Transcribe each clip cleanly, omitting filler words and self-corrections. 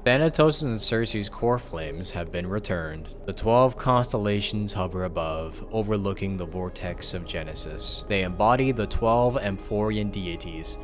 Thanatos and Circe's core flames have been returned. The 12 constellations hover above, overlooking the vortex of Genesis. They embody the 12 Amphorean deities,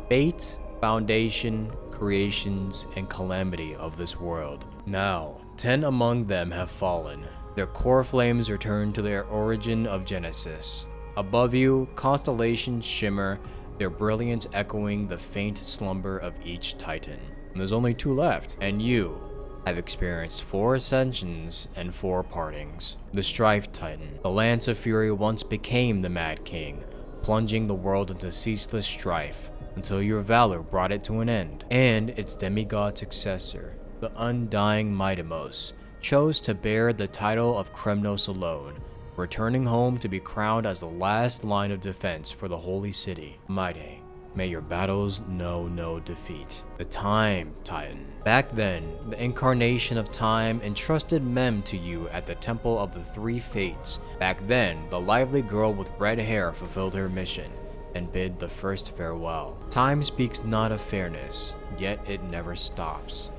fate, foundation, creations, and calamity of this world. Now, 10 among them have fallen. Their core flames return to their origin of Genesis. Above you, constellations shimmer, their brilliance echoing the faint slumber of each titan. And there's only 2 left, and you have experienced 4 ascensions and 4 partings. The Strife Titan, the Lance of Fury, once became the Mad King, plunging the world into ceaseless strife until your valor brought it to an end. And its demigod successor, the Undying Mightimos, chose to bear the title of Kremnos alone, returning home to be crowned as the last line of defense for the Holy City. Mighty, may your battles know no defeat. The Time Titan. Back then, the incarnation of time entrusted Mem to you at the Temple of the Three Fates. Back then, the lively girl with red hair fulfilled her mission and bid the first farewell. Time speaks not of fairness, yet it never stops.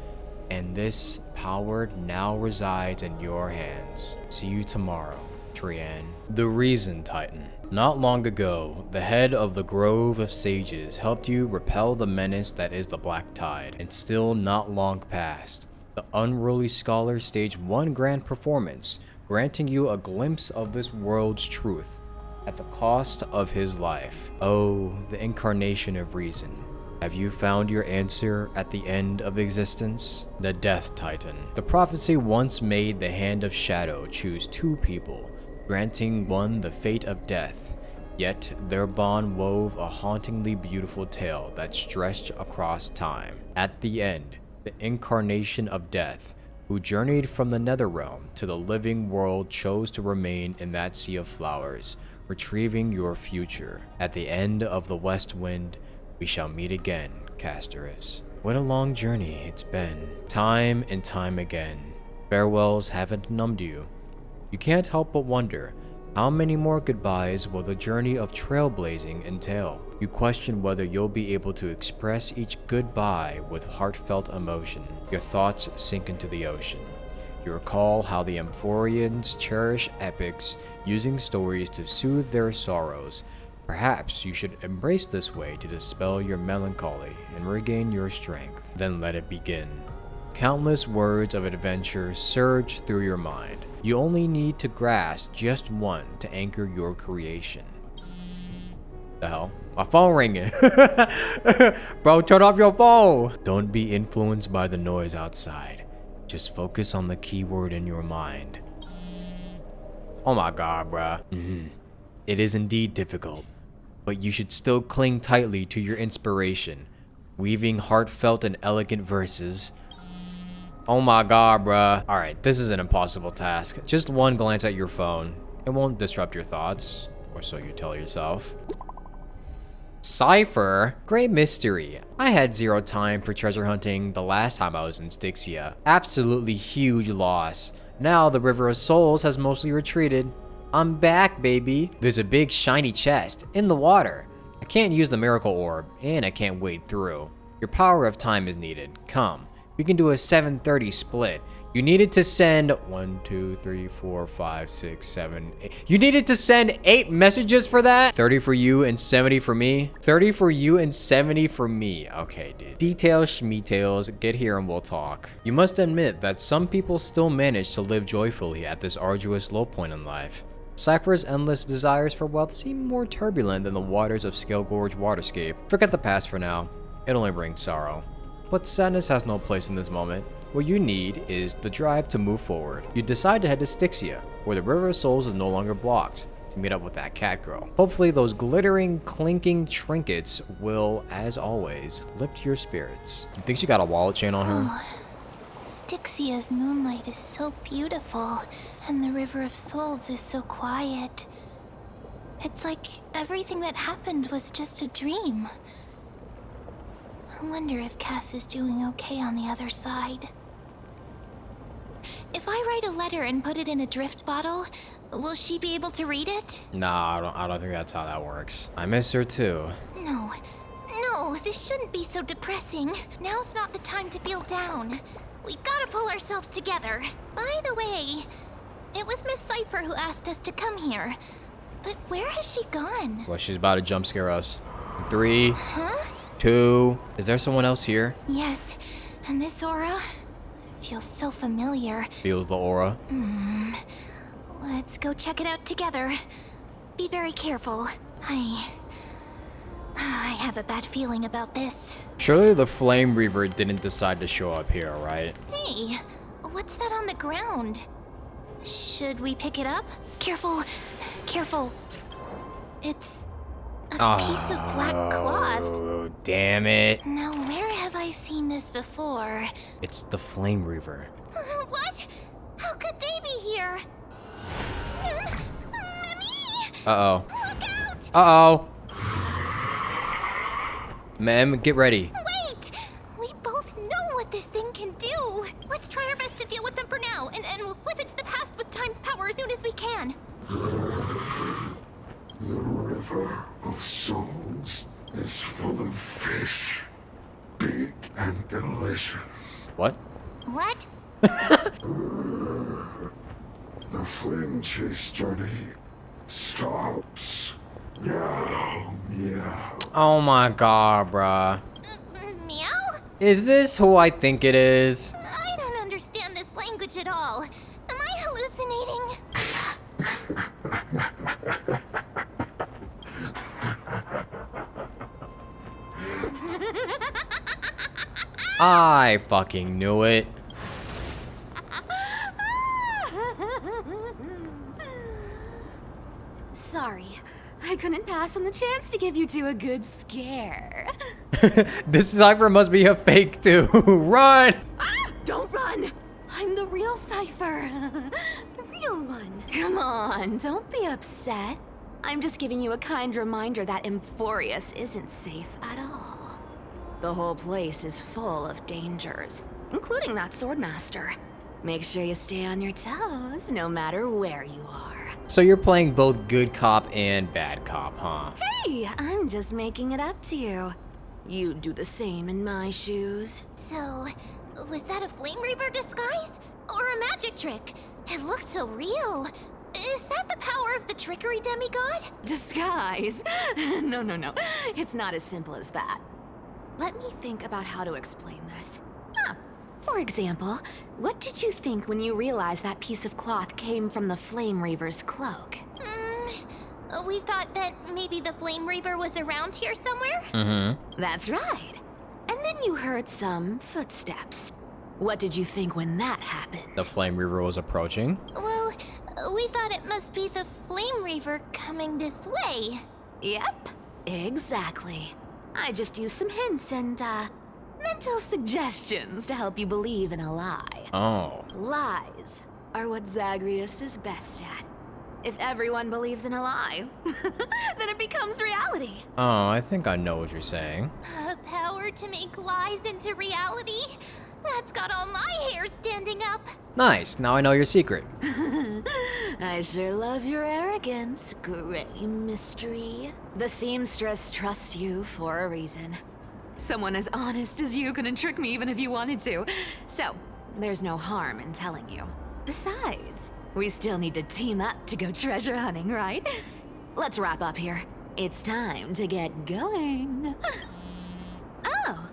And this power now resides in your hands. See you tomorrow, Trian. The Reason Titan. Not long ago, the head of the Grove of Sages helped you repel the menace that is the Black Tide, and still not long past, the Unruly Scholar staged one grand performance, granting you a glimpse of this world's truth, at the cost of his life. Oh, the incarnation of reason. Have you found your answer at the end of existence? The Death Titan. The prophecy once made the Hand of Shadow choose 2 people, granting one the fate of death, yet their bond wove a hauntingly beautiful tale that stretched across time. At the end, the incarnation of death, who journeyed from the Netherrealm to the living world, chose to remain in that sea of flowers, retrieving your future. At the end of the West Wind, we shall meet again, Castorus. What a long journey it's been, time and time again. Farewells haven't numbed you. You can't help but wonder, how many more goodbyes will the journey of trailblazing entail? You question whether you'll be able to express each goodbye with heartfelt emotion. Your thoughts sink into the ocean. You recall how the Amphoreans cherish epics, using stories to soothe their sorrows. Perhaps you should embrace this way to dispel your melancholy and regain your strength. Then let it begin. Countless words of adventure surge through your mind. You only need to grasp just one to anchor your creation. The hell? My phone ringing. Bro, turn off your phone. Don't be influenced by the noise outside. Just focus on the keyword in your mind. Oh my god, bruh. It is indeed difficult, but you should still cling tightly to your inspiration, weaving heartfelt and elegant verses. Oh my god, bruh. Alright, this is an impossible task. Just one glance at your phone. It won't disrupt your thoughts, or so you tell yourself. Cipher? Great mystery. I had 0 time for treasure hunting the last time I was in Styxia. Absolutely huge loss. Now the River of Souls has mostly retreated. I'm back, baby. There's a big shiny chest in the water. I can't use the miracle orb, and I can't wade through. Your power of time is needed. Come. We can do a 7:30 split. You needed to send 1, 2, 3, 4, 5, 6, 7, 8. You needed to send 8 messages for that? 30 for you and 70 for me? 30 for you and 70 for me. Okay, dude. Details, schmeetails, get here and we'll talk. You must admit that some people still manage to live joyfully at this arduous low point in life. Cypher's endless desires for wealth seem more turbulent than the waters of Scale Gorge Waterscape. Forget the past for now. It only brings sorrow. But sadness has no place in this moment. What you need is the drive to move forward. You decide to head to Styxia, where the River of Souls is no longer blocked, to meet up with that cat girl. Hopefully those glittering, clinking trinkets will, as always, lift your spirits. You think she got a wallet chain on her? Oh, Styxia's moonlight is so beautiful, and the River of Souls is so quiet. It's like everything that happened was just a dream. I wonder if Cass is doing okay on the other side. If I write a letter and put it in a drift bottle, will she be able to read it? Nah, I don't think that's how that works. I miss her too. No, this shouldn't be so depressing. Now's not the time to feel down. We gotta pull ourselves together. By the way, it was Miss Cypher who asked us to come here. But where has she gone? Well, she's about to jump scare us. 3, Huh? 2. Is there someone else here? Yes, and this aura feels so familiar. Feels the aura. Let's go check it out together. Be very careful. I have a bad feeling about this. Surely the Flame Reaver didn't decide to show up here, right? Hey, what's that on the ground? Should we pick it up? Careful, careful. It's a piece of black cloth. Oh, damn it. Now, where have I seen this before? It's the Flame Reaver. What? How could they be here? Mummy! Uh-oh. Look out! Uh-oh. Ma'am, get ready. Wait! We both know what this thing can do. Let's try our best to deal with them for now, and we'll slip into the past with time's power as soon as we can. The river of souls is full of fish, big and delicious. What? What? The flame chase journey stops. Meow, meow. Oh my god, bruh. Meow? Is this who I think it is? I don't understand this language at all. Am I hallucinating? I fucking knew it. Sorry, I couldn't pass on the chance to give you two a good scare. This cipher must be a fake too. Run! Ah, don't run! I'm the real Cypher. The real one. Come on, don't be upset. I'm just giving you a kind reminder that Amphoreus isn't safe at all. The whole place is full of dangers, including that swordmaster. Make sure you stay on your toes, no matter where you are. So you're playing both good cop and bad cop, huh? Hey, I'm just making it up to you. You'd do the same in my shoes. So, was that a Flame Reaver disguise? Or a magic trick? It looked so real. Is that the power of the trickery demigod? Disguise? No. It's not as simple as that. Let me think about how to explain this. For example, what did you think when you realized that piece of cloth came from the Flame Reaver's cloak? We thought that maybe the Flame Reaver was around here somewhere? Mm-hmm. That's right. And then you heard some footsteps. What did you think when that happened? The Flame Reaver was approaching. Well, we thought it must be the Flame Reaver coming this way. Yep, exactly. I just used some hints and, mental suggestions to help you believe in a lie. Oh. Lies are what Zagreus is best at. If everyone believes in a lie, then it becomes reality. Oh, I think I know what you're saying. A power to make lies into reality? That's got all my hair standing up. Nice, now I know your secret. I sure love your arrogance, Gray Mystery. The seamstress trusts you for a reason. Someone as honest as you couldn't trick me even if you wanted to. So, there's no harm in telling you. Besides, we still need to team up to go treasure hunting, right? Let's wrap up here. It's time to get going. Oh,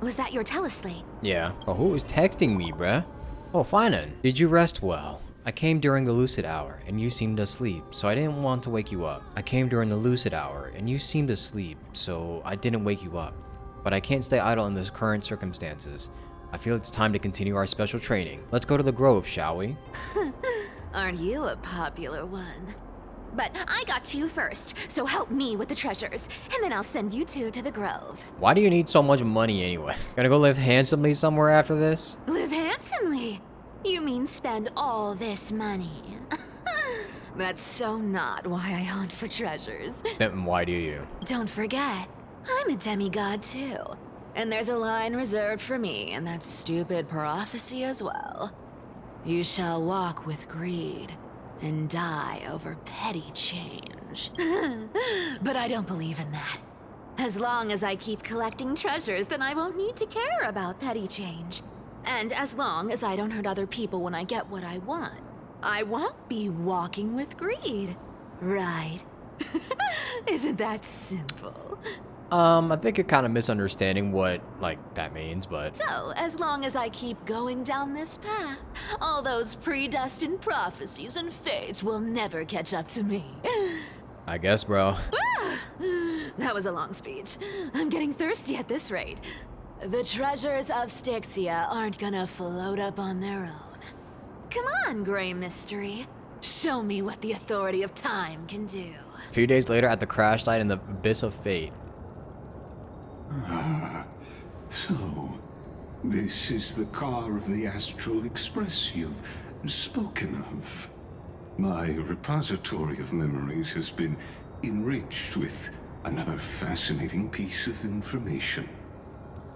was that your teleslate? Yeah. Oh, who was texting me, bruh? Oh, fine then. Did you rest well? I came during the lucid hour, and you seemed asleep, so I didn't want to wake you up. I came during the lucid hour, and you seemed asleep, so I didn't wake you up. But I can't stay idle in the current circumstances. I feel it's time to continue our special training. Let's go to the Grove, shall we? Aren't you a popular one? But I got to you first, so help me with the treasures, and then I'll send you two to the Grove. Why do you need so much money anyway? Gonna go live handsomely somewhere after this? Live handsomely? You mean spend all this money? That's so not why I hunt for treasures. Then why do you? Don't forget, I'm a demigod too. And there's a line reserved for me in that stupid prophecy as well. You shall walk with greed and die over petty change. But I don't believe in that. As long as I keep collecting treasures, then I won't need to care about petty change. And as long as I don't hurt other people when I get what I want, I won't be walking with greed. Right? Isn't that simple? I think you're kind of misunderstanding what, like, that means, but... So, as long as I keep going down this path, all those predestined prophecies and fates will never catch up to me. I guess, bro. That was a long speech. I'm getting thirsty at this rate. The treasures of Styxia aren't gonna float up on their own. Come on, Gray Mystery. Show me what the authority of time can do. A few days later at the crash site in the Abyss of Fate. So, this is the car of the Astral Express you've spoken of. My repository of memories has been enriched with another fascinating piece of information.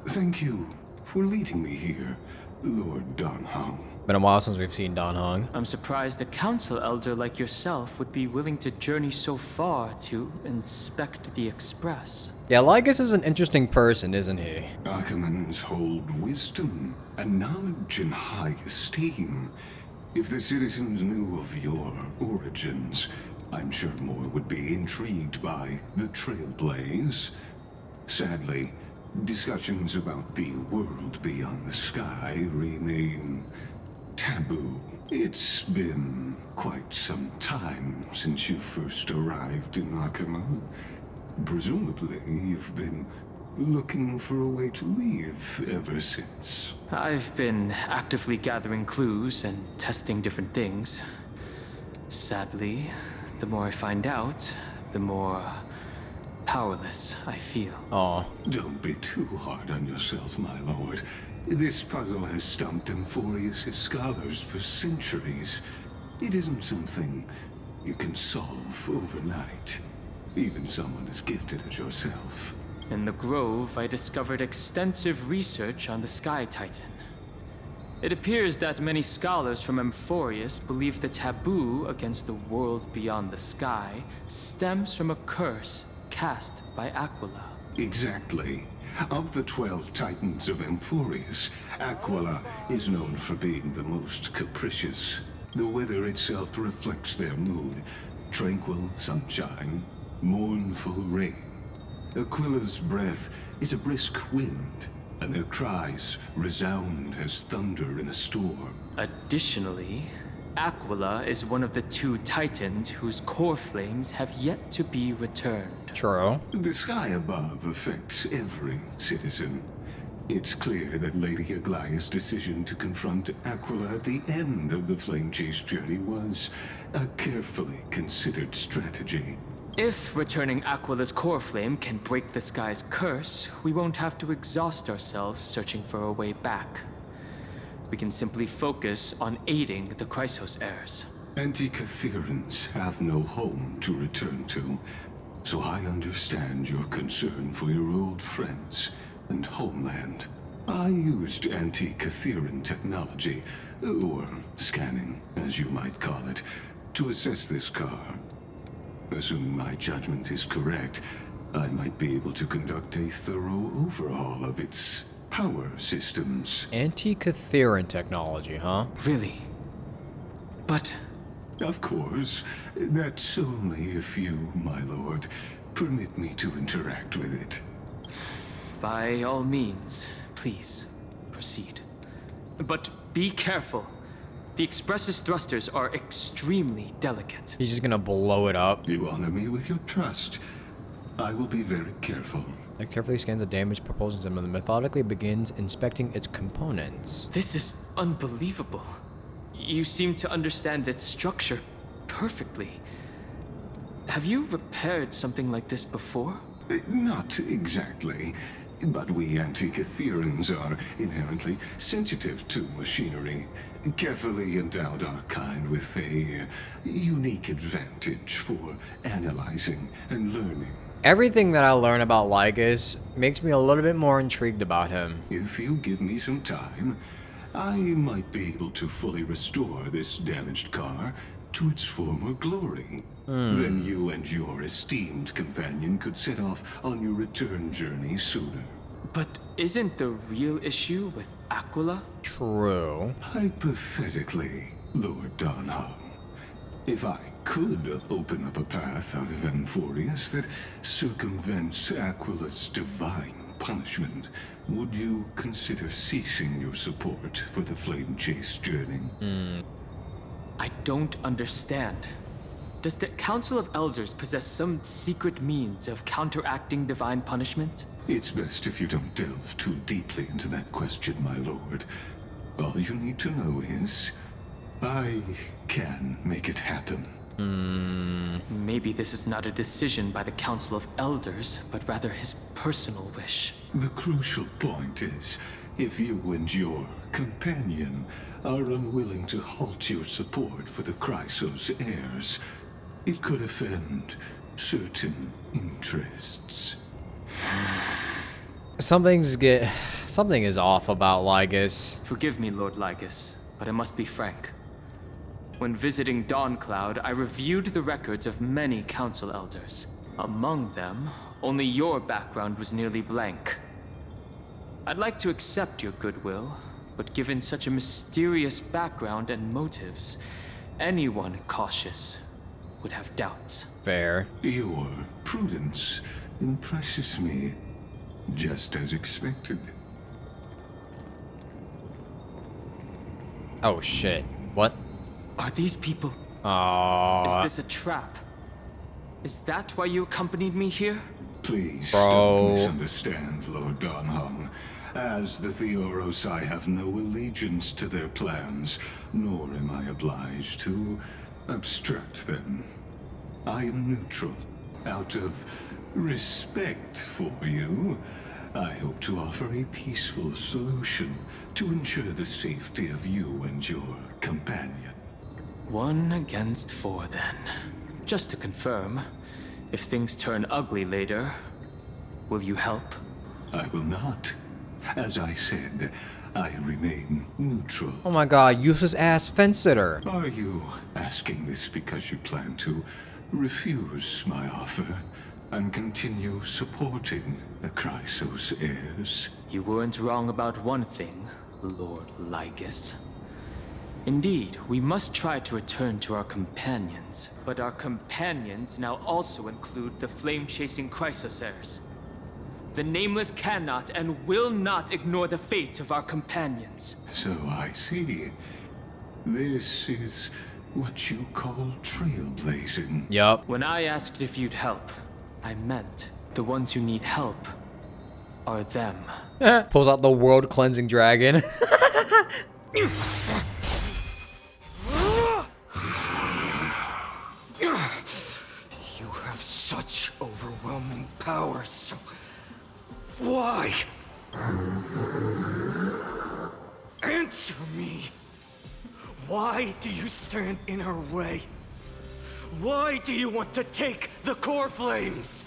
Thank you for leading me here, Lord Donhong. Been a while since we've seen Don Hong. I'm surprised a council elder like yourself would be willing to journey so far to inspect the Express. Yeah, Lycus is an interesting person, isn't he? Achaemons hold wisdom and knowledge in high esteem. If the citizens knew of your origins, I'm sure more would be intrigued by the Trailblaze. Sadly, discussions about the world beyond the sky remain taboo. It's been quite some time since you first arrived in Achaemon. Presumably, you've been looking for a way to leave ever since. I've been actively gathering clues and testing different things. Sadly, the more I find out, the more powerless I feel. Aw. Don't be too hard on yourself, my lord. This puzzle has stumped Amphoreus' scholars for centuries. It isn't something you can solve overnight. Even someone as gifted as yourself. In the Grove, I discovered extensive research on the Sky Titan. It appears that many scholars from Amphoreus believe the taboo against the world beyond the sky stems from a curse cast by Aquila. Exactly. Of the 12 Titans of Amphoreus, Aquila is known for being the most capricious. The weather itself reflects their mood. Tranquil sunshine, mournful rain. Aquila's breath is a brisk wind, and their cries resound as thunder in a storm. Additionally, Aquila is one of the 2 Titans whose core flames have yet to be returned. True. The sky above affects every citizen. It's clear that Lady Aglaya's decision to confront Aquila at the end of the Flame Chase journey was a carefully considered strategy. If returning Aquila's core flame can break the sky's curse, we won't have to exhaust ourselves searching for a way back. We can simply focus on aiding the Chrysos heirs. Anti-Catherians have no home to return to, so I understand your concern for your old friends and homeland. I used anti-Catherian technology, or scanning, as you might call it, to assess this car. Assuming my judgment is correct, I might be able to conduct a thorough overhaul of its power systems. Anti-Catherian technology, huh? Really? But Of course, that's only if you, my lord, permit me to interact with it. by all means, please, proceed. But be careful. The Express's thrusters are extremely delicate. He's just gonna blow it up. You honor me with your trust. I will be very careful. It carefully scans the damaged propulsion system and methodically begins inspecting its components. This is unbelievable. You seem to understand its structure perfectly. Have you repaired something like this before? Not exactly, but we Anti-Catherians are inherently sensitive to machinery. Carefully endowed our kind with a unique advantage for analyzing and learning. Everything that I learn about Lygus makes me a little bit more intrigued about him. If you give me some time, I might be able to fully restore this damaged car to its former glory. Then you and your esteemed companion could set off on your return journey sooner. But isn't the real issue with Aquila? True. Hypothetically, Lord Donhong, if I could open up a path out of Amphoreus that circumvents Aquila's divine punishment, would you consider ceasing your support for the Flame Chase journey? I don't understand. Does the Council of Elders possess some secret means of counteracting divine punishment? It's best if you don't delve too deeply into that question, my lord. All you need to know is, I can make it happen. Maybe this is not a decision by the Council of Elders, but rather his personal wish. The crucial point is, if you and your companion are unwilling to halt your support for the Chrysos heirs, it could offend certain interests. Something is off about Lygus. Forgive me, Lord Lygus, but I must be frank. When visiting Dawncloud, I reviewed the records of many council elders. Among them, only your background was nearly blank. I'd like to accept your goodwill, but given such a mysterious background and motives, anyone cautious would have doubts. Fair. Your prudence impresses me, just as expected. Oh shit. What? Are these people? Is this a trap? Is that why you accompanied me here? Please Bro. don't misunderstand, Lord Donhong. As the Theoros, I have no allegiance to their plans, nor am I obliged to obstruct them. I am neutral. Out of respect for you, I hope to offer a peaceful solution to ensure the safety of you and your companion. 1 against 4, then. Just to confirm, if things turn ugly later, will you help? I will not. As I said, I remain neutral. Oh my god, useless ass fence sitter. Are you asking this because you plan to refuse my offer and continue supporting the Chrysos heirs? You weren't wrong about one thing, Lord Lygus. Indeed, we must try to return to our companions. But our companions now also include the flame-chasing Chrysos heirs. The Nameless cannot and will not ignore the fate of our companions. So I see. This is what you call trailblazing. Yup. When I asked if you'd help, I meant the ones who need help are them. Pulls out the world cleansing dragon. You have such overwhelming powers. Why? Answer me. Why do you stand in our way? Why do you want to take the core flames?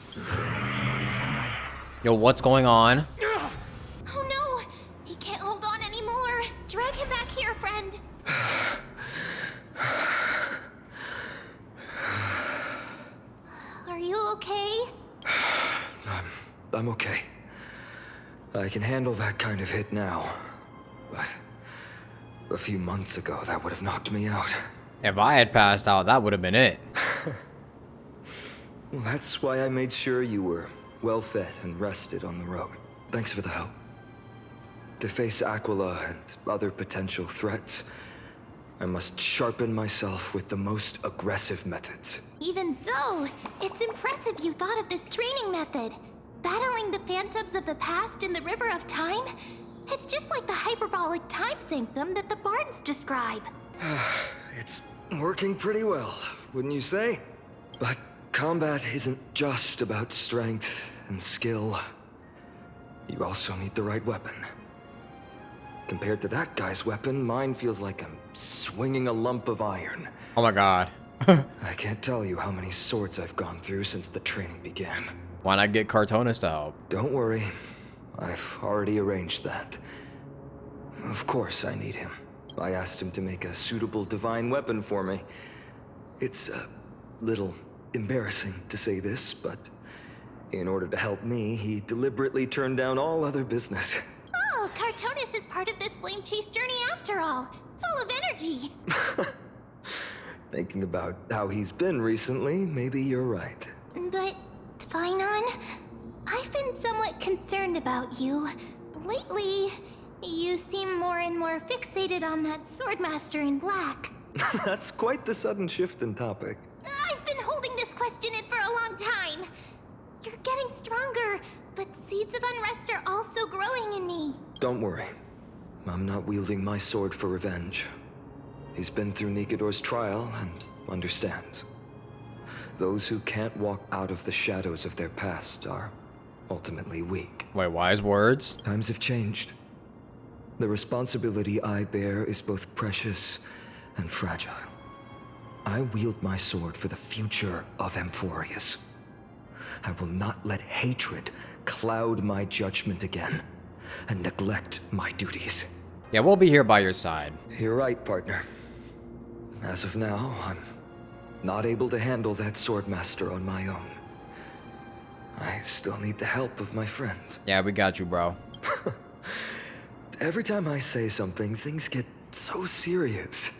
Yo, what's going on? Oh no! He can't hold on anymore! Drag him back here, friend! Are you okay? I'm okay. I can handle that kind of hit now. But a few months ago, that would have knocked me out. If I had passed out, that would have been it. Well, that's why I made sure you were well fed and rested on the road. Thanks for the help. To face Aquila and other potential threats, I must sharpen myself with the most aggressive methods. Even so, it's impressive you thought of this training method. Battling the phantoms of the past in the River of Time? It's just like the hyperbolic time sanctum that the bards describe. It's working pretty well, wouldn't you say? But combat isn't just about strength and skill. You also need the right weapon. Compared to that guy's weapon, mine feels like I'm swinging a lump of iron. Oh my god. I can't tell you how many swords I've gone through since the training began. Why not get Cartonis to help? Don't worry. I've already arranged that. Of course I need him. I asked him to make a suitable divine weapon for me. It's a little embarrassing to say this, but in order to help me, he deliberately turned down all other business. Oh, Cartonis is part of this flame chase journey after all. Full of energy. Thinking about how he's been recently, maybe you're right. But, Finon, I've been somewhat concerned about you. Lately, you seem more and more fixated on that Swordmaster in black. That's quite the sudden shift in topic. I've been holding this question in for a long time. You're getting stronger, but seeds of unrest are also growing in me. Don't worry. I'm not wielding my sword for revenge. He's been through Nikador's trial and understands. Those who can't walk out of the shadows of their past are ultimately weak. Wait, wise words? Times have changed. The responsibility I bear is both precious and fragile. I wield my sword for the future of Amphoreus. I will not let hatred cloud my judgment again and neglect my duties. Yeah, we'll be here by your side. You're right, partner. As of now, I'm not able to handle that Swordmaster on my own. I still need the help of my friends. Yeah, we got you, bro. Every time I say something, things get so serious.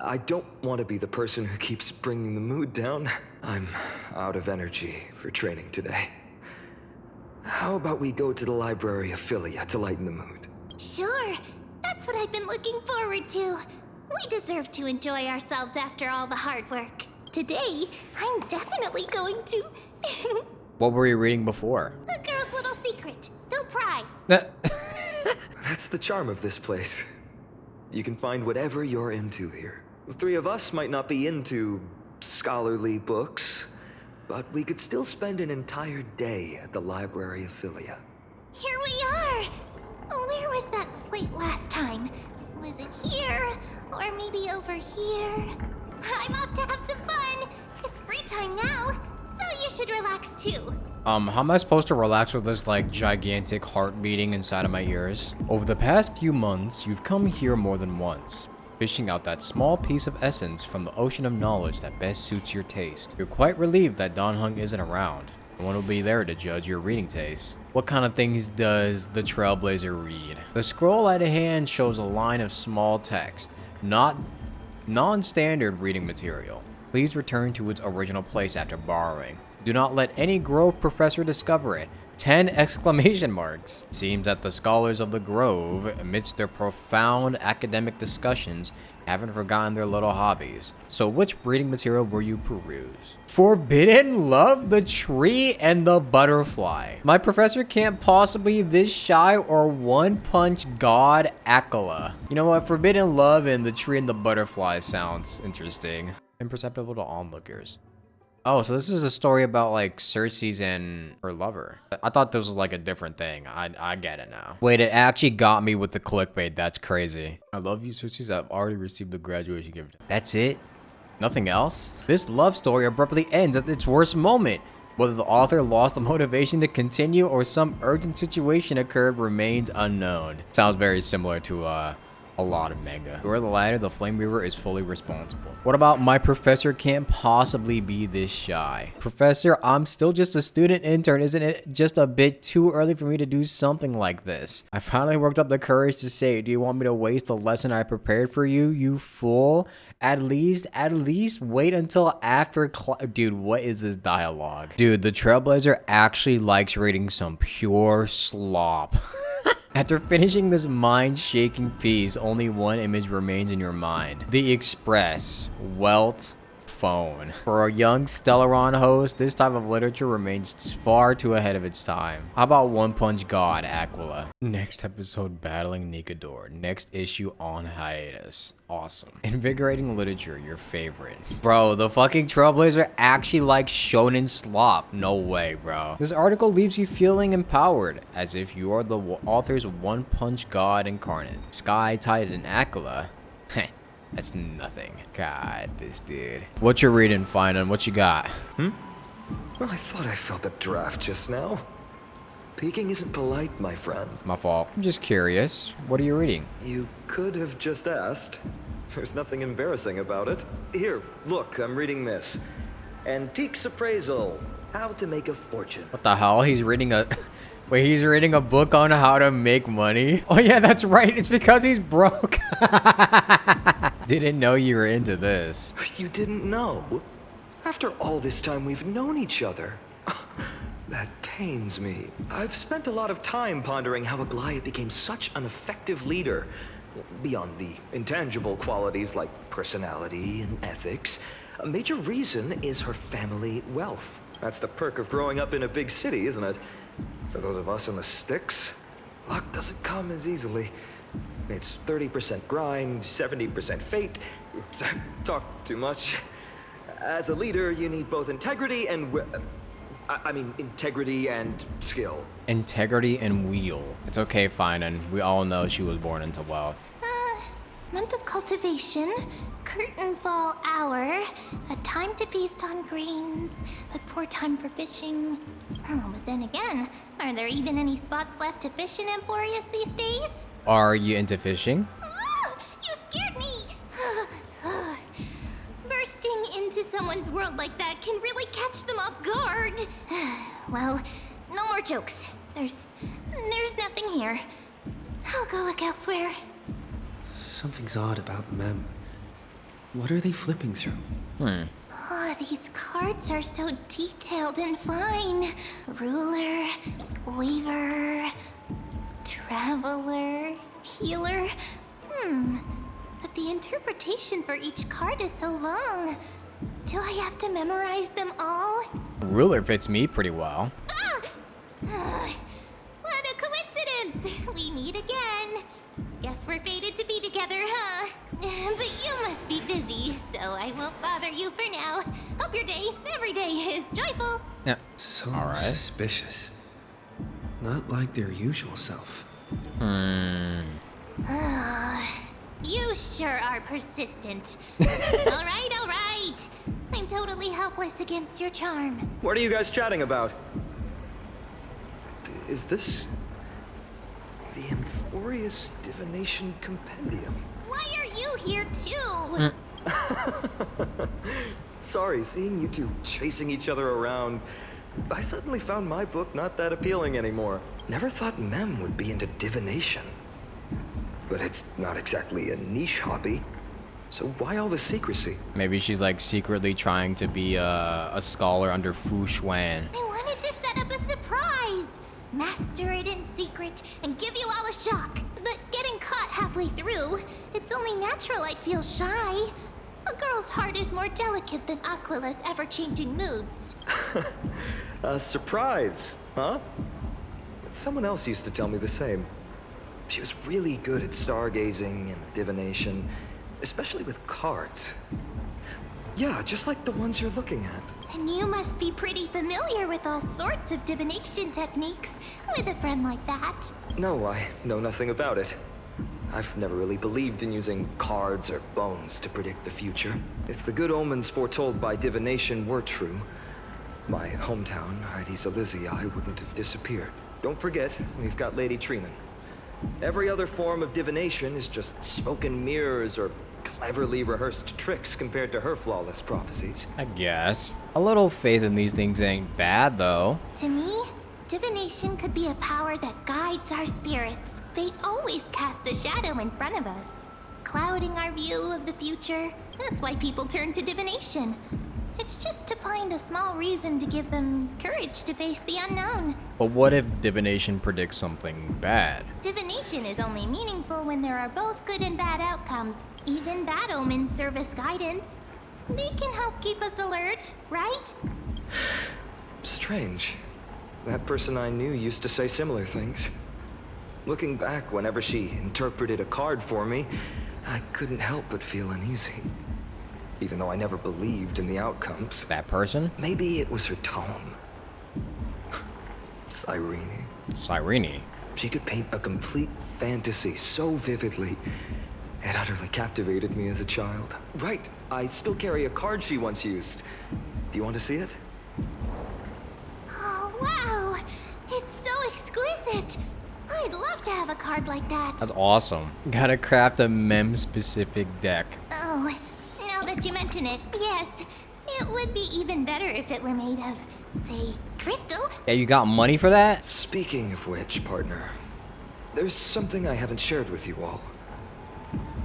I don't want to be the person who keeps bringing the mood down. I'm out of energy for training today. How about we go to the library of Philia to lighten the mood? Sure, that's what I've been looking forward to. We deserve to enjoy ourselves after all the hard work. Today, I'm definitely going to... What were you reading before? A girl's little secret. Don't pry. That's the charm of this place. You can find whatever you're into here. The three of us might not be into scholarly books, but we could still spend an entire day at the library of Philia. Here we are! Where was that slate last time? Was it here? Or maybe over here? I'm off to have some fun! It's free time now, so you should relax too. How am I supposed to relax with this, like, gigantic heart beating inside of my ears? Over the past few months, you've come here more than once, fishing out that small piece of essence from the ocean of knowledge that best suits your taste. You're quite relieved that Dan Heng isn't around. No one will be there to judge your reading taste. What kind of things does the Trailblazer read? The scroll at hand shows a line of small text, not non-standard reading material. Please return to its original place after borrowing. Do not let any Grove professor discover it. 10 exclamation marks. It seems that the scholars of the Grove, amidst their profound academic discussions, haven't forgotten their little hobbies. So which reading material will you peruse? Forbidden Love, the Tree, and the Butterfly. My professor can't possibly be this shy or one-punch god Akala. You know what? Forbidden Love and the Tree and the Butterfly sounds interesting. Imperceptible to onlookers. Oh, so this is a story about, like, Cersei's and her lover. I thought this was, like, a different thing. I get it now. Wait, it actually got me with the clickbait. That's crazy. I love you, Cersei's. I've already received the graduation gift. That's it? Nothing else? This love story abruptly ends at its worst moment. Whether the author lost the motivation to continue or some urgent situation occurred remains unknown. Sounds very similar to, a lot of manga. Where the latter, the Flame Weaver is fully responsible. What about my professor can't possibly be this shy? Professor, I'm still just a student intern. Isn't it just a bit too early for me to do something like this? I finally worked up the courage to say, do you want me to waste the lesson I prepared for you, you fool? At least wait until after Dude, what is this dialogue? Dude, the Trailblazer actually likes reading some pure slop. After finishing this mind-shaking piece, only one image remains in your mind. The Express. Welt phone. For a young Stellaron host, this type of literature remains far too ahead of its time. How about One Punch God, Aquila? Next episode, battling Nikador. Next issue on hiatus. Awesome. Invigorating literature, your favorite. Bro, the fucking Trailblazer actually likes shonen slop. No way, bro. This article leaves you feeling empowered, as if you are the author's One Punch God incarnate. Sky Titan Aquila. Heh. That's nothing. God, this dude. What you reading, Finon? What you got? Well, I thought I felt a draft just now. Peeking isn't polite, my friend. My fault. I'm just curious. What are you reading? You could have just asked. There's nothing embarrassing about it. Here, look, I'm reading this. Antiques Appraisal. How to Make a Fortune. What the hell? He's reading a... Wait, he's reading a book on how to make money? Oh yeah, that's right. It's because he's broke. Didn't know you were into this. You didn't know? After all this time we've known each other. That pains me. I've spent a lot of time pondering how Aglaia became such an effective leader. Beyond the intangible qualities like personality and ethics, a major reason is her family wealth. That's the perk of growing up in a big city, isn't it? For those of us in the sticks, luck doesn't come as easily. It's 30% grind, 70% fate. Oops, I talked too much. As a leader, you need both integrity and integrity and skill. Integrity and wheel. It's okay, fine, and we all know she was born into wealth. Month of cultivation, curtain fall hour, a time to feast on grains, a poor time for fishing. Oh, but then again, are there even any spots left to fish in Amphoreus these days? Are you into fishing? You scared me! Bursting into someone's world like that can really catch them off guard. Well, no more jokes. There's nothing here. I'll go look elsewhere. Something's odd about Mem. What are they flipping through? Oh, these cards are so detailed and fine. Ruler, weaver, traveler, healer. But the interpretation for each card is so long. Do I have to memorize them all? Ruler fits me pretty well. What a coincidence! We meet again. Guess we're fated to be together, huh? But you must be busy, so I won't bother you for now. Hope your day, every day, is joyful. Yeah. So Alright. suspicious. Not like their usual self. You sure are persistent. All right. I'm totally helpless against your charm. What are you guys chatting about? Is this the Amphoreus Divination Compendium? Why are you here too? Sorry, seeing you two chasing each other around, I suddenly found my book not that appealing anymore. Never thought Mem would be into divination. But it's not exactly a niche hobby. So why all the secrecy? Maybe she's like secretly trying to be a scholar under Fu Xuan. I wanted to set up a surprise. Master it in secret and give you all a shock. But getting caught halfway through, it's only natural I'd feel shy. A girl's heart is more delicate than Aquila's ever-changing moods. A surprise, huh? Someone else used to tell me the same. She was really good at stargazing and divination, especially with cards. Yeah, just like the ones you're looking at. And you must be pretty familiar with all sorts of divination techniques with a friend like that. No, I know nothing about it. I've never really believed in using cards or bones to predict the future. If the good omens foretold by divination were true, my hometown, Hydes Elysiae, wouldn't have disappeared. Don't forget, we've got Lady Treenan. Every other form of divination is just smoke and mirrors or cleverly rehearsed tricks compared to her flawless prophecies. I guess. A little faith in these things ain't bad, though. To me, divination could be a power that guides our spirits. Fate always casts a shadow in front of us, clouding our view of the future. That's why people turn to divination. It's just to find a small reason to give them courage to face the unknown. But what if divination predicts something bad? Divination is only meaningful when there are both good and bad outcomes. Even bad omens serve as guidance. They can help keep us alert, right? Strange. That person I knew used to say similar things. Looking back, whenever she interpreted a card for me, I couldn't help but feel uneasy. Even though I never believed in the outcomes. That person? Maybe it was her tone. Cyrene. Cyrene. She could paint a complete fantasy so vividly. It utterly captivated me as a child. Right, I still carry a card she once used. Do you want to see it? Oh, wow! It's so exquisite! I'd love to have a card like that. That's awesome. Gotta craft a mem-specific deck. Oh, now that you mention it, yes. It would be even better if it were made of Say, Crystal? Yeah, you got money for that? Speaking of which, partner, there's something I haven't shared with you all.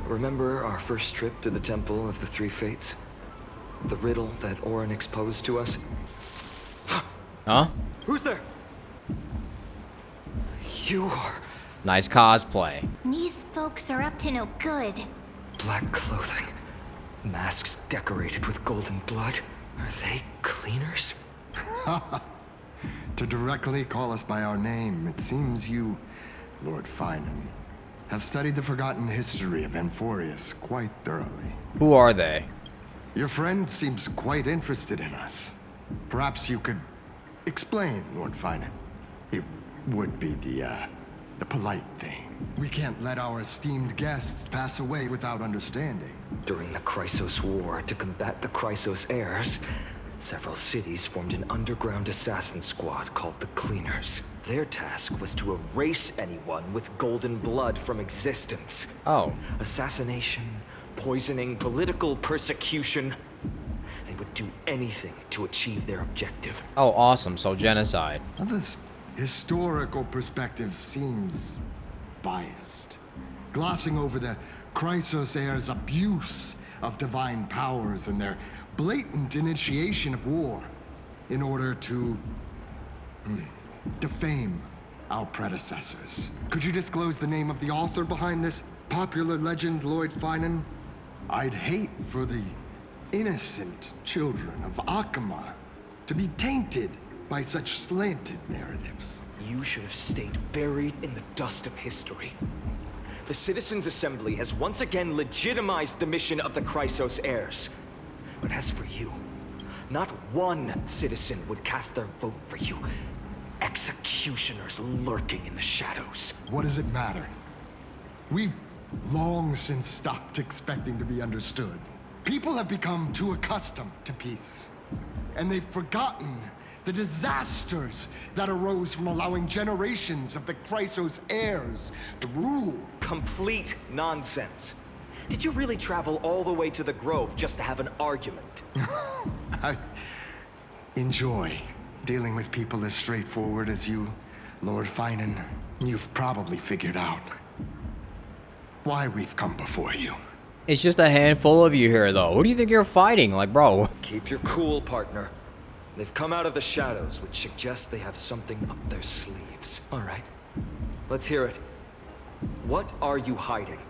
Remember our first trip to the Temple of the Three Fates? The riddle that Orin exposed to us? Huh? Who's there? You are... Nice cosplay. These folks are up to no good. Black clothing. Masks decorated with golden blood. Are they cleaners? To directly call us by our name, it seems you, Lord Finan, have studied the forgotten history of Amphoreus quite thoroughly. Who are they? Your friend seems quite interested in us. Perhaps you could explain, Lord Finan. It would be the polite thing. We can't let our esteemed guests pass away without understanding. During the Chrysos War, to combat the Chrysos heirs, several cities formed an underground assassin squad called the Cleaners. Their task was to erase anyone with golden blood from existence. Oh. Assassination, poisoning, political persecution. They would do anything to achieve their objective. Oh, awesome. So genocide. Well, this historical perspective seems biased, glossing over the Chrysos heirs' abuse of divine powers and their blatant initiation of war in order to defame our predecessors. Could you disclose the name of the author behind this popular legend, Lord Finan? I'd hate for the innocent children of Akama to be tainted by such slanted narratives. You should have stayed buried in the dust of history. The Citizens' Assembly has once again legitimized the mission of the Chrysos heirs. But as for you, not one citizen would cast their vote for you. Executioners lurking in the shadows. What does it matter? We've long since stopped expecting to be understood. People have become too accustomed to peace, and they've forgotten the disasters that arose from allowing generations of the Chrysos heirs to rule. Complete nonsense. Did you really travel all the way to the Grove just to have an argument? I enjoy dealing with people as straightforward as you, Lord Finan. You've probably figured out why we've come before you. It's just a handful of you here, though. Who do you think you're fighting? Like, bro. Keep your cool, partner. They've come out of the shadows, which suggests they have something up their sleeves. All right, let's hear it. What are you hiding?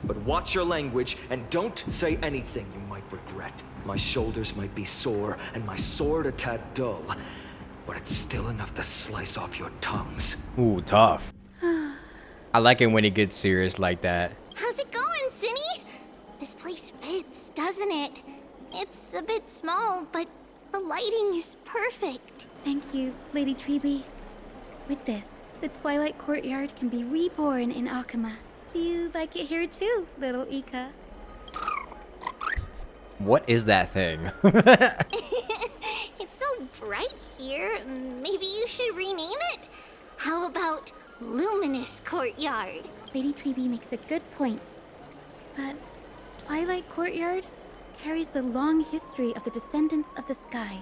But watch your language and don't say anything you might regret. My shoulders might be sore and my sword a tad dull, but it's still enough to slice off your tongues. Ooh, tough. I like it when it gets serious like that. How's it going, Cinny? This place fits, doesn't it? It's a bit small, but the lighting is perfect. Thank you, Lady Treeby. With this, the Twilight Courtyard can be reborn in Akama. Do you like it here too, little Ika? What is that thing? It's so bright here. Maybe you should rename it? How about Luminous Courtyard? Lady Treeby makes a good point. But Twilight Courtyard carries the long history of the descendants of the sky,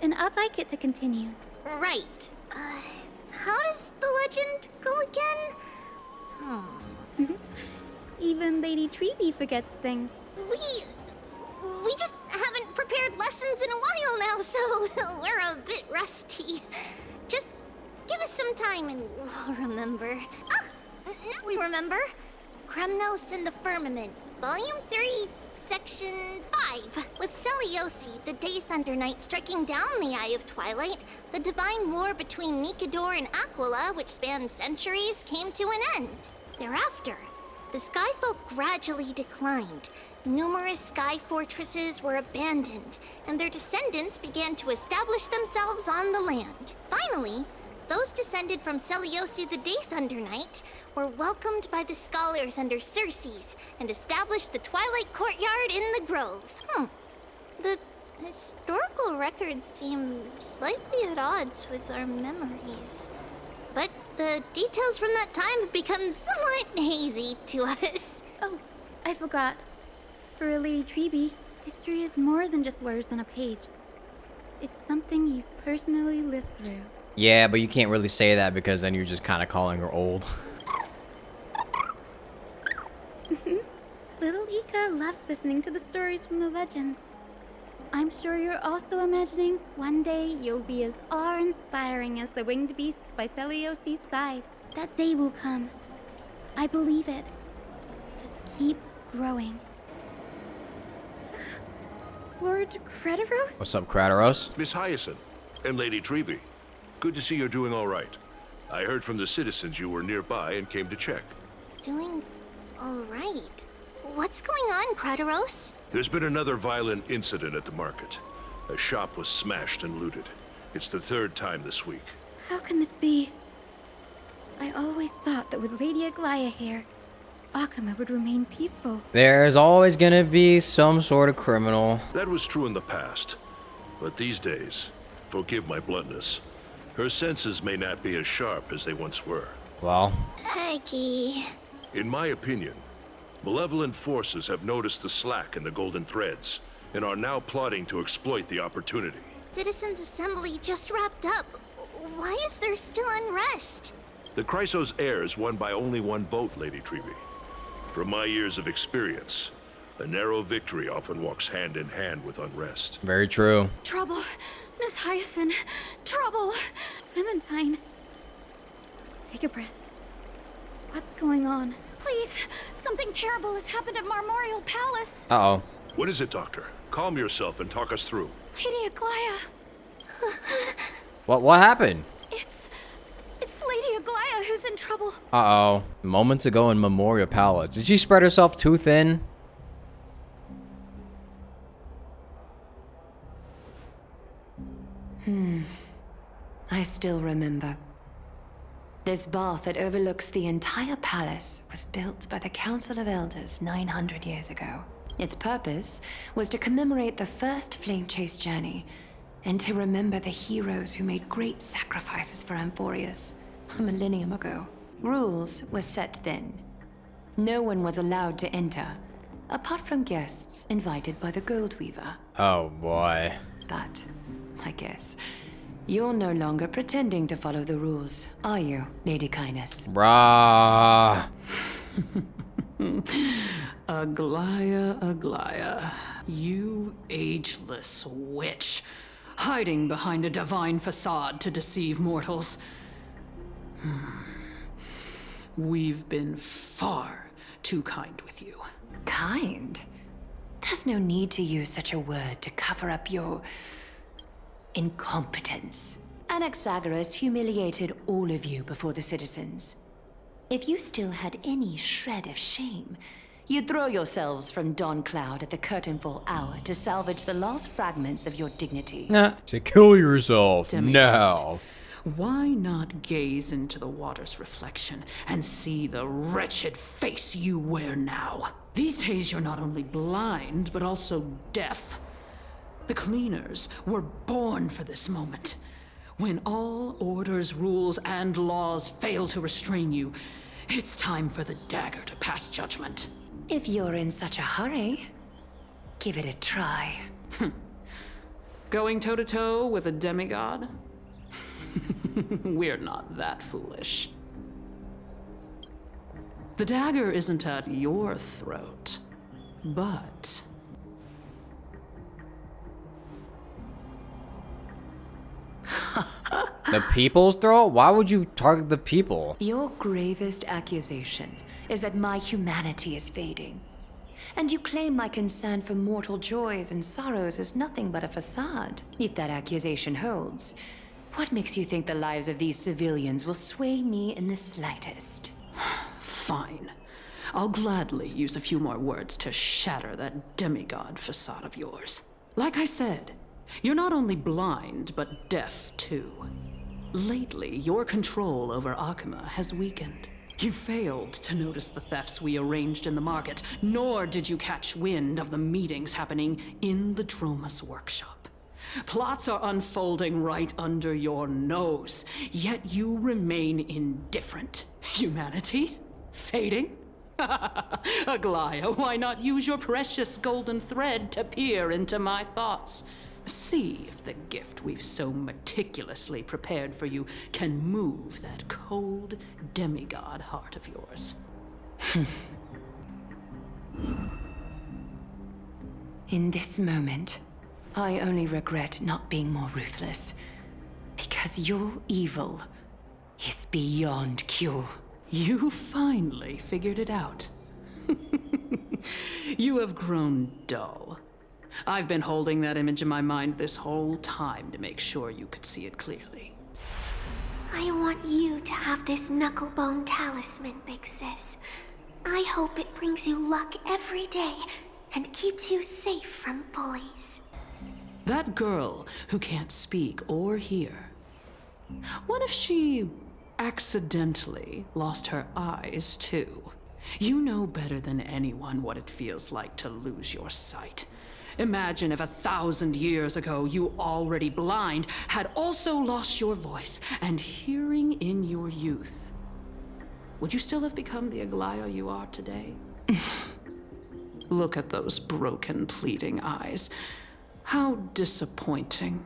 and I'd like it to continue. Right. How does the legend go again? Even Lady Treeby forgets things. We just haven't prepared lessons in a while now, so we're a bit rusty. Just give us some time and we'll remember. Ah, now we remember. Kremnos and the Firmament, Volume 3, Section 5. With Seliosi, the Day Thunder Knight, striking down the Eye of Twilight, the divine war between Nikador and Aquila, which spanned centuries, came to an end. Thereafter, the Skyfolk gradually declined. Numerous sky fortresses were abandoned, and their descendants began to establish themselves on the land. Finally, those descended from Seliosi the Day Thunder Knight were welcomed by the scholars under Circes and established the Twilight Courtyard in the Grove. The historical records seem slightly at odds with our memories. But the details from that time have become somewhat hazy to us. Oh, I forgot. For Lady Treeby, history is more than just words on a page. It's something you've personally lived through. Yeah, but you can't really say that because then you're just kind of calling her old. Little Ika loves listening to the stories from the legends. I'm sure you're also imagining one day you'll be as awe-inspiring as the winged beasts by Celiosi's side. That day will come. I believe it. Just keep growing. Lord Crederos? What's up, Crederos? Miss Hyacinth and Lady Treby. Good to see you're doing all right. I heard from the citizens you were nearby and came to check. Doing all right. What's going on, Crederos? There's been another violent incident at the market. A shop was smashed and looted. It's the third time this week. How can this be? I always thought that with Lady Aglaya here, Akuma would remain peaceful. There's always gonna be some sort of criminal. That was true in the past. But these days, forgive my bluntness, her senses may not be as sharp as they once were. Well, Aggie. In my opinion, malevolent forces have noticed the slack in the golden threads and are now plotting to exploit the opportunity. Citizens' Assembly just wrapped up. Why is there still unrest? The Chrysos heirs won by only one vote, Lady Treby. From my years of experience, a narrow victory often walks hand in hand with unrest. very true. Trouble. Miss Hyacinth. Trouble. Clementine. Take a breath. What's going on? Please. Something terrible has happened at Marmorial Palace. Uh-oh. What is it, Doctor? Calm yourself and talk us through. Lady Aglaya. What happened? It's Lady Aglaya who's in trouble. Uh-oh. Moments ago in Memorial Palace. Did she spread herself too thin? I still remember. This bath that overlooks the entire palace was built by the Council of Elders 900 years ago. Its purpose was to commemorate the first flame chase journey and to remember the heroes who made great sacrifices for Amphoreus a millennium ago. Rules were set then. No one was allowed to enter, apart from guests invited by the Gold Weaver. Oh boy. But, I guess, you're no longer pretending to follow the rules, are you, Lady Kindness? Brah. Aglaya, you ageless witch, hiding behind a divine facade to deceive mortals. We've been far too kind with you. Kind? There's no need to use such a word to cover up your incompetence. Anaxagoras humiliated all of you before the citizens. If you still had any shred of shame, you'd throw yourselves from Dawn Cloud at the curtainfall hour to salvage the last fragments of your dignity. Nah. To kill yourself Demi. now. Why not gaze into the water's reflection and see the wretched face you wear now? These days you're not only blind, but also deaf. The cleaners were born for this moment. When all orders, rules, and laws fail to restrain you, it's time for the dagger to pass judgment. If you're in such a hurry, give it a try. Going toe-to-toe with a demigod? We're not that foolish. The dagger isn't at your throat, but... The people's throat? Why would you target the people? Your gravest accusation is that my humanity is fading. And you claim my concern for mortal joys and sorrows is nothing but a facade. If that accusation holds, what makes you think the lives of these civilians will sway me in the slightest? Fine. I'll gladly use a few more words to shatter that demigod facade of yours. Like I said, you're not only blind, but deaf too. Lately, your control over Akuma has weakened. You failed to notice the thefts we arranged in the market, nor did you catch wind of the meetings happening in the Dromus workshop. Plots are unfolding right under your nose, yet you remain indifferent. Humanity? Fading? Aglaya, why not use your precious golden thread to peer into my thoughts? See if the gift we've so meticulously prepared for you can move that cold demigod heart of yours. In this moment, I only regret not being more ruthless. Because your evil is beyond cure. You finally figured it out. You have grown dull. I've been holding that image in my mind this whole time to make sure you could see it clearly. I want you to have this knucklebone talisman, Big Sis. I hope it brings you luck every day and keeps you safe from bullies. That girl who can't speak or hear. What if she accidentally lost her eyes, too? You know better than anyone what it feels like to lose your sight. Imagine if 1,000 years ago you, already blind, had also lost your voice and hearing in your youth. Would you still have become the Aglaya you are today? Look at those broken, pleading eyes. How disappointing.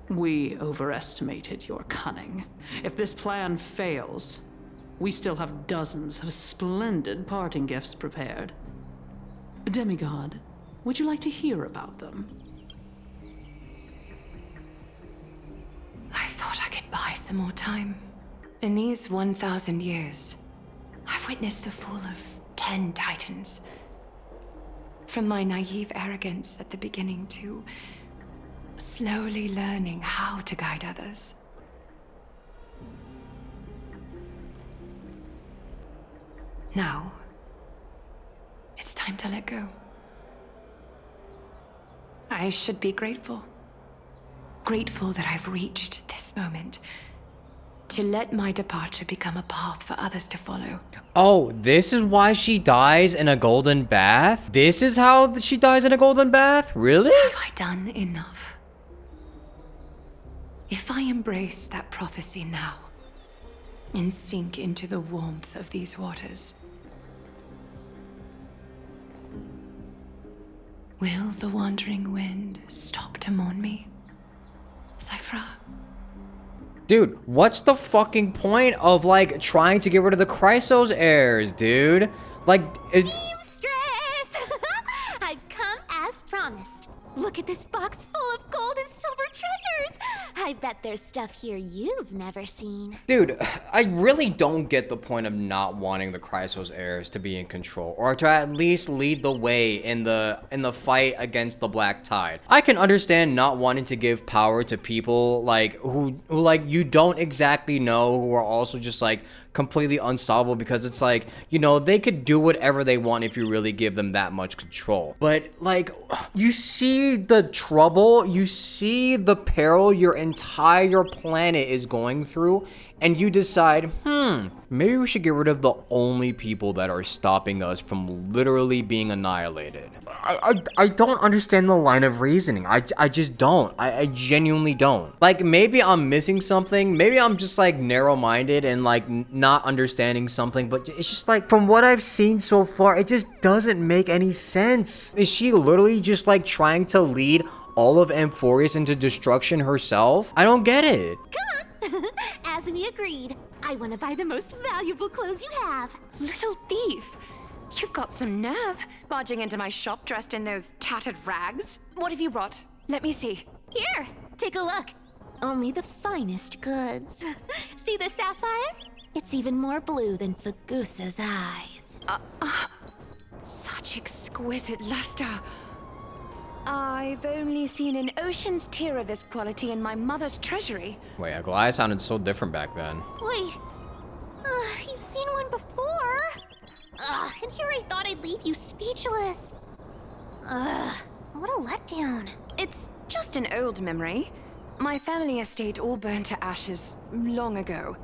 We overestimated your cunning. If this plan fails, we still have dozens of splendid parting gifts prepared. Demigod, would you like to hear about them? I thought I could buy some more time. In these 1,000 years, I've witnessed the fall of 10 titans. From my naive arrogance at the beginning to slowly learning how to guide others. Now, it's time to let go. I should be grateful. Grateful that I've reached this moment. To let my departure become a path for others to follow. Oh, this is why she dies in a golden bath? This is how she dies in a golden bath? Really? Have I done enough? If I embrace that prophecy now, and sink into the warmth of these waters, will the wandering wind stop to mourn me, Cyphra? Dude, what's the fucking point of, like, trying to get rid of the Chrysos heirs, dude? Like, Seamstress! I've come as promised. Look at this box full of gold and silver treasures. I bet there's stuff here you've never seen. dude, I really don't get the point of not wanting the Chrysos heirs to be in control, or to at least lead the way in the fight against the Black Tide. I can understand not wanting to give power to people like who like you don't exactly know, who are also just like completely unstoppable, because it's like, you know, they could do whatever they want if you really give them that much control. But like, you see the trouble, you see the peril your entire planet is going through, and you decide, maybe we should get rid of the only people that are stopping us from literally being annihilated. I don't understand the line of reasoning. I just don't. I genuinely don't. Like, maybe I'm missing something. Maybe I'm just like narrow-minded and like not understanding something, but it's just like, from what I've seen so far, it just doesn't make any sense. Is she literally just like trying to lead all of Amphoreus into destruction herself? I don't get it. Come on. As we agreed, I want to buy the most valuable clothes you have. Little thief! You've got some nerve, barging into my shop dressed in those tattered rags. What have you brought? Let me see. Here, take a look. Only the finest goods. See the sapphire? It's even more blue than Fagusa's eyes. Such exquisite luster. I've only seen an ocean's tear of this quality in my mother's treasury. Wait, Aglaya sounded so different back then. Wait. You've seen one before. And here I thought I'd leave you speechless. What a letdown. It's just an old memory. My family estate all burned to ashes long ago.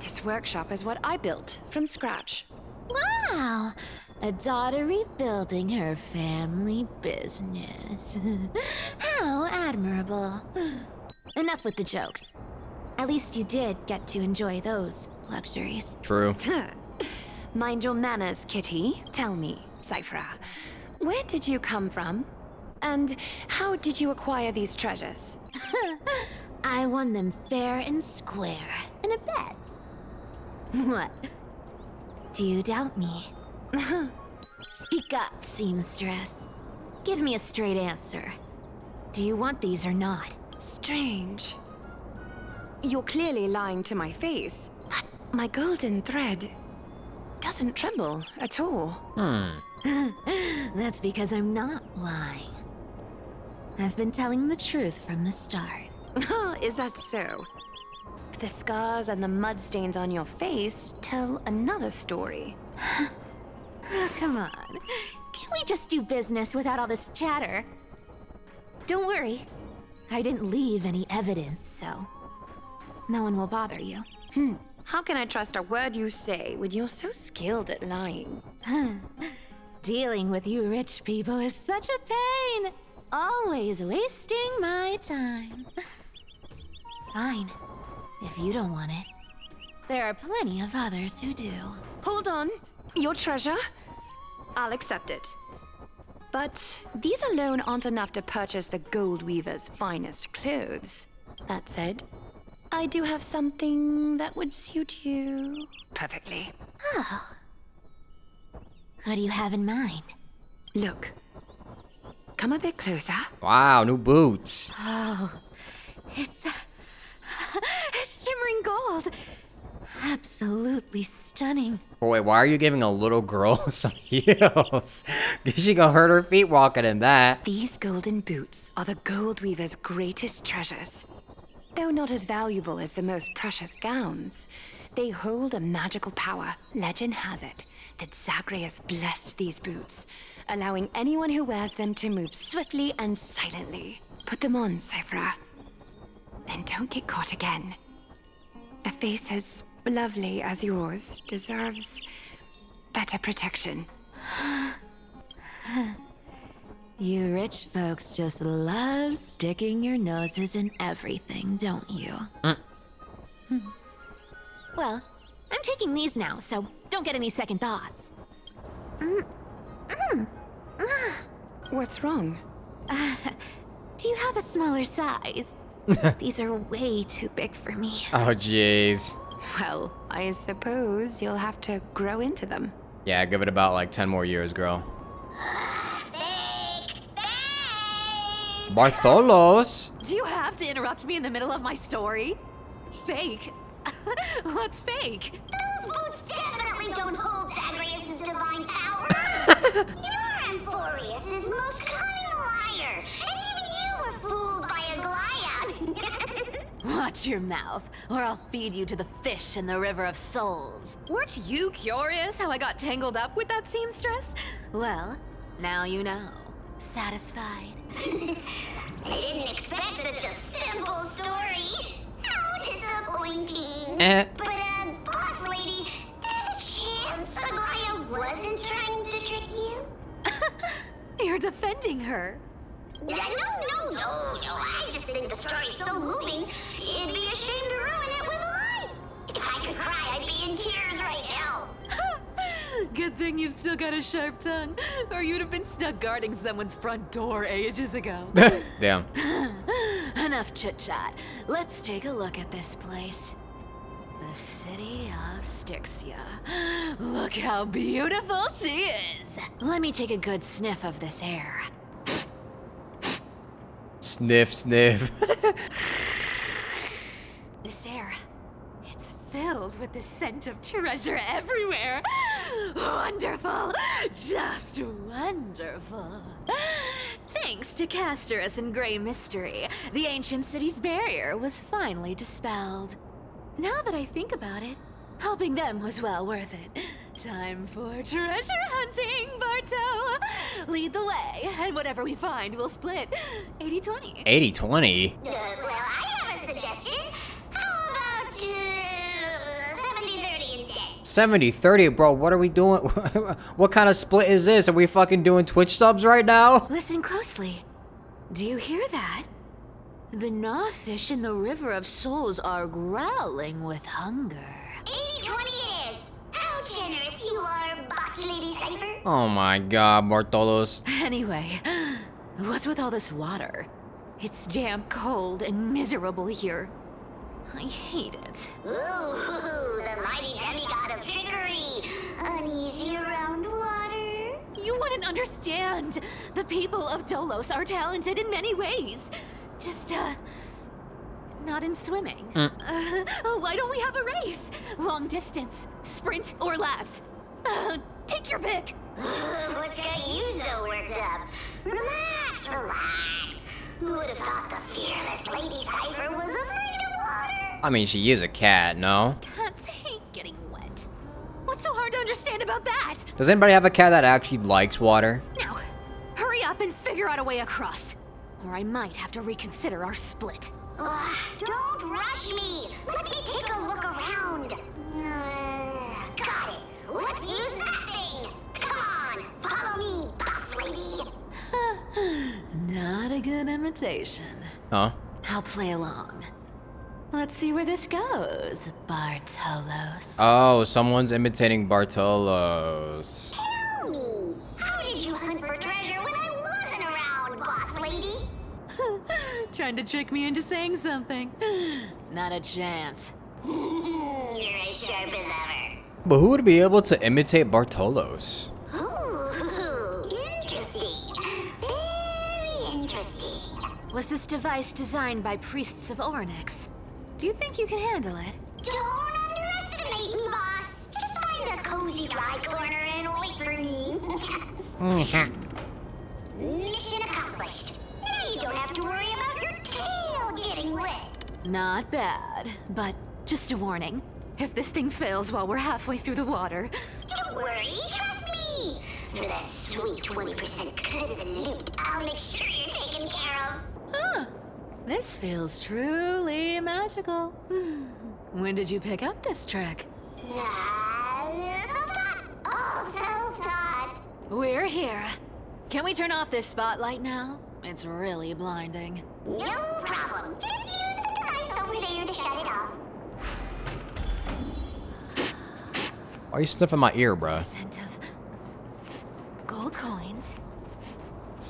This workshop is what I built from scratch. Wow. A daughter rebuilding her family business. How admirable. Enough with the jokes. At least you did get to enjoy those luxuries. True. Mind your manners, kitty. Tell me, Cyphra, where did you come from? And how did you acquire these treasures? I won them fair and square in a bet. What? Do you doubt me? Speak up, seamstress. Give me a straight answer. Do you want these or not? Strange. You're clearly lying to my face, but my golden thread doesn't tremble at all. That's because I'm not lying. I've been telling the truth from the start. Is that so? The scars and the mud stains on your face tell another story. Oh, come on. Can we just do business without all this chatter? Don't worry. I didn't leave any evidence, so no one will bother you. How can I trust a word you say when you're so skilled at lying? Dealing with you rich people is such a pain. Always wasting my time. Fine. If you don't want it, there are plenty of others who do. Hold on. Your treasure? I'll accept it. But these alone aren't enough to purchase the Gold Weaver's finest clothes. That said, I do have something that would suit you perfectly. Oh. What do you have in mind? Look. Come a bit closer. Wow, new boots. Oh, it's shimmering gold. Absolutely stunning. Oh, wait, why are you giving a little girl some heels? She gonna hurt her feet walking in that. These golden boots are the Gold Weaver's greatest treasures. Though not as valuable as the most precious gowns, they hold a magical power. Legend has it that Zagreus blessed these boots, allowing anyone who wears them to move swiftly and silently. Put them on, Cyphra. Then don't get caught again. A face as lovely as yours deserves better protection. You rich folks just love sticking your noses in everything, don't you? Well, I'm taking these now, so don't get any second thoughts. What's wrong? Do you have a smaller size? These are way too big for me. Oh, jeez. Well, I suppose you'll have to grow into them. Yeah, give it about like 10 more years, girl. Bartholos! Do you have to interrupt me in the middle of my story? Fake? What's fake? Those boots definitely don't hold Zagreus' divine power. You're Amphoreus' most cunning liar, and even you were fooled by a Glyad. Watch your mouth, or I'll feed you to the fish in the River of Souls. Weren't you curious how I got tangled up with that seamstress? Well, now you know. Satisfied? I didn't expect such a simple story. How disappointing. But, boss lady, there's a chance Aglaia wasn't trying to trick you? You're defending her. No. I just think the story's so moving, it'd be a shame to ruin it with a lie. If I could cry, I'd be in tears right now. Good thing you've still got a sharp tongue, or you'd have been stuck guarding someone's front door ages ago. Damn. Enough chit-chat. Let's take a look at this place. The city of Styxia. Look how beautiful she is. Let me take a good sniff of this air. Sniff, sniff. This air, it's filled with the scent of treasure everywhere. Wonderful, just wonderful. Thanks to Castorus and Grey Mystery, the ancient city's barrier was finally dispelled. Now that I think about it, helping them was well worth it. Time for treasure hunting, Barto! Lead the way, and whatever we find, we'll split 80-20. 80-20? Well, I have a suggestion. How about 70-30 instead? 70-30, bro, what are we doing? What kind of split is this? Are we fucking doing Twitch subs right now? Listen closely. Do you hear that? The gnawfish in the River of Souls are growling with hunger. 80-20 is. How generous you are, boss lady Cypher. Oh my god, Bartolos. Anyway, What's with all this water? It's damp, cold, and miserable here. I hate it. Ooh, the mighty demigod of trickery. Uneasy around water. You wouldn't understand. The people of Dolos are talented in many ways. Just, not in swimming. Why don't we have a race? Long distance, sprint, or laps? Take your pick. What's got you so worked up? Relax, relax. Who would have thought the fearless Lady Cypher was afraid of water? I mean, she is a cat, no? Cats hate getting wet. What's so hard to understand about that? Does anybody have a cat that actually likes water? Now, hurry up and figure out a way across. Or I might have to reconsider our split. Don't rush me. Let me take a look around. Got it. Let's use that thing. Come on, follow me, boss lady. Not a good imitation. Huh? I'll play along. Let's see where this goes, Bartolos. Oh, someone's imitating Bartolos. Tell me, how did you hunt for treasure when I wasn't around, boss lady? Trying to trick me into saying something. Not a chance. You're as sharp as ever. But who would be able to imitate Bartolos? Ooh, interesting. Very interesting. Was this device designed by priests of Ornyx? Do you think you can handle it? Don't underestimate me, boss. Just find a cozy dry corner and wait for me. Mission accomplished. Now you don't have to worry about your tail getting wet. Not bad, but just a warning. If this thing fails while we're halfway through the water... Don't worry, trust me. For that sweet 20% cut of the loot, I'll make sure you're taken care of. Huh. This feels truly magical. When did you pick up this trick? Self-taught. Oh, self-taught. We're here. Can we turn off this spotlight now? It's really blinding. No problem. Just use the device over there to shut it off. Why are you sniffing my ear, bruh? Scent of gold coins,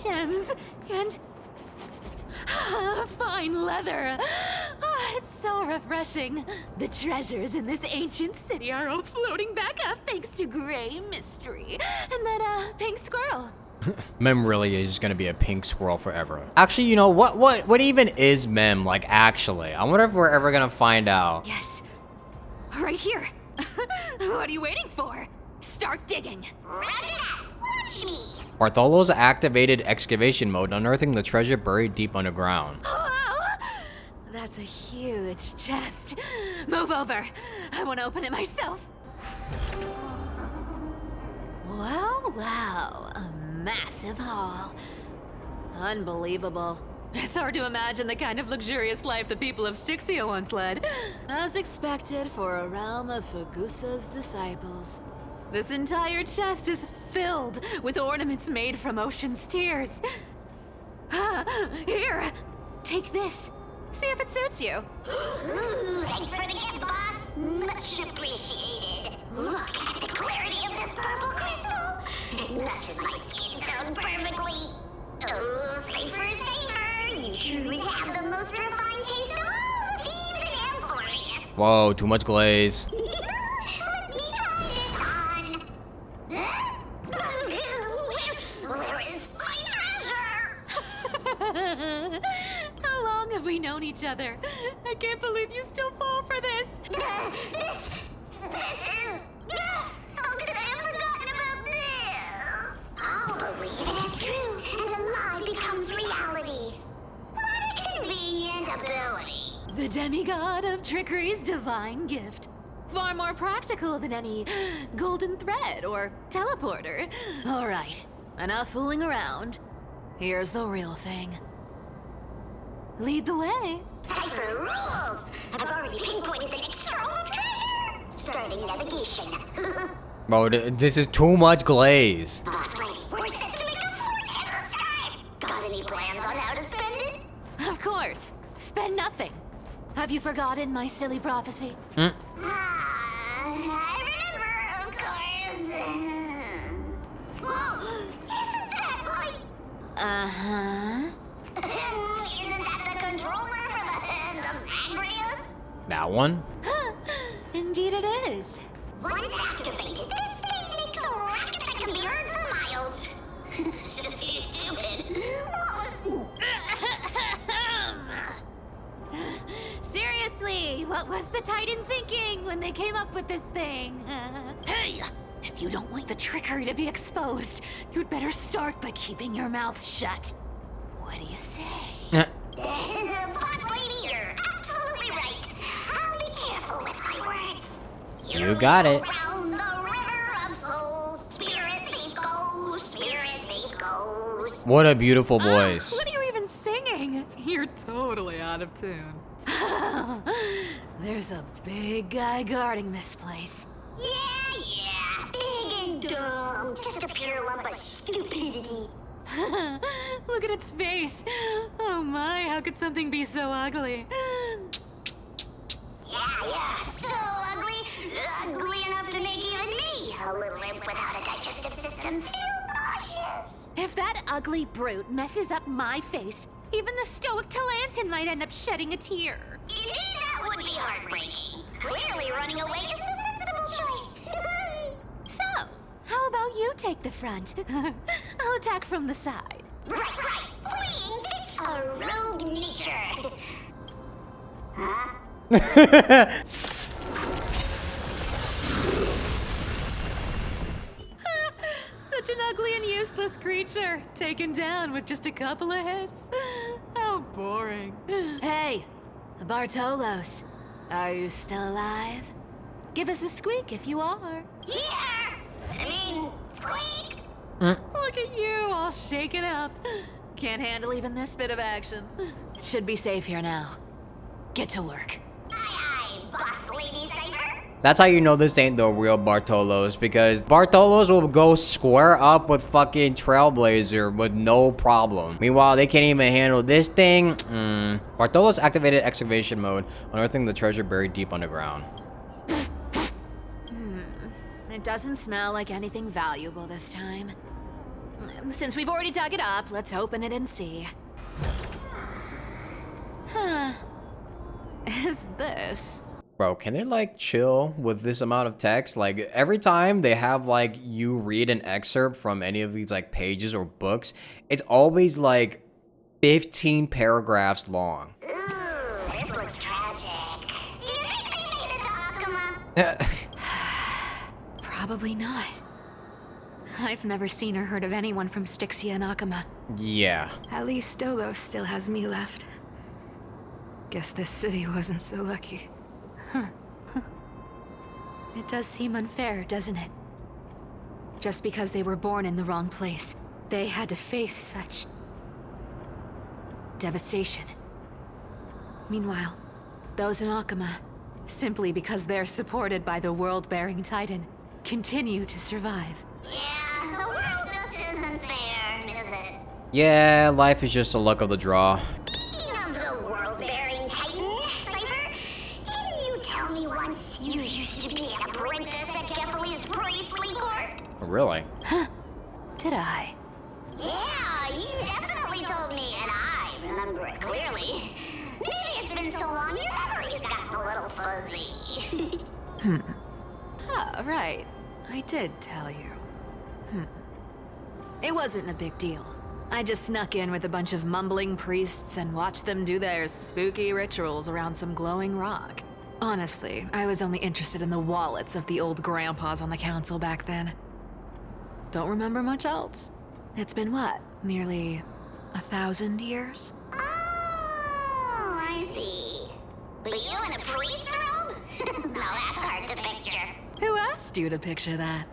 gems, and fine leather. It's so refreshing. The treasures in this ancient city are all floating back up thanks to Gray Mystery and that pink squirrel. Mem really is just gonna be a pink squirrel forever. Actually, you know, what even is Mem, like, actually? I wonder if we're ever gonna find out. Yes, right here. What are you waiting for? Start digging. Roger that. Watch me. Bartholos activated excavation mode, unearthing the treasure buried deep underground. Wow! That's a huge chest. Move over. I want to open it myself. Wow, a massive haul. Unbelievable. It's hard to imagine the kind of luxurious life the people of Styxia once led. As expected for a realm of Fagusa's disciples. This entire chest is filled with ornaments made from ocean's tears. Here, take this. See if it suits you. Ooh, thanks for the gift, boss. Much appreciated. Look at the clarity of this purple crystal. It matches my skin tone perfectly. Oh, safer. You truly have the most refined taste of all thieves in Amphoreus. Whoa, too much glaze. Let me try this on. Where is my treasure? How long have we known each other? I can't believe you still fall for this. This is... How could I have forgotten about this? I'll believe it is true, and a lie becomes reality. What a convenient ability. The demigod of trickery's divine gift. Far more practical than any golden thread or teleporter. All right, enough fooling around. Here's the real thing. Lead the way. Cypher rules! I've already pinpointed the next scroll of treasure! Starting navigation. Bro, this is too much glaze. Boss lady, we're set to make a fortune this time! Got any plans on how to spend it? Of course. Spend nothing. Have you forgotten my silly prophecy? I remember, of course. Whoa! Isn't that like... Uh-huh. Isn't that the controller for the hand of Amphoreus? That one? Indeed it is. Once activated, this thing makes a racket that can be heard for miles. It's just too stupid. Seriously, what was the Titan thinking when they came up with this thing? Hey, if you don't want the trickery to be exposed, you'd better start by keeping your mouth shut. What do you say? Pot lady, you're absolutely right. I'll be careful with my words. You got it. Around the river of souls, spirit thief goes, spirit thief goes. What a beautiful voice. What are you even singing? You're totally out of tune. There's a big guy guarding this place. Yeah, big and dumb, just a pure lump of stupidity. Look at its face. Oh my, how could something be so ugly? Yeah, so ugly enough to make even me, a little imp without a digestive system, feel nauseous. If that ugly brute messes up my face, even the stoic Talantin might end up shedding a tear. Indeed, that would be heartbreaking. Clearly, running away is the sensible choice. So, how about you take the front? I'll attack from the side. Right. Fleeing fits a rogue nature. Huh? Such an ugly and useless creature, taken down with just a couple of hits. How boring. Hey, Bartolos, are you still alive? Give us a squeak if you are. Squeak! Look at you, all shaken up. Can't handle even this bit of action. Should be safe here now. Get to work. Aye, boss lady Cypher. That's how you know this ain't the real Bartolos, because Bartolos will go square up with fucking Trailblazer with no problem. Meanwhile, they can't even handle this thing. Bartolos activated excavation mode, unearthing the treasure buried deep underground. It doesn't smell like anything valuable this time. Since we've already dug it up, let's open it and see. Huh. Is this? Bro, can they like chill with this amount of text? Like every time they have like you read an excerpt from any of these like pages or books, it's always like 15 paragraphs long. Ooh, this looks tragic. Do you think they made it to Akuma? Probably not. I've never seen or heard of anyone from Styxia and Akuma. Yeah. At least Stolos still has me left. Guess this city wasn't so lucky. Huh. It does seem unfair, doesn't it? Just because they were born in the wrong place, they had to face such devastation. Meanwhile, those in Akuma, simply because they're supported by the world-bearing Titan, continue to survive. Yeah, the world just isn't fair, is it? Yeah, life is just the luck of the draw. Speaking of the world-bearing Titan, Cypher, didn't you tell me once you used to be an apprentice at Kefali's priestly court? Really? Huh. Did I? Yeah, you definitely told me, and I remember it clearly. Maybe it's been so long your memory's gotten a little fuzzy. Oh, right. I did tell you. It wasn't a big deal. I just snuck in with a bunch of mumbling priests and watched them do their spooky rituals around some glowing rock. Honestly, I was only interested in the wallets of the old grandpas on the council back then. Don't remember much else. It's been what, nearly 1,000 years? Oh, I see. But you in a priest robe? No, that's hard to picture. Who asked you to picture that?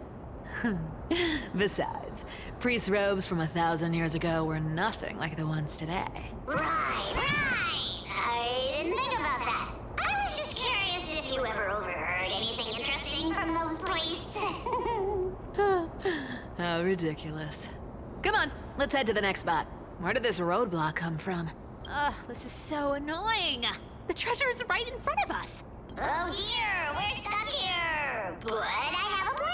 Besides, priest robes from 1,000 years ago were nothing like the ones today. Right. I didn't think about that. I was just curious if you ever overheard anything interesting from those priests. How ridiculous. Come on, let's head to the next spot. Where did this roadblock come from? Ugh, this is so annoying. The treasure is right in front of us. Oh dear, we're stuck here. But I have a plan.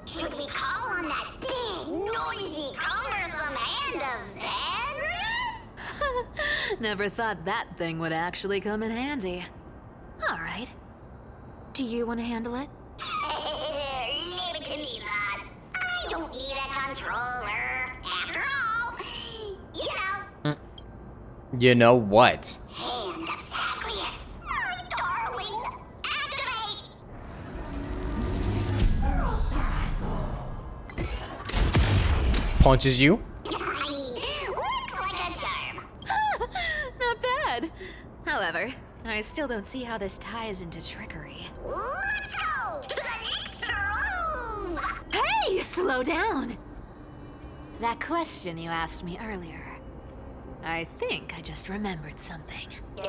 Should we call on that big, noisy, cumbersome hand of Zan? Never thought that thing would actually come in handy. Alright. Do you want to handle it? Leave it to me, boss. I don't need a controller. After all, you know. You know what? Hand of Zagreus. My darling. Activate! Punches you? Looks like a charm. Not bad. However, I still don't see how this ties into trickery. Let's go to the next room. Hey, slow down! That question you asked me earlier. I think I just remembered something. What?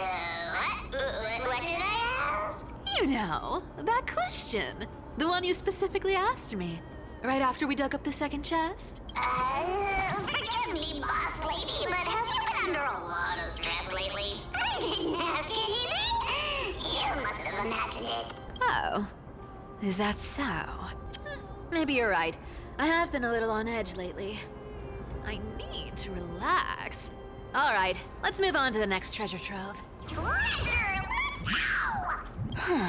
What did I ask? You know, that question. The one you specifically asked me. Right after we dug up the second chest? Forgive me, boss lady, but have you been under a lot of stress lately? I didn't ask anything. You must have imagined it. Oh. Is that so? Maybe you're right. I have been a little on edge lately. I need to relax. Alright, let's move on to the next treasure trove. Treasure, let's go!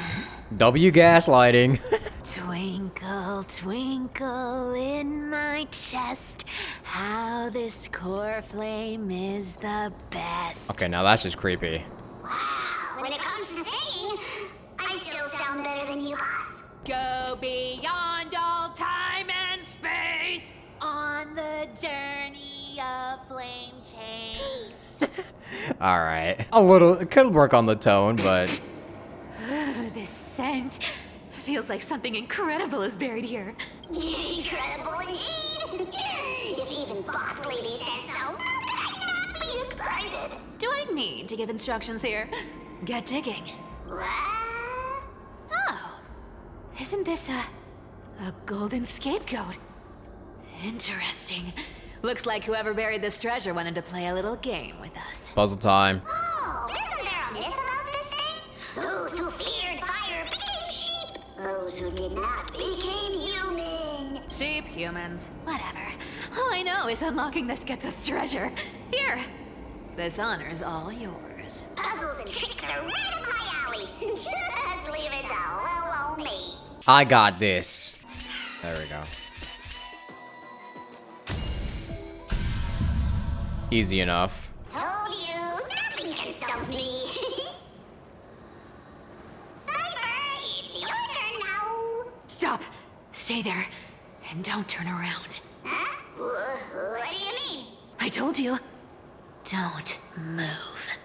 W gaslighting. Twinkle, twinkle in my chest, how this core flame is the best. Okay, now that's just creepy. Wow, when it comes to singing, I still sound better than you, boss. Go beyond all time and space on the journey of flame chase. Alright. A little, it could work on the tone, but... This scent feels like something incredible is buried here. Incredible indeed. If even boss lady says so, how could I not be excited? Do I need to give instructions here? Get digging. What? Oh, isn't this a golden scapegoat? Interesting. Looks like whoever buried this treasure wanted to play a little game with us. Puzzle time. Oh, isn't there a myth about this thing? Those who feared fire became sheep. Those who did not became human. Sheep, humans, whatever. All I know is unlocking this gets us treasure. Here, this honor's all yours. Puzzles and tricks are right up my alley. Just leave it to little old me. I got this. There we go. Easy enough. Told you, nothing can stump me. Cypher, it's your turn now. Stop! Stay there, and don't turn around. Huh? What do you mean? I told you, don't move.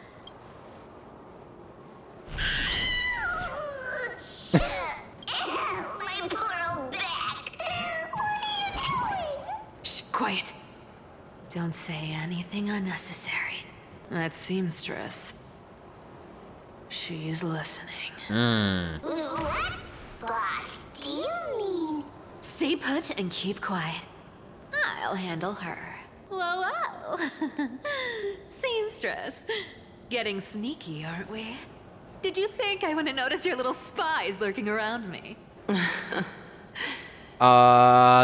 My poor old back. What are you doing? Shh, quiet. Don't say anything unnecessary. That seamstress. She's listening. What? Boss, do you mean? Stay put and keep quiet. I'll handle her. Whoa, whoa. Seamstress. Getting sneaky, aren't we? Did you think I wouldn't notice your little spies lurking around me?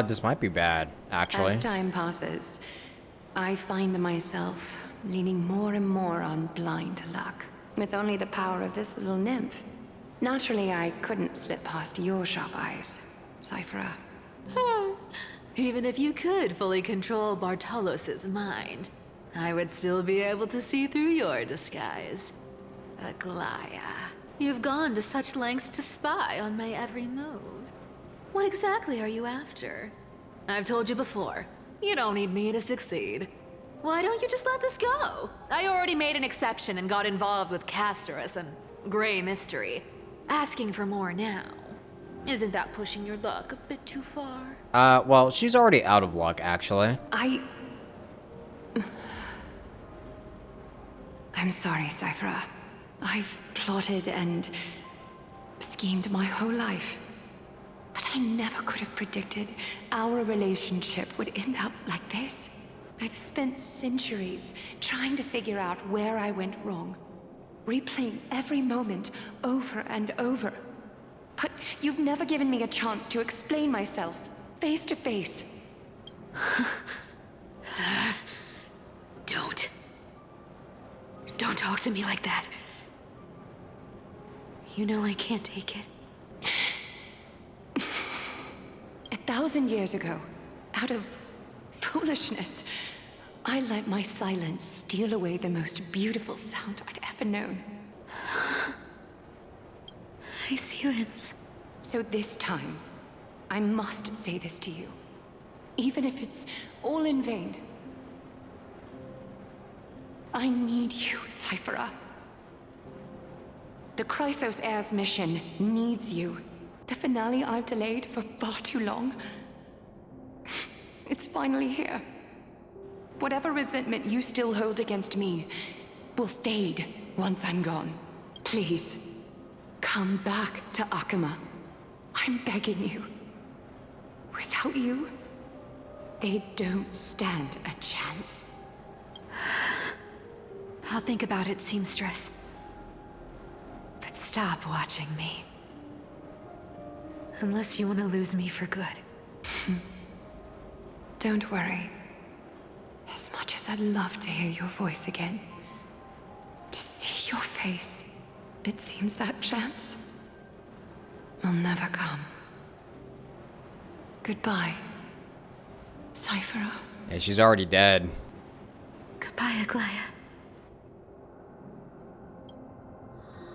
This might be bad, actually. As time passes, I find myself leaning more and more on blind luck. With only the power of this little nymph. Naturally, I couldn't slip past your sharp eyes, Cyphera. Even if you could fully control Bartolos's mind, I would still be able to see through your disguise. Aglaya, you've gone to such lengths to spy on my every move. What exactly are you after? I've told you before, you don't need me to succeed. Why don't you just let this go? I already made an exception and got involved with Castorus and Grey Mystery. Asking for more now. Isn't that pushing your luck a bit too far? Well, she's already out of luck, actually. I'm sorry, Cyphera. I've plotted and schemed my whole life. But I never could have predicted our relationship would end up like this. I've spent centuries trying to figure out where I went wrong, replaying every moment over and over. But you've never given me a chance to explain myself, face to face. talk to me like that. You know I can't take it. 1,000 years ago, out of foolishness, I let my silence steal away the most beautiful sound I'd ever known. I see Lens. So this time, I must say this to you, even if it's all in vain. I need you, Cyphera. The Chrysos Heir's mission needs you. The finale I've delayed for far too long. It's finally here. Whatever resentment you still hold against me will fade once I'm gone. Please, come back to Akama. I'm begging you. Without you, they don't stand a chance. I'll think about it, seamstress. But stop watching me. Unless you want to lose me for good. Don't worry. As much as I'd love to hear your voice again, to see your face, it seems that chance will never come. Goodbye, Cyphera. And she's already dead. Goodbye, Aglaya.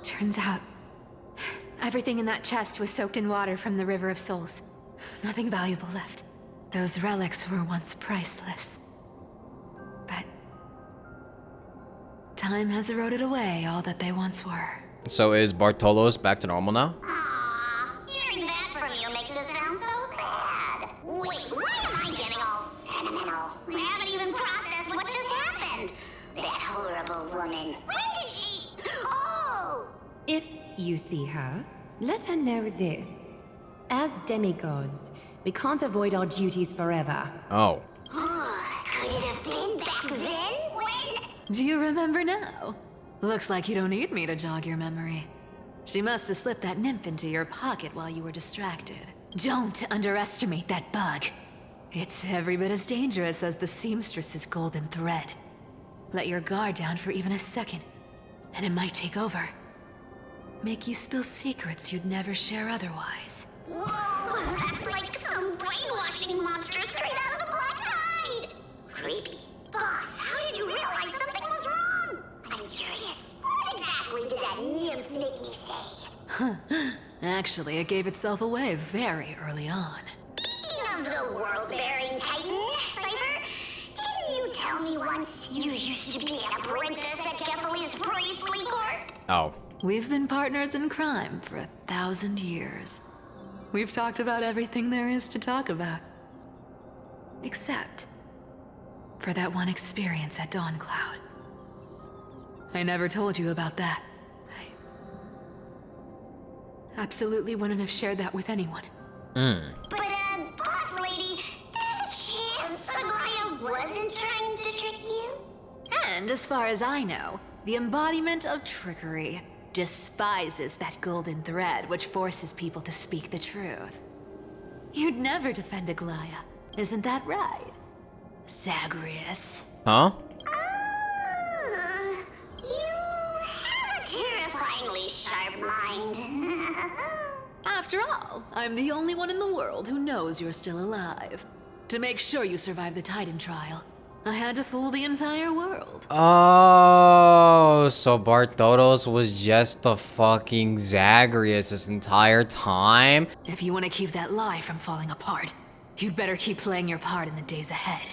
Turns out, everything in that chest was soaked in water from the River of Souls. Nothing valuable left. Those relics were once priceless. But time has eroded away all that they once were. So is Bartolos back to normal now? Aww, hearing that from you makes it sound so sad. Wait, why am I getting all sentimental? I haven't even processed what just happened. That horrible woman. When did she... Oh! If you see her, let her know this. As demigods, we can't avoid our duties forever. Oh. Could it have been back then when... Do you remember now? Looks like you don't need me to jog your memory. She must have slipped that nymph into your pocket while you were distracted. Don't underestimate that bug. It's every bit as dangerous as the seamstress's golden thread. Let your guard down for even a second, and it might take over. Make you spill secrets you'd never share otherwise. Whoa, that's like some brainwashing monster straight out of the Black Tide! Creepy. Boss, how did you realize something was wrong? I'm curious. What exactly did that nymph make me say? Huh. Actually, it gave itself away very early on. Speaking of the world-bearing titan, Cypher, didn't you tell me once you used to be an apprentice at Kefali's priestly court? Oh. We've been partners in crime for 1,000 years. We've talked about everything there is to talk about. Except for that one experience at Dawncloud. I never told you about that. I absolutely wouldn't have shared that with anyone. But, boss lady, there's a chance Aglaya wasn't trying to trick you? And as far as I know, the embodiment of trickery despises that golden thread which forces people to speak the truth. You'd never defend Aglaya, isn't that right, Zagreus? Huh? You have a terrifyingly sharp mind. After all, I'm the only one in the world who knows you're still alive. To make sure you survive the Titan trial, I had to fool the entire world. Oh, so Bartolos was just the fucking Zagreus this entire time? If you want to keep that lie from falling apart, you'd better keep playing your part in the days ahead.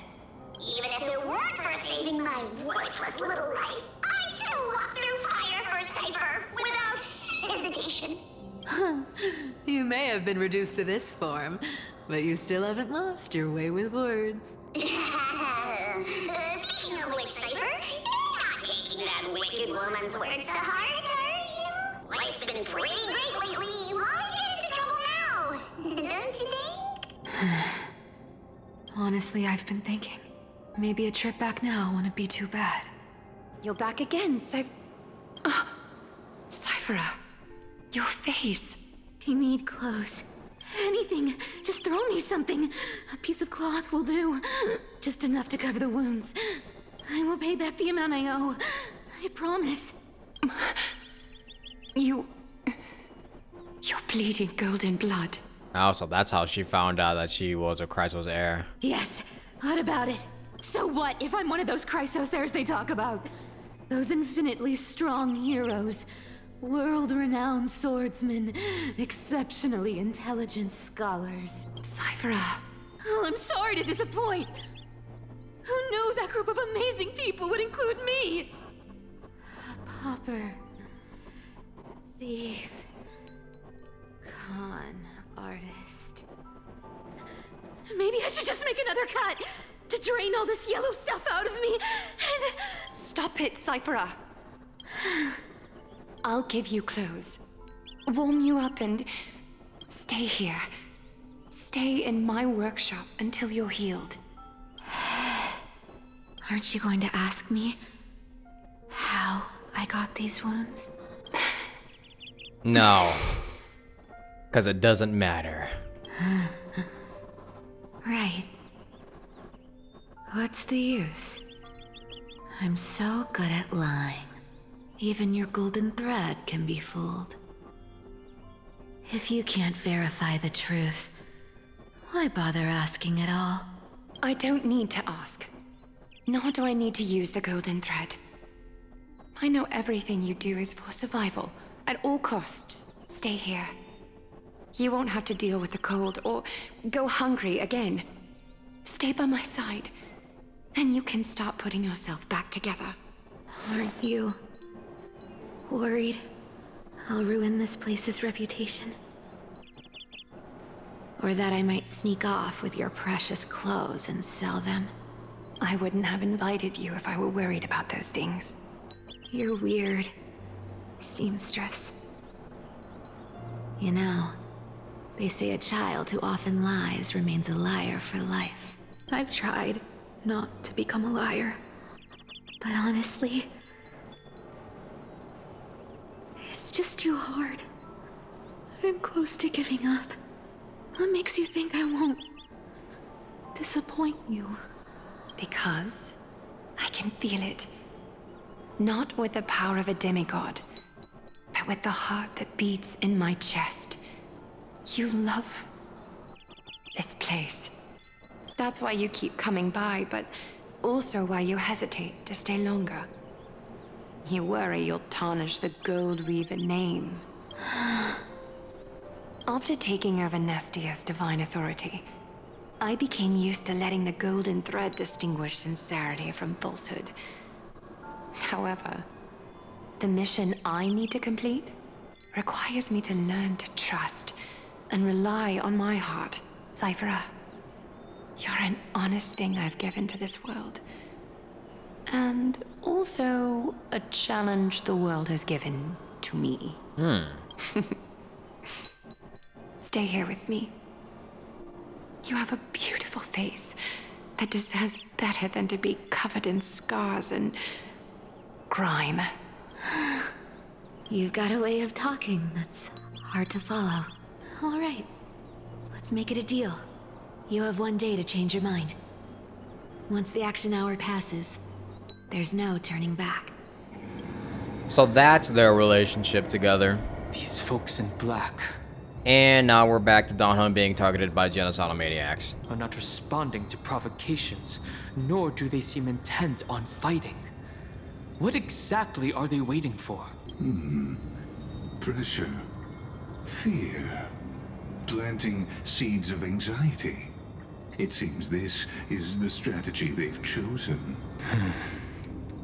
Even if it weren't for saving my worthless little life, I'd still walk through fire for Cypher without hesitation. You may have been reduced to this form, but you still haven't lost your way with words. Speaking of which, Cypher, you're not taking that wicked woman's words to heart, are you? Life's been pretty great lately. Why get into trouble now? Don't you think? Honestly, I've been thinking. Maybe a trip back now wouldn't be too bad. You're back again, Cyphera. Your face. I need clothes. Anything. Just throw me something. A piece of cloth will do. Just enough to cover the wounds. I will pay back the amount I owe. I promise. You're bleeding golden blood. Also, that's how she found out that she was a Chrysos heir. Yes, what about it? So what if I'm one of those Chrysos heirs they talk about? Those infinitely strong heroes, world-renowned swordsmen, exceptionally intelligent scholars. Cyphera. Oh, I'm sorry to disappoint. Who knew that group of amazing people would include me? A pauper, thief, con artist. Maybe I should just make another cut to drain all this yellow stuff out of me and... Stop it, Cyphera. I'll give you clothes, warm you up, and stay here. Stay in my workshop until you're healed. Aren't you going to ask me how I got these wounds? No. Because it doesn't matter. Right. What's the use? I'm so good at lying. Even your golden thread can be fooled. If you can't verify the truth, why bother asking at all? I don't need to ask. Nor do I need to use the golden thread. I know everything you do is for survival. At all costs, stay here. You won't have to deal with the cold or go hungry again. Stay by my side, and you can start putting yourself back together. Aren't you worried I'll ruin this place's reputation? Or that I might sneak off with your precious clothes and sell them? I wouldn't have invited you if I were worried about those things. You're weird, seamstress. You know, they say a child who often lies remains a liar for life. I've tried not to become a liar, but honestly, it's just too hard. I'm close to giving up. What makes you think I won't disappoint you? Because I can feel it. Not with the power of a demigod, but with the heart that beats in my chest. You love this place. That's why you keep coming by, but also why you hesitate to stay longer. You worry you'll tarnish the Gold Weaver name. After taking over Nestia's divine authority, I became used to letting the golden thread distinguish sincerity from falsehood. However, the mission I need to complete requires me to learn to trust and rely on my heart. Cyphera, you're an honest thing I've given to this world. And also a challenge the world has given to me. Stay here with me. You have a beautiful face that deserves better than to be covered in scars and grime. You've got a way of talking that's hard to follow. All right, let's make it a deal. You have 1 day to change your mind. Once the action hour passes, there's no turning back. So that's their relationship together. These folks in black And now we're back to Don Hun being targeted by genocidal maniacs. are not responding to provocations, nor do they seem intent on fighting. What exactly are they waiting for? Pressure. Fear. Planting seeds of anxiety. It seems this is the strategy they've chosen.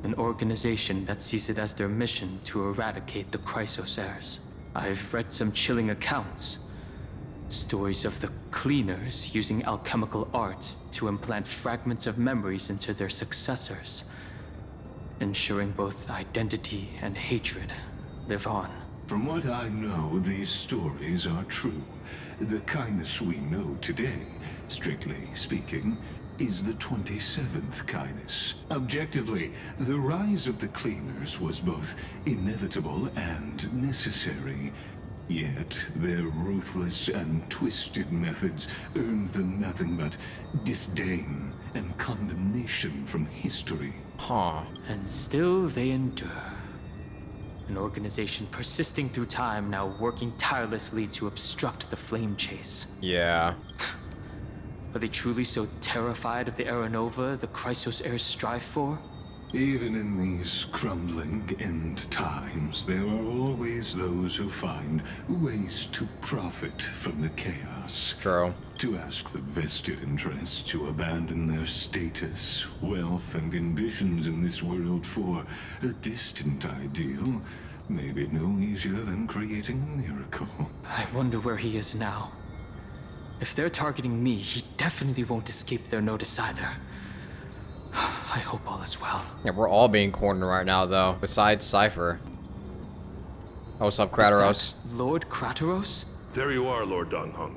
An organization that sees it as their mission to eradicate the Chrysos heirs. I've read some chilling accounts. Stories of the cleaners using alchemical arts to implant fragments of memories into their successors, ensuring both identity and hatred live on. From what I know, these stories are true. The kindness we know today, strictly speaking, is the 27th kindness. Objectively, the rise of the cleaners was both inevitable and necessary. Yet, their ruthless and twisted methods earned them nothing but disdain and condemnation from history. Huh. And still they endure. An organization persisting through time, now working tirelessly to obstruct the flame chase. Yeah. Are they truly so terrified of the Aeronova the Chrysos heirs strive for? Even in these crumbling end times, there are always those who find ways to profit from the chaos. True. To ask the vested interests to abandon their status, wealth, and ambitions in this world for a distant ideal may be no easier than creating a miracle. I wonder where he is now. If they're targeting me, he definitely won't escape their notice either. I hope all is well. Yeah, we're all being cornered right now, though. Besides Cypher. Oh, what's up, Kratos? Lord Kratos? There you are, Lord Donghung.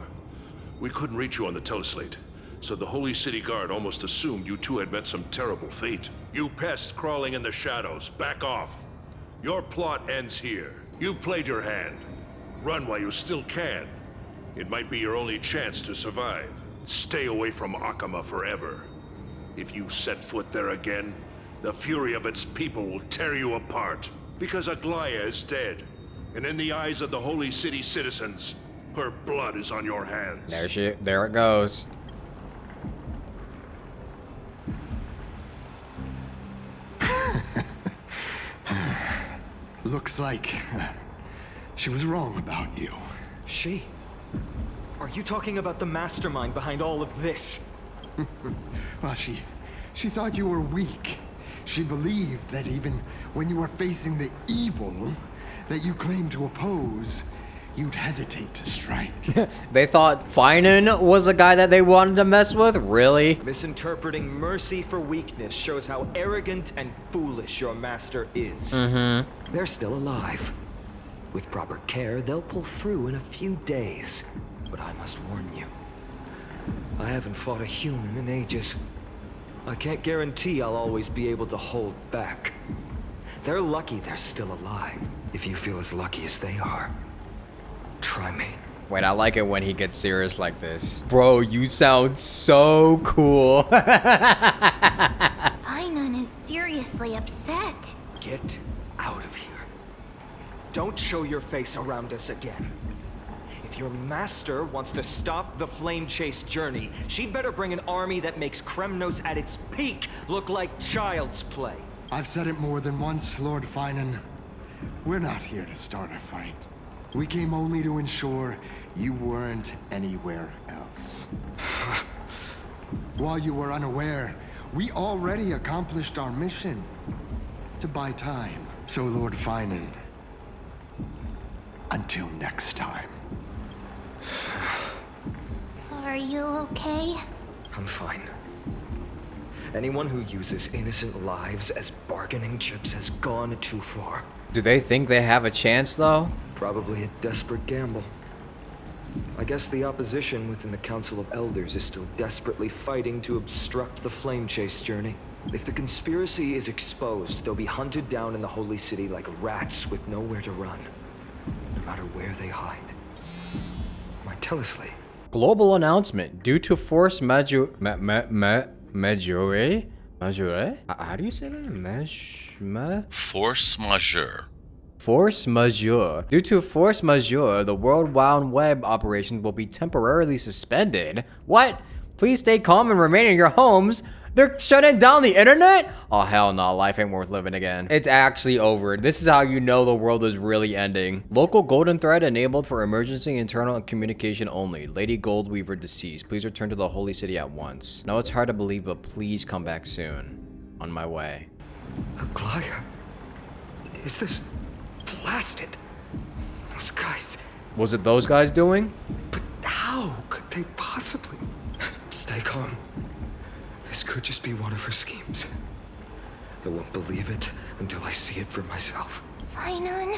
We couldn't reach you on the teleslate, so the Holy City Guard almost assumed you two had met some terrible fate. You pests crawling in the shadows, back off. Your plot ends here. You played your hand. Run while you still can. It might be your only chance to survive. Stay away from Akama forever. If you set foot there again, the fury of its people will tear you apart. Because Aglaya is dead, and in the eyes of the Holy City citizens, her blood is on your hands. There it goes. Looks like she was wrong about you. She? Are you talking about the mastermind behind all of this? Well, she thought you were weak. She believed that even when you were facing the evil that you claimed to oppose, you'd hesitate to strike. They thought Finan was the guy that they wanted to mess with? Really? Misinterpreting mercy for weakness shows how arrogant and foolish your master is. Mm-hmm. They're still alive. With proper care, they'll pull through in a few days. But I must warn you, I haven't fought a human in ages. I can't guarantee I'll always be able to hold back. They're lucky they're still alive. If you feel as lucky as they are, try me. Wait, I like it when he gets serious like this. Bro, you sound so cool. Finan is seriously upset. Get out of here. Don't show your face around us again. If your master wants to stop the flame chase journey, she'd better bring an army that makes Kremnos at its peak look like child's play. I've said it more than once, Lord Finan. We're not here to start a fight. We came only to ensure you weren't anywhere else. While you were unaware, we already accomplished our mission to buy time. So, Lord Finan, until next time. Are you okay? I'm fine. Anyone who uses innocent lives as bargaining chips has gone too far. Do they think they have a chance, though? Probably a desperate gamble. I guess the opposition within the Council of Elders is still desperately fighting to obstruct the flame chase journey. If the conspiracy is exposed, they'll be hunted down in the Holy City like rats with nowhere to run, no matter where they hide. My teleslate. Global announcement. Due to force majeure? How do you say that? Force majeure. Force majeure. Due to force majeure, the World Wide Web operations will be temporarily suspended. What? Please stay calm and remain in your homes. They're shutting down the internet? Oh, hell no. Life ain't worth living again. It's actually over. This is how you know the world is really ending. Local golden thread enabled for emergency internal communication only. Lady Goldweaver deceased. Please return to the Holy City at once. No, it's hard to believe, but please come back soon. On my way. Aglaya? Is this blasted? Those guys. Was it those guys doing? But how could they possibly? Stay calm. This could just be one of her schemes. I won't believe it until I see it for myself. Finan,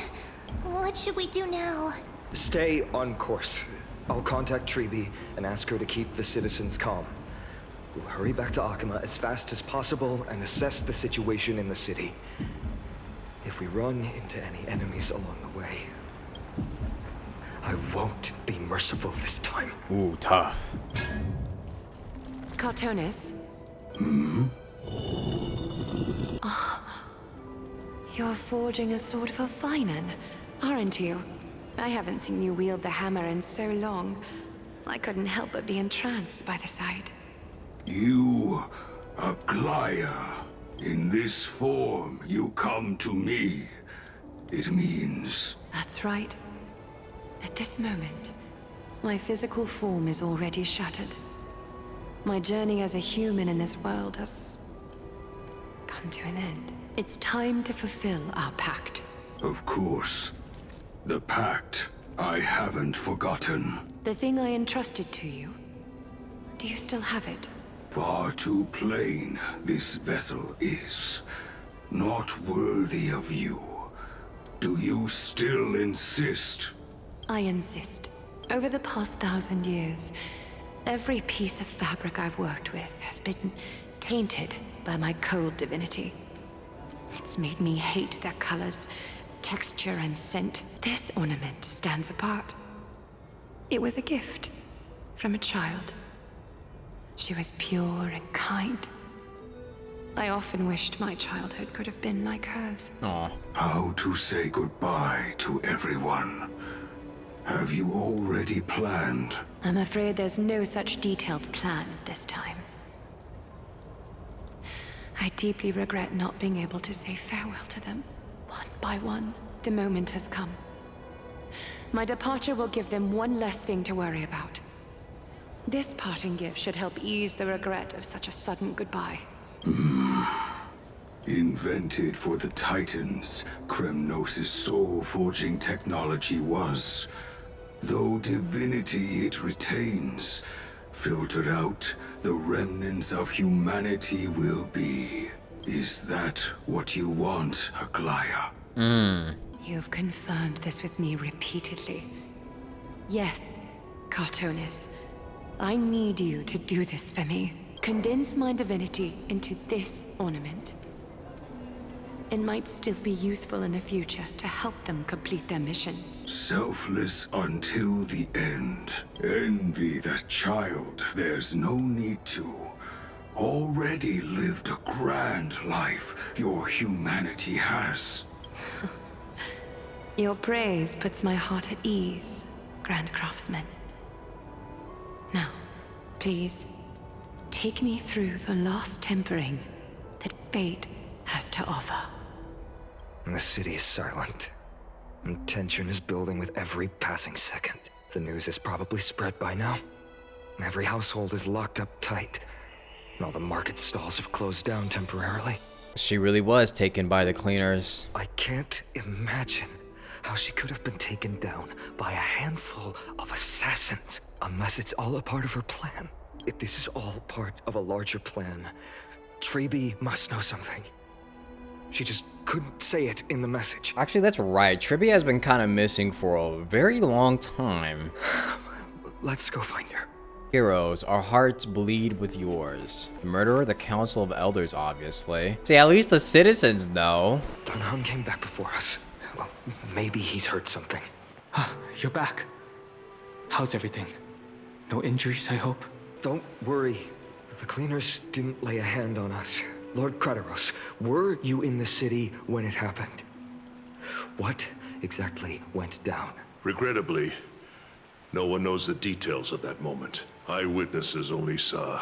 what should we do now? Stay on course. I'll contact Treeby and ask her to keep the citizens calm. We'll hurry back to Akama as fast as possible and assess the situation in the city. If we run into any enemies along the way, I won't be merciful this time. Ooh, tough. Cartonis, You're forging a sword for Finan, aren't you? I haven't seen you wield the hammer in so long. I couldn't help but be entranced by the sight. You, Aglaya. In this form, you come to me. It means... That's right. At this moment, my physical form is already shattered. My journey as a human in this world has come to an end. It's time to fulfill our pact. Of course. The pact. I haven't forgotten. The thing I entrusted to you. Do you still have it? Far too plain this vessel is. Not worthy of you. Do you still insist? I insist. Over the past 1,000 years, every piece of fabric I've worked with has been tainted by my cold divinity. It's made me hate their colors, texture, and scent. This ornament stands apart. It was a gift from a child. She was pure and kind. I often wished my childhood could have been like hers. Aw. How to say goodbye to everyone? Have you already planned? I'm afraid there's no such detailed plan at this time. I deeply regret not being able to say farewell to them, one by one. The moment has come. My departure will give them one less thing to worry about. This parting gift should help ease the regret of such a sudden goodbye. Invented for the Titans, Kremnos' soul-forging technology was. Though divinity it retains, filtered out, the remnants of humanity will be. Is that what you want, Aglaya? You've confirmed this with me repeatedly. Yes, Cartonis. I need you to do this for me. Condense my divinity into this ornament. It might still be useful in the future to help them complete their mission. Selfless until the end. Envy that child, there's no need to. Already lived a grand life your humanity has. Your praise puts my heart at ease, Grand Craftsman. Now, please, take me through the last tempering that fate has to offer. The city is silent, and tension is building with every passing second. The news is probably spread by now. Every household is locked up tight, and all the market stalls have closed down temporarily. She really was taken by the cleaners. I can't imagine how she could have been taken down by a handful of assassins, unless it's all a part of her plan. If this is all part of a larger plan, Treeby must know something. She just couldn't say it in the message. Actually, that's right. Treeby has been kind of missing for a very long time. Let's go find her. Heroes, our hearts bleed with yours. The murderer, the Council of Elders, obviously. See, at least the citizens know. Dunham came back before us. Well, maybe he's heard something. You're back. How's everything? No injuries, I hope? Don't worry. The cleaners didn't lay a hand on us. Lord Krateros, were you in the city when it happened? What exactly went down? Regrettably, no one knows the details of that moment. Eyewitnesses only saw...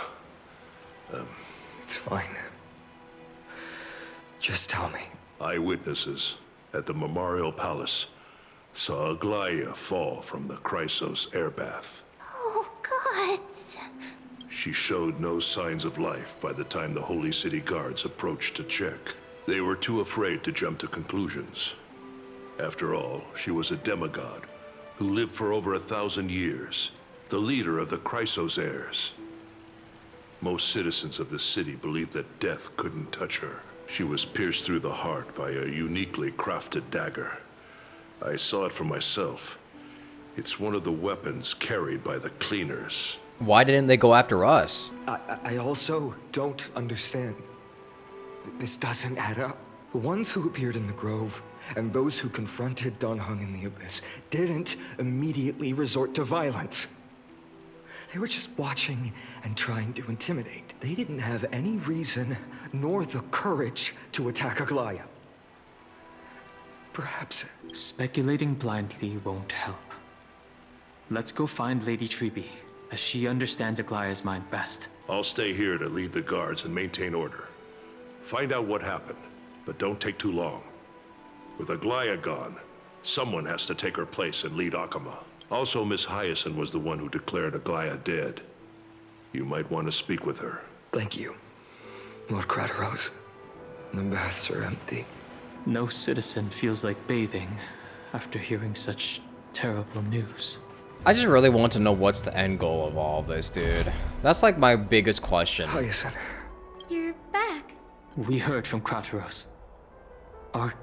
It's fine. Just tell me. Eyewitnesses at the Memorial Palace saw Aglaya fall from the Chrysos airbath. Oh, God. She showed no signs of life by the time the Holy City guards approached to check. They were too afraid to jump to conclusions. After all, she was a demigod who lived for over 1,000 years, the leader of the Chrysos heirs. Most citizens of the city believed that death couldn't touch her. She was pierced through the heart by a uniquely crafted dagger. I saw it for myself. It's one of the weapons carried by the cleaners. Why didn't they go after us? I also don't understand. This doesn't add up. The ones who appeared in the Grove and those who confronted Dunhung in the Abyss didn't immediately resort to violence. They were just watching and trying to intimidate. They didn't have any reason nor the courage to attack Aglaya. Perhaps... Speculating blindly won't help. Let's go find Lady Treby, as she understands Aglaya's mind best. I'll stay here to lead the guards and maintain order. Find out what happened, but don't take too long. With Aglaya gone, someone has to take her place and lead Akama. Also, Miss Hyacinth was the one who declared Aglaya dead. You might want to speak with her. Thank you, Lord Crateros. The baths are empty. No citizen feels like bathing after hearing such terrible news. I just really want to know what's the end goal of all of this, dude. That's like my biggest question. Hyacinth. You're back. We heard from Crateros. Are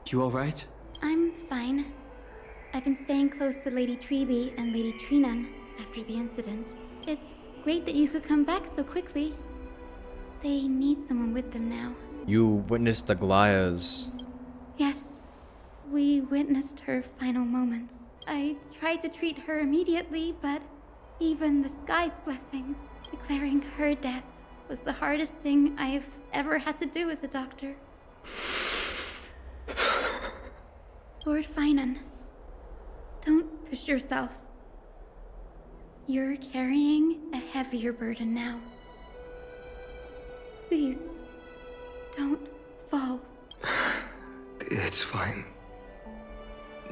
you alright? I'm fine. I've been staying close to Lady Treby and Lady Trinan after the incident. It's great that you could come back so quickly. They need someone with them now. You witnessed Aglaya's... Yes, we witnessed her final moments. I tried to treat her immediately, but even the sky's blessings, declaring her death was the hardest thing I've ever had to do as a doctor. Lord Finan, don't push yourself. You're carrying a heavier burden now. Please, don't fall. It's fine.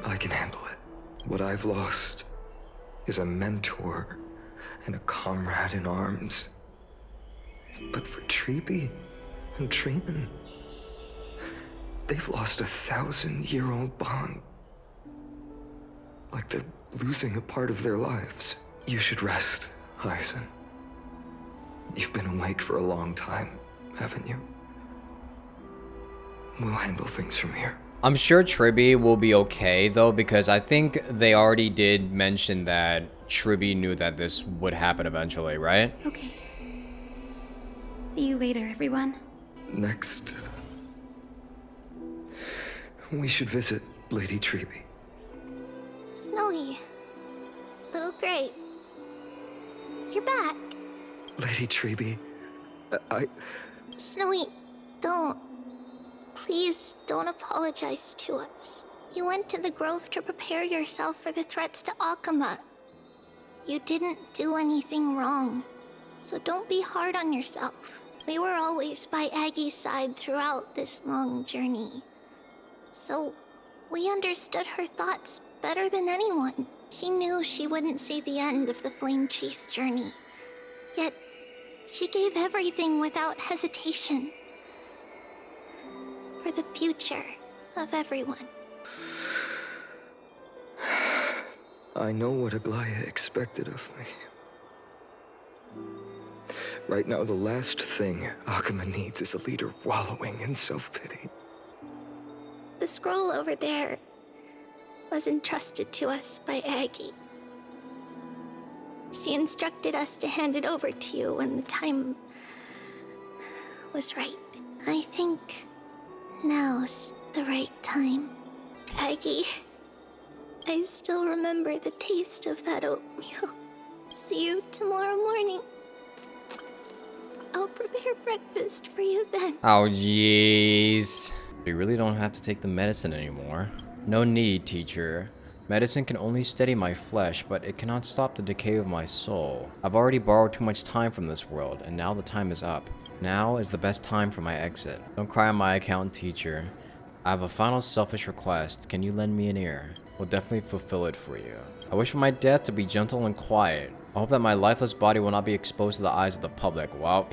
I can handle it. What I've lost is a mentor and a comrade in arms. But for Treby and Trinan, they've lost a 1,000-year-old bond. Like they're losing a part of their lives. You should rest, Hyacinth. You've been awake for a long time, haven't you? We'll handle things from here. I'm sure Treby will be okay, though, because I think they already did mention that Treby knew that this would happen eventually, right? Okay. See you later, everyone. Next, we should visit Lady Treby. Snowy. Little Gray. You're back. Lady Treby, Snowy, don't. Please don't apologize to us. You went to the grove to prepare yourself for the threats to Akama. You didn't do anything wrong, so don't be hard on yourself. We were always by Aggie's side throughout this long journey, so we understood her thoughts better than anyone. She knew she wouldn't see the end of the Flame Chase journey, yet she gave everything without hesitation. For the future of everyone. I know what Aglaya expected of me. Right now, the last thing Akama needs is a leader wallowing in self-pity. The scroll over there was entrusted to us by Aggie. She instructed us to hand it over to you when the time was right. I think now's the right time. Aggie, I still remember the taste of that oatmeal. See you tomorrow morning. I'll prepare breakfast for you then. Oh, jeez. We really don't have to take the medicine anymore. No need, teacher. Medicine can only steady my flesh, but it cannot stop the decay of my soul. I've already borrowed too much time from this world, and now the time is up. Now is the best time for my exit. Don't cry on my account, teacher. I have a final selfish request. Can you lend me an ear? We'll definitely fulfill it for you. I wish for my death to be gentle and quiet. I hope that my lifeless body will not be exposed to the eyes of the public. Wow.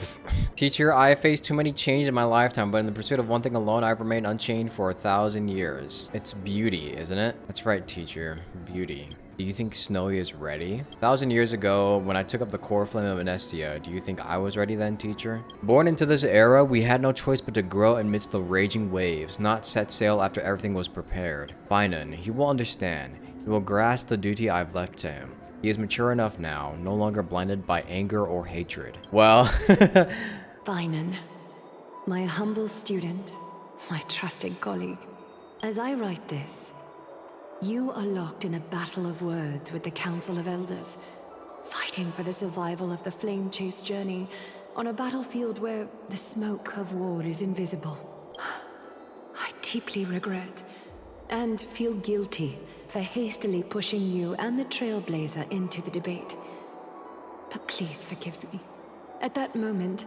Teacher, I have faced too many changes in my lifetime, but in the pursuit of one thing alone, I've remained unchanged for 1,000 years. It's beauty, isn't it? That's right, teacher. Beauty. Do you think Snowy is ready? 1,000 years ago, when I took up the core flame of Anestia, do you think I was ready then, teacher? Born into this era, we had no choice but to grow amidst the raging waves, not set sail after everything was prepared. Finan, he will understand. He will grasp the duty I've left to him. He is mature enough now, no longer blinded by anger or hatred. Well... Finan, my humble student, my trusted colleague. As I write this, you are locked in a battle of words with the Council of Elders. fighting for the survival of the flame chase journey on a battlefield where the smoke of war is invisible. I deeply regret and feel guilty for hastily pushing you and the Trailblazer into the debate. But please forgive me. At that moment,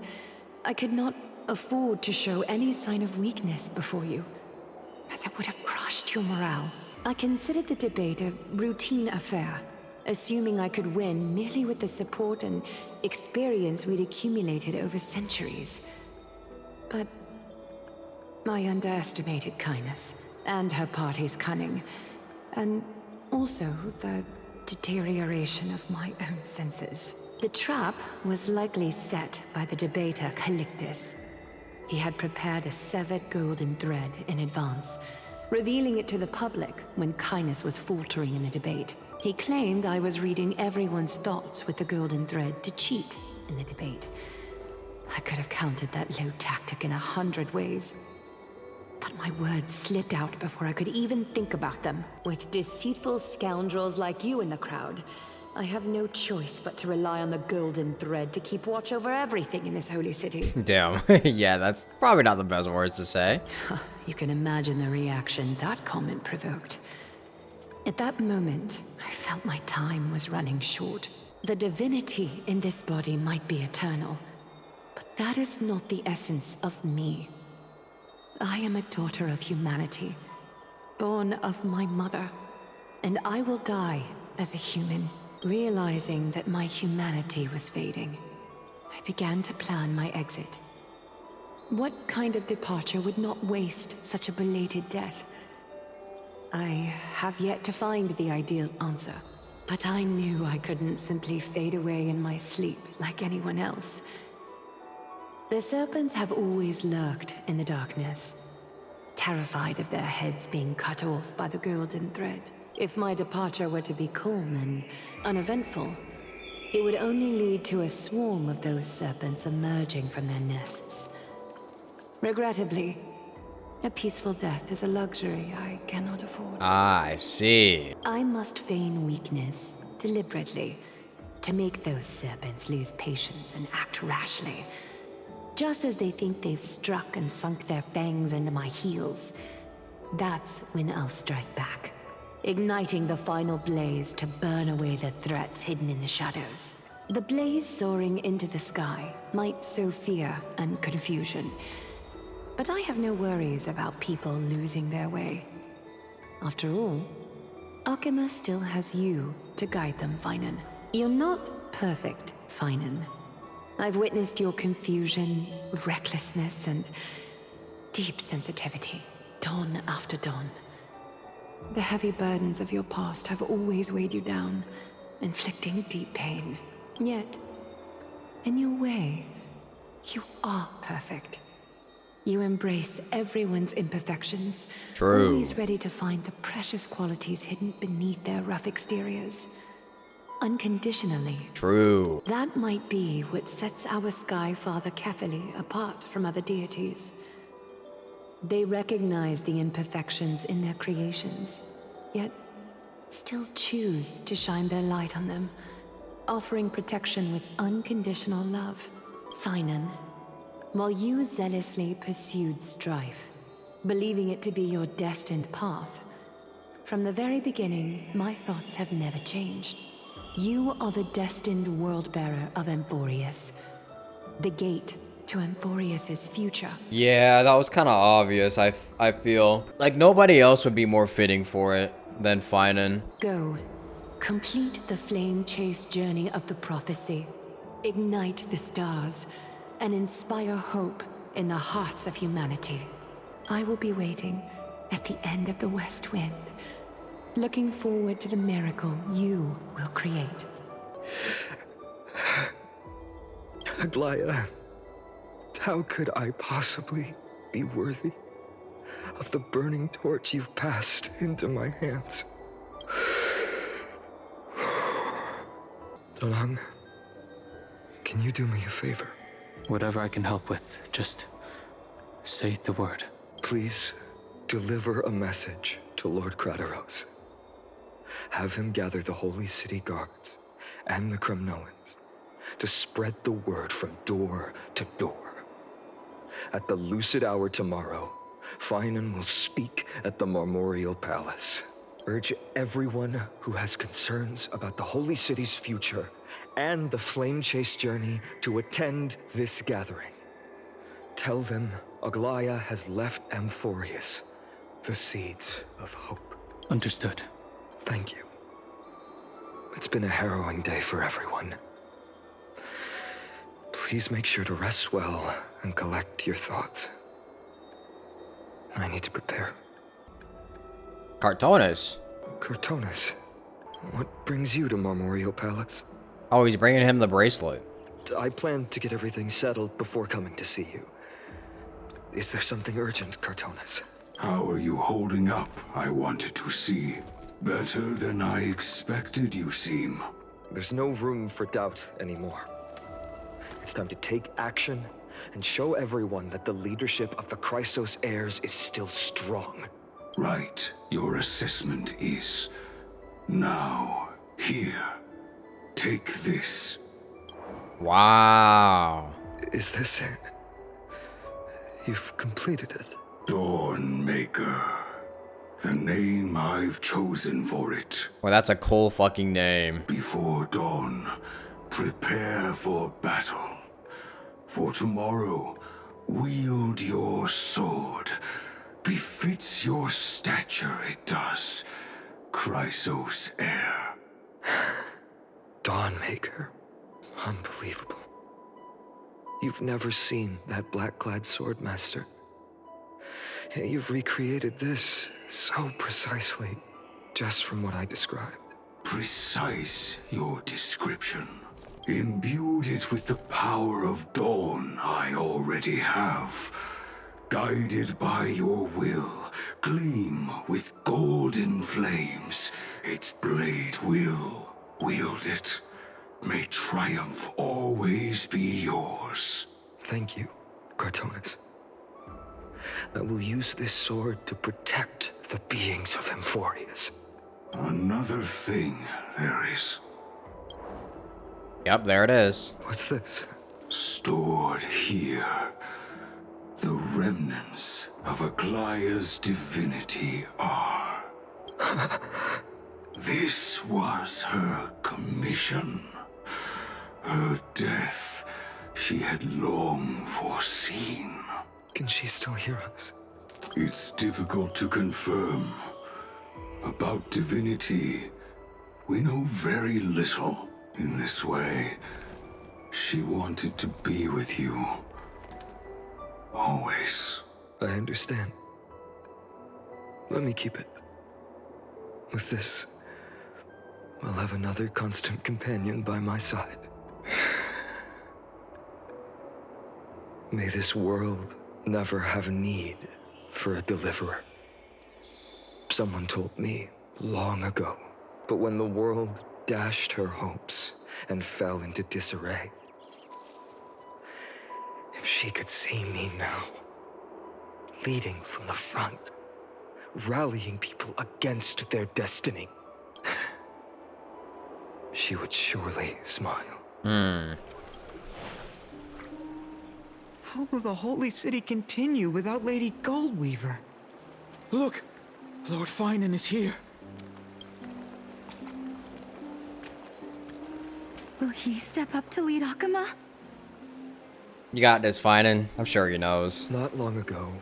I could not afford to show any sign of weakness before you, as it would have crushed your morale. I considered the debate a routine affair, assuming I could win merely with the support and experience we'd accumulated over centuries. But I underestimated kindness and her party's cunning, and also the deterioration of my own senses. The trap was likely set by the debater Calictus. He had prepared a severed golden thread in advance, revealing it to the public when kindness was faltering in the debate. He claimed I was reading everyone's thoughts with the golden thread to cheat in the debate. I could have countered that low tactic in 100 ways, but my words slipped out before I could even think about them. With deceitful scoundrels like you in the crowd, I have no choice but to rely on the golden thread to keep watch over everything in this holy city. Damn. Yeah, that's probably not the best words to say. You can imagine the reaction that comment provoked. At that moment, I felt my time was running short. The divinity in this body might be eternal, but that is not the essence of me. I am a daughter of humanity, born of my mother, and I will die as a human. Realizing that my humanity was fading, I began to plan my exit. What kind of departure would not waste such a belated death? I have yet to find the ideal answer, but I knew I couldn't simply fade away in my sleep like anyone else. The serpents have always lurked in the darkness, terrified of their heads being cut off by the golden thread. If my departure were to be calm and uneventful, it would only lead to a swarm of those serpents emerging from their nests. Regrettably, a peaceful death is a luxury I cannot afford. Ah, I see. I must feign weakness deliberately to make those serpents lose patience and act rashly. Just as they think they've struck and sunk their fangs into my heels, that's when I'll strike back, igniting the final blaze to burn away the threats hidden in the shadows. The blaze soaring into the sky might sow fear and confusion, but I have no worries about people losing their way. After all, Arkema still has you to guide them, Finan. You're not perfect, Finan. I've witnessed your confusion, recklessness, and deep sensitivity, dawn after dawn. The heavy burdens of your past have always weighed you down, inflicting deep pain. Yet, in your way, you are perfect. You embrace everyone's imperfections, True. Always ready to find the precious qualities hidden beneath their rough exteriors. Unconditionally. True. That might be what sets our Sky Father Kefili apart from other deities. They recognize the imperfections in their creations, yet still choose to shine their light on them, offering protection with unconditional love. Finan, while you zealously pursued strife, believing it to be your destined path, from the very beginning, my thoughts have never changed. You are the destined world-bearer of Amphoreus, the gate to Amphoreus' future. Yeah, that was kind of obvious. I feel like nobody else would be more fitting for it than Finan. Go, complete the flame chase journey of the prophecy, ignite the stars, and inspire hope in the hearts of humanity. I will be waiting at the end of the West Wind, looking forward to the miracle you will create. Aglaya, how could I possibly be worthy of the burning torch you've passed into my hands? Donang, can you do me a favor? Whatever I can help with, just say the word. Please deliver a message to Lord Krateros. Have him gather the Holy City guards and the Kremnoans to spread the word from door to door. At the lucid hour tomorrow, Finan will speak at the Marmorial Palace. Urge everyone who has concerns about the Holy City's future and the Flame Chase journey to attend this gathering. Tell them Aglaya has left Amphoreus the seeds of hope. Understood. Thank you. It's been a harrowing day for everyone. Please make sure to rest well and collect your thoughts. I need to prepare. Cartonis? Cartonis, what brings you to Marmorial Palace? Oh, he's bringing him the bracelet. I planned to get everything settled before coming to see you. Is there something urgent, Cartonis? How are you holding up, I wanted to see. Better than I expected, you seem. There's no room for doubt anymore. It's time to take action and show everyone that the leadership of the Chrysos heirs is still strong. Right, your assessment is. Now, here. Take this. Wow. Is this it? You've completed it. Dawnmaker. The name I've chosen for it. Well, that's a cool fucking name. Before dawn, prepare for battle. For tomorrow, wield your sword. Befits your stature, it does. Chrysos heir. Dawnmaker. Unbelievable. You've never seen that black-clad swordmaster. You've recreated this so precisely, just from what I described. Precise, your description. Imbued it with the power of dawn I already have. Guided by your will, gleam with golden flames. Its blade will wield it. May triumph always be yours. Thank you, Cartonis. I will use this sword to protect the beings of Amphoreus. Another thing there is. Yep, there it is. What's this? Stored here. The remnants of Aglaya's divinity are. This was her commission. Her death she had long foreseen. Can she still hear us? It's difficult to confirm. About divinity, we know very little in this way. She wanted to be with you. Always. I understand. Let me keep it. With this, I'll have another constant companion by my side. May this world never have need for a deliverer. Someone told me long ago, but when the world dashed her hopes and fell into disarray, if she could see me now, leading from the front, rallying people against their destiny, she would surely smile. How will the Holy City continue without Lady Goldweaver? Look! Lord Finan is here. Will he step up to lead Akama? You got this, Finan. I'm sure he knows. Not long ago,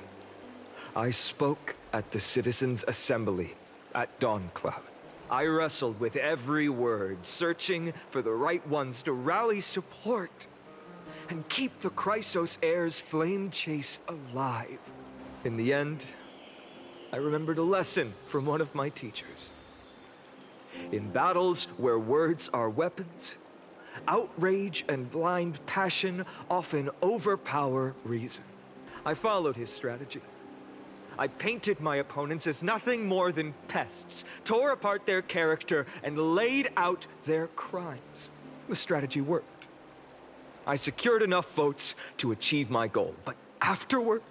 I spoke at the Citizens' Assembly at Dawncloud. I wrestled with every word, searching for the right ones to rally support and keep the Chrysos heirs' flame chase alive. In the end, I remembered a lesson from one of my teachers. In battles where words are weapons, outrage and blind passion often overpower reason. I followed his strategy. I painted my opponents as nothing more than pests, tore apart their character, and laid out their crimes. The strategy worked. I secured enough votes to achieve my goal, but afterward,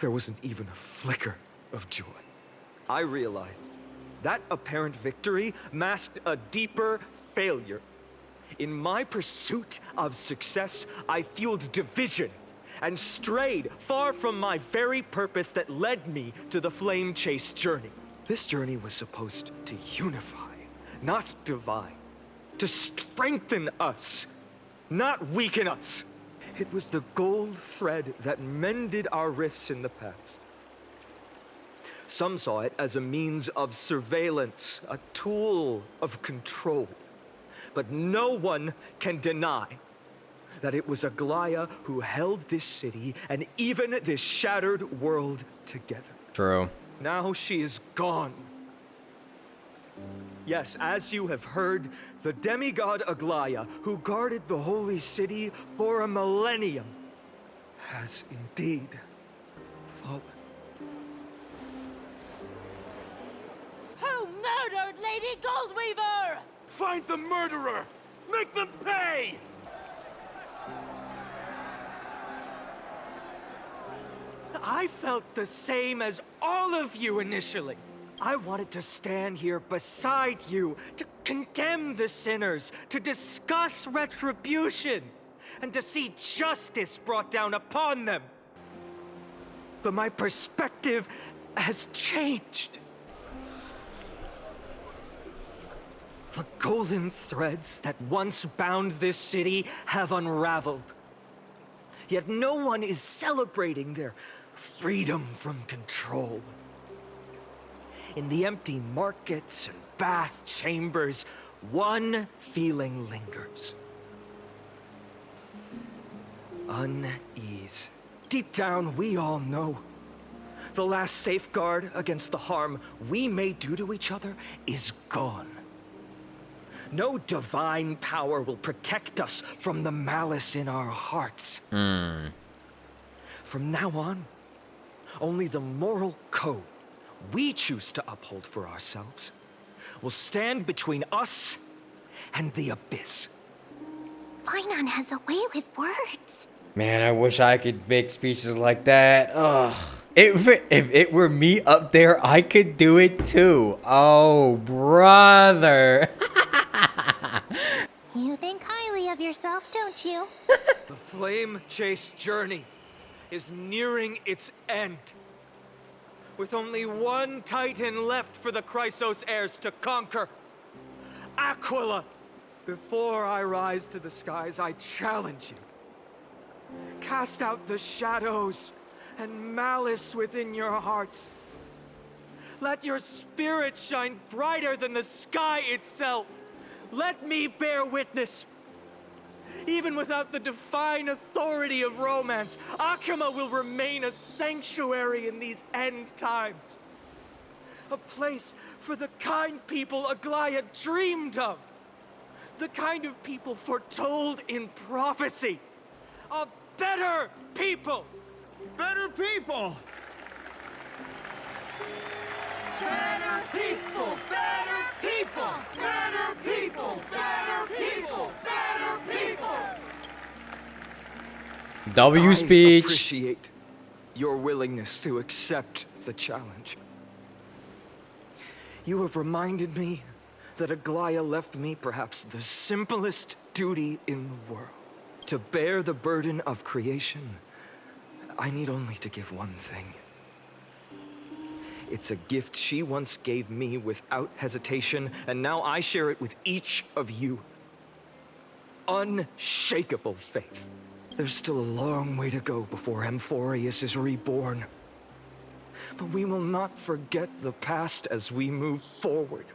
there wasn't even a flicker of joy. I realized That apparent victory masked a deeper failure. In my pursuit of success, I fueled division and strayed far from my very purpose that led me to the flame chase journey. This journey was supposed to unify, not divide, to strengthen us, not weaken us. It was the gold thread that mended our rifts in the past. Some saw it as a means of surveillance, a tool of control. But no one can deny that it was Aglaya who held this city and even this shattered world together. True. Now she is gone. Yes, as you have heard, the demigod Aglaya, who guarded the holy city for a millennium, has indeed fallen. Who murdered Lady Goldweaver? Find the murderer! Make them pay! I felt the same as all of you initially. I wanted to stand here beside you, to condemn the sinners, to discuss retribution, and to see justice brought down upon them. But my perspective has changed. The golden threads that once bound this city have unraveled. Yet no one is celebrating their freedom from control. In the empty markets and bath chambers, one feeling lingers. Unease. Deep down, we all know the last safeguard against the harm we may do to each other is gone. No divine power will protect us from the malice in our hearts. From now on, only the moral code we choose to uphold for ourselves will stand between us and the abyss. Finon has a way with words. Man, I wish I could make speeches like that. Ugh. If it were me up there, I could do it too. Oh, brother. You think highly of yourself, don't you? The flame chase journey is nearing its end. With only one Titan left for the Chrysos heirs to conquer. Aquila! Before I rise to the skies, I challenge you. Cast out the shadows and malice within your hearts. Let your spirit shine brighter than the sky itself. Let me bear witness. Even without the divine authority of romance, Akima will remain a sanctuary in these end times. A place for the kind people Aglaya dreamed of. The kind of people foretold in prophecy. A better people! Better people! Better people! Better people! Better people! Better people! Better people! W speech. I appreciate your willingness to accept the challenge. You have reminded me that Aglaya left me perhaps the simplest duty in the world. To bear the burden of creation, I need only to give one thing. It's a gift she once gave me without hesitation, and now I share it with each of you. Unshakable faith. There's still a long way to go before Amphoreus is reborn. But we will not forget the past as we move forward.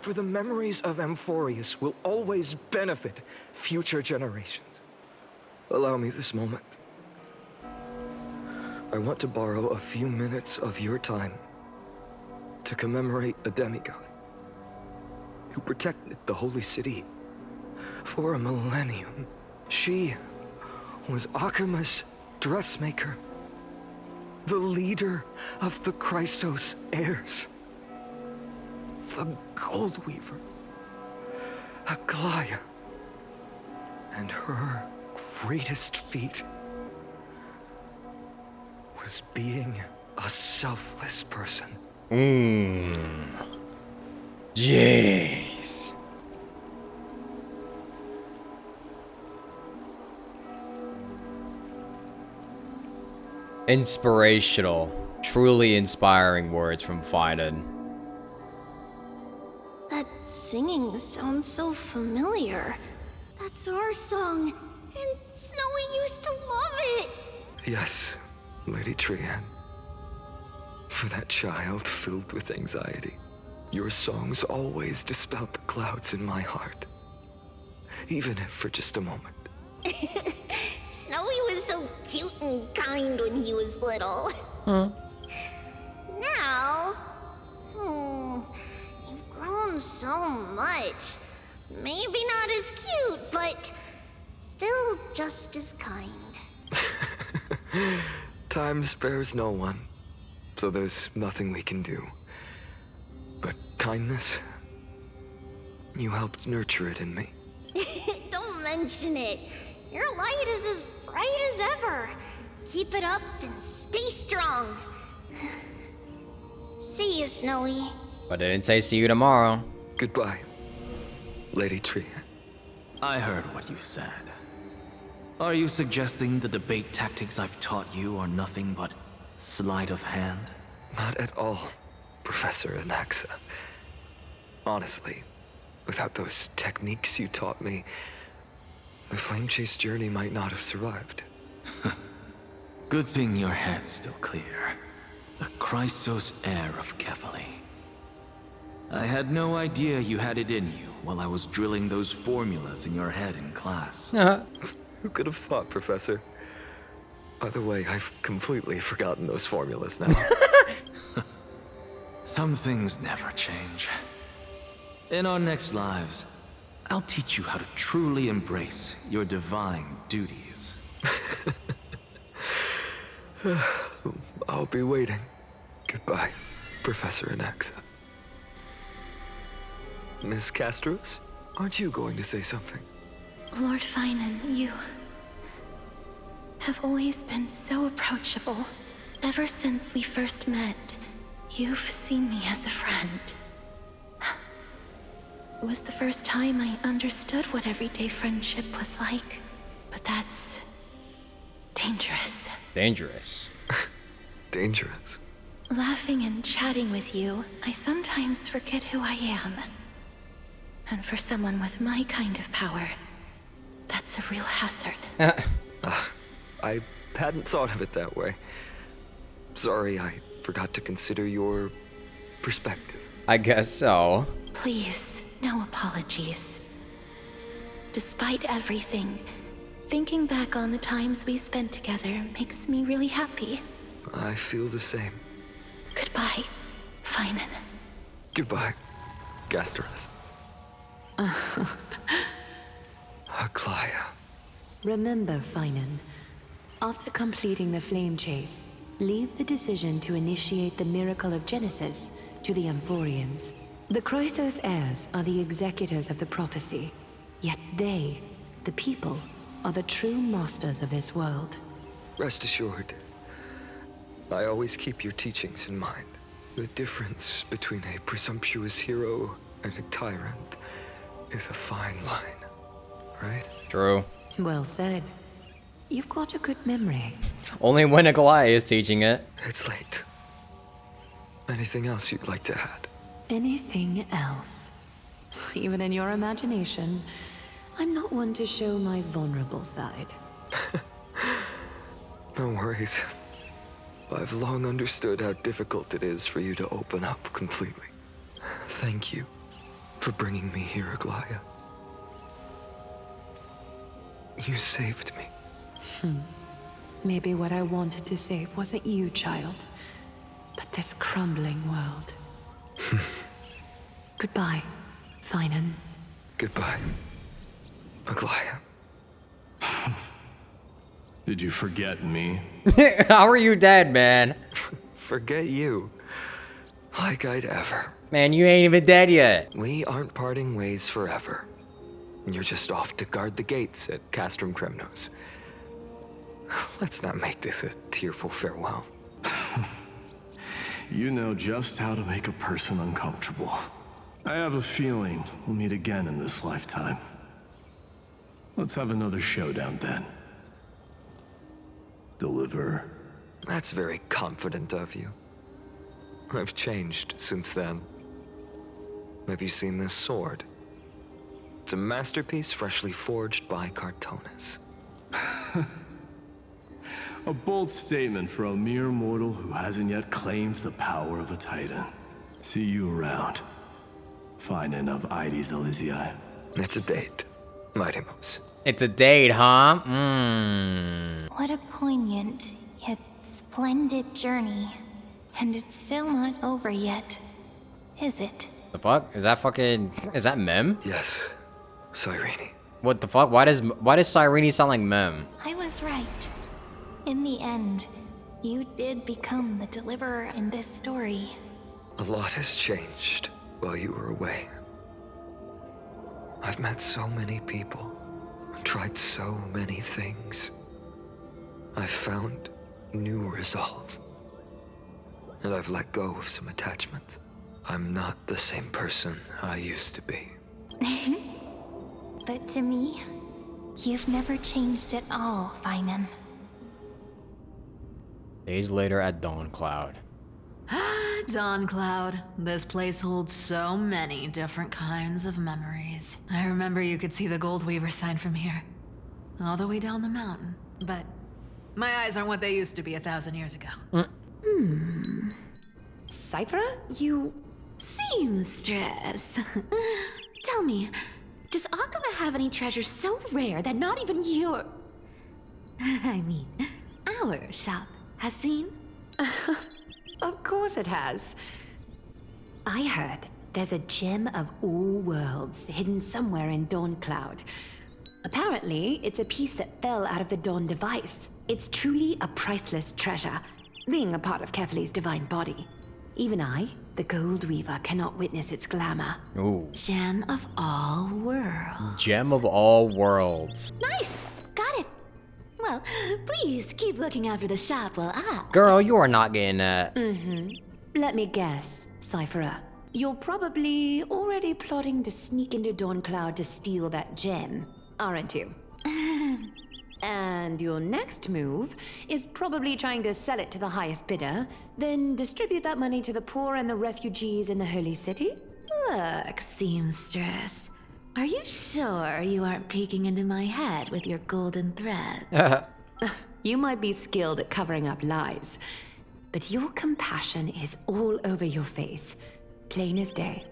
For the memories of Amphoreus will always benefit future generations. Allow me this moment. I want to borrow a few minutes of your time to commemorate a demigod who protected the holy city for a millennium. She was Akima's dressmaker, the leader of the Chrysos heirs, the Goldweaver, Aglaya, and her greatest feat was being a selfless person. Jeez. Inspirational. Truly inspiring words from Finan. That singing sounds so familiar. That's our song, and Snowy used to love it. Yes, Lady Trian. For that child filled with anxiety, your songs always dispelled the clouds in my heart. Even if for just a moment. Snowy was so cute and kind when he was little. Now, you've grown so much. Maybe not as cute, but still just as kind. Time spares no one, so there's nothing we can do. But kindness, you helped nurture it in me. Don't mention it. Your light is as bright as ever. Keep it up and stay strong. See you, Snowy. But I didn't say see you tomorrow. Goodbye, Lady Trian. I heard what you said. Are you suggesting the debate tactics I've taught you are nothing but sleight of hand? Not at all, Professor Anaxa. Honestly, without those techniques you taught me, the Flame Chase journey might not have survived. Good thing your head's still clear. The Chrysos heir of Kefali. I had no idea you had it in you while I was drilling those formulas in your head in class. Who could have thought, Professor? By the way, I've completely forgotten those formulas now. Some things never change. In our next lives, I'll teach you how to truly embrace your divine duties. I'll be waiting. Goodbye, Professor Anaxa. Miss Castros, aren't you going to say something? Lord Finan, you have always been so approachable. Ever since we first met, you've seen me as a friend. It was the first time I understood what everyday friendship was like. But that's dangerous. Dangerous. Dangerous. Laughing and chatting with you, I sometimes forget who I am. And for someone with my kind of power, that's a real hazard. I hadn't thought of it that way. Sorry, I forgot to consider your perspective. I guess so. Please, no apologies. Despite everything, thinking back on the times we spent together makes me really happy. I feel the same. Goodbye, Finan. Goodbye, Gastras. Aglaya. Remember, Finan, after completing the Flame Chase, leave the decision to initiate the Miracle of Genesis to the Amphoreans. The Chrysos heirs are the executors of the prophecy, yet they, the people, are the true masters of this world. Rest assured, I always keep your teachings in mind. The difference between a presumptuous hero and a tyrant is a fine line, right? True. Well said. You've got a good memory. Only when Aglaya is teaching it. It's late. Anything else you'd like to add? Anything else? Even in your imagination, I'm not one to show my vulnerable side. No worries. I've long understood how difficult it is for you to open up completely. Thank you for bringing me here, Aglaya. You saved me. Maybe what I wanted to save wasn't you, child, but this crumbling world. Goodbye, Finan. Goodbye, Aglaya. Did you forget me? How are you dead, man? Forget you. Like I'd ever. Man, you ain't even dead yet. We aren't parting ways forever. You're just off to guard the gates at Castrum Kremnos. Let's not make this a tearful farewell. you know just how to make a person uncomfortable. I have a feeling we'll meet again in this lifetime. Let's have another showdown then. Deliver. That's very confident of you. I've changed since then. Have you seen this sword? It's a masterpiece freshly forged by Cartonis. A bold statement for a mere mortal who hasn't yet claimed the power of a titan. See you around. Finding of Ides Elysiae. It's a date, Mightymouse. It's a date, huh? What a poignant, yet splendid journey. And it's still not over yet, is it? The fuck? Is that Mem? Yes, Cyrene. What the fuck? Why does Cyrene sound like Mem? I was right. In the end, you did become the deliverer in this story. A lot has changed while you were away. I've met so many people, tried so many things. I've found new resolve. And I've let go of some attachments. I'm not the same person I used to be. But to me, you've never changed at all, Finan. Days later at Dawncloud. Dawncloud. This place holds so many different kinds of memories. I remember you could see the Goldweaver sign from here. All the way down the mountain. But my eyes aren't what they used to be 1,000 years ago. Cyphera, you... Seamstress. Tell me, does Akama have any treasures so rare that not even your... I mean, our shop has seen? Of course it has. I heard there's a gem of all worlds hidden somewhere in Dawncloud. Apparently, it's a piece that fell out of the Dawn device. It's truly a priceless treasure, being a part of Kefali's divine body. Even I, the Goldweaver, cannot witness its glamour. Ooh. Gem of all worlds. Gem of all worlds. Nice! Got it! Well, please keep looking after the shop while I... Girl, you are not getting that. Let me guess, Cyphera. You're probably already plotting to sneak into Dawncloud to steal that gem, aren't you? And your next move is probably trying to sell it to the highest bidder, then distribute that money to the poor and the refugees in the Holy City? Look, Seamstress. Are you sure you aren't peeking into my head with your golden threads? You might be skilled at covering up lies, but your compassion is all over your face, plain as day.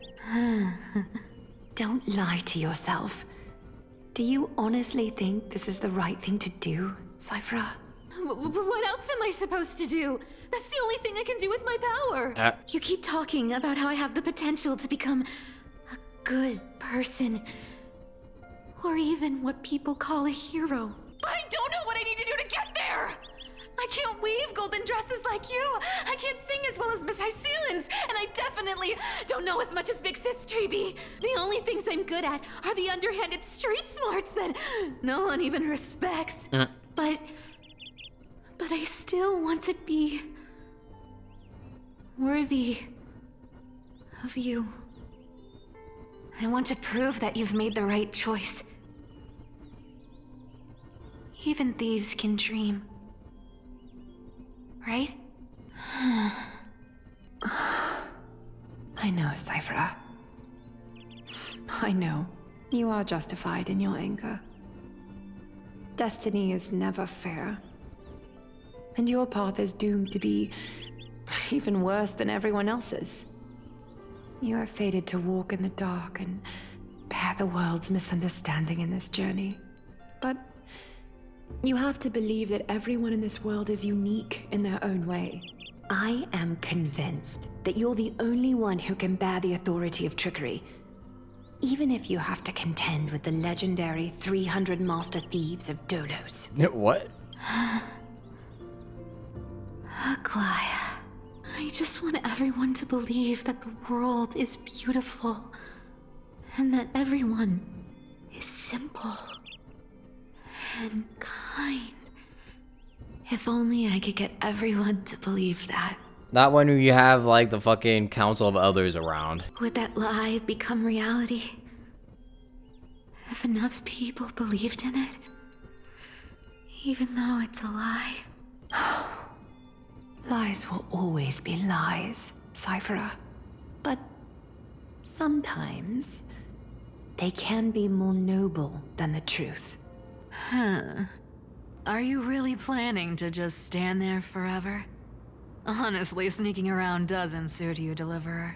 Don't lie to yourself. Do you honestly think this is the right thing to do, Cyphera? What else am I supposed to do? That's the only thing I can do with my power. You keep talking about how I have the potential to become a good person. Or even what people call a hero. But I don't know what I need to do to get there! I can't weave golden dresses like you. I can't sing as well as Miss Hyceelins. And I definitely don't know as much as Big Sis Treby. The only things I'm good at are the underhanded street smarts that no one even respects. But I still want to be worthy of you. I want to prove that you've made the right choice. Even thieves can dream. Right? I know, Cyphera. I know. You are justified in your anger. Destiny is never fair. And your path is doomed to be even worse than everyone else's. You are fated to walk in the dark and bear the world's misunderstanding in this journey. But you have to believe that everyone in this world is unique in their own way. I am convinced that you're the only one who can bear the authority of trickery, even if you have to contend with the legendary 300 master thieves of Dolos. What? Aglaya. I just want everyone to believe that the world is beautiful, and that everyone is simple and kind. If only I could get everyone to believe that. Not when you have, like, the fucking Council of Elders around. Would that lie become reality? If enough people believed in it? Even though it's a lie? Lies will always be lies, Cyphera. But sometimes they can be more noble than the truth. Huh. Are you really planning to just stand there forever? Honestly, sneaking around doesn't suit you, Deliverer.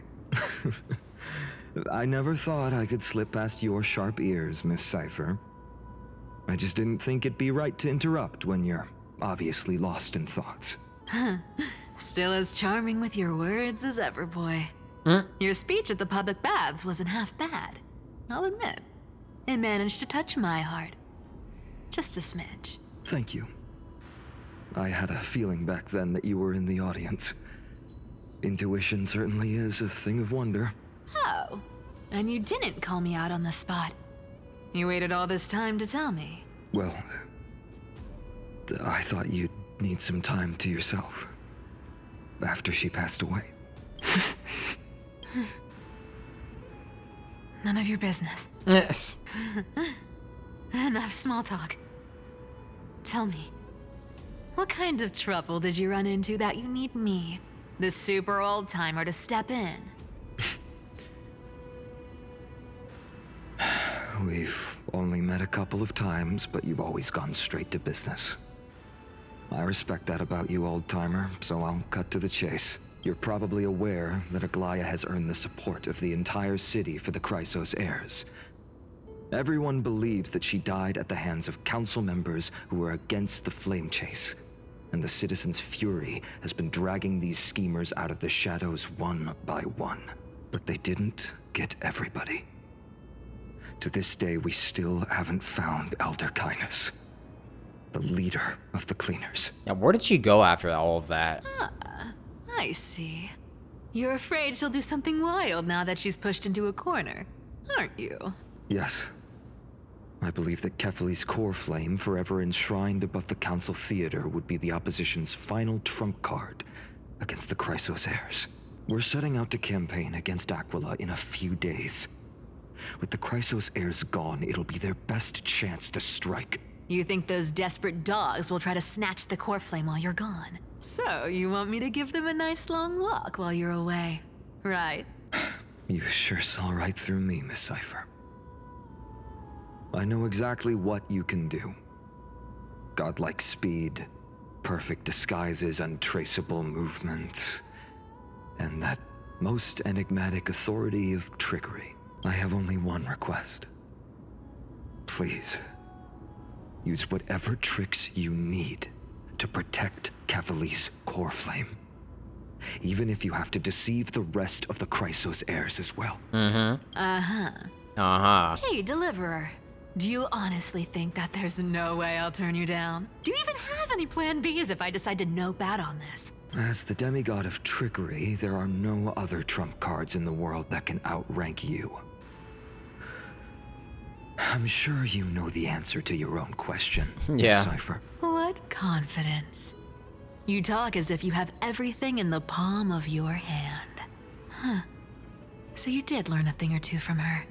I never thought I could slip past your sharp ears, Miss Cypher. I just didn't think it'd be right to interrupt when you're obviously lost in thoughts. Still as charming with your words as ever, boy. Your speech at the public baths wasn't half bad. I'll admit. It managed to touch my heart. Just a smidge. Thank you. I had a feeling back then that you were in the audience. Intuition certainly is a thing of wonder. Oh, and you didn't call me out on the spot. You waited all this time to tell me. Well, I thought you'd need some time to yourself. After she passed away. None of your business. Yes. Enough small talk. Tell me, what kind of trouble did you run into that you need me, the super old-timer, to step in? We've only met a couple of times, but you've always gone straight to business. I respect that about you, old-timer, so I'll cut to the chase. You're probably aware that Aglaya has earned the support of the entire city for the Chrysos heirs. Everyone believes that she died at the hands of council members who were against the flame chase, and the citizens' fury has been dragging these schemers out of the shadows one by one. But they didn't get everybody. To this day, we still haven't found Elder Kindness, the leader of the cleaners. Now, where did she go after all of that? I see. You're afraid she'll do something wild now that she's pushed into a corner, aren't you? Yes. I believe that Kefali's core flame, forever enshrined above the Council Theater, would be the opposition's final trump card against the Chrysos heirs. We're setting out to campaign against Aquila in a few days. With the Chrysos heirs gone, it'll be their best chance to strike. You think those desperate dogs will try to snatch the core flame while you're gone? So, you want me to give them a nice long walk while you're away, right? You sure saw right through me, Miss Cypher. I know exactly what you can do. Godlike speed, perfect disguises, untraceable movement, and that most enigmatic authority of trickery. I have only one request. Please, use whatever tricks you need to protect Kefali's core flame. Even if you have to deceive the rest of the Chrysos heirs as well. Hey, Deliverer. Do you honestly think that there's no way I'll turn you down? Do you even have any plan Bs if I decide to nope out on this? As the demigod of trickery, there are no other trump cards in the world that can outrank you. I'm sure you know the answer to your own question, Yeah. Miss Cypher. What confidence. You talk as if you have everything in the palm of your hand. Huh. So you did learn a thing or two from her.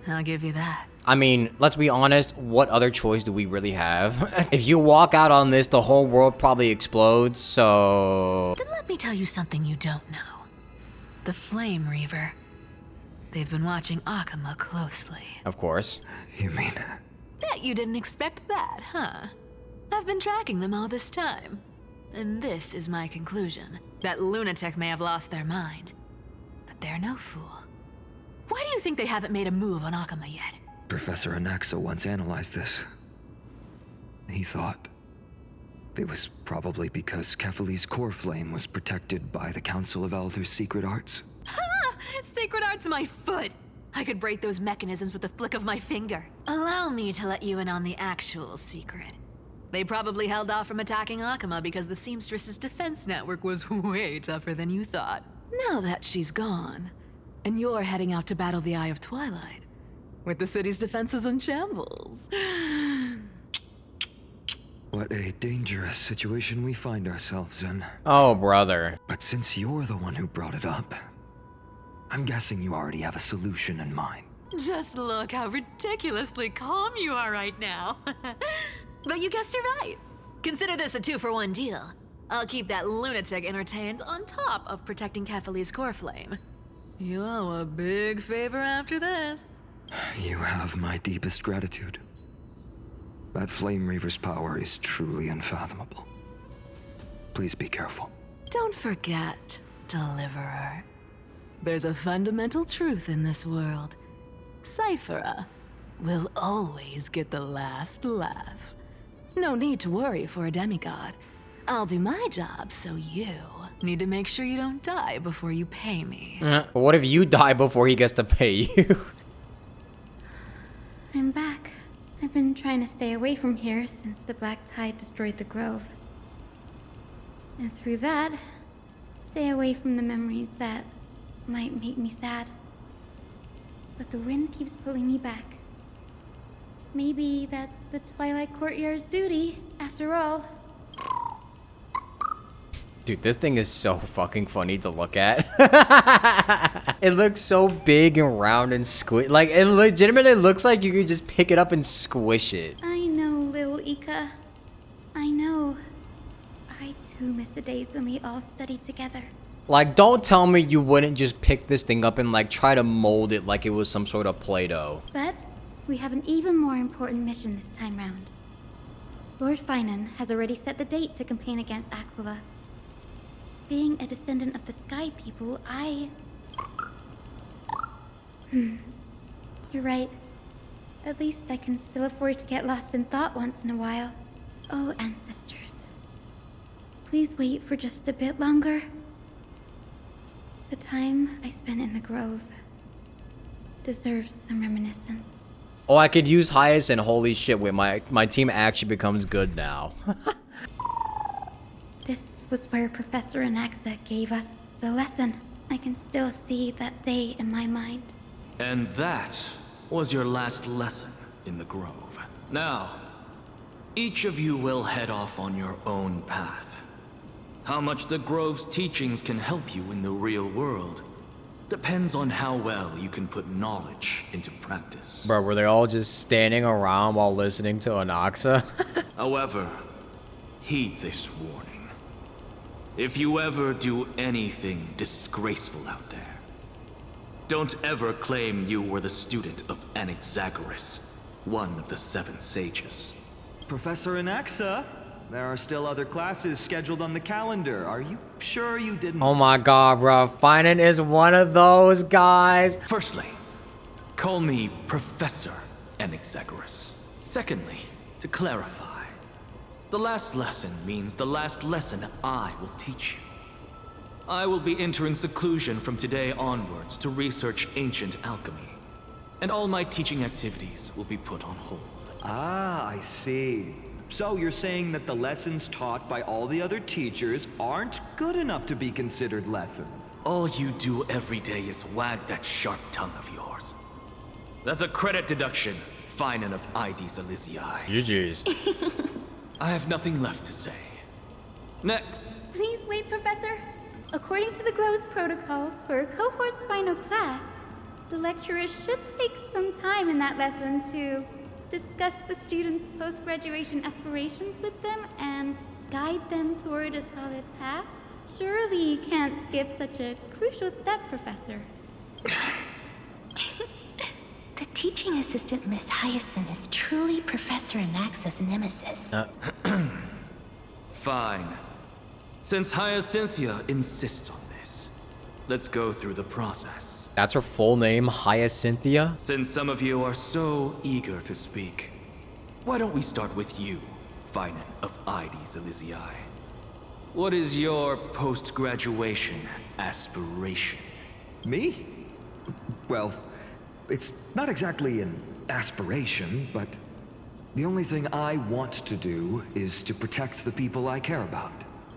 I'll give you that. I mean, let's be honest, what other choice do we really have? If you walk out on this, the whole world probably explodes, so... Then let me tell you something you don't know. The Flame Reaver. They've been watching Akama closely. Of course. You mean... Bet you didn't expect that, huh? I've been tracking them all this time. And this is my conclusion. That lunatic may have lost their mind. But they're no fool. Why do you think they haven't made a move on Akama yet? Professor Anaxa once analyzed this. He thought it was probably because Kefali's core flame was protected by the Council of Elders' secret arts. Ha! Sacred art's my foot! I could break those mechanisms with a flick of my finger. Allow me to let you in on the actual secret. They probably held off from attacking Akama because the Seamstress's defense network was way tougher than you thought. Now that she's gone, and you're heading out to battle the Eye of Twilight, with the city's defenses in shambles. What a dangerous situation we find ourselves in. Oh, brother. But since you're the one who brought it up, I'm guessing you already have a solution in mind. Just look how ridiculously calm you are right now. But you guessed it right. Consider this a 2-for-1 deal. I'll keep that lunatic entertained on top of protecting Kefali's core flame. You owe a big favor after this. You have my deepest gratitude. That Flame Reaver's power is truly unfathomable. Please be careful. Don't forget, Deliverer. There's a fundamental truth in this world. Cyphera will always get the last laugh. No need to worry for a demigod. I'll do my job, so you need to make sure you don't die before you pay me. But what if you die before he gets to pay you? I'm back. I've been trying to stay away from here since the Black Tide destroyed the grove. And through that, stay away from the memories that might make me sad. But the wind keeps pulling me back. Maybe that's the Twilight Courtyard's duty, after all. Dude, this thing is so fucking funny to look at. It looks so big and round and squish. Like, it legitimately looks like you could just pick it up and squish it. I know, little Ika. I know. I too miss the days when we all studied together. Like, don't tell me you wouldn't just pick this thing up and, like, try to mold it like it was some sort of Play-Doh. But we have an even more important mission this time round. Lord Finan has already set the date to campaign against Aquila. Being a descendant of the Sky People, You're right. At least I can still afford to get lost in thought once in a while. Oh, ancestors. Please wait for just a bit longer. The time I spent in the grove deserves some reminiscence. Oh, I could use Hyacinth. Holy shit, wait, my team actually becomes good now. This was where Professor Anaxa gave us the lesson. I can still see that day in my mind. And that was your last lesson in the Grove. Now, each of you will head off on your own path. How much the Grove's teachings can help you in the real world depends on how well you can put knowledge into practice. Bro, were they all just standing around while listening to Anaxa? However, heed this warning. If you ever do anything disgraceful out there, don't ever claim you were the student of Anaxagoras, one of the 7 sages. Professor Anaxa, there are still other classes scheduled on the calendar. Are you sure you didn't? Oh my god, bro. Finan is one of those guys. Firstly, call me Professor Anaxagoras. Secondly, to clarify, the last lesson means the last lesson I will teach you. I will be entering seclusion from today onwards to research ancient alchemy, and all my teaching activities will be put on hold. Ah, I see. So you're saying that the lessons taught by all the other teachers aren't good enough to be considered lessons? All you do every day is wag that sharp tongue of yours. That's a credit deduction, Finan of Ides Elysiae. GG's. I have nothing left to say. Next. Please wait, Professor. According to the Grove's protocols for a cohort's final class, the lecturer should take some time in that lesson to discuss the students' post-graduation aspirations with them and guide them toward a solid path. Surely you can't skip such a crucial step, Professor. The teaching assistant, Miss Hyacinth, is truly Professor Anaxa's nemesis. Fine. Since Hyacinthia insists on this, let's go through the process. That's her full name, Hyacinthia? Since some of you are so eager to speak, why don't we start with you, Finan of Ides Elysiae? What is your post-graduation aspiration? Me? Well, it's not exactly an aspiration, but the only thing I want to do is to protect the people I care about.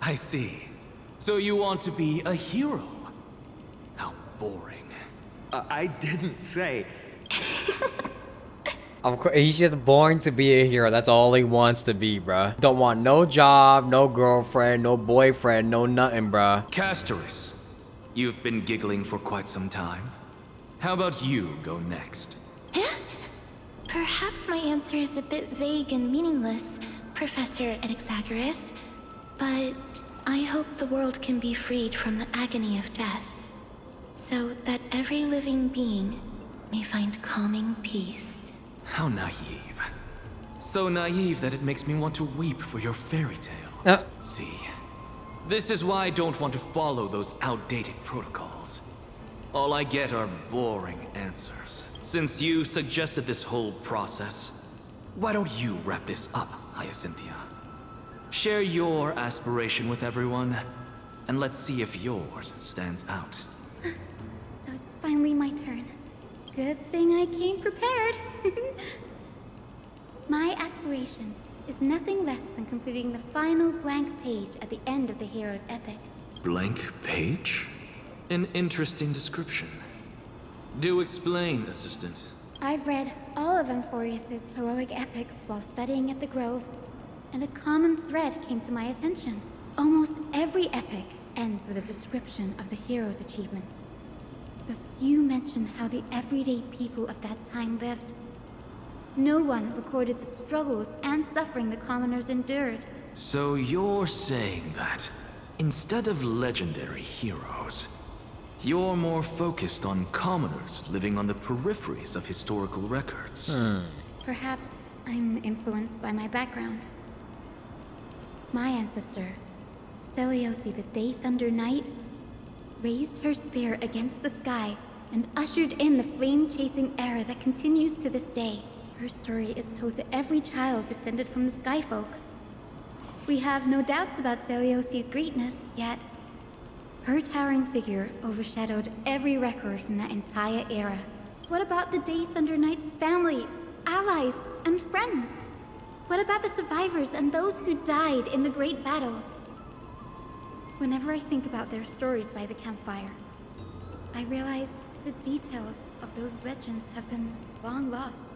I see. So you want to be a hero? How boring. I didn't say... Of course, he's just born to be a hero. That's all he wants to be, bruh. Don't want no job, no girlfriend, no boyfriend, no nothing, bruh. Castorus, you've been giggling for quite some time. How about you go next? Perhaps my answer is a bit vague and meaningless, Professor Anaxagoras, but I hope the world can be freed from the agony of death, so that every living being may find calming peace. How naive. So naive that it makes me want to weep for your fairy tale. See, this is why I don't want to follow those outdated protocols. All I get are boring answers. Since you suggested this whole process, why don't you wrap this up, Hyacinthia? Share your aspiration with everyone, and let's see if yours stands out. So it's finally my turn. Good thing I came prepared. My aspiration is nothing less than completing the final blank page at the end of the hero's epic. Blank page? An interesting description. Do explain, assistant. I've read all of Amphoreus' heroic epics while studying at the Grove, and a common thread came to my attention. Almost every epic ends with a description of the hero's achievements. But few mention how the everyday people of that time lived. No one recorded the struggles and suffering the commoners endured. So you're saying that, instead of legendary heroes, you're more focused on commoners living on the peripheries of historical records. Perhaps I'm influenced by my background. My ancestor, Seliosi the Day Thunder Knight, raised her spear against the sky and ushered in the flame-chasing era that continues to this day. Her story is told to every child descended from the Skyfolk. We have no doubts about Seliosi's greatness, yet her towering figure overshadowed every record from that entire era. What about the Day Thunder Knight's family, allies, and friends? What about the survivors and those who died in the great battles? Whenever I think about their stories by the campfire, I realize the details of those legends have been long lost.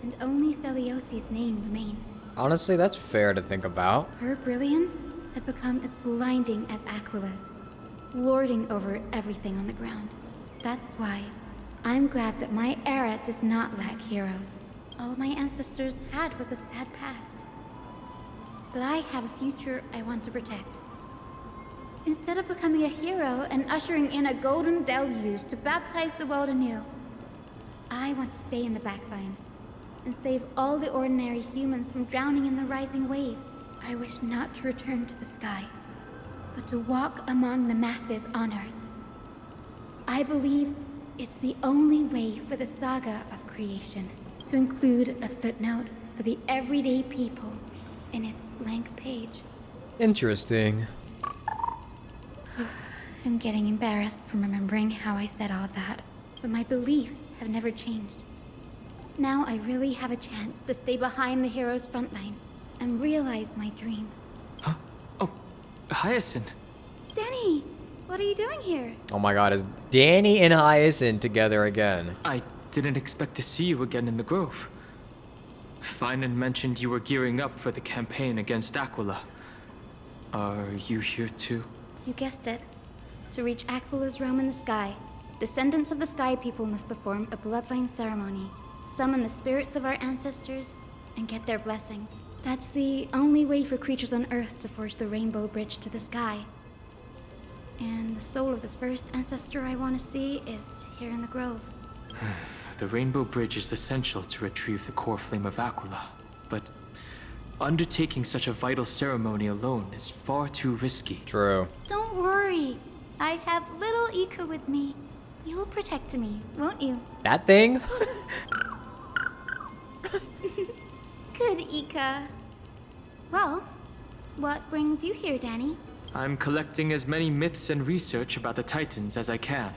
And only Seliosi's name remains. Honestly, that's fair to think about. Her brilliance had become as blinding as Aquila's, lording over everything on the ground. That's why I'm glad that my era does not lack heroes. All my ancestors had was a sad past. But I have a future I want to protect. Instead of becoming a hero and ushering in a golden deluge to baptize the world anew, I want to stay in the backline and save all the ordinary humans from drowning in the rising waves. I wish not to return to the sky, but to walk among the masses on Earth. I believe it's the only way for the saga of creation to include a footnote for the everyday people in its blank page. Interesting. I'm getting embarrassed from remembering how I said all that, but my beliefs have never changed. Now I really have a chance to stay behind the hero's front line and realize my dream. Hyacinth! Danny! What are you doing here? Oh my god, is Danny and Hyacinth together again? I didn't expect to see you again in the Grove. Finan mentioned you were gearing up for the campaign against Aquila. Are you here too? You guessed it. To reach Aquila's realm in the sky, descendants of the Sky People must perform a bloodline ceremony, summon the spirits of our ancestors, and get their blessings. That's the only way for creatures on Earth to forge the rainbow bridge to the sky. And the soul of the first ancestor I want to see is here in the Grove. The rainbow bridge is essential to retrieve the core flame of Aquila, but undertaking such a vital ceremony alone is far too risky. True. Don't worry. I have little Ika with me. You will protect me, won't you? That thing? Good, Ika. Well, what brings you here, Danny? I'm collecting as many myths and research about the Titans as I can.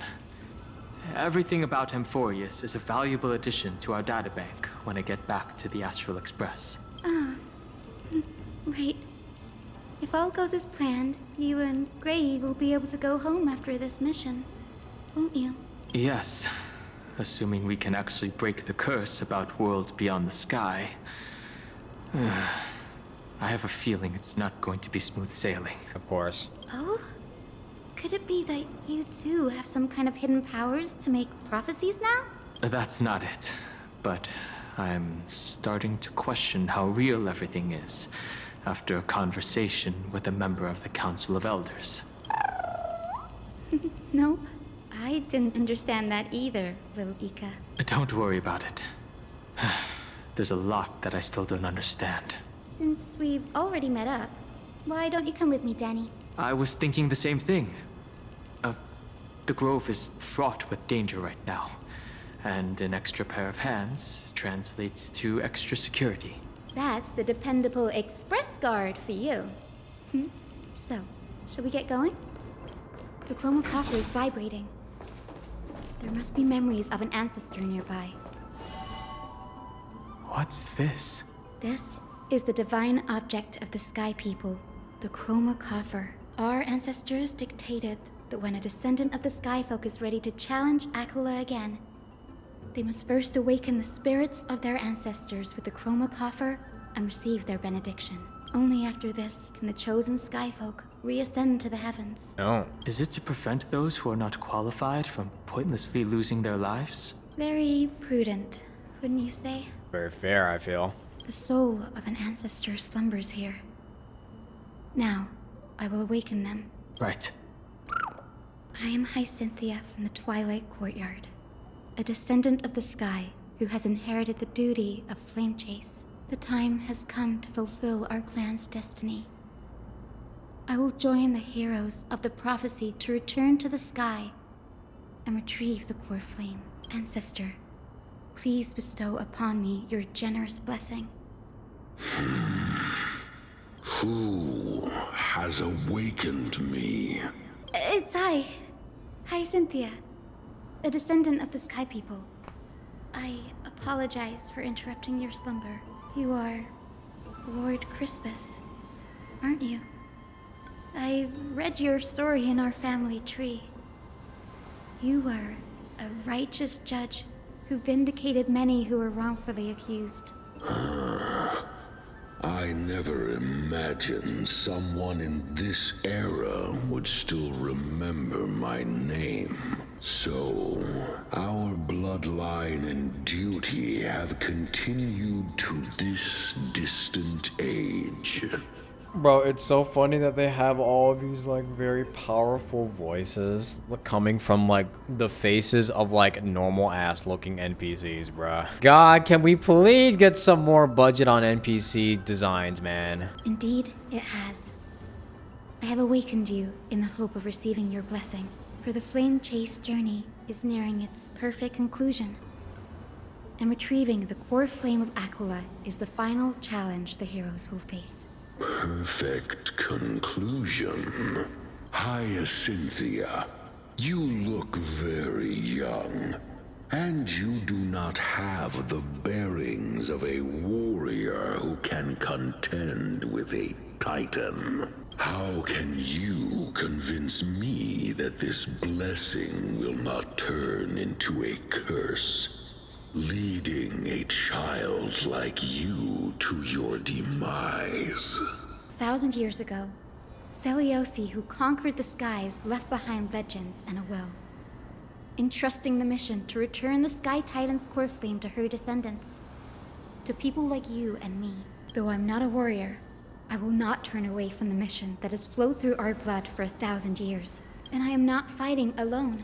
Everything about Amphoreus is a valuable addition to our databank when I get back to the Astral Express. Right. If all goes as planned, you and Gray will be able to go home after this mission, won't you? Yes. assuming we can actually break the curse about worlds beyond the sky. I have a feeling it's not going to be smooth sailing. Of course. Oh? Could it be that you too have some kind of hidden powers to make prophecies now? That's not it, but I'm starting to question how real everything is after a conversation with a member of the Council of Elders. Nope. I didn't understand that either, little Ika. Don't worry about it. There's a lot that I still don't understand. Since we've already met up, why don't you come with me, Danny? I was thinking the same thing. The Grove is fraught with danger right now, and an extra pair of hands translates to extra security. That's the dependable express guard for you. So, shall we get going? The chroma coffer is vibrating. There must be memories of an ancestor nearby. What's this? This is the divine object of the Sky People, the chroma coffer. Our ancestors dictated that when a descendant of the Sky Folk is ready to challenge Aquila again, they must first awaken the spirits of their ancestors with the chroma coffer and receive their benediction. Only after this can the chosen Sky Folk reascend to the heavens. Oh. Is it to prevent those who are not qualified from pointlessly losing their lives? Very prudent, wouldn't you say? Very fair, I feel. The soul of an ancestor slumbers here. Now, I will awaken them. Right. I am Hyacinthia from the Twilight Courtyard, a descendant of the sky who has inherited the duty of flame chase. The time has come to fulfill our clan's destiny. I will join the heroes of the prophecy to return to the sky and retrieve the core flame. Ancestor, please bestow upon me your generous blessing. Who has awakened me? It's I, Hyacinthia, a descendant of the Sky People. I apologize for interrupting your slumber. You are Lord Crispus, aren't you? I've read your story in our family tree. You were a righteous judge who vindicated many who were wrongfully accused. I never imagined someone in this era would still remember my name. So, our bloodline and duty have continued to this distant age. Bro, it's so funny that they have all of these like very powerful voices coming from like the faces of like normal ass looking NPCs, bruh. God, can we please get some more budget on NPC designs, man? Indeed, it has. I have awakened you in the hope of receiving your blessing, for the flame chase journey is nearing its perfect conclusion. And retrieving the core flame of Aquila is the final challenge the heroes will face. Perfect conclusion. Hyacinthia, you look very young, and you do not have the bearings of a warrior who can contend with a titan. How can you convince me that this blessing will not turn into a curse, leading a child like you to your demise? 1,000 years ago, Selioci, who conquered the skies, left behind legends and a will, entrusting the mission to return the Sky Titan's core flame to her descendants. To people like you and me, though I'm not a warrior, I will not turn away from the mission that has flowed through our blood for 1,000 years. And I am not fighting alone.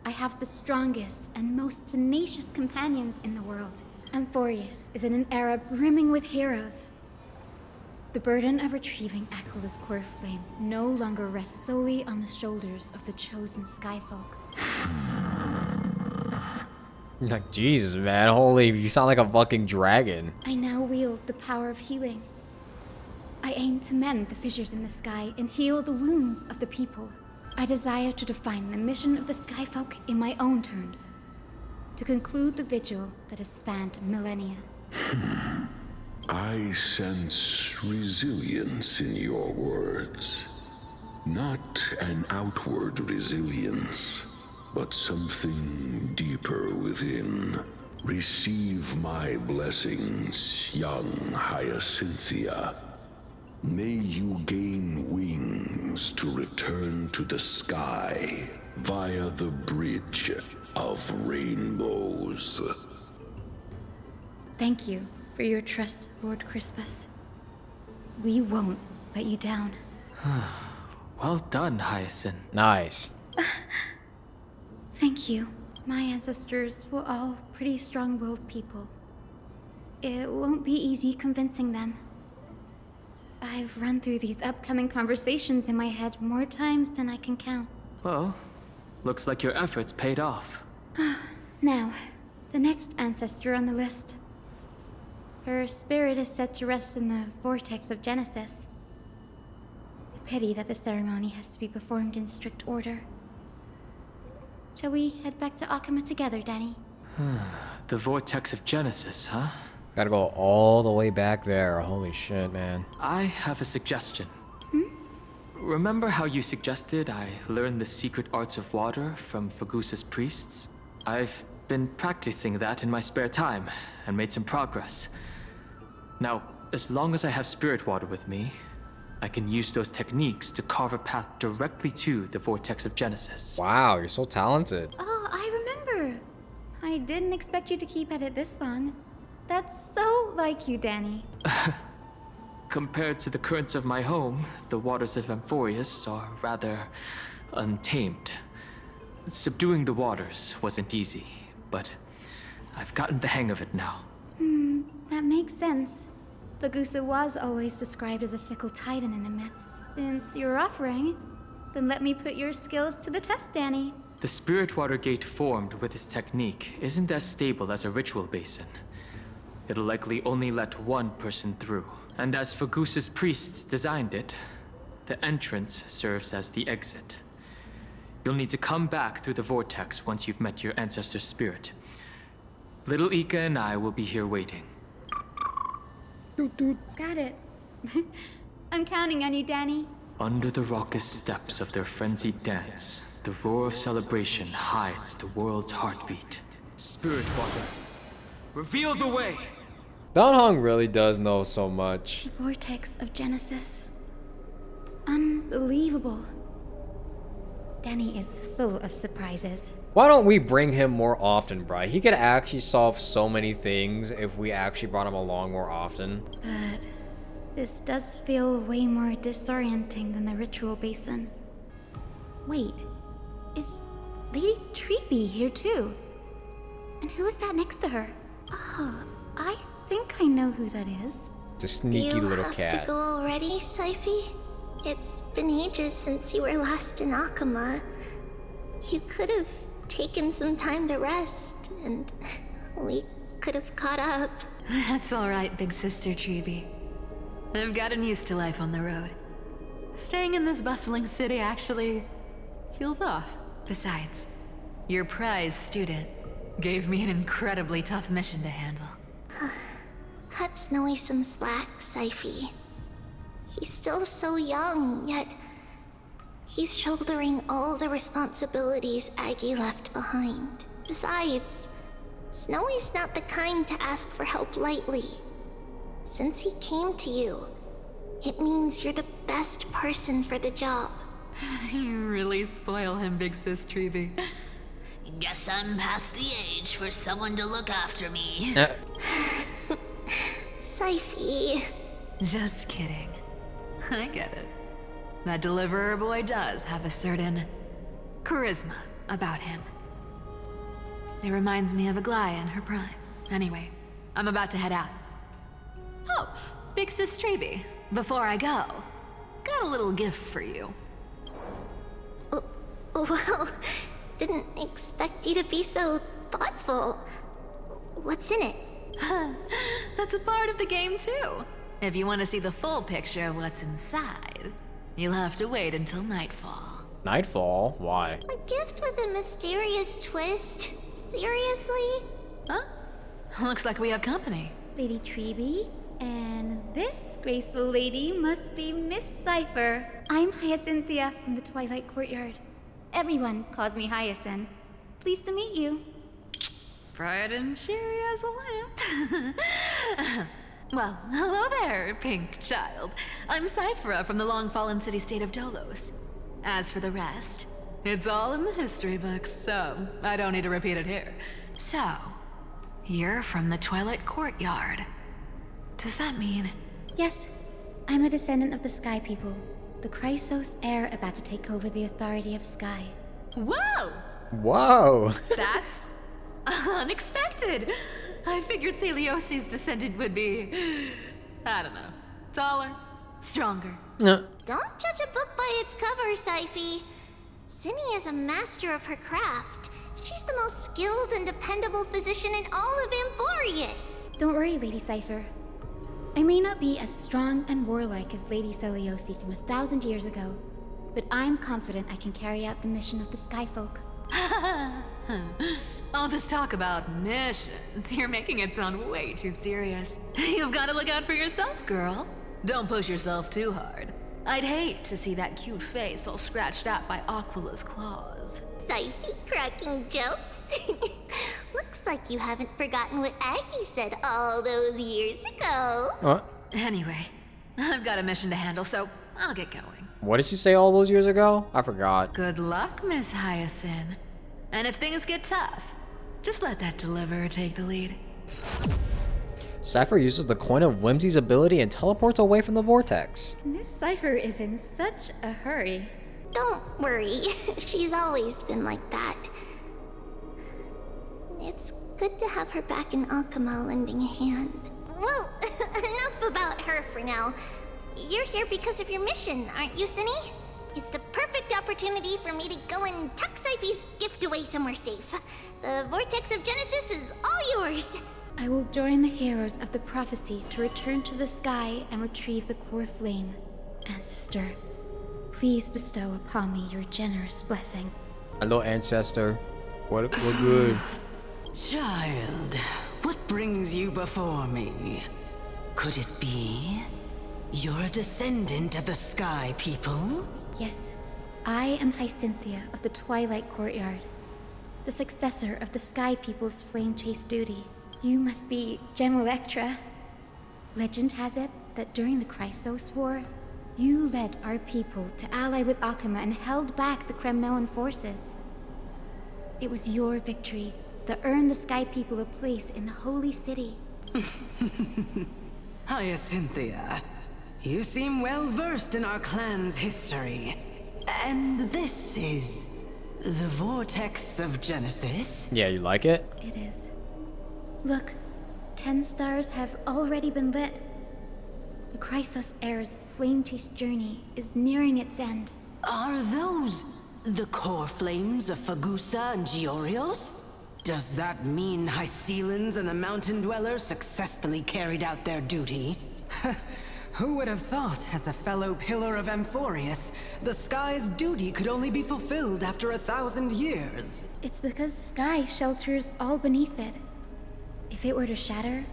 I have the strongest and most tenacious companions in the world. Amphoreus is in an era brimming with heroes. The burden of retrieving Aquila's core flame no longer rests solely on the shoulders of the chosen Skyfolk. Like, Jesus, man. Holy, you sound like a fucking dragon. I now wield the power of healing. I aim to mend the fissures in the sky and heal the wounds of the people. I desire to define the mission of the Skyfolk in my own terms, to conclude the vigil that has spanned millennia. I sense resilience in your words. Not an outward resilience, but something deeper within. Receive my blessings, young Hyacinthia. May you gain wings to return to the sky via the bridge of rainbows. Thank you for your trust, Lord Crispus. We won't let you down. Well done, Hyacinth. Nice. Thank you. My ancestors were all pretty strong-willed people. It won't be easy convincing them. I've run through these upcoming conversations in my head more times than I can count. Well, looks like your efforts paid off. Now, the next ancestor on the list. Her spirit is said to rest in the vortex of Genesis. A pity that the ceremony has to be performed in strict order. Shall we head back to Akama together, Danny? The vortex of Genesis, huh? Gotta go all the way back there. Holy shit, man. I have a suggestion. Remember how you suggested I learn the secret arts of water from Fagusa's priests? I've been practicing that in my spare time and made some progress. Now, as long as I have spirit water with me, I can use those techniques to carve a path directly to the vortex of Genesis. Wow, you're so talented. Oh, I remember. I didn't expect you to keep at it this long. That's so like you, Danny. Compared to the currents of my home, the waters of Amphoreus are rather untamed. Subduing the waters wasn't easy, but I've gotten the hang of it now. That makes sense. Fagusa was always described as a fickle titan in the myths. Since you're offering, then let me put your skills to the test, Danny. The spirit water gate formed with this technique isn't as stable as a ritual basin. It'll likely only let one person through. And as Fagusa's priests designed it, the entrance serves as the exit. You'll need to come back through the vortex once you've met your ancestor's spirit. Little Ika and I will be here waiting. Got it. I'm counting on you, Danny. Under the raucous steps of their frenzied dance, the roar of celebration hides the world's heartbeat. Spirit water, reveal the way! Danhong really does know so much. The vortex of Genesis. Unbelievable. Danny is full of surprises. Why don't we bring him more often, bruh? He could actually solve so many things if we actually brought him along more often. But this does feel way more disorienting than the ritual basin. Wait, is Lady Treeby here too? And who is that next to her? Oh, I think I know who that is. The sneaky little cat. Do you have to go already, Saifi? It's been ages since you were last in Akama. You could have taken some time to rest, and we could have caught up. That's alright, big sister Treeby. I've gotten used to life on the road. Staying in this bustling city actually feels off. Besides, your prize student gave me an incredibly tough mission to handle. Cut Snowy some slack, Saifi. He's still so young, yet he's shouldering all the responsibilities Aggie left behind. Besides, Snowy's not the kind to ask for help lightly. Since he came to you, it means you're the best person for the job. You really spoil him, big sis Treeby. Guess I'm past the age for someone to look after me. Saifi. Just kidding. I get it. That deliverer boy does have a certain charisma about him. It reminds me of Aglaia in her prime. Anyway, I'm about to head out. Oh, big sis Treeby. Before I go, got a little gift for you. Well, didn't expect you to be so thoughtful. What's in it? That's a part of the game too. If you want to see the full picture of what's inside, you'll have to wait until nightfall. Nightfall? Why? A gift with a mysterious twist? Seriously? Huh? Looks like we have company. Lady Treeby, and this graceful lady must be Miss Cypher. I'm Hyacinthia from the Twilight Courtyard. Everyone calls me Hyacinth. Pleased to meet you. Bright and cheery as a lamp. Well, hello there, pink child. I'm Cyphera from the long-fallen city-state of Dolos. As for the rest, it's all in the history books, so I don't need to repeat it here. So, you're from the Twilight Courtyard. Does that mean... Yes, I'm a descendant of the Sky People, the Chrysos heir about to take over the authority of Sky. Whoa! Whoa! That's unexpected. I figured Celiosi's descendant would be, I don't know, taller, stronger. No. Don't judge a book by its cover, Syphe. Cinny is a master of her craft. She's the most skilled and dependable physician in all of Amphoreus. Don't worry, Lady Cypher. I may not be as strong and warlike as Lady Celiosi from 1,000 years ago, but I'm confident I can carry out the mission of the Skyfolk. All this talk about missions, you're making it sound way too serious. You've got to look out for yourself, girl. Don't push yourself too hard. I'd hate to see that cute face all scratched out by Aquila's claws. Syphe cracking jokes? Looks like you haven't forgotten what Aggie said all those years ago. What? Anyway, I've got a mission to handle, so I'll get going. What did she say all those years ago? I forgot. Good luck, Miss Hyacinth. And if things get tough, just let that deliverer take the lead. Cypher uses the Coin of Whimsy's ability and teleports away from the vortex. Miss Cypher is in such a hurry. Don't worry, she's always been like that. It's good to have her back in Alchema lending a hand. Well, enough about her for now. You're here because of your mission, aren't you, Cinny? It's the perfect opportunity for me to go and tuck Syphe's gift away somewhere safe. The Vortex of Genesis is all yours. I will join the heroes of the prophecy to return to the sky and retrieve the core flame. Ancestor, please bestow upon me your generous blessing. Hello, Ancestor. What good? Child, what brings you before me? Could it be you're a descendant of the Sky People? Yes, I am Hyacinthia of the Twilight Courtyard, the successor of the Sky People's flame chase duty. You must be Gem Electra. Legend has it that during the Chrysos War, you led our people to ally with Akama and held back the Kremnoan forces. It was your victory that earned the Sky People a place in the Holy City. Hyacinthia, you seem well versed in our clan's history. And this is the Vortex of Genesis? Yeah, you like it? It is. Look, 10 stars have already been lit. The Chrysos heir's flame chase journey is nearing its end. Are those the core flames of Fagusa and Giorios? Does that mean Hycelans and the Mountain Dwellers successfully carried out their duty? Who would have thought, as a fellow pillar of Amphoreus, the sky's duty could only be fulfilled after 1,000 years? It's because Sky shelters all beneath it. If it were to shatter,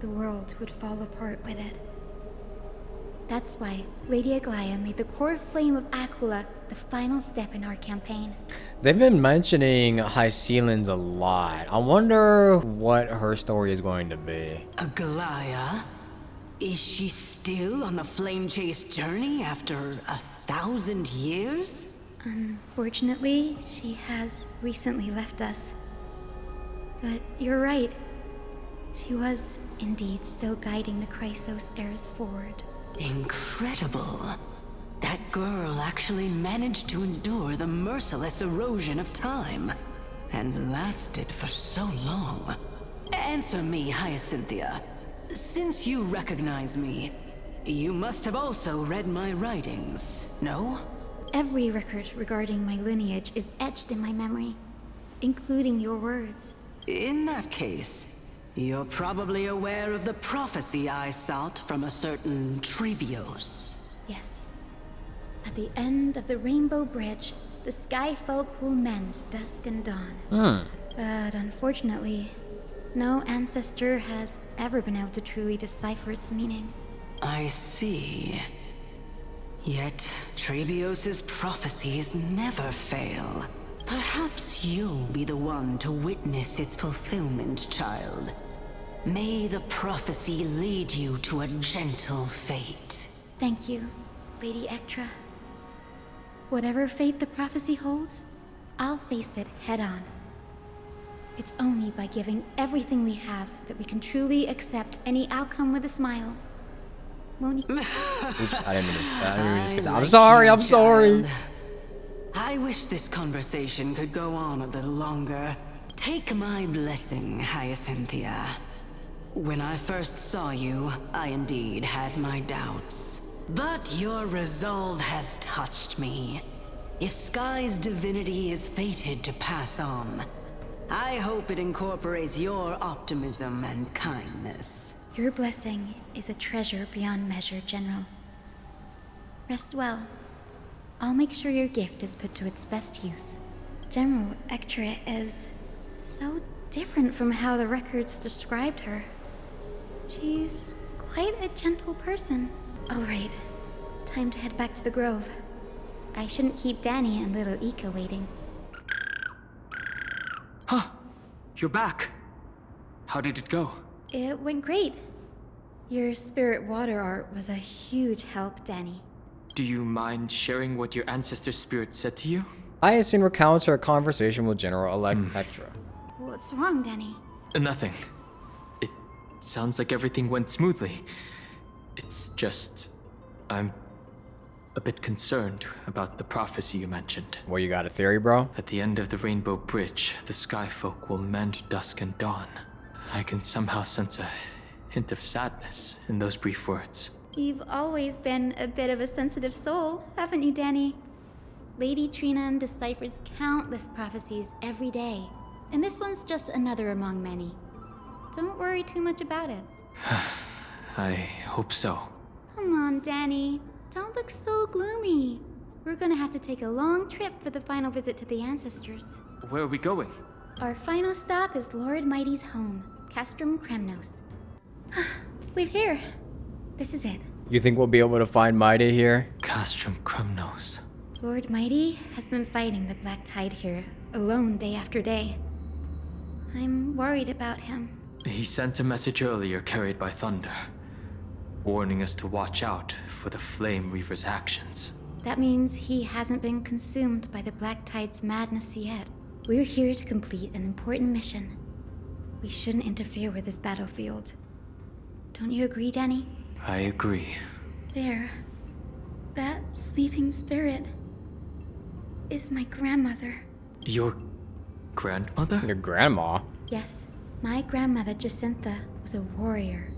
the world would fall apart with it. That's why Lady Aglaya made the core flame of Aquila the final step in our campaign. They've been mentioning Hycelans a lot. I wonder what her story is going to be. Aglaya? Is she still on the flame chase journey after 1,000 years? Unfortunately, she has recently left us. But you're right. She was indeed still guiding the Chrysos heirs forward. Incredible. That girl actually managed to endure the merciless erosion of time, and lasted for so long. Answer me, Hyacinthia. Since you recognize me, you must have also read my writings, no? Every record regarding my lineage is etched in my memory, including your words. In that case, you're probably aware of the prophecy I sought from a certain Trebios. Yes. At the end of the Rainbow Bridge, the Sky Folk will mend dusk and dawn. But unfortunately, no ancestor has ever been able to truly decipher its meaning. I see. Yet, Trebios's prophecies never fail. Perhaps you'll be the one to witness its fulfillment, child. May the prophecy lead you to a gentle fate. Thank you, Lady Ectra. Whatever fate the prophecy holds, I'll face it head on. It's only by giving everything we have that we can truly accept any outcome with a smile. Won't you? Oops, I didn't mean to skip that. I'm sorry. I wish this conversation could go on a little longer. Take my blessing, Hyacinthia. When I first saw you, I indeed had my doubts. But your resolve has touched me. If Sky's divinity is fated to pass on, I hope it incorporates your optimism and kindness. Your blessing is a treasure beyond measure, General. Rest well. I'll make sure your gift is put to its best use. General Ectra is so different from how the records described her. She's quite a gentle person. All right, time to head back to the grove. I shouldn't keep Danny and little Ika waiting. Huh, you're back. How did it go? It went great. Your spirit water art was a huge help, Danny. Do you mind sharing what your ancestor spirit said to you? Hyacinth recounts her conversation with General-elect Ectra. What's wrong, Danny? Nothing. It sounds like everything went smoothly. It's just... I'm a bit concerned about the prophecy you mentioned. Well, you got a theory, bro? At the end of the Rainbow Bridge, the Sky Folk will mend dusk and dawn. I can somehow sense a hint of sadness in those brief words. You've always been a bit of a sensitive soul, haven't you, Danny? Lady Trinan deciphers countless prophecies every day, and this one's just another among many. Don't worry too much about it. I hope so. Come on, Danny. Don't look so gloomy. We're gonna have to take a long trip for the final visit to the ancestors. Where are we going? Our final stop is Lord Mighty's home, Castrum Kremnos. We're here. This is it. You think we'll be able to find Mighty here? Castrum Kremnos. Lord Mighty has been fighting the Black Tide here, alone day after day. I'm worried about him. He sent a message earlier carried by thunder, warning us to watch out for the Flame Reaver's actions. That means he hasn't been consumed by the Black Tide's madness yet. We're here to complete an important mission. We shouldn't interfere with this battlefield. Don't you agree, Danny? I agree. There. That sleeping spirit is my grandmother. Your grandmother? Your grandma? Yes. My grandmother, Jacintha, was a warrior.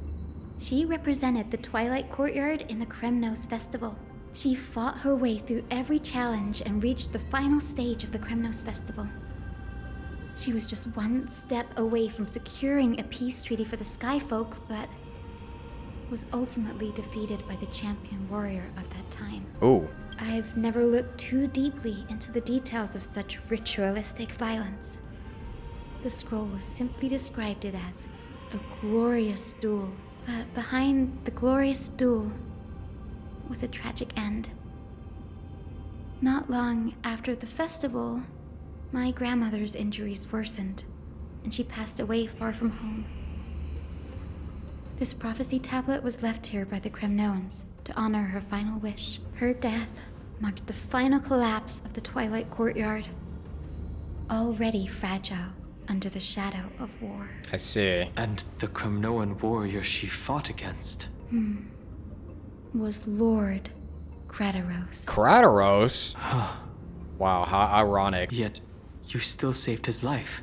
She represented the Twilight Courtyard in the Kremnos Festival. She fought her way through every challenge and reached the final stage of the Kremnos Festival. She was just one step away from securing a peace treaty for the Skyfolk, but was ultimately defeated by the champion warrior of that time. Ooh. I've never looked too deeply into the details of such ritualistic violence. The scroll simply described it as a glorious duel, but behind the glorious duel was a tragic end. Not long after the festival, my grandmother's injuries worsened, and she passed away far from home. This prophecy tablet was left here by the Kremnoans to honor her final wish. Her death marked the final collapse of the Twilight Courtyard, already fragile under the shadow of war. I see. And the Kremnoan warrior she fought against? Was Lord Krateros. Krateros? Wow, how ironic. Yet, you still saved his life,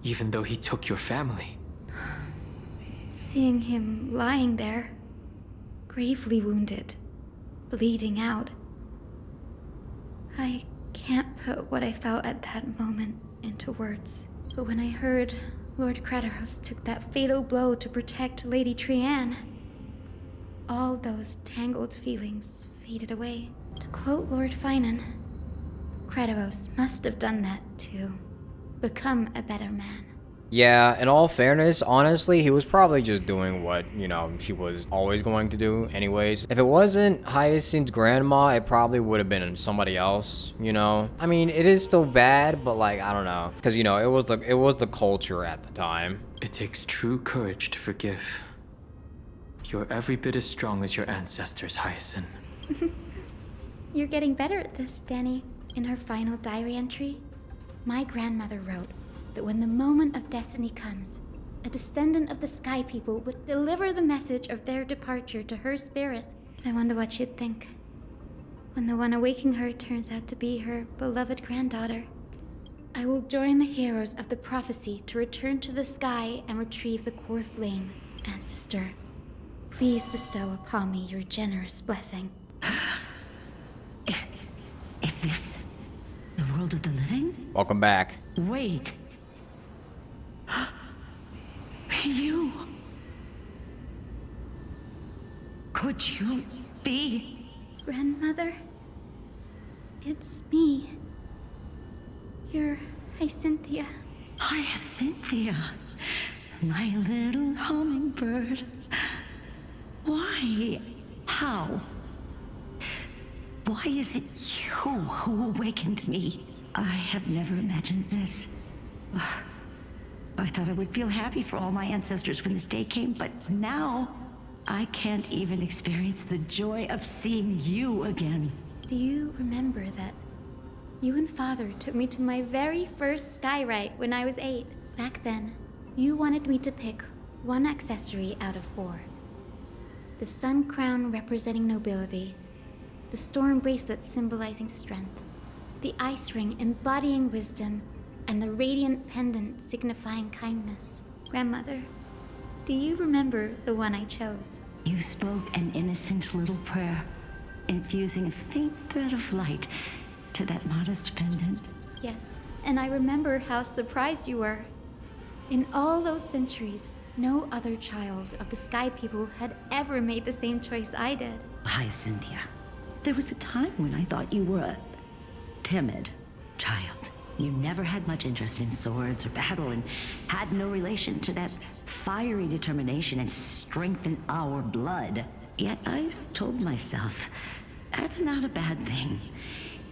even though he took your family. Seeing him lying there, gravely wounded, bleeding out, I can't put what I felt at that moment into words. But when I heard Lord Krateros took that fatal blow to protect Lady Trian, all those tangled feelings faded away. To quote Lord Finan, Krateros must have done that to become a better man. Yeah, in all fairness, honestly, he was probably just doing what, you know, he was always going to do anyways. If it wasn't Hyacinth's grandma, it probably would have been somebody else, you know? I mean, it is still bad, but like, I don't know. Because, you know, it was the culture at the time. It takes true courage to forgive. You're every bit as strong as your ancestors, Hyacinth. You're getting better at this, Danny. In her final diary entry, my grandmother wrote that when the moment of destiny comes, a descendant of the Sky People would deliver the message of their departure to her spirit. I wonder what she'd think when the one awaking her turns out to be her beloved granddaughter. I will join the heroes of the prophecy to return to the sky and retrieve the core flame. Ancestor, please bestow upon me your generous blessing. Is this the world of the living? Welcome back. Wait. You... Could you be... Grandmother? It's me. You're Hyacinthia. Hyacinthia, my little hummingbird. Why? How? Why is it you who awakened me? I have never imagined this. I thought I would feel happy for all my ancestors when this day came, but now I can't even experience the joy of seeing you again. Do you remember that you and Father took me to my very first skyrite when I was 8? Back then, you wanted me to pick one accessory out of 4. The sun crown representing nobility, the storm bracelet symbolizing strength, the ice ring embodying wisdom, and the radiant pendant signifying kindness. Grandmother, do you remember the one I chose? You spoke an innocent little prayer, infusing a faint thread of light to that modest pendant. Yes, and I remember how surprised you were. In all those centuries, no other child of the Sky People had ever made the same choice I did. Hyacinthia, there was a time when I thought you were a timid child. You never had much interest in swords or battle and had no relation to that fiery determination and strength in our blood. Yet I've told myself, that's not a bad thing.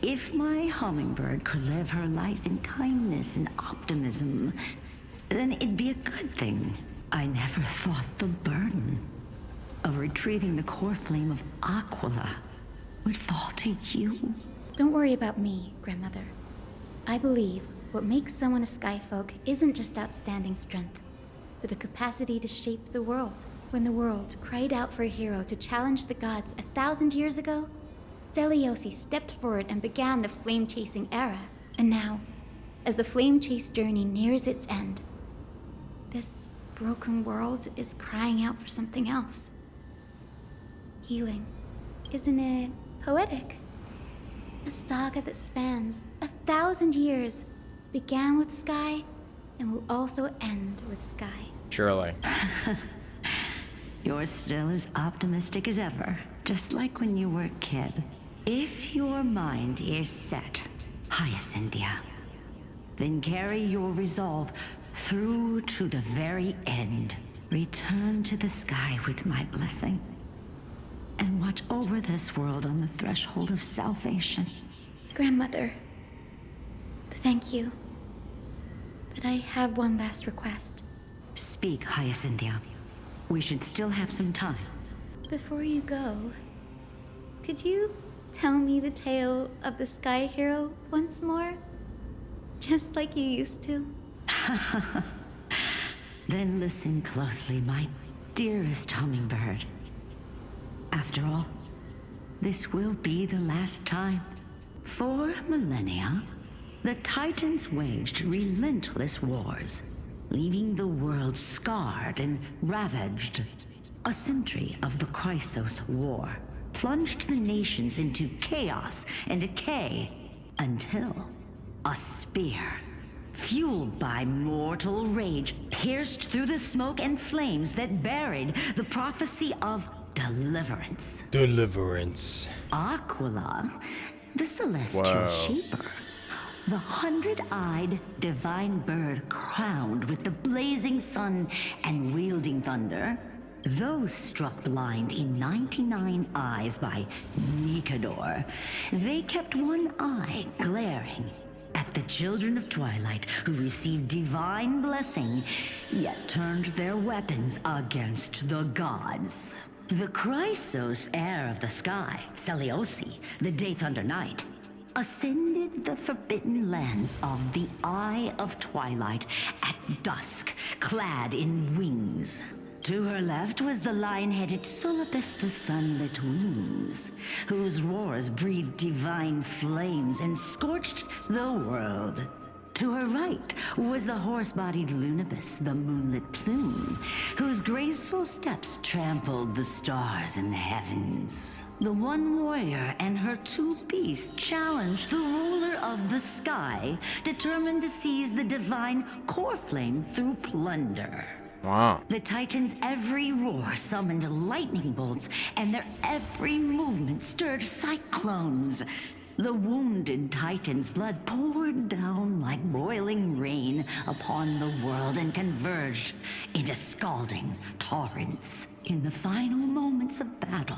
If my hummingbird could live her life in kindness and optimism, then it'd be a good thing. I never thought the burden of retrieving the core flame of Aquila would fall to you. Don't worry about me, Grandmother. I believe what makes someone a Skyfolk isn't just outstanding strength, but the capacity to shape the world. When the world cried out for a hero to challenge the gods 1,000 years ago, Zeliosi stepped forward and began the flame-chasing era. And now, as the flame-chase journey nears its end, this broken world is crying out for something else. Healing. Isn't it poetic? A saga that spans 1,000 years, began with Sky, and will also end with Sky. Surely. You're still as optimistic as ever, just like when you were a kid. If your mind is set, Hyacinthia, then carry your resolve through to the very end. Return to the sky with my blessing, and watch over this world on the threshold of salvation. Grandmother, thank you. But I have one last request. Speak, Hyacinthia. We should still have some time. Before you go, could you tell me the tale of the Sky Hero once more? Just like you used to? Then listen closely, my dearest hummingbird. After all, this will be the last time. For millennia, the Titans waged relentless wars, leaving the world scarred and ravaged. A century of the Chrysos War plunged the nations into chaos and decay until a spear, fueled by mortal rage, pierced through the smoke and flames that buried the prophecy of deliverance. Deliverance. Aquila, the celestial shaper, The 100-eyed divine bird crowned with the blazing sun and wielding thunder, those struck blind in 99 eyes by Nikador, they kept one eye glaring at the children of Twilight who received divine blessing, yet turned their weapons against the gods. The Chrysos heir of the sky, Seliosi, the Day Thunder Knight, ascended the forbidden lands of the Eye of Twilight at dusk, clad in wings. To her left was the lion-headed Solipus the Sunlit Wings, whose roars breathed divine flames and scorched the world. To her right was the horse-bodied Lunibus, the Moonlit Plume, whose graceful steps trampled the stars in the heavens. The one warrior and her two beasts challenged the ruler of the sky, determined to seize the divine core flame through plunder. Wow. The Titans' every roar summoned lightning bolts, and their every movement stirred cyclones. The wounded Titan's blood poured down like boiling rain upon the world and converged into scalding torrents. In the final moments of battle,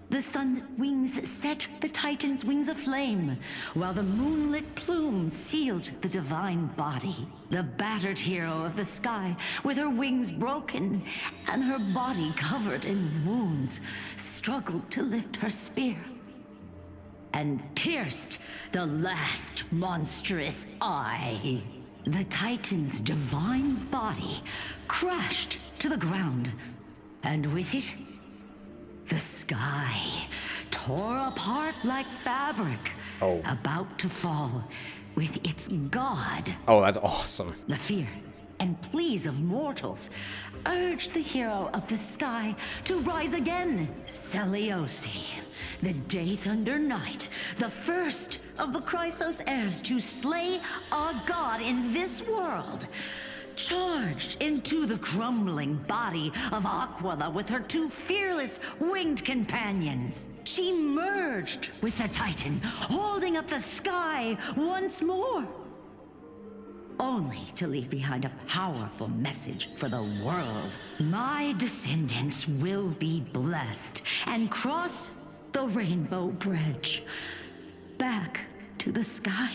the sunlit wings set the Titan's wings aflame, while the moonlit plume sealed the divine body. The battered hero of the sky, with her wings broken and her body covered in wounds, struggled to lift her spear and pierced the last monstrous eye. The Titan's divine body crashed to the ground, and with it, the sky tore apart like fabric, about to fall with its god. Oh, that's awesome. The fear and pleas of mortals urged the hero of the sky to rise again. Seliosi, the Day Thunder Knight, the first of the Chrysos heirs to slay a god in this world, charged into the crumbling body of Aquila with her two fearless winged companions. She merged with the Titan, holding up the sky once more, only to leave behind a powerful message for the world. My descendants will be blessed and cross the rainbow bridge back to the sky.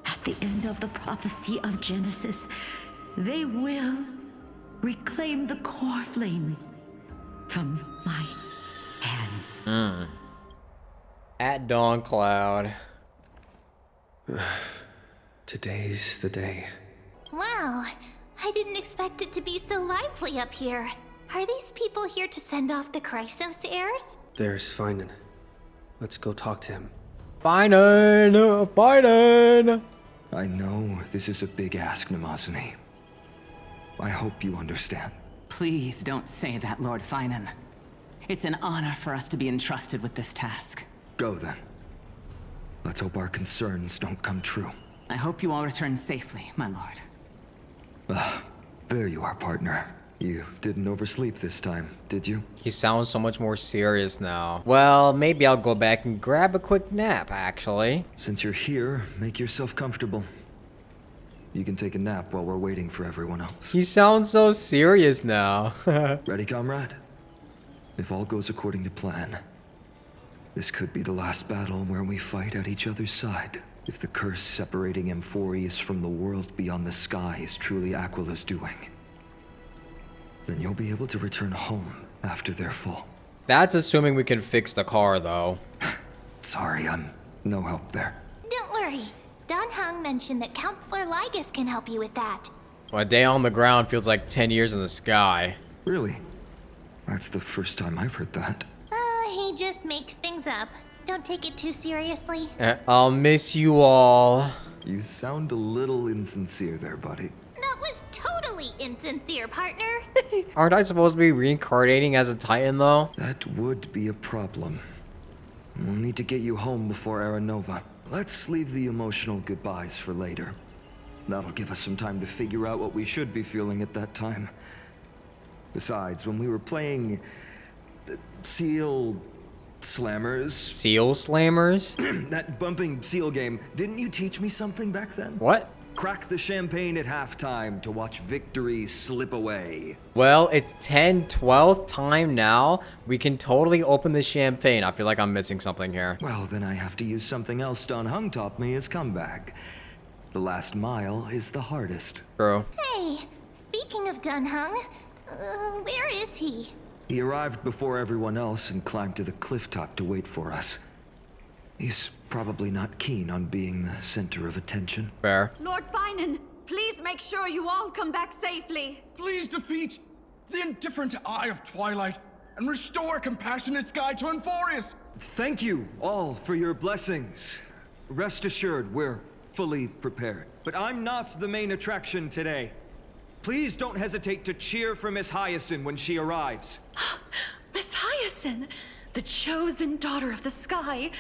At the end of the prophecy of Genesis, they will reclaim the core flame from my hands. At Dawn Cloud. Today's the day. Wow, I didn't expect it to be so lively up here. Are these people here to send off the Chrysos heirs? There's Finan. Let's go talk to him. Finan! I know this is a big ask, Namazuni. I hope you understand. Please don't say that, Lord Finan. It's an honor for us to be entrusted with this task. Go then. Let's hope our concerns don't come true. I hope you all return safely, my lord. There you are, partner. You didn't oversleep this time, did you? He sounds so much more serious now. Well, maybe I'll go back and grab a quick nap, actually. Since you're here, make yourself comfortable. You can take a nap while we're waiting for everyone else. He sounds so serious now. Ready, comrade? If all goes according to plan, this could be the last battle where we fight at each other's side. If the curse separating Amphoreus from the world beyond the sky is truly Aquila's doing, then you'll be able to return home after their fall. That's assuming we can fix the car, though. Sorry, I'm no help there. Don't worry. Don Hung mentioned that Counselor Lygus can help you with that. Well, a day on the ground feels like 10 years in the sky. Really? That's the first time I've heard that. He just makes things up. Don't take it too seriously. I'll miss you all. You sound a little insincere there, buddy. That was totally insincere, partner. Aren't I supposed to be reincarnating as a Titan, though? That would be a problem. We'll need to get you home before Aranova. Let's leave the emotional goodbyes for later. That'll give us some time to figure out what we should be feeling at that time. Besides, when we were playing Seal slammers. Seal slammers? That bumping seal game. Didn't you teach me something back then? What? Crack the champagne at halftime to watch victory slip away. Well, it's 12th time now. We can totally open the champagne. I feel like I'm missing something here. Well, then I have to use something else Don Hung taught me as comeback. The last mile is the hardest. Bro. Hey, speaking of Dunhung, where is he? He arrived before everyone else and climbed to the cliff top to wait for us. He's probably not keen on being the center of attention. Fair. Lord Finan, please make sure you all come back safely. Please defeat the indifferent Eye of Twilight and restore a compassionate sky to Amphoreus. Thank you all for your blessings. Rest assured, we're fully prepared. But I'm not the main attraction today. Please don't hesitate to cheer for Miss Hyacinth when she arrives. Miss Hyacinth, the chosen daughter of the sky,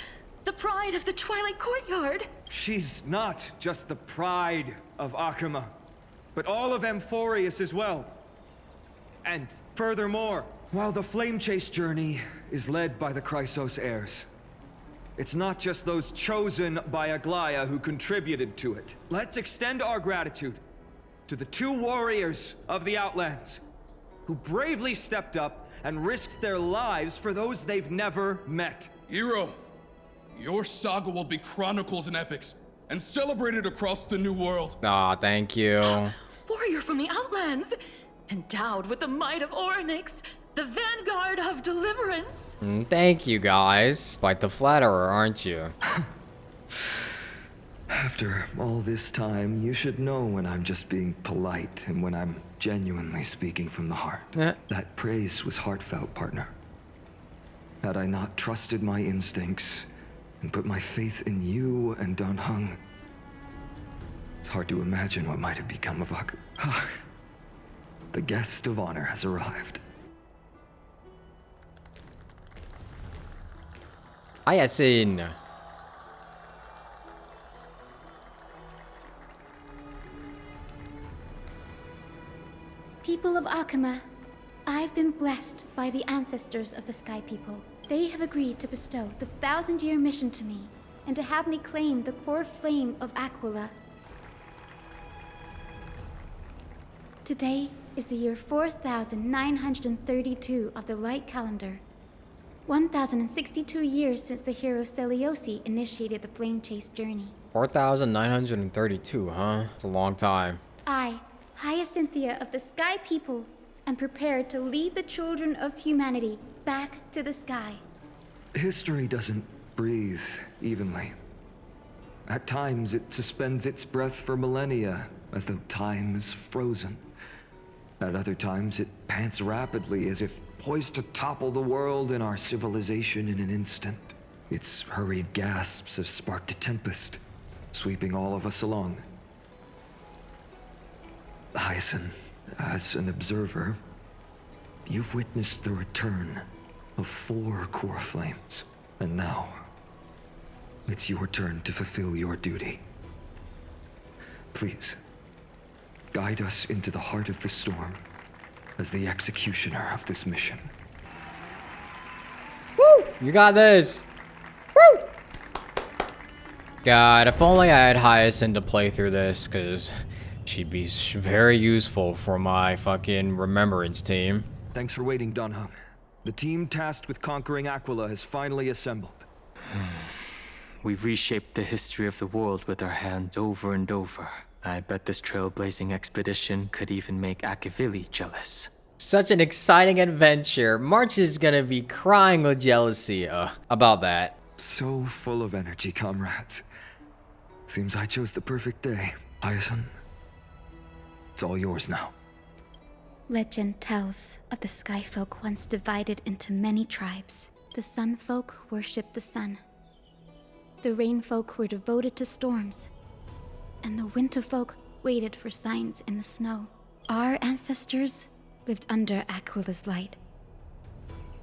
the pride of the Twilight Courtyard. She's not just the pride of Akuma, but all of Amphoreus as well. And furthermore, while the Flame Chase journey is led by the Chrysos heirs, it's not just those chosen by Aglaya who contributed to it. Let's extend our gratitude to the 2 warriors of the Outlands who bravely stepped up and risked their lives for those they've never met. Hero, your saga will be chronicled in epics and celebrated across the New World. Aw, thank you. Warrior from the Outlands, endowed with the might of Orynyx, the vanguard of deliverance. Thank you, guys. Quite the flatterer, aren't you? After all this time, you should know when I'm just being polite and when I'm genuinely speaking from the heart. That praise was heartfelt, partner. Had I not trusted my instincts and put my faith in you and Don Hung, it's hard to imagine what might have become of Akuma. The guest of honor has arrived. Hyacinth. People of Akuma, I've been blessed by the ancestors of the Sky People. They have agreed to bestow the 1,000-year mission to me, and to have me claim the core flame of Aquila. Today is the year 4,932 of the light calendar. 1,062 years since the hero Seliosi initiated the Flame Chase journey. 4,932, huh? It's a long time. I, Hyacinthia of the Sky People, am prepared to lead the children of humanity back to the sky. History doesn't breathe evenly. At times, it suspends its breath for millennia, as though time is frozen. At other times, it pants rapidly, as if poised to topple the world and our civilization in an instant. Its hurried gasps have sparked a tempest, sweeping all of us along. Hyacinth, as an observer, you've witnessed the return of 4 core flames. And now, it's your turn to fulfill your duty. Please, guide us into the heart of the storm as the executioner of this mission. Woo! You got this! Woo! God, if only I had Hyacinth to play through this, because she'd be very useful for my fucking remembrance team. Thanks for waiting, Don Hung. The team tasked with conquering Aquila has finally assembled. We've reshaped the history of the world with our hands over and over. I bet this trailblazing expedition could even make Akavili jealous. Such an exciting adventure. March is gonna be crying with jealousy about that. So full of energy, comrades. Seems I chose the perfect day. Hyacinth, it's all yours now. Legend tells of the Sky Folk once divided into many tribes. The Sun Folk worshipped the sun. The Rain Folk were devoted to storms. And the Winter Folk waited for signs in the snow. Our ancestors lived under Aquila's light.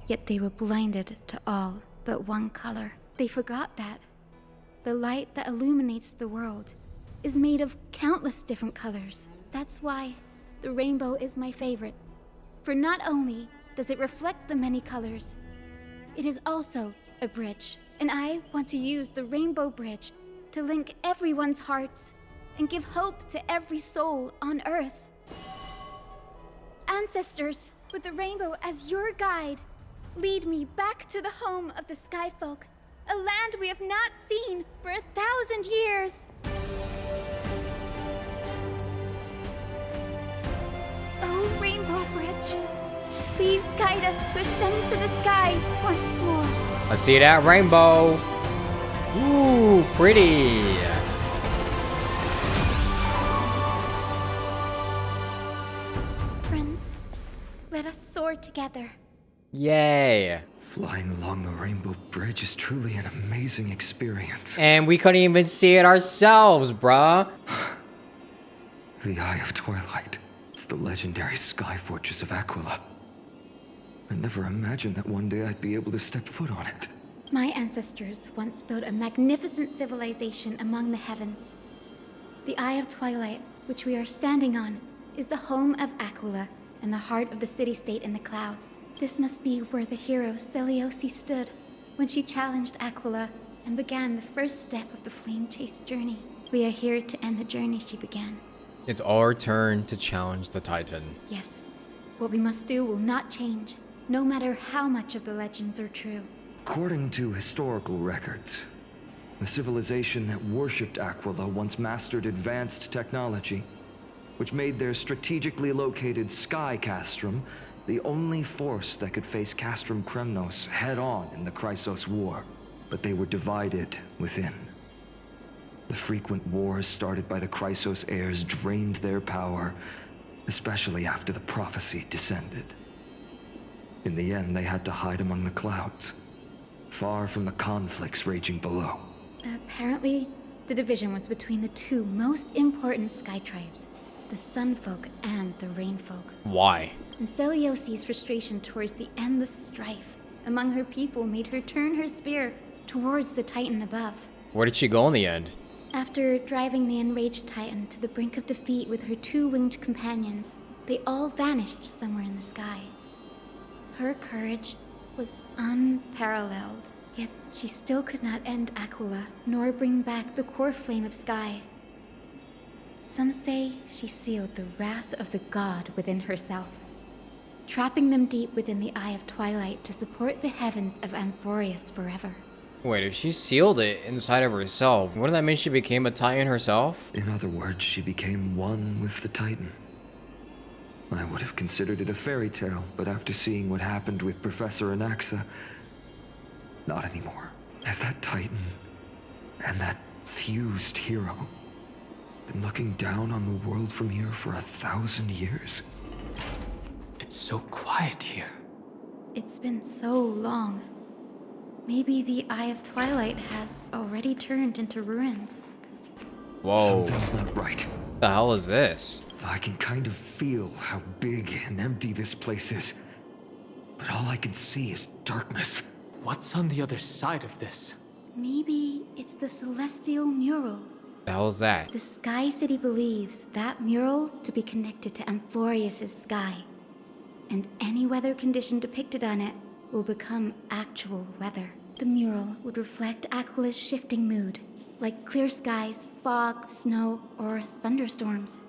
Yet they were blinded to all but one color. They forgot that the light that illuminates the world is made of countless different colors. That's why the rainbow is my favorite. For not only does it reflect the many colors, it is also a bridge, and I want to use the Rainbow Bridge to link everyone's hearts and give hope to every soul on Earth. Ancestors, with the rainbow as your guide, lead me back to the home of the Skyfolk, a land we have not seen for 1,000 years. Oh, Rainbow Bridge, please guide us to ascend to the skies once more. I see that rainbow. Ooh, pretty. Friends, let us soar together. Yay. Flying along the Rainbow Bridge is truly an amazing experience. And we couldn't even see it ourselves, bruh. The Eye of Twilight. It's the legendary sky fortress of Aquila. I never imagined that one day I'd be able to step foot on it. My ancestors once built a magnificent civilization among the heavens. The Eye of Twilight, which we are standing on, is the home of Aquila and the heart of the city-state in the clouds. This must be where the hero Selioce stood when she challenged Aquila and began the first step of the flame chase journey. We are here to end the journey she began. It's our turn to challenge the Titan. Yes, what we must do will not change, no matter how much of the legends are true. According to historical records, the civilization that worshipped Aquila once mastered advanced technology, which made their strategically located Sky Castrum the only force that could face Castrum Kremnos head-on in the Chrysos War. But they were divided within. The frequent wars started by the Chrysos heirs drained their power, especially after the prophecy descended. In the end, they had to hide among the clouds, far from the conflicts raging below. Apparently, the division was between the two most important sky tribes, the Sunfolk and the Rainfolk. Why? And Selioce's frustration towards the endless strife among her people made her turn her spear towards the Titan above. Where did she go in the end? After driving the enraged Titan to the brink of defeat with her two winged companions, they all vanished somewhere in the sky. Her courage was unparalleled, yet she still could not end Aquila, nor bring back the core flame of Sky. Some say she sealed the wrath of the god within herself, trapping them deep within the Eye of Twilight to support the heavens of Amphoreus forever. Wait, if she sealed it inside of herself, wouldn't that mean she became a Titan herself? In other words, she became one with the Titan. I would have considered it a fairy tale, but after seeing what happened with Professor Anaxa, not anymore. Has that Titan and that fused hero been looking down on the world from here for 1,000 years? It's so quiet here. It's been so long. Maybe the Eye of Twilight has already turned into ruins. Whoa. Something's not right. What the hell is this? I can kind of feel how big and empty this place is. But all I can see is darkness. What's on the other side of this? Maybe it's the Celestial Mural. The hell is that? The Sky City believes that mural to be connected to Amphoreus' sky. And any weather condition depicted on it will become actual weather. The mural would reflect Aquila's shifting mood, like clear skies, fog, snow, or thunderstorms.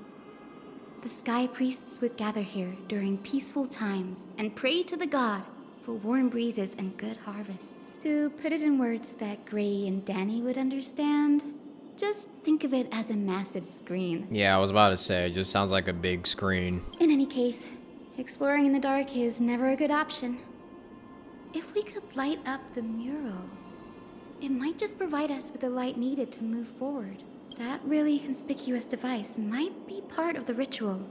The sky priests would gather here during peaceful times and pray to the god for warm breezes and good harvests. To put it in words that Gray and Danny would understand, just think of it as a massive screen. Yeah, I was about to say, it just sounds like a big screen. In any case, exploring in the dark is never a good option. If we could light up the mural, it might just provide us with the light needed to move forward. That really conspicuous device might be part of the ritual.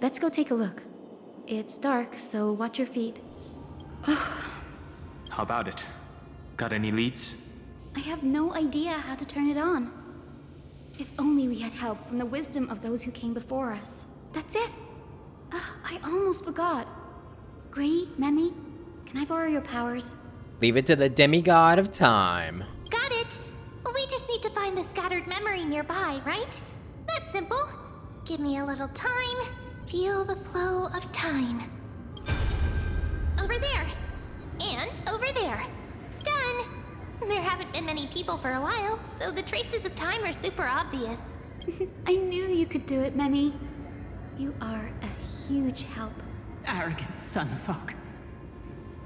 Let's go take a look. It's dark, so watch your feet. How about it? Got any leads? I have no idea how to turn it on. If only we had help from the wisdom of those who came before us. That's it. I almost forgot. Gray, Memi, can I borrow your powers? Leave it to the demigod of time. Got it! We just need to find the scattered memory nearby, right? That's simple. Give me a little time. Feel the flow of time. Over there. And over there. Done! There haven't been many people for a while, so the traces of time are super obvious. I knew you could do it, Memi. You are a huge help. Arrogant sunfolk.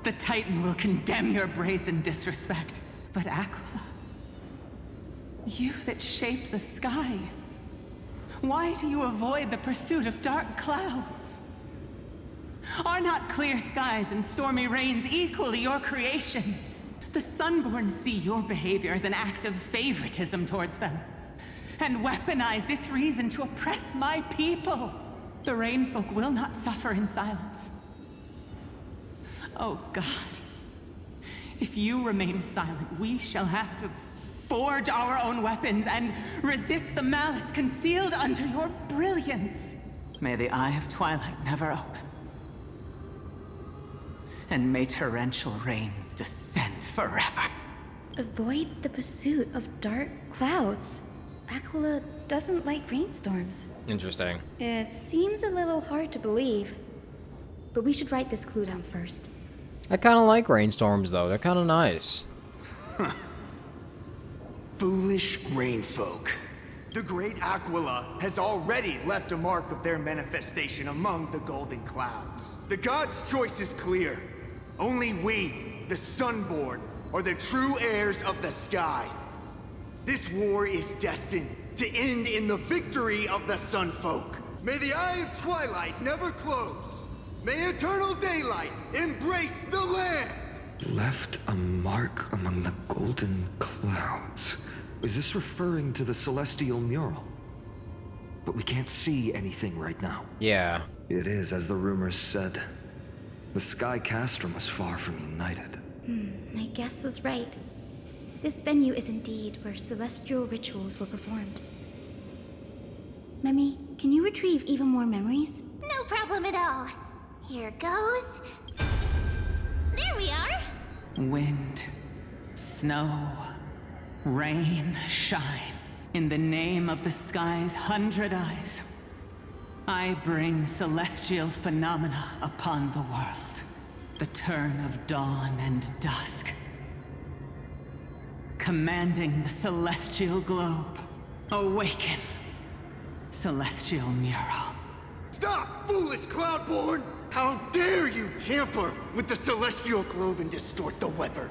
The Titan will condemn your brazen disrespect. But Aquila, you that shaped the sky, why do you avoid the pursuit of dark clouds? Are not clear skies and stormy rains equally your creations? The Sunborn see your behavior as an act of favoritism towards them, and weaponize this reason to oppress my people. The Rainfolk will not suffer in silence. Oh God, if you remain silent, we shall have to forge our own weapons and resist the malice concealed under your brilliance. May the Eye of Twilight never open. And may torrential rains descend forever. Avoid the pursuit of dark clouds. Aquila doesn't like rainstorms. Interesting. It seems a little hard to believe. But we should write this clue down first. I kind of like rainstorms, though. They're kind of nice. Foolish rainfolk. The great Aquila has already left a mark of their manifestation among the golden clouds. The gods' choice is clear. Only we, the Sunborn, are the true heirs of the sky. This war is destined to end in the victory of the Sunfolk. May the Eye of Twilight never close. May eternal daylight embrace the land! Left a mark among the golden clouds. Is this referring to the celestial mural? But we can't see anything right now. Yeah. It is, as the rumors said. The Sky Castrum was far from united. My guess was right. This venue is indeed where celestial rituals were performed. Memi, can you retrieve even more memories? No problem at all. Here goes. There we are. Wind, snow, rain, shine. In the name of the sky's 100 eyes, I bring celestial phenomena upon the world. The turn of dawn and dusk. Commanding the celestial globe. Awaken, celestial mural. Stop, foolish Cloudborn! How dare you tamper with the celestial globe and distort the weather?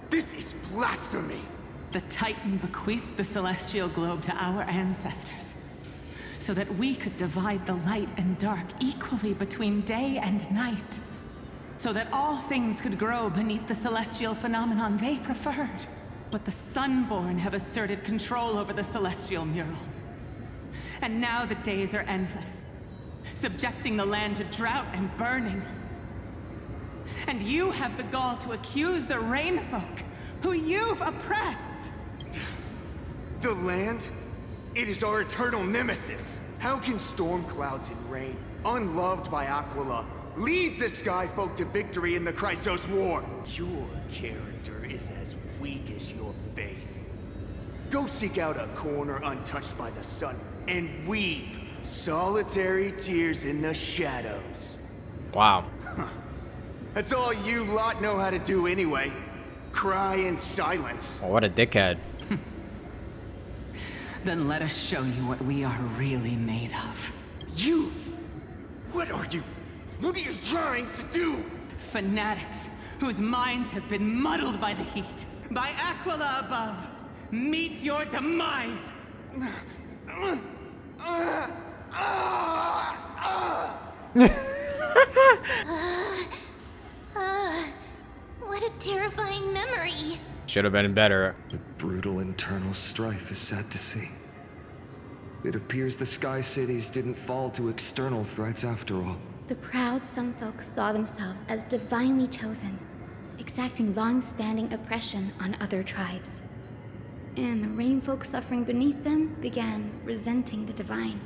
This is blasphemy! The Titan bequeathed the celestial globe to our ancestors, so that we could divide the light and dark equally between day and night, so that all things could grow beneath the celestial phenomenon they preferred. But the Sunborn have asserted control over the celestial mural. And now the days are endless, subjecting the land to drought and burning. And you have the gall to accuse the Rainfolk, who you've oppressed. The land? It is our eternal nemesis. How can storm clouds and rain, unloved by Aquila, lead the Skyfolk to victory in the Chrysos War? Your character is as weak as your faith. Go seek out a corner untouched by the sun and weep solitary tears in the shadows. Wow. That's all you lot know how to do anyway. Cry in silence. Oh, what a dickhead. Then let us show you what we are really made of. You? What are you? What are you trying to do? Fanatics whose minds have been muddled by the heat. By Aquila above. Meet your demise! What a terrifying memory. Should have been better. The brutal internal strife is sad to see. It appears the Sky Cities didn't fall to external threats after all. The proud Sunfolk saw themselves as divinely chosen, exacting long-standing oppression on other tribes. And the Rainfolk suffering beneath them began resenting the divine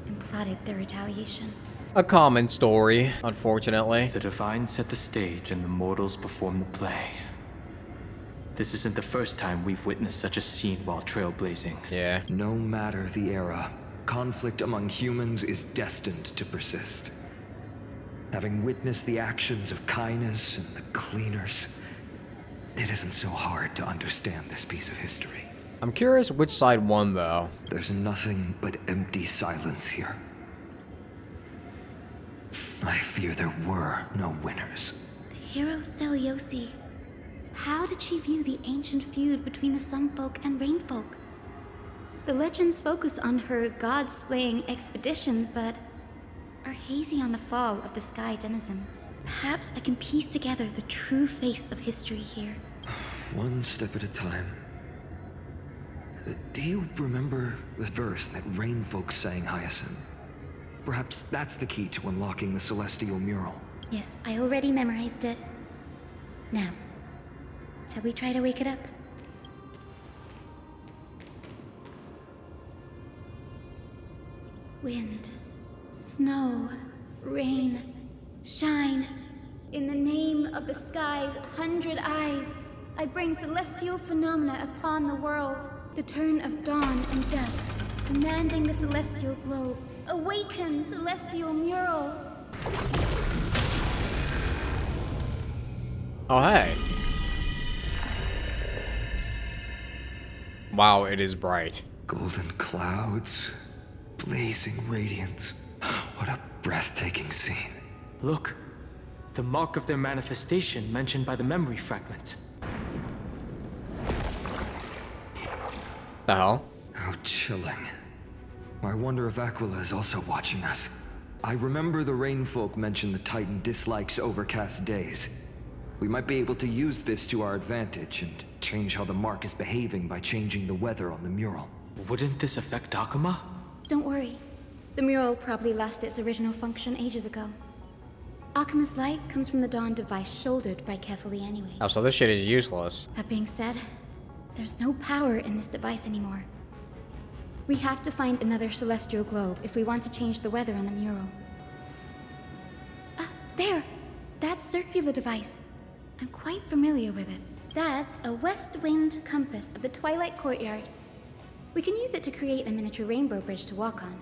and plotted their retaliation. A common story, unfortunately. The divine set the stage and the mortals perform the play. This isn't the first time we've witnessed such a scene while trailblazing. Yeah. No matter the era, conflict among humans is destined to persist. Having witnessed the actions of Kindness and the Cleaners, It isn't so hard to understand this piece of history. I'm curious which side won, though. There's nothing but empty silence here. I fear there were no winners. The hero Seliosi. How did she view the ancient feud between the Sunfolk and Rainfolk? The legends focus on her god-slaying expedition, but are hazy on the fall of the sky denizens. Perhaps I can piece together the true face of history here. One step at a time. Do you remember the verse that Rainfolk sang, Hyacinth? Perhaps that's the key to unlocking the celestial mural. Yes, I already memorized it. Now, shall we try to wake it up? Wind, snow, rain, shine. In the name of the sky's 100 eyes, I bring celestial phenomena upon the world. The turn of dawn and dusk, commanding the celestial globe. Awaken, celestial mural! Oh, hey. Wow, it is bright. Golden clouds, blazing radiance. What a breathtaking scene. Look, the mark of their manifestation mentioned by the memory fragment. The hell? How chilling. I wonder if Aquila is also watching us. I remember the Rainfolk mentioned the Titan dislikes overcast days. We might be able to use this to our advantage and change how the mark is behaving by changing the weather on the mural. Wouldn't this affect Akuma? Don't worry. The mural probably lost its original function ages ago. Akuma's light comes from the dawn device shouldered by Kefali anyway. Oh, so this shit is useless. That being said, there's no power in this device anymore. We have to find another celestial globe if we want to change the weather on the mural. Ah, there! That circular device. I'm quite familiar with it. That's a west-winged compass of the Twilight Courtyard. We can use it to create a miniature rainbow bridge to walk on.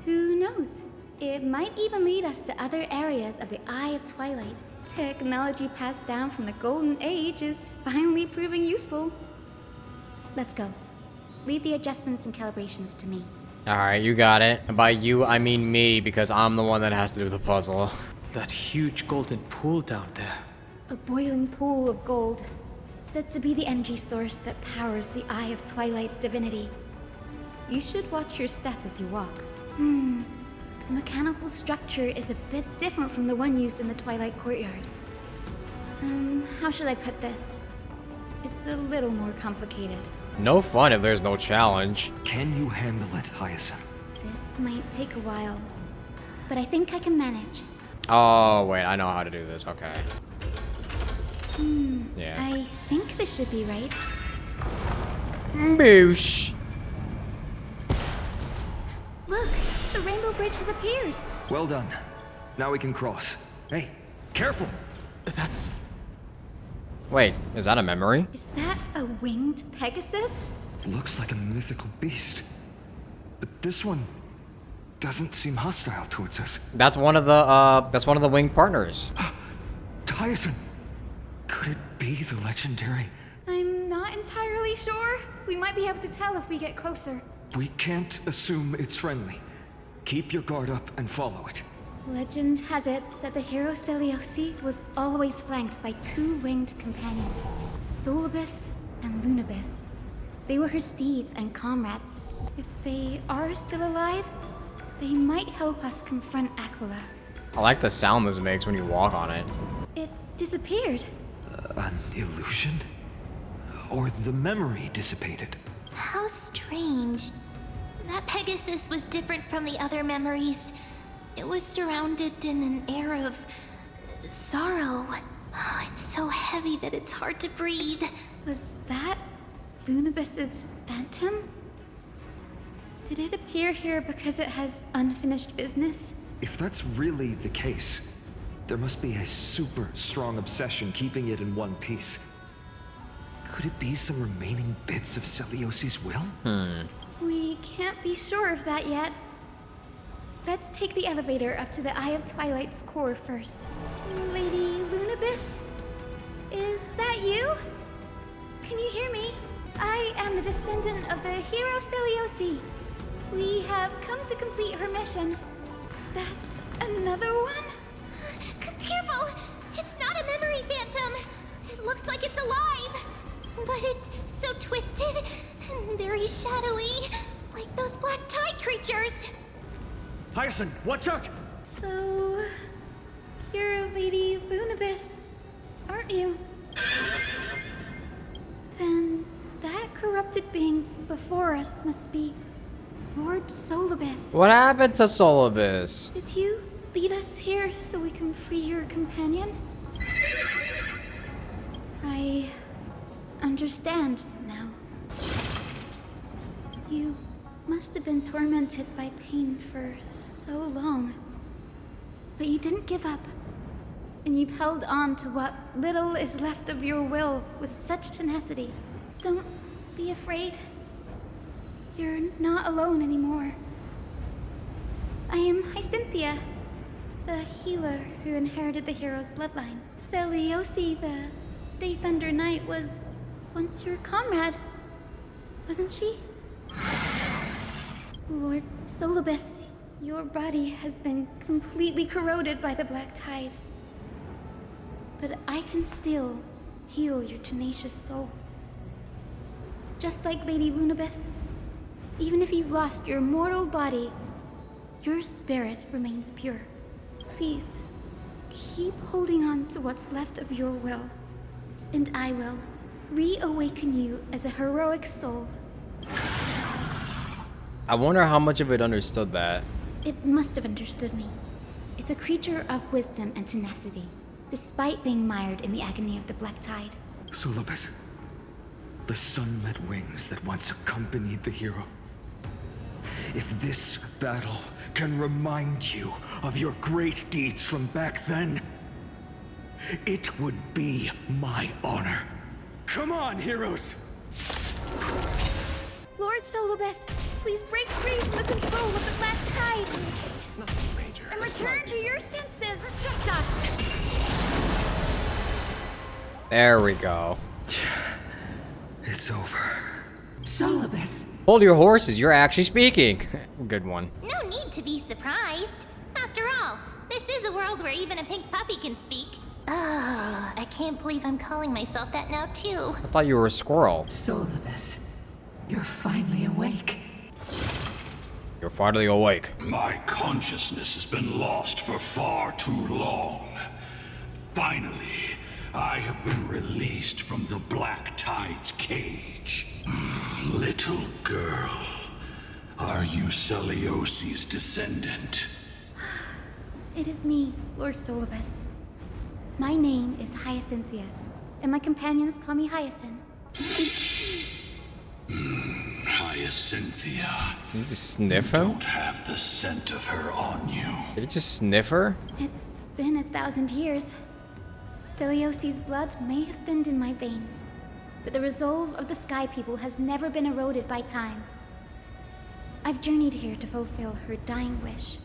Who knows? It might even lead us to other areas of the Eye of Twilight. Technology passed down from the Golden Age is finally proving useful. Let's go. Leave the adjustments and calibrations to me. Alright, you got it. And by you, I mean me, because I'm the one that has to do the puzzle. That huge golden pool down there. A boiling pool of gold, said to be the energy source that powers the Eye of Twilight's divinity. You should watch your step as you walk. The mechanical structure is a bit different from the one used in the Twilight Courtyard. How should I put this? It's a little more complicated. No fun if there's no challenge. Can you handle it, Hyacinth? This might take a while, but I think I can manage. Oh, wait, I know how to do this, okay. Yeah. I think this should be right. Boosh. Look, the rainbow bridge has appeared. Well done. Now we can cross. Hey, careful! That's... Wait, is that a memory? Is that a winged Pegasus? Looks like a mythical beast. But this one doesn't seem hostile towards us. That's one of the winged partners. Hyacinth! Could it be the legendary? I'm not entirely sure. We might be able to tell if we get closer. We can't assume it's friendly. Keep your guard up and follow it. Legend has it that the hero Seliosi was always flanked by two winged companions, Solibus and Lunibus. They were her steeds and comrades. If they are still alive, they might help us confront Aquila. I like the sound this makes when you walk on it. It disappeared. An illusion? Or the memory dissipated? How strange. That Pegasus was different from the other memories. It was surrounded in an air of sorrow. Oh, it's so heavy that it's hard to breathe. Was that Lunibus's phantom? Did it appear here because it has unfinished business? If that's really the case, there must be a super strong obsession keeping it in one piece. Could it be some remaining bits of Celiosi's will? We can't be sure of that yet. Let's take the elevator up to the Eye of Twilight's core first. Lady Lunibus? Is that that you? Can you hear me? I am the descendant of the hero Celiosi. We have come to complete her mission. That's another one? Careful! It's not a memory phantom! It looks like it's alive! But it's so twisted and very shadowy, like those black tide creatures! Hyacinth, watch out! So, you're Lady Lunabis, aren't you? Then that corrupted being before us must be Lord Solibus. What happened to Solibus? Did you lead us here so we can free your companion? I understand now. You must have been tormented by pain for so long. But you didn't give up. And you've held on to what little is left of your will with such tenacity. Don't be afraid. You're not alone anymore. I am Hyacinthia, the healer who inherited the hero's bloodline. Celiosi, the Day Thunder Knight, was once your comrade, wasn't she? Lord Solibus, your body has been completely corroded by the black tide. But I can still heal your tenacious soul. Just like Lady Lunabis, even if you've lost your mortal body, your spirit remains pure. Please, keep holding on to what's left of your will, and I will reawaken you as a heroic soul. I wonder how much of it understood that. It must have understood me. It's a creature of wisdom and tenacity, despite being mired in the agony of the black tide. Solibus, the sunlit wings that once accompanied the hero. If this battle can remind you of your great deeds from back then, it would be my honor. Come on, heroes! Lord Solibus, please break free from the control of the black tide! Nothing major. And return to your senses! Reject us! There we go. It's over. Solibus! Hold your horses, you're actually speaking. Good one. No need to be surprised. After all, this is a world where even a pink puppy can speak. Oh, I can't believe I'm calling myself that now, too. I thought you were a squirrel. Solibus, you're finally awake. You're finally awake. My consciousness has been lost for far too long. Finally, I have been released from the Black Tide's cage. Little girl, are you Celiosi's descendant? It is me, Lord Solibus. My name is Hyacinthia, and my companions call me Hyacinth. Hyacinthia. Did you just sniff him? Don't have the scent of her on you. Did it just sniff her? It's been 1,000 years. Celiosi's blood may have thinned in my veins, but the resolve of the Sky People has never been eroded by time. I've journeyed here to fulfill her dying wish.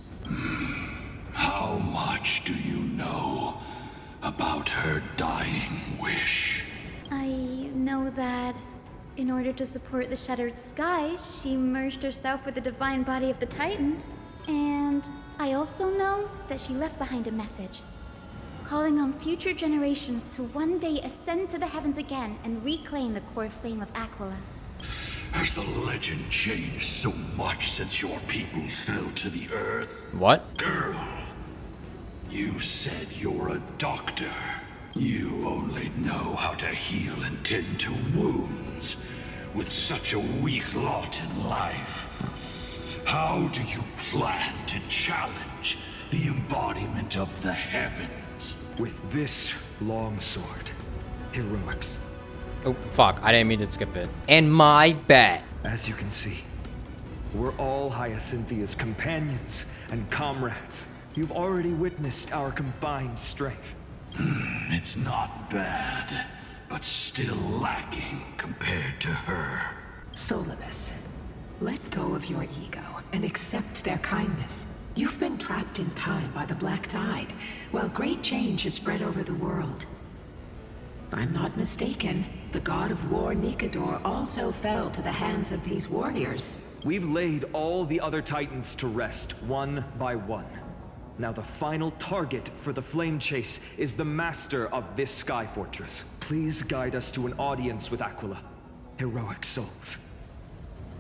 How much do you know about her dying wish? I know that in order to support the shattered sky, she merged herself with the divine body of the Titan. And I also know that she left behind a message, calling on future generations to one day ascend to the heavens again and reclaim the core flame of Aquila. Has the legend changed so much since your people fell to the earth? What? Girl, you said you're a doctor. You only know how to heal and tend to wounds with such a weak lot in life. How do you plan to challenge the embodiment of the heavens? With this long sword, heroics. Oh, fuck. I didn't mean to skip it. And my bet. As you can see, we're all Hyacinthia's companions and comrades. You've already witnessed our combined strength. It's not bad, but still lacking compared to her. Solibus, let go of your ego and accept their kindness. You've been trapped in time by the black tide, while great change has spread over the world. I'm not mistaken, the god of war Nikador also fell to the hands of these warriors. We've laid all the other titans to rest, one by one. Now the final target for the flame chase is the master of this sky fortress. Please guide us to an audience with Aquila. Heroic souls.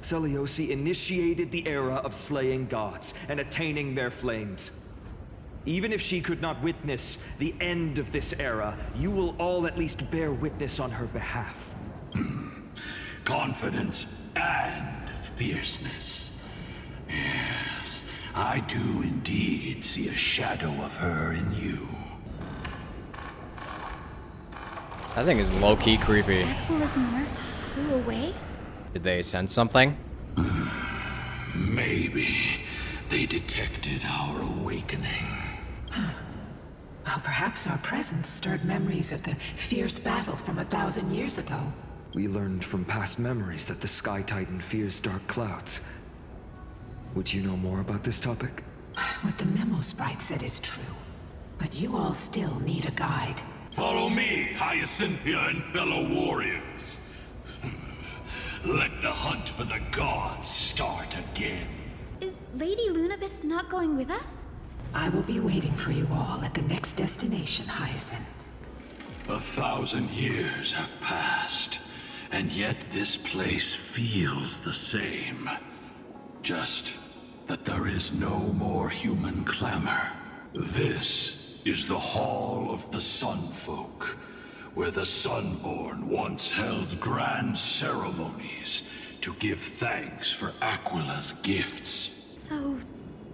Seliosi initiated the era of slaying gods and attaining their flames. Even if she could not witness the end of this era, you will all at least bear witness on her behalf. Confidence and fierceness. Yes, I do indeed see a shadow of her in you. That thing is low-key creepy. Aquala's mark flew away? Did they sense something? Maybe they detected our awakening. Well, perhaps our presence stirred memories of the fierce battle from 1,000 years ago. We learned from past memories that the Sky Titan fears dark clouds. Would you know more about this topic? What the memo sprite said is true, but you all still need a guide. Follow me, Hyacinthia and fellow warriors. Let the hunt for the gods start again. Is Lady Lunabis not going with us? I will be waiting for you all at the next destination, Hyacinth. 1,000 years have passed, and yet this place feels the same. Just that there is no more human clamor. This is the Hall of the Sunfolk, where the Sunborn once held grand ceremonies to give thanks for Aquila's gifts. So,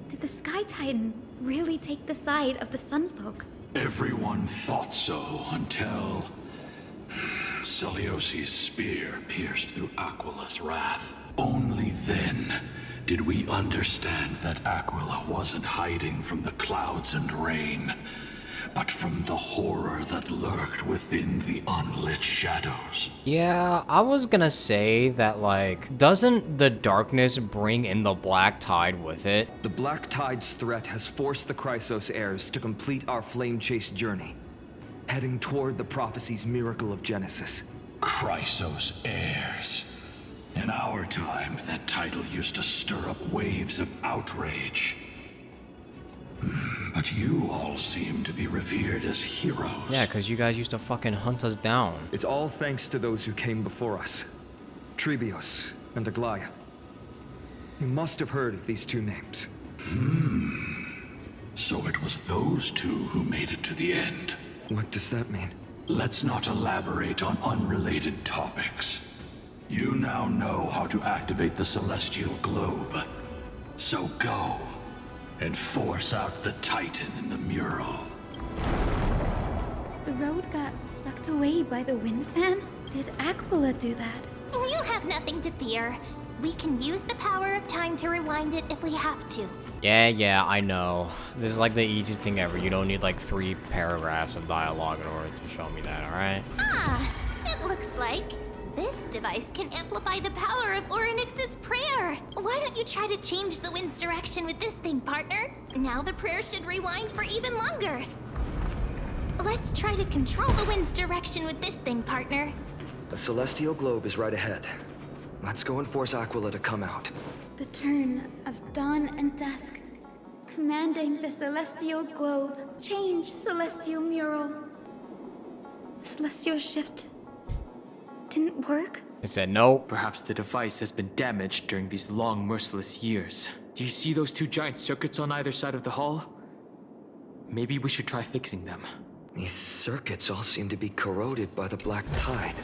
did the Sky Titan really take the side of the Sunfolk? Everyone thought so until Celiosi's spear pierced through Aquila's wrath. Only then did we understand that Aquila wasn't hiding from the clouds and rain, but from the horror that lurked within the unlit shadows. Yeah, I was gonna say that, like, doesn't the darkness bring in the Black Tide with it? The Black Tide's threat has forced the Chrysos heirs to complete our flame chase journey, heading toward the prophecy's miracle of Genesis. Chrysos heirs. In our time, that title used to stir up waves of outrage. But you all seem to be revered as heroes. Yeah, because you guys used to fucking hunt us down. It's all thanks to those who came before us. Trebios and Aglaya. You must have heard of these two names. So it was those two who made it to the end. What does that mean? Let's not elaborate on unrelated topics. You now know how to activate the celestial globe. So go and force out the Titan in the mural. The road got sucked away by the wind fan? Did Aquila do that? You have nothing to fear. We can use the power of time to rewind it if we have to. Yeah, I know. This is like the easiest thing ever. You don't need like 3 paragraphs of dialogue in order to show me that, alright? Ah, it looks like this device can amplify the power of Orynyx's prayer. Why don't you try to change the wind's direction with this thing, partner? Now the prayer should rewind for even longer. Let's try to control the wind's direction with this thing, partner. The celestial globe is right ahead. Let's go and force Aquila to come out. The turn of dawn and dusk. Commanding the celestial globe. Change celestial mural. The celestial shift didn't work? It said no. Perhaps the device has been damaged during these long, merciless years. Do you see those 2 giant circuits on either side of the hall? Maybe we should try fixing them. These circuits all seem to be corroded by the Black Tide.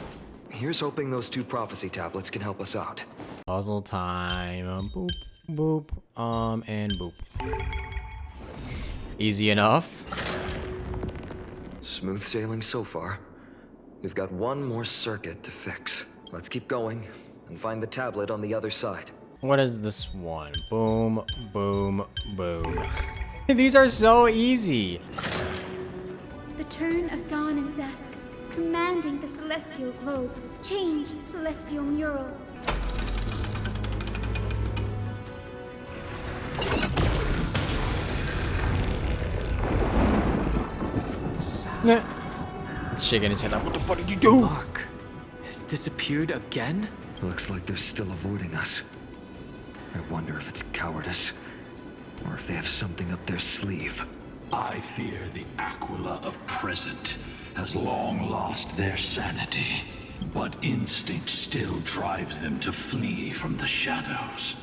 Here's hoping those 2 prophecy tablets can help us out. Puzzle time. Boop, boop, and boop. Easy enough. Smooth sailing so far. We've got one more circuit to fix. Let's keep going and find the tablet on the other side. What is this one? Boom, boom, boom. These are so easy. The turn of dawn and dusk. Commanding the celestial globe. Change celestial mural. Shaking his head like, what the fuck did you do? Mark has disappeared again? Looks like they're still avoiding us. I wonder if it's cowardice, or if they have something up their sleeve. I fear the Aquila of present has long lost their sanity, but instinct still drives them to flee from the shadows,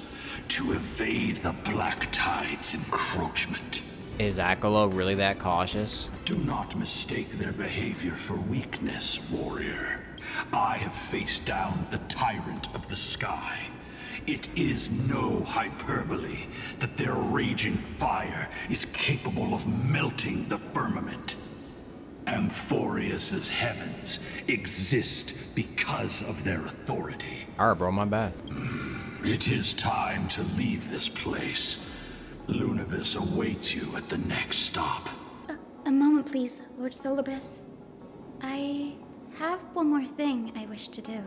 to evade the Black Tide's encroachment. Is Aquila really that cautious? Do not mistake their behavior for weakness, warrior. I have faced down the tyrant of the sky. It is no hyperbole that their raging fire is capable of melting the firmament. Amphoreus's heavens exist because of their authority. Alright, bro, my bad. It is time to leave this place. Lunavis awaits you at the next stop. A moment, please, Lord Solibus. I have one more thing I wish to do.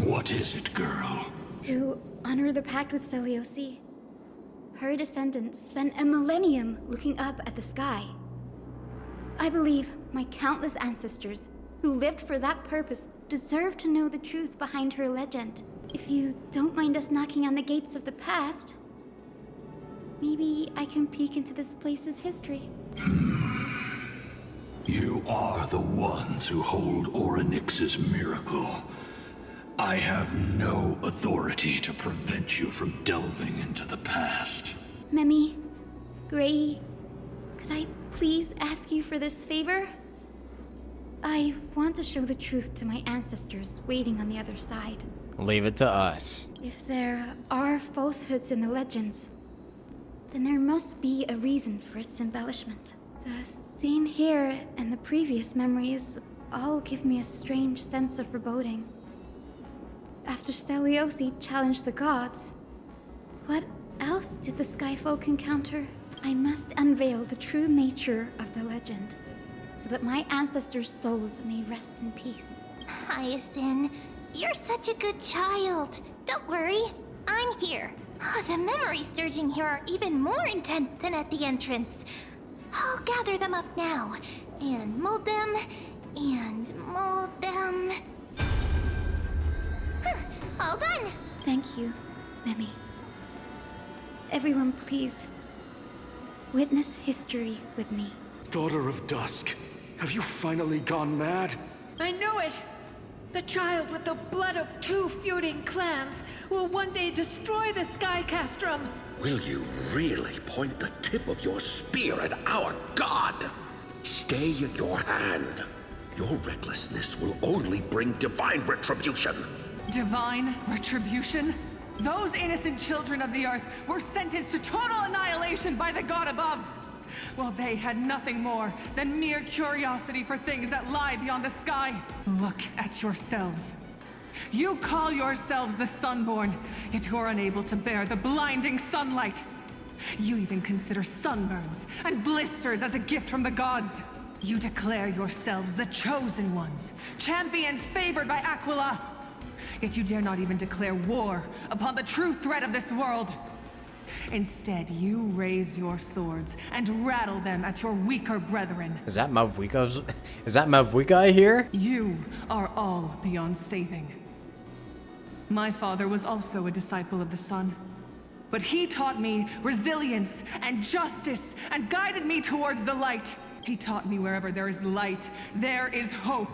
What is it, girl? To honor the pact with Selioci. Her descendants spent a millennium looking up at the sky. I believe my countless ancestors who lived for that purpose deserve to know the truth behind her legend. If you don't mind us knocking on the gates of the past, maybe I can peek into this place's history. You are the ones who hold Orynyx's miracle. I have no authority to prevent you from delving into the past. Memi, Gray, could I please ask you for this favor? I want to show the truth to my ancestors waiting on the other side. Leave it to us. If there are falsehoods in the legends, then there must be a reason for its embellishment. The scene here and the previous memories all give me a strange sense of foreboding. After Selioci challenged the gods, what else did the Skyfolk encounter? I must unveil the true nature of the legend, so that my ancestors' souls may rest in peace. Hyacinth, you're such a good child. Don't worry, I'm here. The memories surging here are even more intense than at the entrance. I'll gather them up now, and mold them, and mold them. All done. Thank you, Memi. Everyone, please, witness history with me. Daughter of Dusk, have you finally gone mad? I knew it! The child with the blood of two feuding clans will one day destroy the Sky Castrum. Will you really point the tip of your spear at our god? Stay your hand. Your recklessness will only bring divine retribution. Divine retribution? Those innocent children of the earth were sentenced to total annihilation by the god above. Well, they had nothing more than mere curiosity for things that lie beyond the sky. Look at yourselves. You call yourselves the Sunborn, yet you're unable to bear the blinding sunlight. You even consider sunburns and blisters as a gift from the gods. You declare yourselves the chosen ones, champions favored by Aquila. Yet you dare not even declare war upon the true threat of this world. Instead, you raise your swords and rattle them at your weaker brethren. Is that Mavwika here? You are all beyond saving. My father was also a disciple of the sun, but he taught me resilience and justice and guided me towards the light. He taught me wherever there is light, there is hope.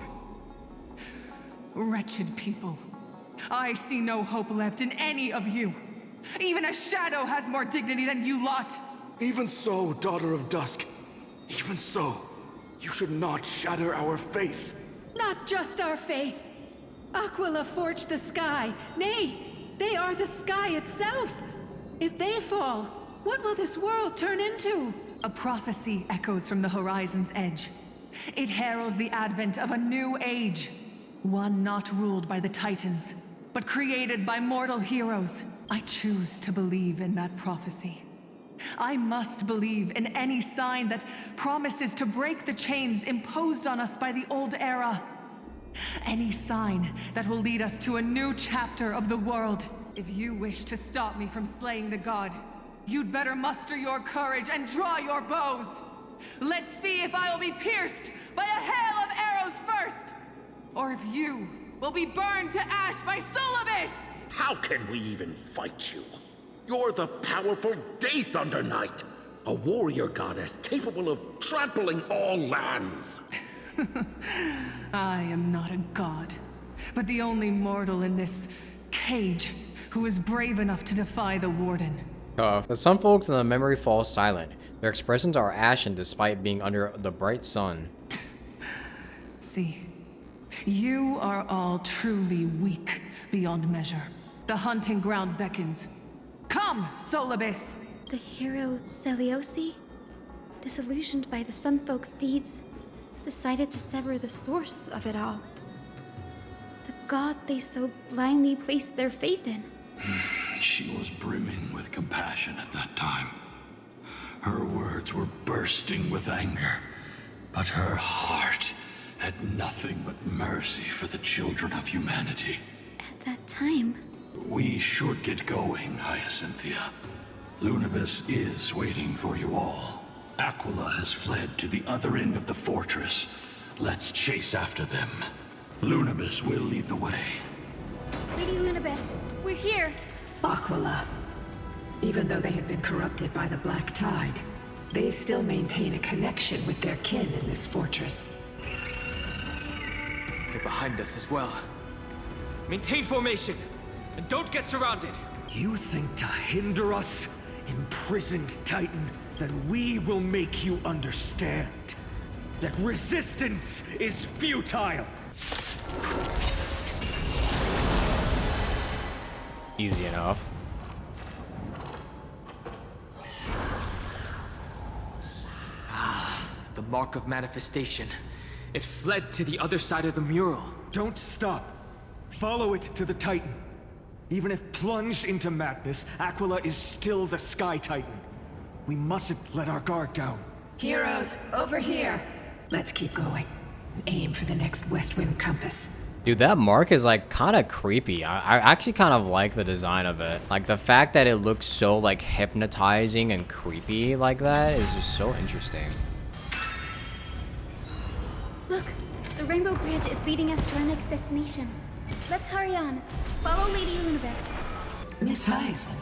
Wretched people, I see no hope left in any of you. Even a shadow has more dignity than you lot. Even so, Daughter of Dusk. Even so, you should not shatter our faith. Not just our faith. Aquila forged the sky. Nay, they are the sky itself. If they fall, what will this world turn into? A prophecy echoes from the horizon's edge. It heralds the advent of a new age. One not ruled by the Titans, but created by mortal heroes. I choose to believe in that prophecy. I must believe in any sign that promises to break the chains imposed on us by the old era. Any sign that will lead us to a new chapter of the world. If you wish to stop me from slaying the god, you'd better muster your courage and draw your bows. Let's see if I will be pierced by a hail of arrows. or if you will be burned to ash by Solibus! How can we even fight you? You're the powerful Day Thunder Knight, a warrior goddess capable of trampling all lands. I am not a god, but the only mortal in this cage who is brave enough to defy the Warden. For some folks, the memory falls silent. Their expressions are ashen despite being under the bright sun. See, you are all truly weak beyond measure. The hunting ground beckons. Come, Solibus! The hero Seliosi, disillusioned by the Sunfolk's deeds, decided to sever the source of it all. The god they so blindly placed their faith in. She was brimming with compassion at that time. Her words were bursting with anger, but her heart had nothing but mercy for the children of humanity. At that time... We should get going, Hyacinthia. Lunibus is waiting for you all. Aquila has fled to the other end of the fortress. Let's chase after them. Lunibus will lead the way. Lady Lunibus, we're here! Aquila. Even though they have been corrupted by the Black Tide, they still maintain a connection with their kin in this fortress. They're behind us as well. Maintain formation, and don't get surrounded. You think to hinder us, imprisoned Titan, then we will make you understand that resistance is futile. Easy enough. The mark of manifestation. It fled to the other side of the mural. Don't stop. Follow it to the Titan. Even if plunged into madness, Aquila is still the Sky Titan. We mustn't let our guard down. Heroes, over here! Let's keep going. And aim for the next west wind compass. Dude, that mark is like kind of creepy. I actually kind of like the design of it. Like the fact that it looks so like hypnotizing and creepy like that is just so interesting. Look, the Rainbow Bridge is leading us to our next destination. Let's hurry on. Follow Lady Lunibus. Miss Hyson,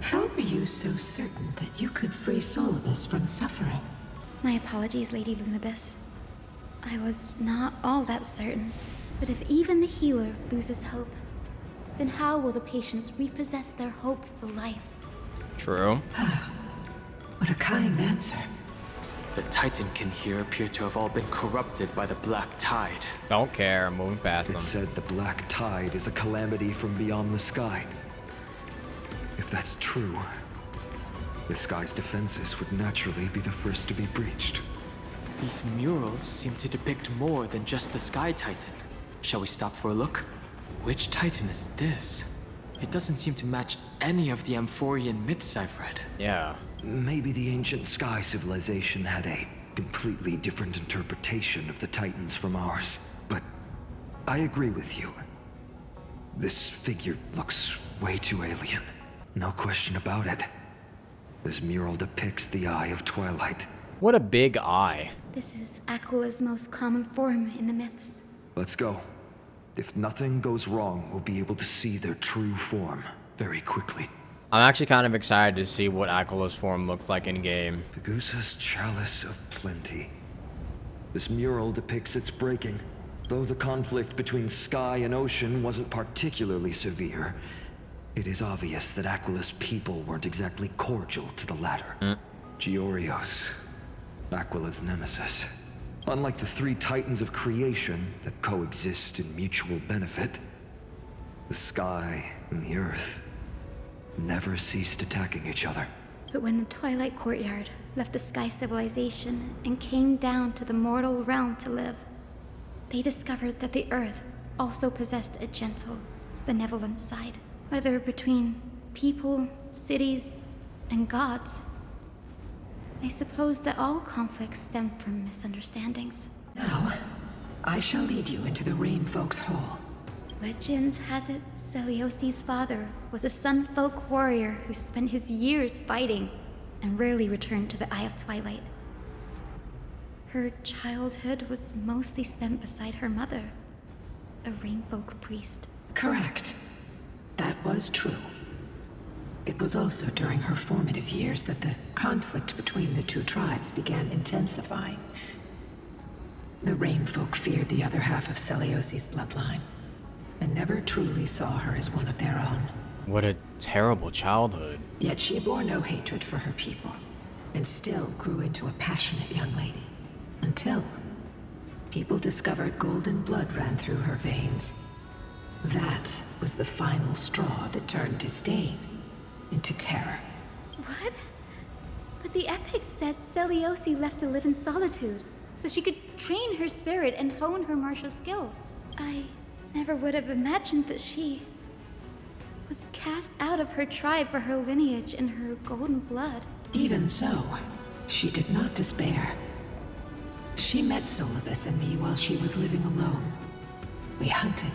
how are you so certain that you could free Solibus from suffering? My apologies, Lady Lunibus. I was not all that certain. But if even the healer loses hope, then how will the patients repossess their hope for life? True. What a kind answer. The Titankin here appear to have all been corrupted by the Black Tide. Don't care, I'm moving past them. It said the Black Tide is a calamity from beyond the sky. If that's true, the sky's defenses would naturally be the first to be breached. These murals seem to depict more than just the Sky Titan. Shall we stop for a look? Which Titan is this? It doesn't seem to match any of the Amphorean myths I've read. Yeah. Maybe the ancient sky civilization had a completely different interpretation of the Titans from ours. But I agree with you. This figure looks way too alien. No question about it. This mural depicts the Eye of Twilight. What a big eye. This is Aquila's most common form in the myths. Let's go. If nothing goes wrong, we'll be able to see their true form very quickly. I'm actually kind of excited to see what Aquila's form looks like in game. Fagusa's Chalice of Plenty. This mural depicts its breaking. Though the conflict between sky and ocean wasn't particularly severe, it is obvious that Aquila's people weren't exactly cordial to the latter. Georios, Aquila's nemesis. Unlike the three titans of creation that coexist in mutual benefit, the sky and the earth never ceased attacking each other. But when the Twilight Courtyard left the Sky Civilization and came down to the mortal realm to live, they discovered that the Earth also possessed a gentle, benevolent side. Whether between people, cities, and gods, I suppose that all conflicts stem from misunderstandings. Now, I shall lead you into the Rain Folk's Hall. Legend has it Seliosi's father was a Sunfolk warrior who spent his years fighting and rarely returned to the Eye of Twilight. Her childhood was mostly spent beside her mother, a rainfolk priest. Correct. That was true. It was also during her formative years that the conflict between the two tribes began intensifying. The rainfolk feared the other half of Celiosi's bloodline, and never truly saw her as one of their own. What a terrible childhood. Yet she bore no hatred for her people, and still grew into a passionate young lady. Until people discovered golden blood ran through her veins. That was the final straw that turned disdain into terror. What? But the epics said Celiosi left to live in solitude, so she could train her spirit and hone her martial skills. I never would have imagined that she was cast out of her tribe for her lineage and her golden blood. Even so, she did not despair. She met Solibus and me while she was living alone. We hunted,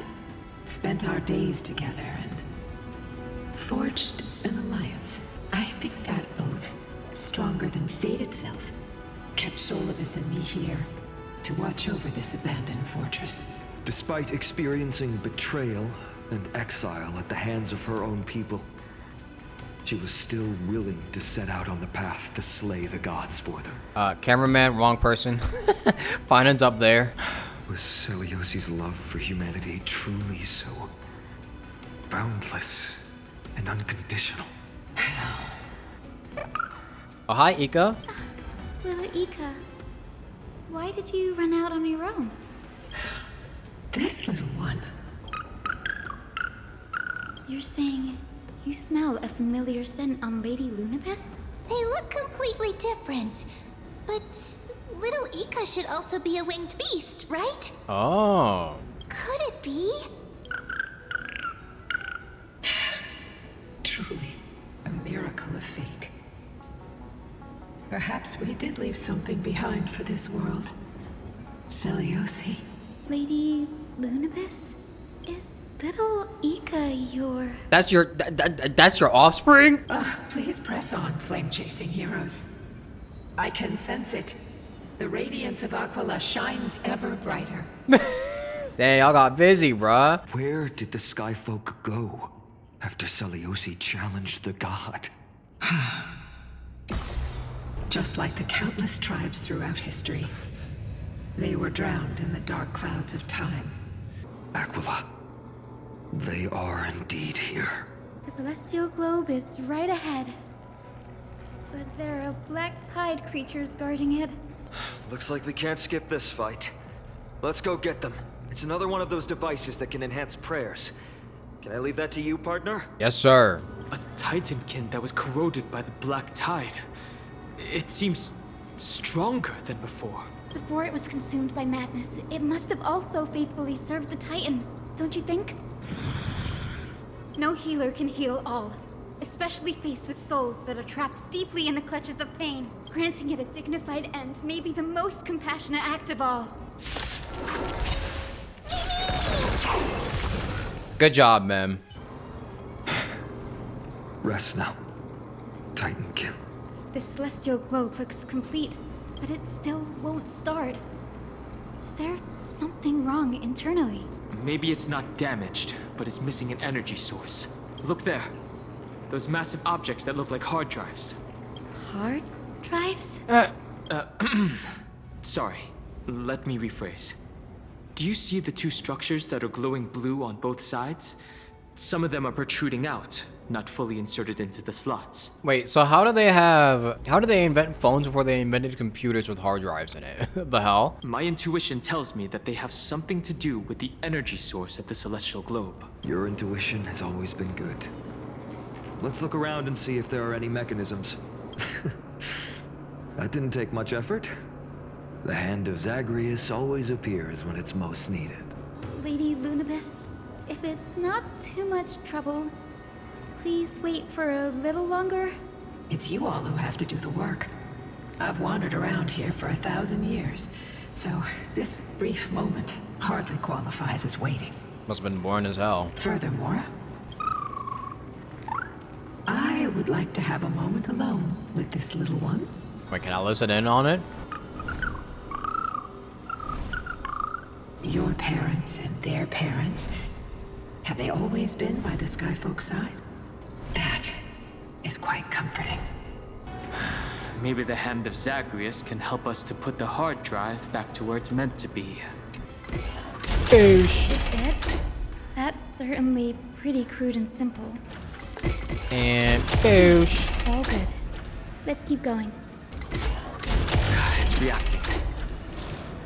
spent our days together, and forged an alliance. I think that oath, stronger than fate itself, kept Solibus and me here to watch over this abandoned fortress. Despite experiencing betrayal and exile at the hands of her own people, she was still willing to set out on the path to slay the gods for them. Cameraman, wrong person. Finance up there. Was Celiosi's love for humanity truly so boundless and unconditional? Oh, hi, Ika. Lila Ika, why did you run out on your own? This little one. You're saying you smell a familiar scent on Lady Lunabis? They look completely different. But little Ika should also be a winged beast, right? Oh. Could it be? Truly, a miracle of fate. Perhaps we did leave something behind for this world. Celiosi. Lady Lunabis? Is little Ika your... That's your that's your offspring? Please press on, flame-chasing heroes. I can sense it. The radiance of Aquila shines ever brighter. Dang, y'all got busy, bruh. Where did the Skyfolk go after Celiosi challenged the god? Just like the countless tribes throughout history, they were drowned in the dark clouds of time. Aquila, they are indeed here. The celestial globe is right ahead. But there are black tide creatures guarding it. Looks like we can't skip this fight. Let's go get them. It's another one of those devices that can enhance prayers. Can I leave that to you, partner? Yes, sir. A titankin that was corroded by the black tide. It seems stronger than before. Before it was consumed by madness, it must have also faithfully served the Titan, don't you think? No healer can heal all, especially faced with souls that are trapped deeply in the clutches of pain. Granting it a dignified end may be the most compassionate act of all. Good job, ma'am. Rest now, Titankin. The celestial globe looks complete, but it still won't start. Is there something wrong internally? Maybe it's not damaged, but it's missing an energy source. Look there. Those massive objects that look like hard drives. Hard drives? Sorry. Let me rephrase. Do you see the two structures that are glowing blue on both sides? Some of them are protruding out, not fully inserted into the slots. Wait, so how did they invent phones before they invented computers with hard drives in it? The hell? My intuition tells me that they have something to do with the energy source of the celestial globe. Your intuition has always been good. Let's look around and see if there are any mechanisms. That didn't take much effort. The hand of Zagreus always appears when it's most needed. Lady Lunabis, if it's not too much trouble, please wait for a little longer. It's you all who have to do the work. I've wandered around here for 1,000 years, so this brief moment hardly qualifies as waiting. Must have been boring as hell. Furthermore, I would like to have a moment alone with this little one. Wait, can I listen in on it? parents and their parents, have they always been by the Skyfolk's side? That is quite comforting. Maybe the Hand of Zagreus can help us to put the hard drive back to where it's meant to be. Is it? That's certainly pretty crude and simple. And boosh. All good. Let's keep going. It's reacting.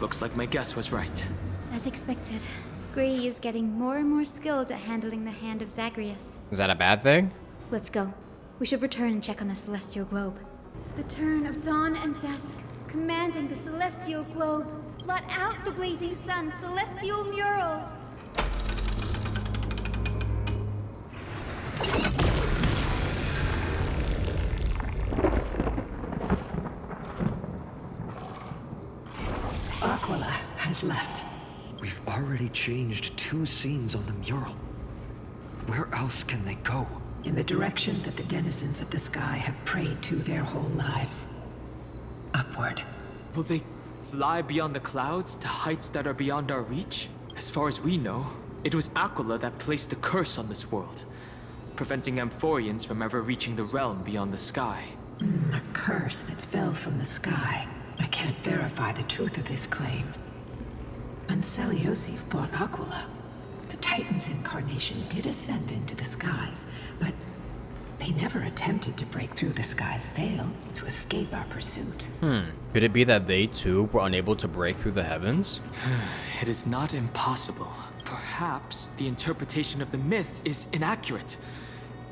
Looks like my guess was right. As expected, Gray is getting more and more skilled at handling the Hand of Zagreus. Is that a bad thing? Let's go. We should return and check on the Celestial Globe. The turn of dawn and dusk, commanding the Celestial Globe. Blot out the blazing sun, Celestial Mural! Aquila has left. We've already changed 2 scenes on the mural. Where else can they go? In the direction that the denizens of the sky have prayed to their whole lives. Upward. Will they fly beyond the clouds to heights that are beyond our reach? As far as we know, it was Aquila that placed the curse on this world, preventing Amphoreans from ever reaching the realm beyond the sky. A curse that fell from the sky. I can't verify the truth of this claim. When Seliosi fought Aquila, the Titan's incarnation did ascend into the skies, but they never attempted to break through the sky's veil to escape our pursuit. Could it be that they too were unable to break through the heavens? It is not impossible. Perhaps the interpretation of the myth is inaccurate.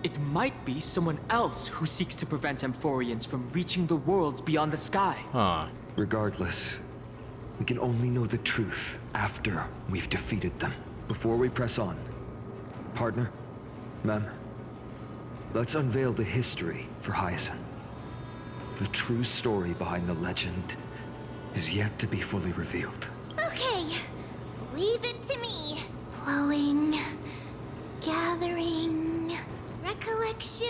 It might be someone else who seeks to prevent Amphoreans from reaching the worlds beyond the sky. Regardless, we can only know the truth after we've defeated them. Before we press on, partner, ma'am, let's unveil the history for Hyacinth. The true story behind the legend is yet to be fully revealed. Okay, leave it to me. Flowing, gathering, recollection,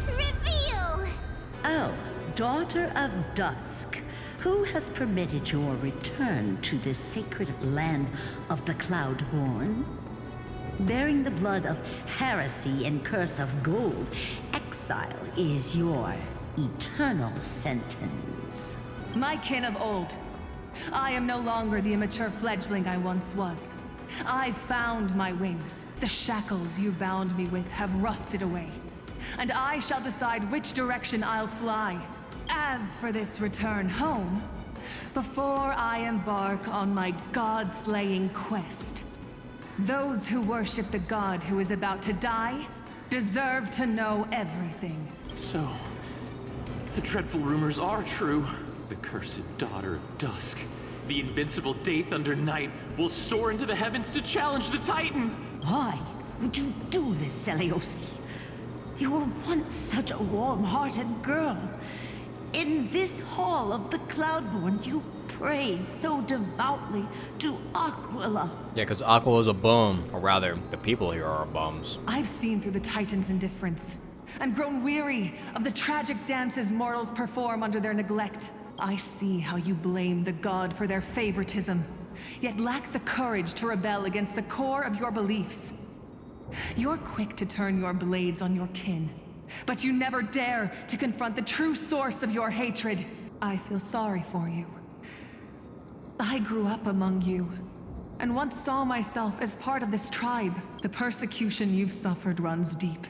reveal! Oh, Daughter of Dusk, who has permitted your return to this sacred land of the Cloudborn? Bearing the blood of heresy and curse of gold, exile is your eternal sentence. My kin of old, I am no longer the immature fledgling I once was. I found my wings. The shackles you bound me with have rusted away, and I shall decide which direction I'll fly. As for this return home, before I embark on my god-slaying quest, those who worship the god who is about to die deserve to know everything. So, the dreadful rumors are true. The cursed Daughter of Dusk, the invincible Day Thunder Knight, will soar into the heavens to challenge the Titan! Why would you do this, Seliosi? You were once such a warm-hearted girl. In this hall of the Cloudborn, you prayed so devoutly to Aquila. Yeah, because Aquila's a bum. Or rather, the people here are bums. I've seen through the Titan's indifference, and grown weary of the tragic dances mortals perform under their neglect. I see how you blame the god for their favoritism, yet lack the courage to rebel against the core of your beliefs. You're quick to turn your blades on your kin, but you never dare to confront the true source of your hatred. I feel sorry for you. I grew up among you, and once saw myself as part of this tribe. The persecution you've suffered runs deep.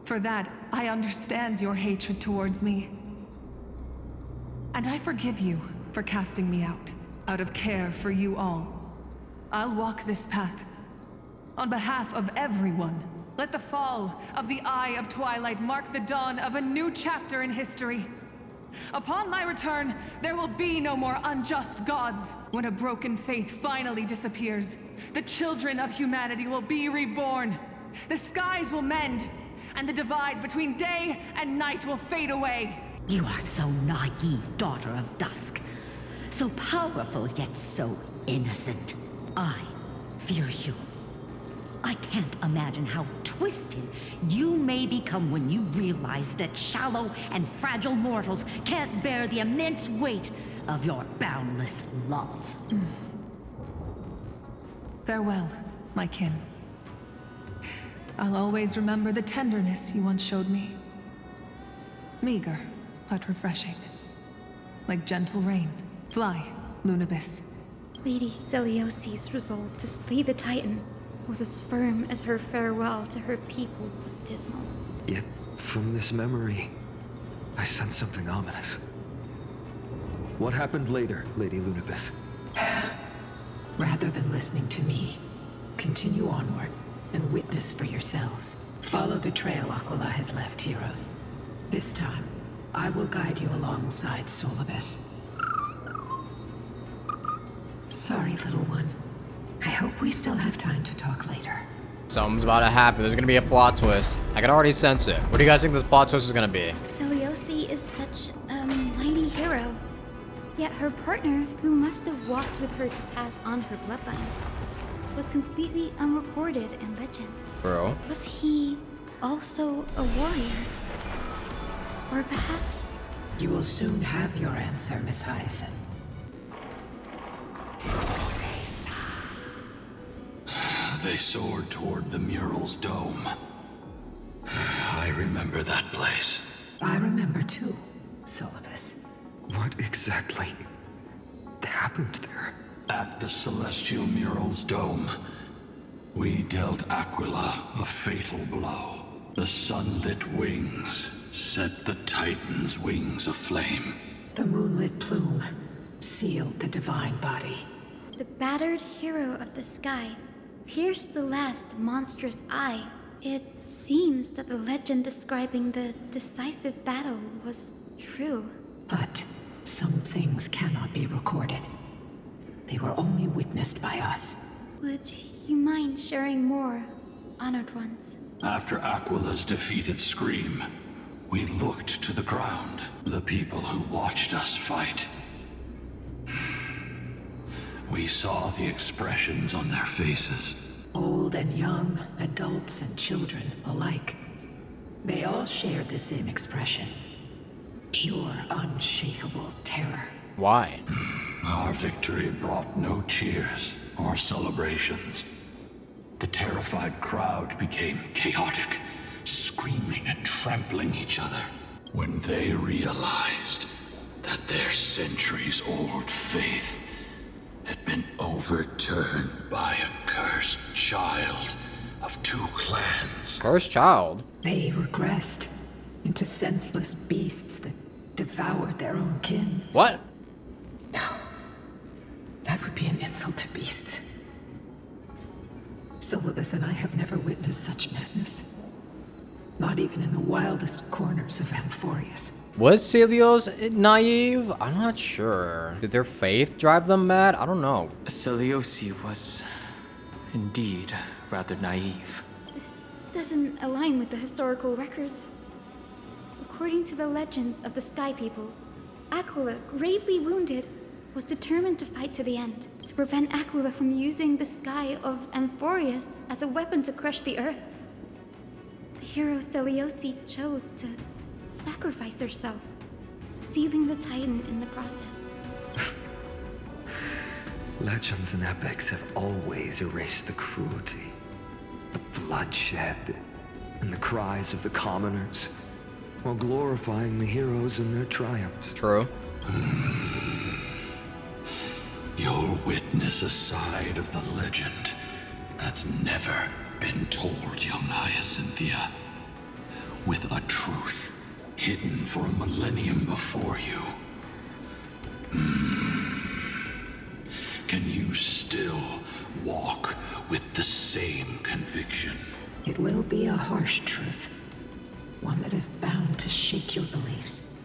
For that, I understand your hatred towards me. And I forgive you for casting me out of care for you all. I'll walk this path on behalf of everyone. Let the fall of the Eye of Twilight mark the dawn of a new chapter in history. Upon my return, there will be no more unjust gods. When a broken faith finally disappears, the children of humanity will be reborn. The skies will mend, and the divide between day and night will fade away. You are so naive, Daughter of Dusk. So powerful, yet so innocent. I fear you. I can't imagine how twisted you may become when you realize that shallow and fragile mortals can't bear the immense weight of your boundless love. Farewell, my kin. I'll always remember the tenderness you once showed me. Meager, but refreshing. Like gentle rain. Fly, Lunibis. Lady Celiosi's resolve to slay the Titan was as firm as her farewell to her people was dismal. Yet, from this memory, I sense something ominous. What happened later, Lady Lunibis? Rather than listening to me, continue onward and witness for yourselves. Follow the trail Aquila has left, heroes. This time, I will guide you alongside Solibus. Sorry, little one. I hope we still have time to talk later. Something's about to happen. There's gonna be a plot twist. I can already sense it. What do you guys think this plot twist is gonna be? Celiosi is such a mighty hero. Yet her partner, who must have walked with her to pass on her bloodline, was completely unrecorded in legend. Bro. Was he also a warrior? Or perhaps... You will soon have your answer, Miss Hyacinth. They soared toward the mural's dome. I remember that place. I remember too, Solibus. What exactly happened there? At the celestial mural's dome, we dealt Aquila a fatal blow. The sunlit wings set the Titan's wings aflame. The moonlit plume sealed the divine body. The battered hero of the sky pierced the last monstrous eye. It seems that the legend describing the decisive battle was true. But some things cannot be recorded. They were only witnessed by us. Would you mind sharing more, honored ones? After Aquila's defeated scream, we looked to the ground. The people who watched us fight. We saw the expressions on their faces. Old and young, adults and children alike. They all shared the same expression. Pure, unshakable terror. Why? Our victory brought no cheers or celebrations. The terrified crowd became chaotic, screaming and trampling each other. When they realized that their centuries-old faith had been overturned by a cursed child of two clans. Cursed child? They regressed into senseless beasts that devoured their own kin. What? No. That would be an insult to beasts. Solibus and I have never witnessed such madness. Not even in the wildest corners of Amphoreus. Was Celios naive? I'm not sure. Did their faith drive them mad? I don't know. Celiosi was indeed rather naive. This doesn't align with the historical records. According to the legends of the Sky People, Aquila, gravely wounded, was determined to fight to the end, to prevent Aquila from using the sky of Amphoreus as a weapon to crush the earth. The hero Celiosi chose to sacrifice herself, sealing the Titan in the process. Legends and epics have always erased the cruelty, the bloodshed, and the cries of the commoners, while glorifying the heroes and their triumphs. True. You'll witness a side of the legend that's never been told, young Hyacinthia. With a truth hidden for a millennium before you. Can you still walk with the same conviction? It will be a harsh truth. One that is bound to shake your beliefs.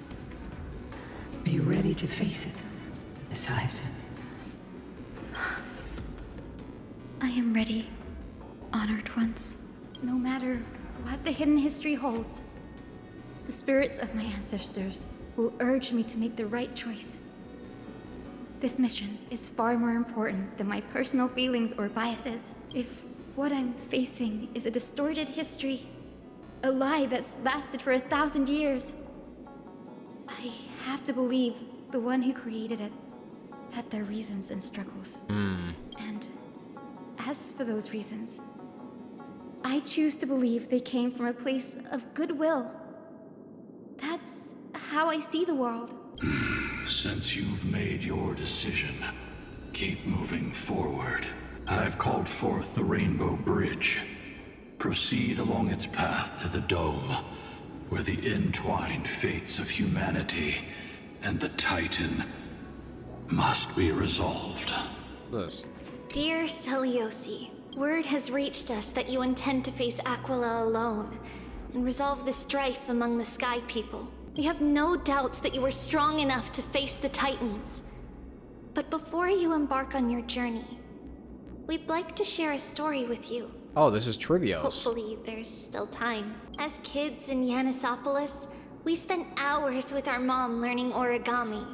Be ready to face it, Miss Hyacinth. I am ready, honored ones. No matter what the hidden history holds, the spirits of my ancestors will urge me to make the right choice. This mission is far more important than my personal feelings or biases. If what I'm facing is a distorted history, a lie that's lasted for 1,000 years, I have to believe the one who created it had their reasons and struggles. And As for those reasons, I choose to believe they came from a place of goodwill. That's how I see the world. Since you've made your decision, keep moving forward. I've called forth the Rainbow Bridge. Proceed along its path to the Dome, where the entwined fates of humanity and the Titan must be resolved. Dear Celiosi, word has reached us that you intend to face Aquila alone and resolve the strife among the Sky People. We have no doubts that you are strong enough to face the Titans. But before you embark on your journey, we'd like to share a story with you. Oh, this is Trivios. Hopefully there's still time. As kids in Yanisopolis, we spent hours with our mom learning origami.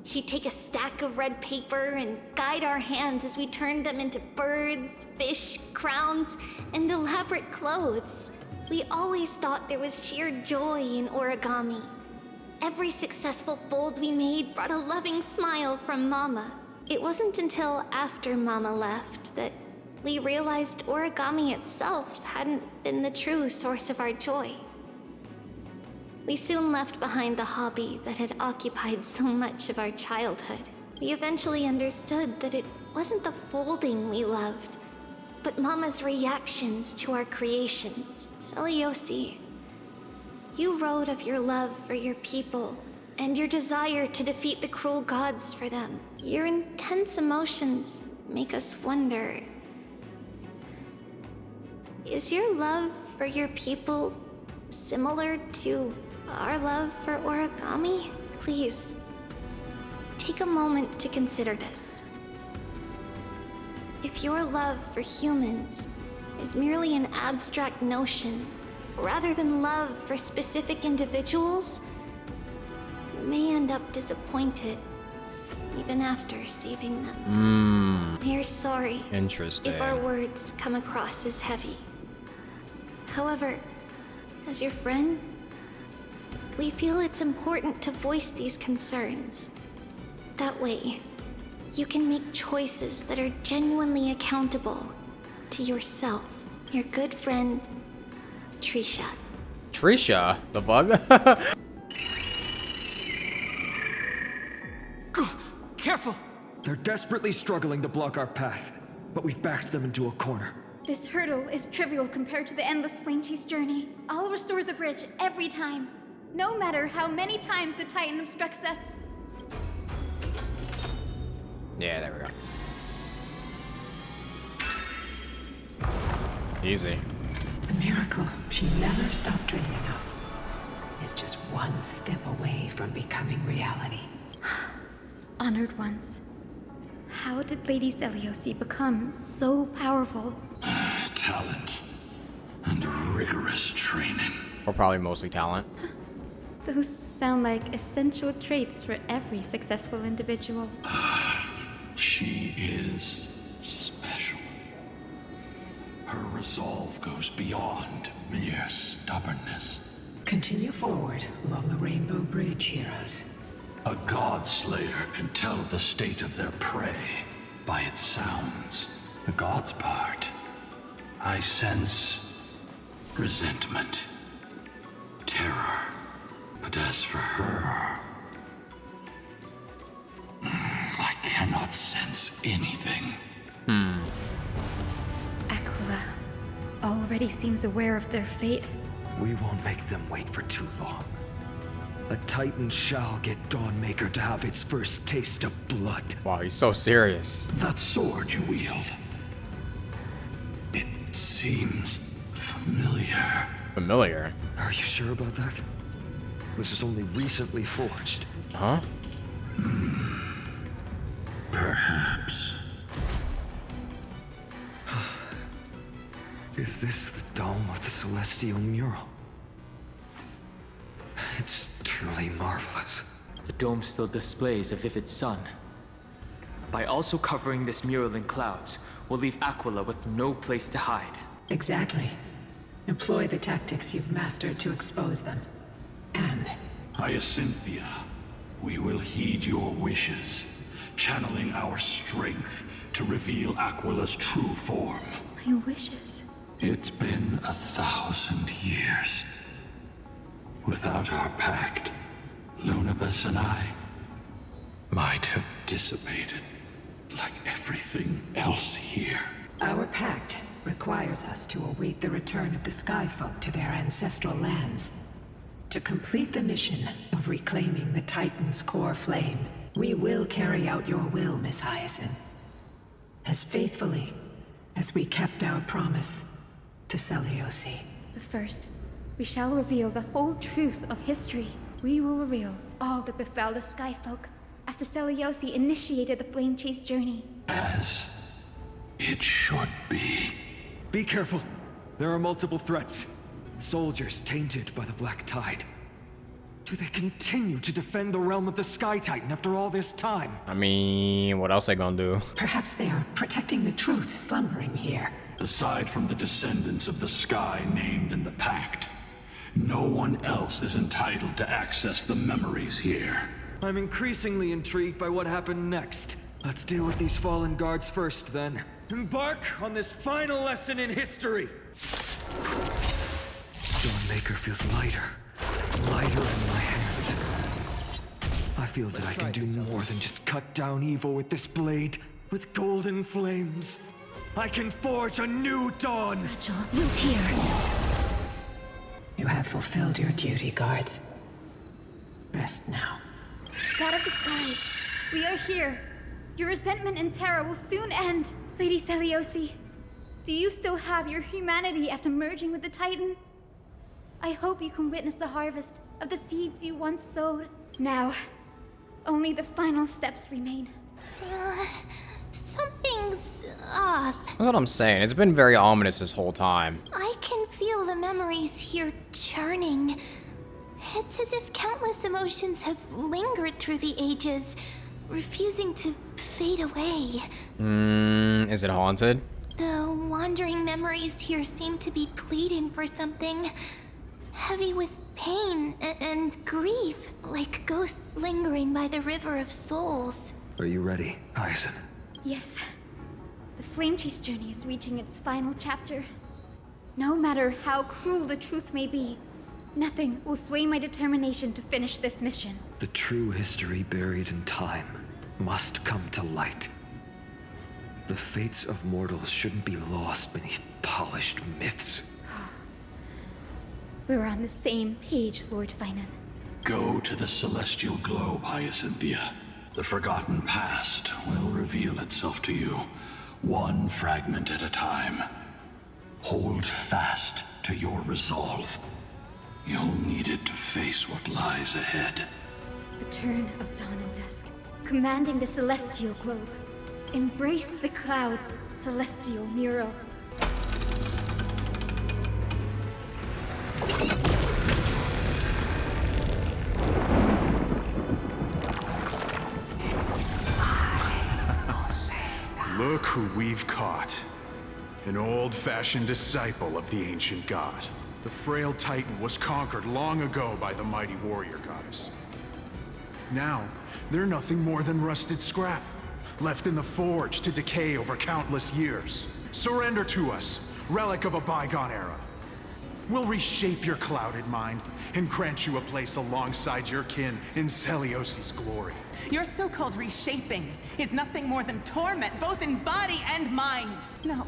She'd take a stack of red paper and guide our hands as we turned them into birds, fish, crowns, and elaborate clothes. We always thought there was sheer joy in origami. Every successful fold we made brought a loving smile from Mama. It wasn't until after Mama left that we realized origami itself hadn't been the true source of our joy. We soon left behind the hobby that had occupied so much of our childhood. We eventually understood that it wasn't the folding we loved, but Mama's reactions to our creations. Celiosi, you wrote of your love for your people and your desire to defeat the cruel gods for them. Your intense emotions make us wonder, is your love for your people similar to our love for origami? Please, take a moment to consider this. If your love for humans is merely an abstract notion, rather than love for specific individuals, you may end up disappointed even after saving them. We are sorry Interesting. if our words come across as heavy. However, as your friend, we feel it's important to voice these concerns. That way, you can make choices that are genuinely accountable to yourself. Your good friend, Trisha. Trisha? The bug? Careful! They're desperately struggling to block our path, but we've backed them into a corner. This hurdle is trivial compared to the endless flame chase journey. I'll restore the bridge every time, no matter how many times the Titan obstructs us. Yeah, there we go. Easy. The miracle she never stopped dreaming of is just one step away from becoming reality. Honored ones, how did Lady Celiosi become so powerful? Talent and rigorous training. Or probably mostly talent. Those sound like essential traits for every successful individual. She is special. Her resolve goes beyond mere stubbornness. Continue forward along the Rainbow Bridge, heroes. A god slayer can tell the state of their prey by its sounds. The god's part, I sense resentment, terror. But as for her, I cannot sense anything. Aquila already seems aware of their fate. We won't make them wait for too long. A Titan shall get Dawnmaker to have its first taste of blood. Wow, he's so serious. That sword you wield, it seems familiar. Familiar? Are you sure about that? This is only recently forged. Huh? Perhaps. Is this the dome of the Celestial Mural? It's truly marvelous. The dome still displays a vivid sun. By also covering this mural in clouds, we'll leave Aquila with no place to hide. Exactly. Employ the tactics you've mastered to expose them. And Hyacinthia, we will heed your wishes, channeling our strength to reveal Aquila's true form. My wishes. It's been 1,000 years. Without our pact, Lunabus and I might have dissipated like everything else here. Our pact requires us to await the return of the Skyfolk to their ancestral lands. To complete the mission of reclaiming the Titan's core flame, we will carry out your will, Miss Hyacinth. As faithfully as we kept our promise to Seliosi. But first, we shall reveal the whole truth of history. We will reveal all that befell the Skyfolk after Seliosi initiated the Flame Chase journey. As it should be. Be careful. There are multiple threats. Soldiers tainted by the Black Tide. Do they continue to defend the realm of the Sky Titan after all this time? I mean, what else are they gonna do? Perhaps they are protecting the truth slumbering here. Aside from the descendants of the sky named in the pact, no one else is entitled to access the memories here. I'm increasingly intrigued by what happened next. Let's deal with these fallen guards first, then. Embark on this final lesson in history! Dawnmaker feels lighter. Lighter in my hands. I feel that I can do more than just cut down evil with this blade. With golden flames, I can forge a new dawn! Rachel, wilt here. You have fulfilled your duty, guards. Rest now. God of the Sky, we are here. Your resentment and terror will soon end. Lady Seliosi, do you still have your humanity after merging with the Titan? I hope you can witness the harvest of the seeds you once sowed. Now, only the final steps remain. Something's off. That's what I'm saying. It's been very ominous this whole time. I can feel the memories here churning. It's as if countless emotions have lingered through the ages, refusing to fade away. Is it haunted? The wandering memories here seem to be pleading for something. Heavy with pain and grief, like ghosts lingering by the River of Souls. Are you ready, Hyacinth? Yes. The Flame Chase journey is reaching its final chapter. No matter how cruel the truth may be, nothing will sway my determination to finish this mission. The true history buried in time must come to light. The fates of mortals shouldn't be lost beneath polished myths. We're on the same page, Lord Finan. Go to the celestial globe, Hyacinthia. The forgotten past will reveal itself to you, one fragment at a time. Hold fast to your resolve. You'll need it to face what lies ahead. The turn of dawn and dusk, commanding the celestial globe. Embrace the clouds, celestial mural. Look who we've caught. An old-fashioned disciple of the ancient god. The frail Titan was conquered long ago by the mighty warrior goddess. Now, they're nothing more than rusted scrap, left in the forge to decay over countless years. Surrender to us, relic of a bygone era. We'll reshape your clouded mind and grant you a place alongside your kin in Seliosi's glory. Your so-called reshaping is nothing more than torment, both in body and mind. No.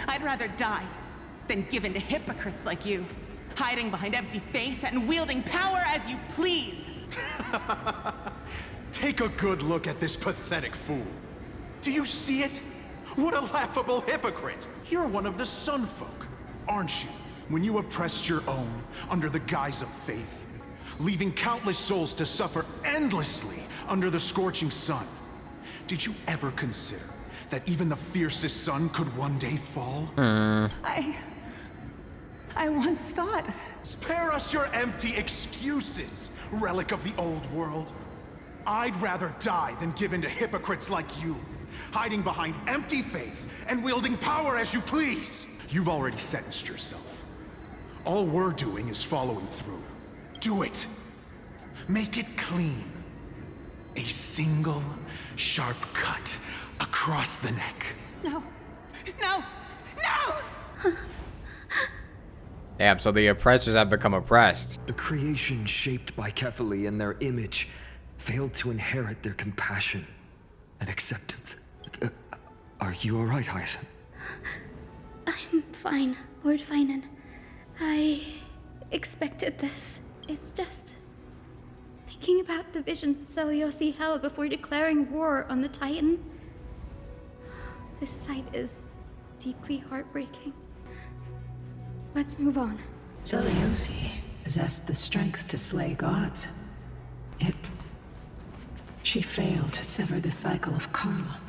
I'd rather die than give in to hypocrites like you, hiding behind empty faith and wielding power as you please. Take a good look at this pathetic fool. Do you see it? What a laughable hypocrite! You're one of the Sun Folk, aren't you? When you oppressed your own under the guise of faith, leaving countless souls to suffer endlessly under the scorching sun. Did you ever consider that even the fiercest sun could one day fall? I once thought... Spare us your empty excuses, relic of the old world. I'd rather die than give in to hypocrites like you, hiding behind empty faith and wielding power as you please. You've already sentenced yourself. All we're doing is following through. Do it. Make it clean. A single, sharp cut across the neck. No. No! No! Damn, so the oppressors have become oppressed. The creation shaped by Kefali in their image failed to inherit their compassion and acceptance. Are you alright, Hyacinth? I'm fine, Lord Finan. I expected this. It's just thinking about the vision Seliosi held before declaring war on the Titan. This sight is deeply heartbreaking. Let's move on. Seliosi possessed the strength to slay gods. Yet, she failed to sever the cycle of karma,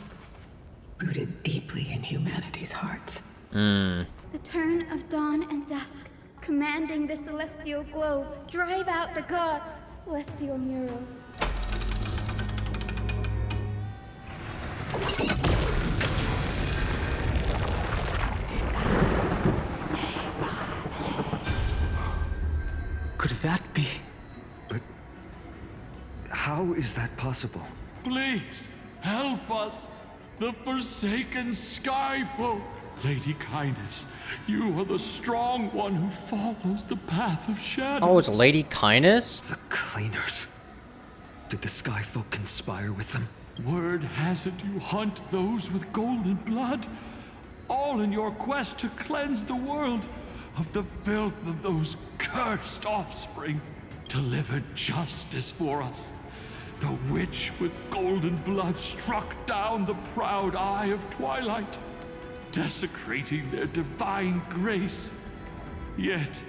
rooted deeply in humanity's hearts. The turn of dawn and dusk, commanding the celestial globe. Drive out the gods, celestial mural. Could that be? But how is that possible? Please, help us, the forsaken Skyfolk. Lady Kindness, you are the strong one who follows the path of shadow. Oh, it's Lady Kindness? The Cleaners. Did the Skyfolk conspire with them? Word has it you hunt those with golden blood, all in your quest to cleanse the world of the filth of those cursed offspring. Deliver justice for us. The witch with golden blood struck down the proud eye of twilight, desecrating their divine grace. Yet,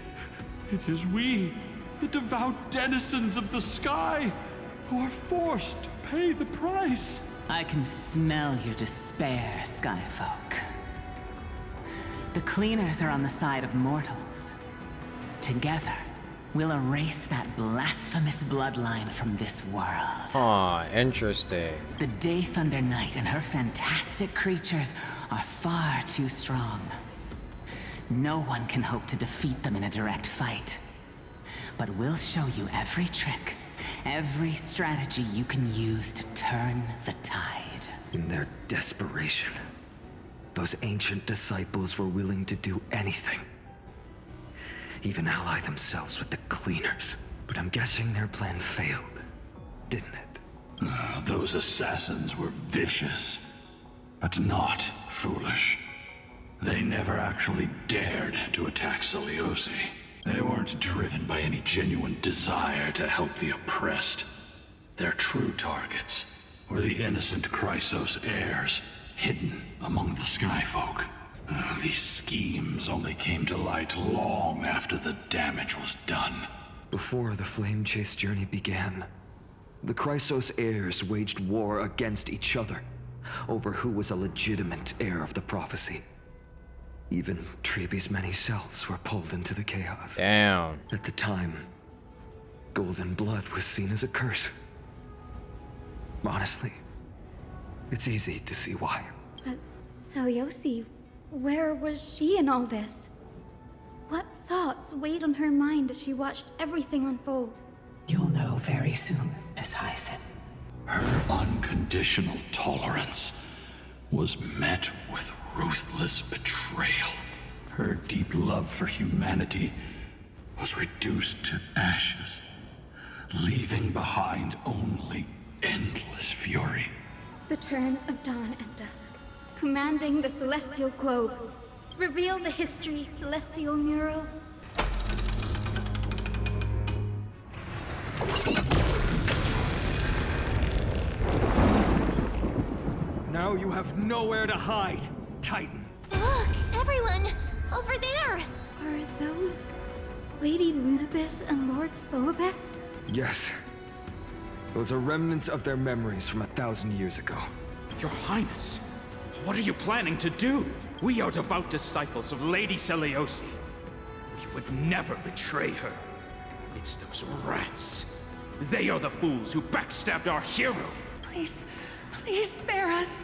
it is we, the devout denizens of the sky, who are forced to pay the price. I can smell your despair, Skyfolk. The Cleaners are on the side of mortals. Together, we'll erase that blasphemous bloodline from this world. Aw, interesting. The Day Thunder Knight and her fantastic creatures are far too strong. No one can hope to defeat them in a direct fight. But we'll show you every trick, every strategy you can use to turn the tide. In their desperation, those ancient disciples were willing to do anything. Even ally themselves with the Cleaners. But I'm guessing their plan failed, didn't it? Those assassins were vicious, but not foolish. They never actually dared to attack Seliosi. They weren't driven by any genuine desire to help the oppressed. Their true targets were the innocent Chrysos heirs, hidden among the Skyfolk. These schemes only came to light long after the damage was done. Before the Flame Chase journey began, the Chrysos heirs waged war against each other over who was a legitimate heir of the prophecy. Even Treeby's many selves were pulled into the chaos. Damn. At the time, golden blood was seen as a curse. Honestly, it's easy to see why. But Seliosi, where was she in all this? What thoughts weighed on her mind as she watched everything unfold? You'll know very soon, Miss Hyacinth. Her unconditional tolerance was met with ruthless betrayal. Her deep love for humanity was reduced to ashes, leaving behind only endless fury. The turn of dawn and dusk, commanding the celestial globe. Reveal the history, celestial mural. Now you have nowhere to hide, Titan. Look, everyone! Over there! Are those Lady Lunabis and Lord Solibus? Yes. Those are remnants of their memories from 1,000 years ago. Your Highness, what are you planning to do? We are devout disciples of Lady Seliosi. We would never betray her. It's those rats. They are the fools who backstabbed our hero. Please, please spare us.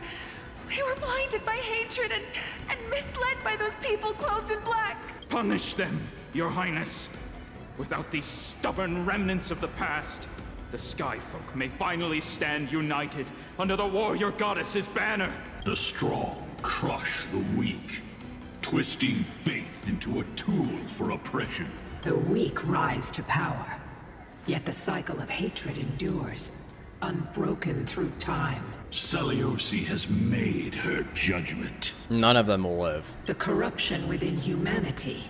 We were blinded by hatred and misled by those people clothed in black. Punish them, Your Highness. Without these stubborn remnants of the past, the Skyfolk may finally stand united under the warrior goddess's banner. The strong crush the weak, twisting faith into a tool for oppression. The weak rise to power, yet the cycle of hatred endures, unbroken through time. Seliosi has made her judgment. None of them will live. The corruption within humanity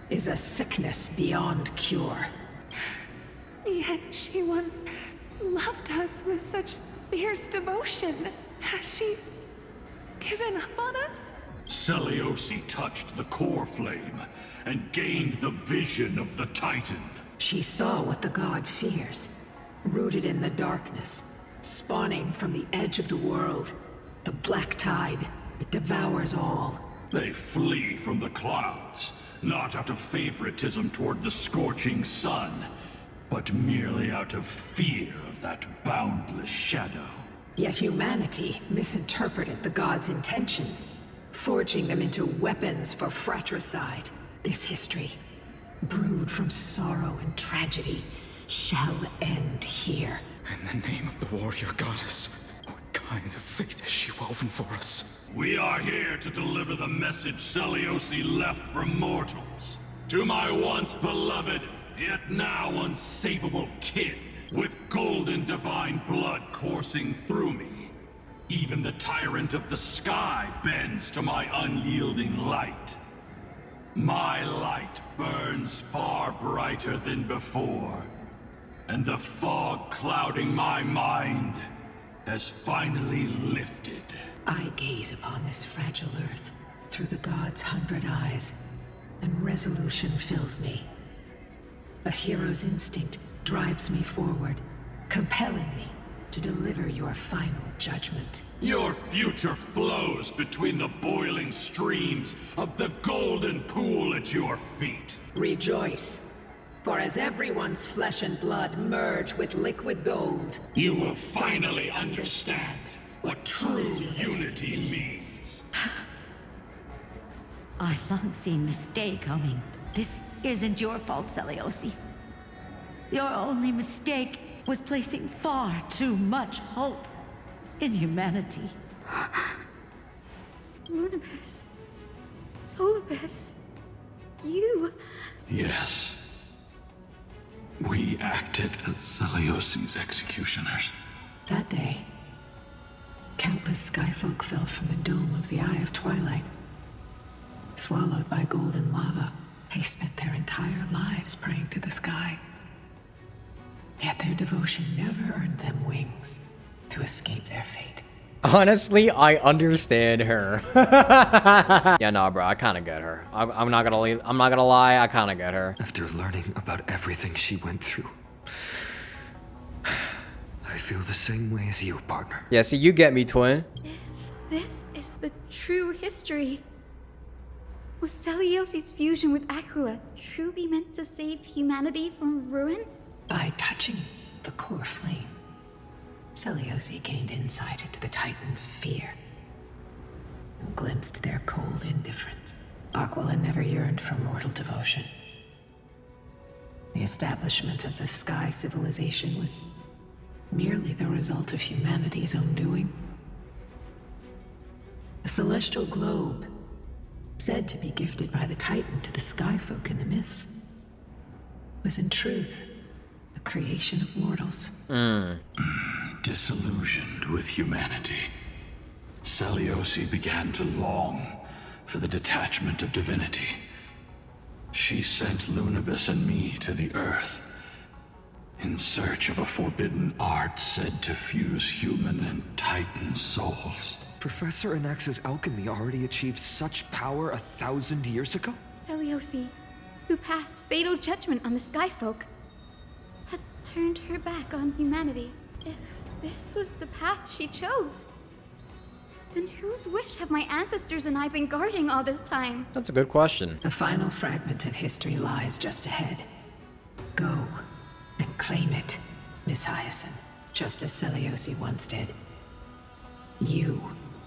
is a sickness beyond cure. Yet she once loved us with such fierce devotion. Has she given up on us? Seliosi touched the core flame and gained the vision of the Titan. She saw what the god fears, rooted in the darkness, spawning from the edge of the world. The black tide, it devours all. They flee from the clouds, not out of favoritism toward the scorching sun, but merely out of fear of that boundless shadow. Yet humanity misinterpreted the god's intentions, forging them into weapons for fratricide. This history, brewed from sorrow and tragedy, shall end here. In the name of the warrior goddess, what kind of fate has she woven for us? We are here to deliver the message Seliosi left for mortals. To my once beloved, yet now unsavable kin, with golden divine blood coursing through me. Even the tyrant of the sky bends to my unyielding light. My light burns far brighter than before, and the fog clouding my mind has finally lifted. I gaze upon this fragile earth through the god's 100 eyes, and resolution fills me. A hero's instinct drives me forward, compelling me to deliver your final judgment. Your future flows between the boiling streams of the golden pool at your feet. Rejoice, for as everyone's flesh and blood merge with liquid gold, you will finally understand what true unity means. I've long seen this day coming. This isn't your fault, Seliosi. Your only mistake was placing far too much hope in humanity. Lunabis. Solibus. You. Yes. We acted as Seliosi's executioners. That day, countless skyfolk fell from the dome of the Eye of Twilight. Swallowed by golden lava, they spent their entire lives praying to the sky. Yet their devotion never earned them wings to escape their fate. Honestly, I understand her. Yeah, nah, bro, I kind of get her. I'm not gonna lie, I kind of get her. After learning about everything she went through, I feel the same way as you, partner. Yeah, see, you get me, twin. If this is the true history, was Seliosi's fusion with Aquila truly meant to save humanity from ruin? By touching the core flame, Seliosi gained insight into the Titans' fear and glimpsed their cold indifference. Aquila never yearned for mortal devotion. The establishment of the Sky civilization was merely the result of humanity's own doing. The celestial globe, said to be gifted by the Titan to the Skyfolk in the myths, was in truth the creation of mortals. Disillusioned with humanity, Seliosi began to long for the detachment of divinity. She sent Lunabis and me to the Earth in search of a forbidden art said to fuse human and Titan souls. Professor Anax's alchemy already achieved such power 1,000 years ago? Seliosi, who passed fatal judgment on the Skyfolk, had turned her back on humanity. If this was the path she chose, then whose wish have my ancestors and I been guarding all this time? That's a good question. The final fragment of history lies just ahead. Go and claim it, Miss Hyacinth, just as Seliosi once did. You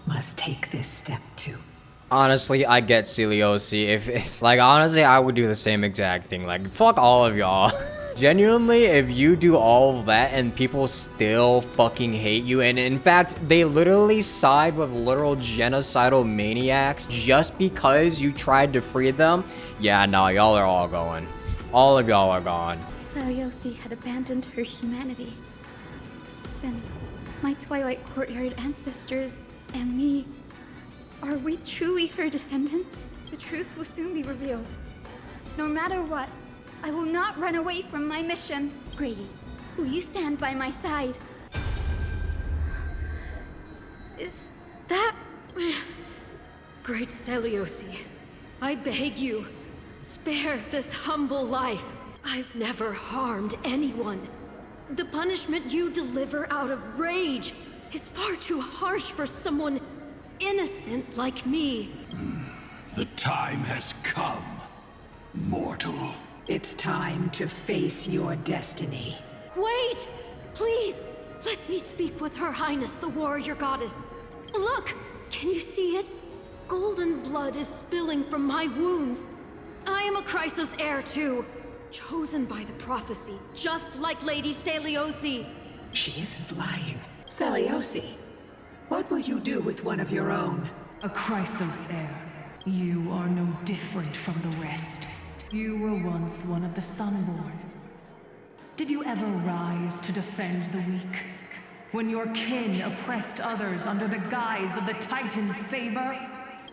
must take this step too. Honestly, I get Seliosi. If like, honestly, I would do the same exact thing. Like, fuck all of y'all. Genuinely, if you do all of that and people still fucking hate you, and in fact, they literally side with literal genocidal maniacs just because you tried to free them, yeah, no, y'all are all going. All of y'all are gone. Seliosi had abandoned her humanity. Then, my Twilight Courtyard ancestors and me, are we truly her descendants? The truth will soon be revealed. No matter what, I will not run away from my mission. Grady, will you stand by my side? Is that... Great Seliosi, I beg you, spare this humble life. I've never harmed anyone. The punishment you deliver out of rage is far too harsh for someone innocent like me. The time has come, mortal. It's time to face your destiny. Wait! Please! Let me speak with Her Highness, the warrior goddess. Look! Can you see it? Golden blood is spilling from my wounds. I am a Chrysos heir too. Chosen by the prophecy, just like Lady Seliosi. She isn't lying. Seliosi, what will you do with one of your own? A Chrysos heir. You are no different from the rest. You were once one of the Sunborn. Did you ever rise to defend the weak? When your kin oppressed others under the guise of the Titan's favor?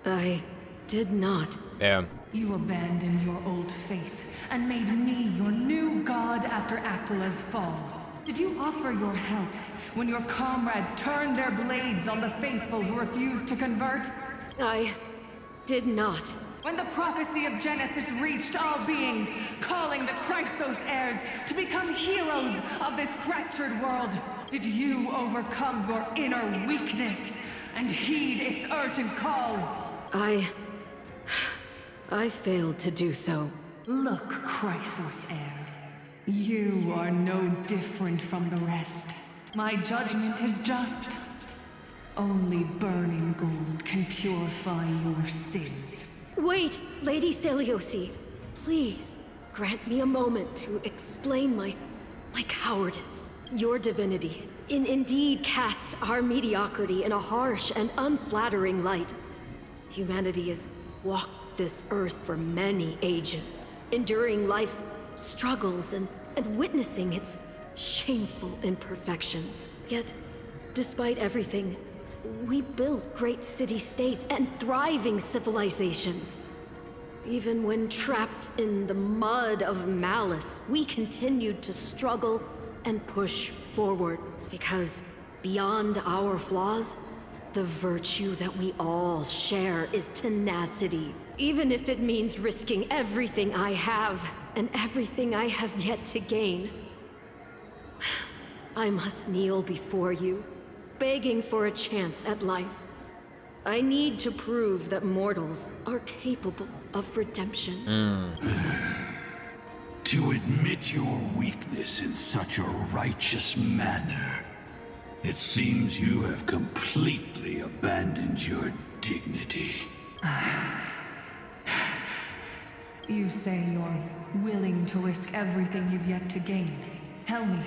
I did not. Damn. You abandoned your old faith and made me your new god after Aquila's fall. Did you offer your help when your comrades turned their blades on the faithful who refused to convert? I did not. When the prophecy of Genesis reached all beings, calling the Chrysos heirs to become heroes of this fractured world, did you overcome your inner weakness and heed its urgent call? I failed to do so. Look, Chrysos heir. You are no different from the rest. My judgment is just. Only burning gold can purify your sins. Wait, Lady Seliosi. Please, grant me a moment to explain my cowardice. Your divinity indeed casts our mediocrity in a harsh and unflattering light. Humanity has walked this earth for many ages, enduring life's struggles and witnessing its shameful imperfections. Yet, despite everything, we built great city-states and thriving civilizations. Even when trapped in the mud of malice, we continued to struggle and push forward. Because beyond our flaws, the virtue that we all share is tenacity. Even if it means risking everything I have and everything I have yet to gain. I must kneel before you, begging for a chance at life. I need to prove that mortals are capable of redemption. To admit your weakness in such a righteous manner, it seems you have completely abandoned your dignity. You say you're willing to risk everything you've yet to gain. Tell me,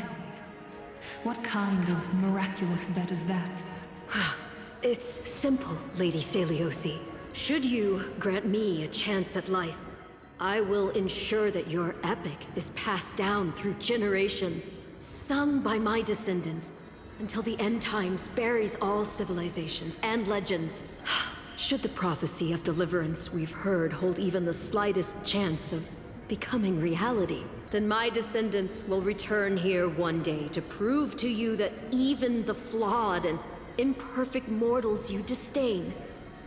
what kind of miraculous bet is that? It's simple, Lady Seliosi. Should you grant me a chance at life, I will ensure that your epic is passed down through generations, sung by my descendants, until the end times buries all civilizations and legends. Should the prophecy of deliverance we've heard hold even the slightest chance of becoming reality, then my descendants will return here one day to prove to you that even the flawed and imperfect mortals you disdain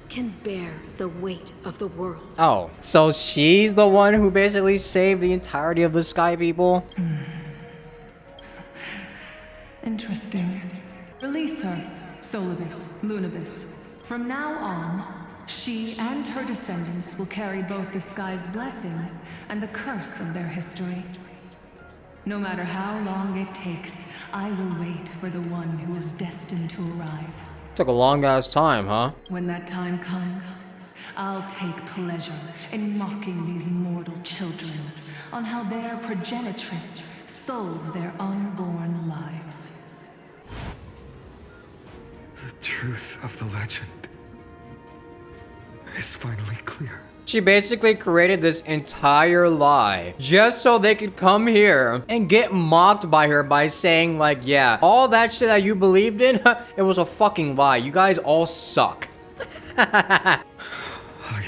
can bear the weight of the world. Oh, so she's the one who basically saved the entirety of the Sky People? Interesting. Release her, Solibus, Lunibus. From now on, she and her descendants will carry both the sky's blessings and the curse of their history. No matter how long it takes, I will wait for the one who is destined to arrive. Took a long ass time, huh? When that time comes, I'll take pleasure in mocking these mortal children on how their progenitress sold their unborn lives. The truth of the legend is finally clear. She basically created this entire lie just so they could come here and get mocked by her by saying like, yeah, all that shit that you believed in, it was a fucking lie. You guys all suck.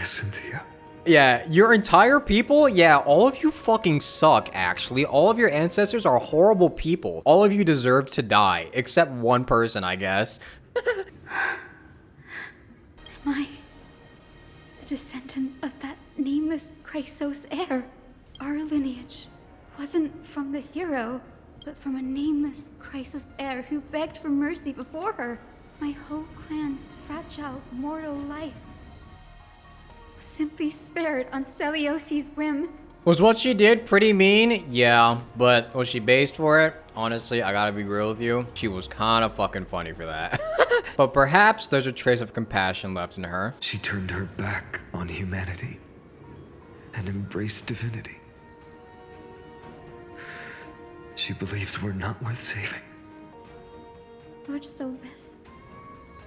Cynthia. Yeah, your entire people, yeah, all of you fucking suck, actually. All of your ancestors are horrible people. All of you deserve to die, except one person, I guess. Am I the descendant of that nameless Chrysos heir? Our lineage wasn't from the hero, but from a nameless Chrysos heir who begged for mercy before her. My whole clan's fragile mortal life was simply spared on Celiosi's whim. Was what she did pretty mean? Yeah, but was she based for it? Honestly, I gotta be real with you. She was kind of fucking funny for that. But perhaps there's a trace of compassion left in her. She turned her back on humanity and embraced divinity. She believes we're not worth saving. Lord Solibus,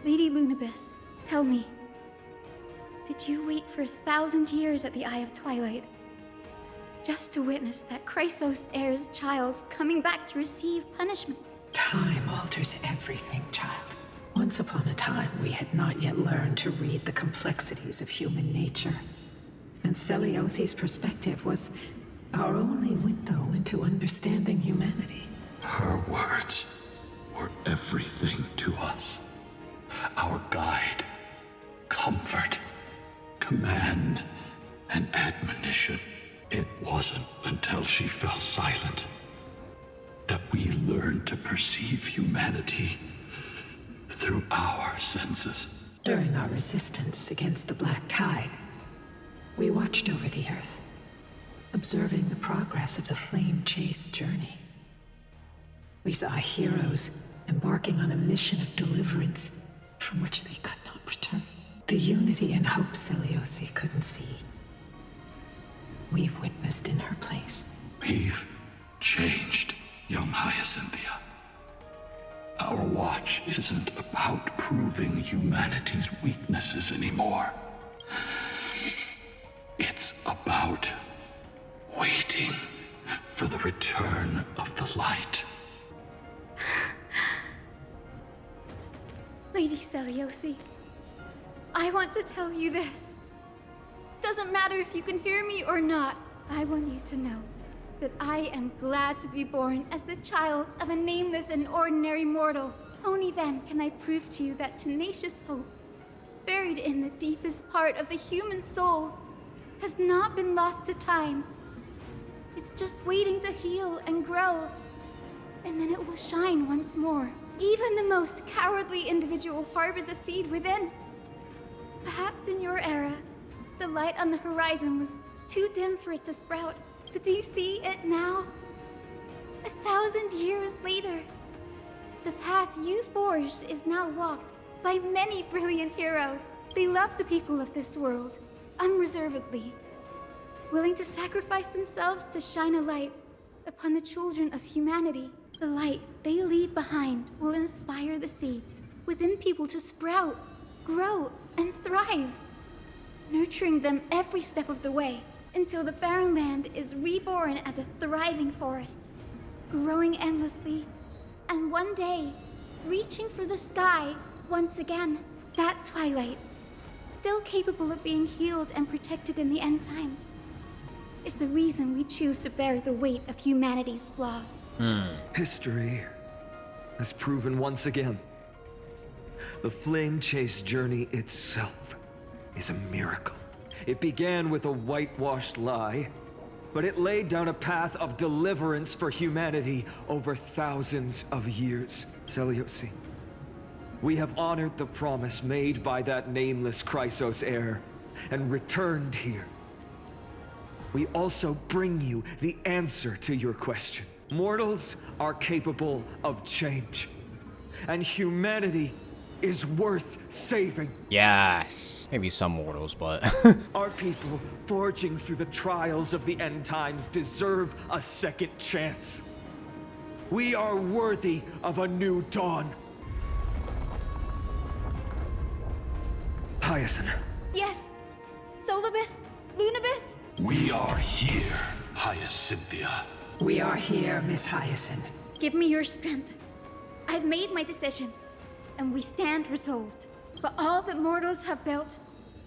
Lady Lunabis, tell me, did you wait for 1,000 years at the Eye of Twilight just to witness that Chrysos heir's child coming back to receive punishment? Time alters everything, child. Once upon a time, we had not yet learned to read the complexities of human nature. And Celiosi's perspective was our only window into understanding humanity. Her words were everything to us. Our guide, comfort, command, and admonition. It wasn't until she fell silent that we learned to perceive humanity through our senses. During our resistance against the Black Tide, we watched over the Earth, observing the progress of the Flame Chase journey. We saw heroes embarking on a mission of deliverance from which they could not return. The unity and hope Celiosi couldn't see, we've witnessed in her place. We've changed, young Hyacinthia. Our watch isn't about proving humanity's weaknesses anymore. It's about waiting for the return of the light. Lady Celiosi, I want to tell you this. Doesn't matter if you can hear me or not. I want you to know that I am glad to be born as the child of a nameless and ordinary mortal. Only then can I prove to you that tenacious hope, buried in the deepest part of the human soul, has not been lost to time. It's just waiting to heal and grow, and then it will shine once more. Even the most cowardly individual harbors a seed within. Perhaps in your era, the light on the horizon was too dim for it to sprout. But do you see it now? 1,000 years later, the path you forged is now walked by many brilliant heroes. They love the people of this world, unreservedly, willing to sacrifice themselves to shine a light upon the children of humanity. The light they leave behind will inspire the seeds within people to sprout, grow, and thrive, nurturing them every step of the way, until the barren land is reborn as a thriving forest, growing endlessly, and one day, reaching for the sky once again. That twilight, still capable of being healed and protected in the end times, is the reason we choose to bear the weight of humanity's flaws. History has proven once again, the Flame Chase journey itself is a miracle. It began with a whitewashed lie, but it laid down a path of deliverance for humanity over thousands of years. Celiosi, we have honored the promise made by that nameless Chrysos heir and returned here. We also bring you the answer to your question. Mortals are capable of change, and humanity is worth saving. Yes. Maybe some mortals, but... Our people, forging through the trials of the end times, deserve a second chance. We are worthy of a new dawn. Hyacinth. Yes. Solibus? Lunibus? We are here, Hyacinthia. We are here, Miss Hyacinth. Give me your strength. I've made my decision, and we stand resolved. For all that mortals have built,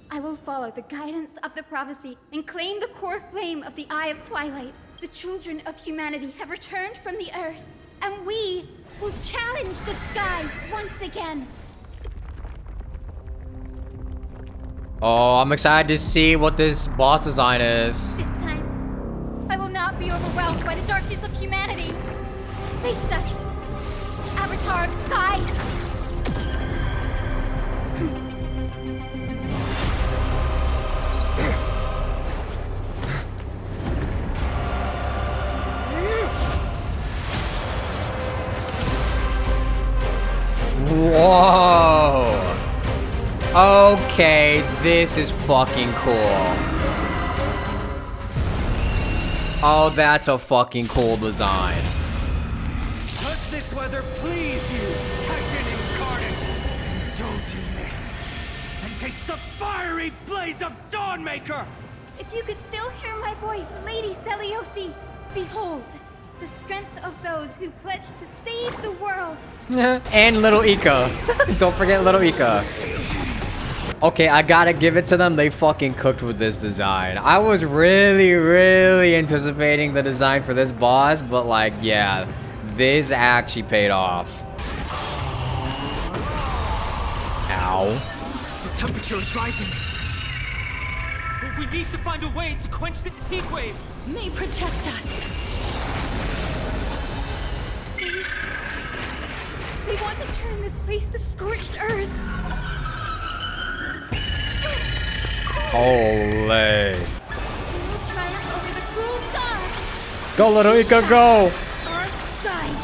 I will follow the guidance of the prophecy and claim the core flame of the Eye of Twilight. The children of humanity have returned from the earth, and we will challenge the skies once again. Oh, I'm excited to see what this boss design is. This time, I will not be overwhelmed by the darkness of humanity. Face us, Avatar of Sky. Whoa. Okay, this is fucking cool. Oh, that's a fucking cool design. Does this weather please you, Titan incarnate? Indulge in this, and taste the fiery blaze of Dawnmaker! If you could still hear my voice, Lady Seliosi, behold, the strength of those who pledge to save the world. And Little Ika. Don't forget Little Ika. Okay, I gotta give it to them. They fucking cooked with this design. I was really anticipating the design for this boss, but like, yeah, this actually paid off. Ow. The temperature is rising. We need to find a way to quench this heat wave. May protect us. We want to turn this place to scorched earth. Holy. We'll triumph over the cruel gods. Go, Little Ika, go! Our skies.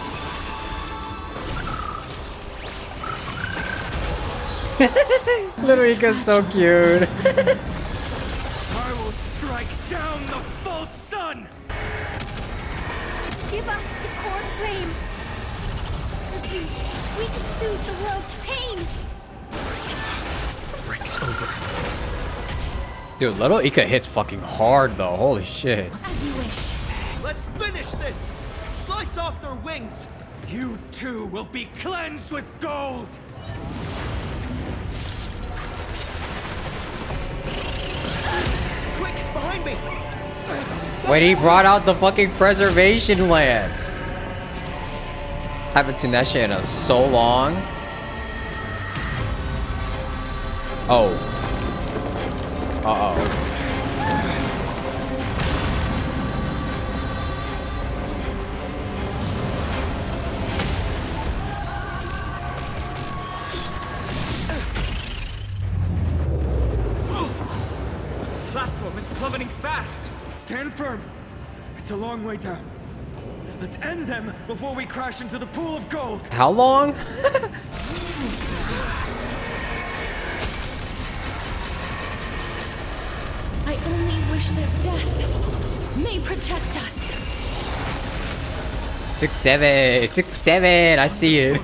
Little Ika's so cute. I will strike down the full sun! Give us the core flame. With this, we can soothe the world's pain. Breaks over. Dude, Little Ika hits fucking hard though. Holy shit. As you wish. Let's finish this! Slice off their wings! You too will be cleansed with gold! Quick, behind me! Wait, he brought out the fucking preservation lance. Haven't seen that shit in so long. Oh. Uh-oh. Platform is plummeting fast! Stand firm! It's a long way down. Let's end them before we crash into the pool of gold! How long? I only wish that death may protect us. 6-7. 6-7. I see it.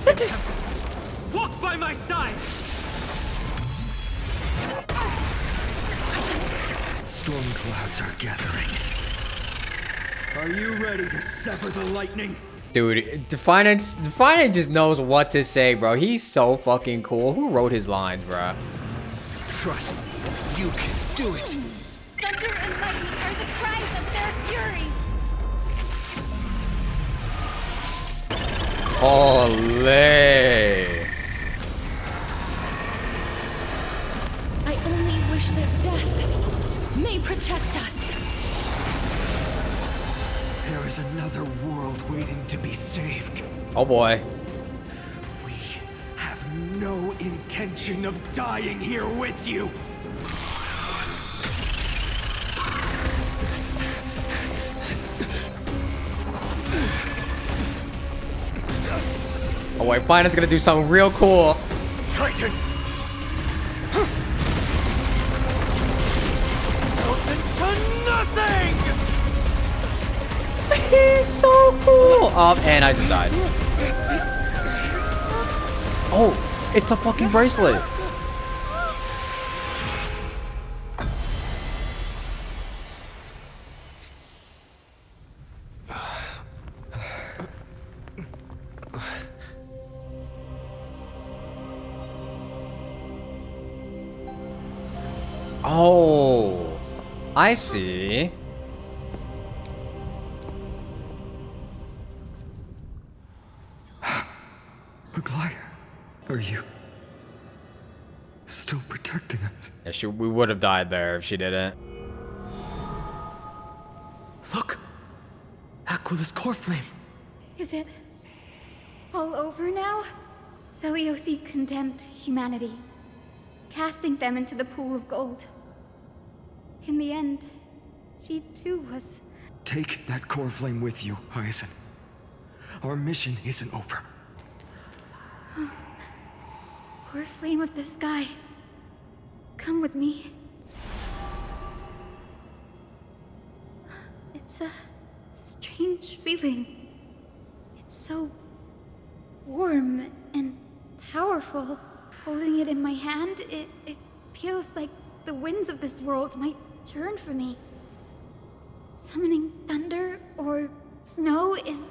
Walk by my side! Storm clouds are gathering. Are you ready to sever the lightning? Dude, Defiant just knows what to say, bro. He's so fucking cool. Who wrote his lines, bro? Trust me, you can do it. Thunder and lightning are the cries of their fury. Holy. I only wish that death may protect us. There is another world waiting to be saved. Oh boy. We have no intention of dying here with you. Oh wait, Finance gonna do something real cool. Titan! To nothing! He's so cool! And I just died. Oh, it's a fucking bracelet! Oh, I see. Aglaya, are you still protecting us? Yeah, we would have died there if she didn't. Look! Aquila's core flame. Is it all over now? Seliosi condemned humanity, casting them into the pool of gold. In the end, she too was... Take that core flame with you, Hyacinth. Our mission isn't over. Core flame of the sky, come with me. It's a strange feeling. It's so warm and powerful. Holding it in my hand, it feels like the winds of this world might turn for me. Summoning thunder or snow is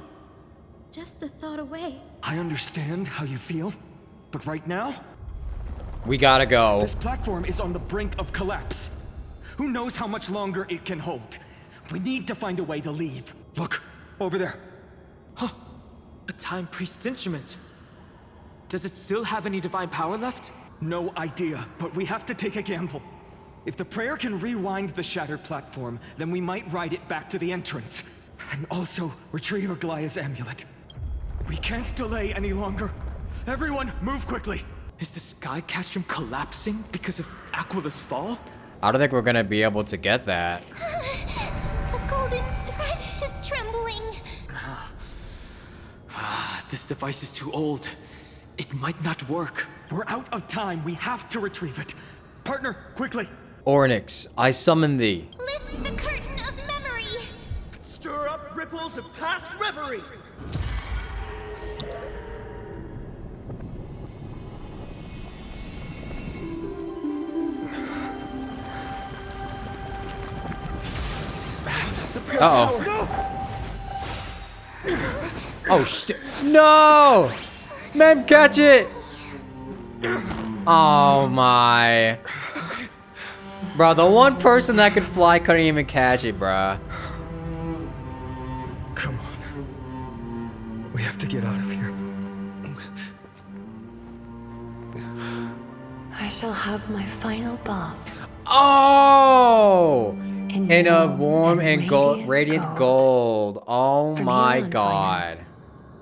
just a thought away. I understand how you feel, but right now... We gotta go. This platform is on the brink of collapse. Who knows how much longer it can hold? We need to find a way to leave. Look, over there. Huh. A Time Priest's instrument. Does it still have any divine power left? No idea, but we have to take a gamble. If the prayer can rewind the shattered platform, then we might ride it back to the entrance. And also retrieve Aglaya's amulet. We can't delay any longer. Everyone, move quickly. Is the sky castrum collapsing because of Aquila's fall? I don't think we're gonna be able to get that. The golden thread is trembling. This device is too old. It might not work. We're out of time. We have to retrieve it. Partner, quickly. Ornyx, I summon thee. Lift the curtain of memory. Stir up ripples of past reverie. Uh-oh. Oh shit. No! Mem, catch it! Oh my. Bro, the one person that could fly couldn't even catch it, bruh. Come on. We have to get out of here. I shall have my final bath. Oh! In a warm and radiant gold. Oh my god.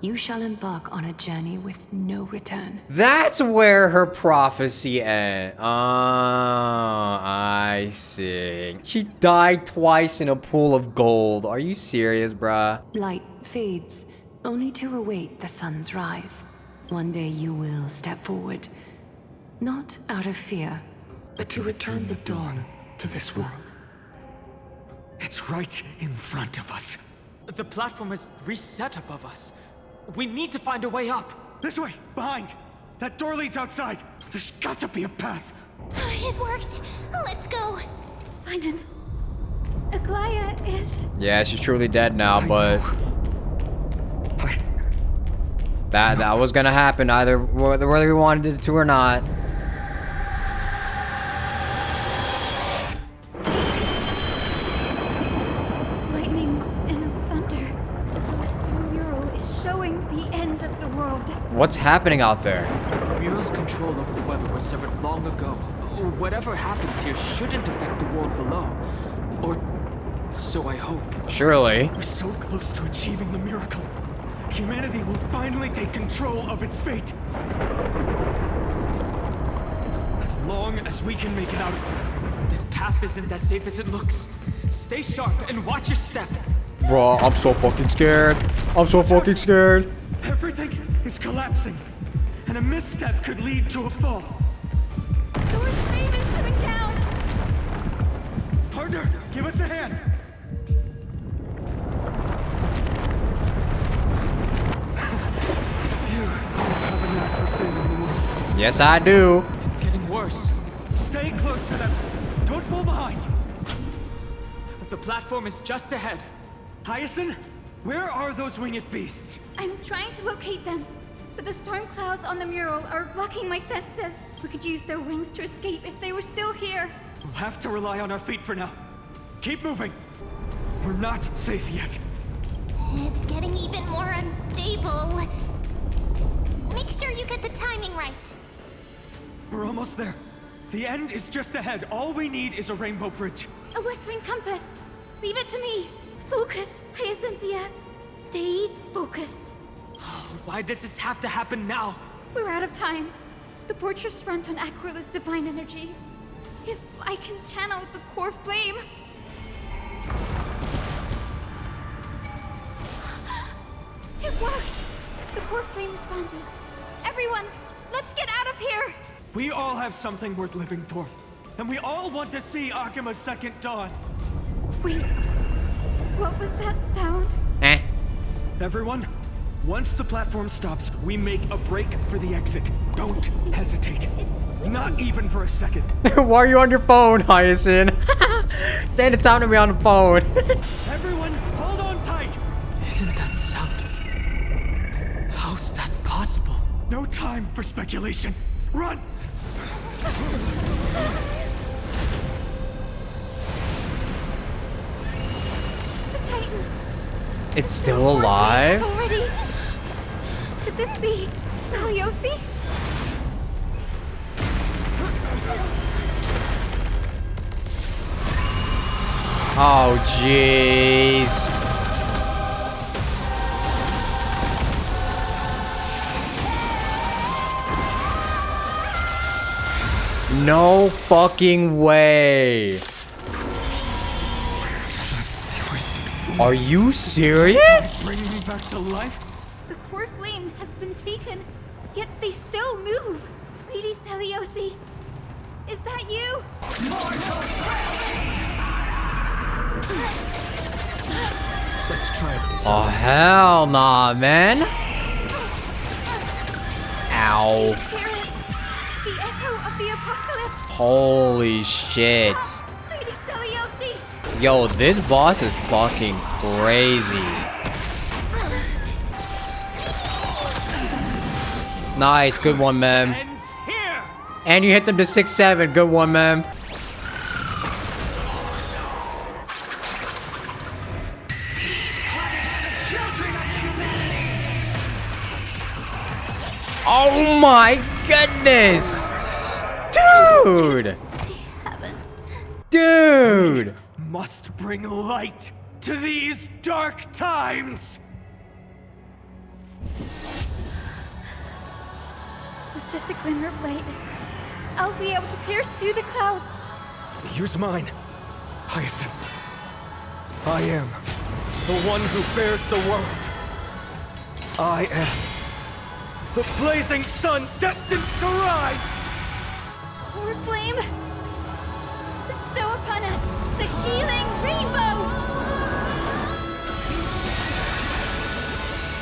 You shall embark on a journey with no return. That's where her prophecy ends. Oh, I see. She died twice in a pool of gold. Are you serious, bruh? Light fades, only to await the sun's rise. One day you will step forward, not out of fear, but to return the dawn to this world. It's right in front of us. The platform is reset above us. We need to find a way up. This way, behind. That door leads outside. There's got to be a path. It worked. Let's go. Find it. Aglaya is... Yeah, she's truly dead now, but... That was gonna happen either whether we wanted it to or not. What's happening out there? If Mira's control over the weather was severed long ago, whatever happens here shouldn't affect the world below. Or so I hope. Surely. We're so close to achieving the miracle. Humanity will finally take control of its fate. As long as we can make it out of here. This path isn't as safe as it looks. Stay sharp and watch your step. Bro, I'm so fucking scared. I'm so fucking scared. Everything is collapsing, and and a misstep could lead to a fall. Thor's flame is coming down! Partner, give us a hand! You don't have a knack for saving the world. Yes, I do. It's getting worse. Stay close to them. Don't fall behind. The platform is just ahead. Hyacinth, where are those winged beasts? I'm trying to locate them, but the storm clouds on the mural are blocking my senses. We could use their wings to escape if they were still here. We'll have to rely on our feet for now. Keep moving. We're not safe yet. It's getting even more unstable. Make sure you get the timing right. We're almost there. The end is just ahead. All we need is a rainbow bridge. A west wind compass. Leave it to me. Focus, Hyacinthia. Stay focused. Why does this have to happen now? We're out of time. The fortress runs on Aquila's divine energy. If I can channel the core flame... It worked! The core flame responded. Everyone, let's get out of here! We all have something worth living for. And we all want to see Akima's second dawn. Wait, what was that sound? Everyone, once the platform stops, we make a break for the exit. Don't hesitate. Not even for a second. Why are you on your phone, Hyacinth? Say the time to be on the phone. Everyone, hold on tight. Isn't that sound? How's that possible? No time for speculation. Run! The Titan. It's still alive? Already? Could this be Seliosi? Oh, jeez. No fucking way. Are you serious? Bringing me back to life? The core flame has been taken, yet they still move. Lady Seliosi, is that you? Let's try it this Oh, hell nah, man. Ow. Hear it? The echo of the apocalypse. Holy shit. Lady Seliosi. Yo, this boss is fucking crazy. Nice, good one, ma'am. And you hit them to 6-7. Good one, ma'am. Oh my goodness! Dude! Dude! Must bring light to these dark times! With just a glimmer of light, I'll be able to pierce through the clouds. Use mine, Hyacinth. I am the one who bears the world. I am the blazing sun destined to rise! Core flame, bestow upon us the healing rainbow!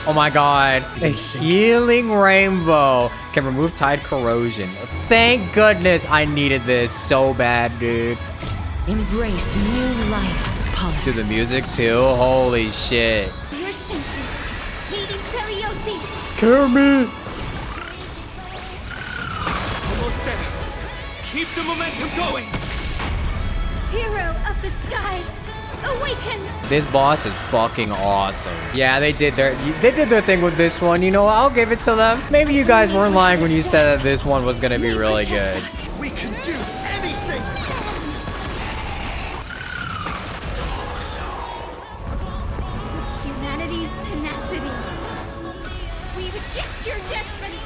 Oh my god. A healing rainbow can remove tide corrosion. Thank goodness I needed this so bad, dude. Embrace new life, Pollux. To the music too. Holy shit. Your senses, Lady Seliosi. Kill me. Almost there. Keep the momentum going. Hero of the sky, awaken. This boss is fucking awesome. Yeah, they did their thing with this one. You know, I'll give it to them. Maybe you guys weren't lying when you said that this one was gonna be really good. We can do anything. Humanity's tenacity. We reject your judgment.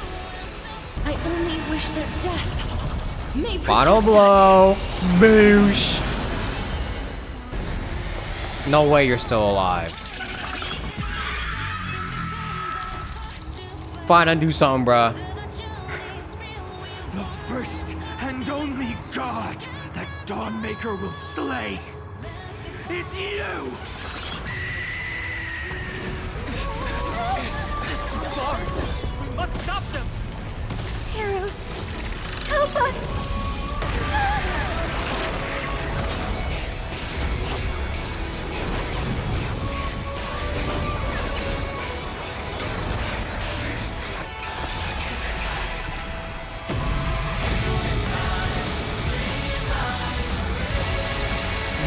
I only wish that death may protect Final blow. Boosh. No way you're still alive. Fine, undo something, bruh. first and only god that Dawnmaker will slay is you! It's bars! We must stop them! Heroes, help us!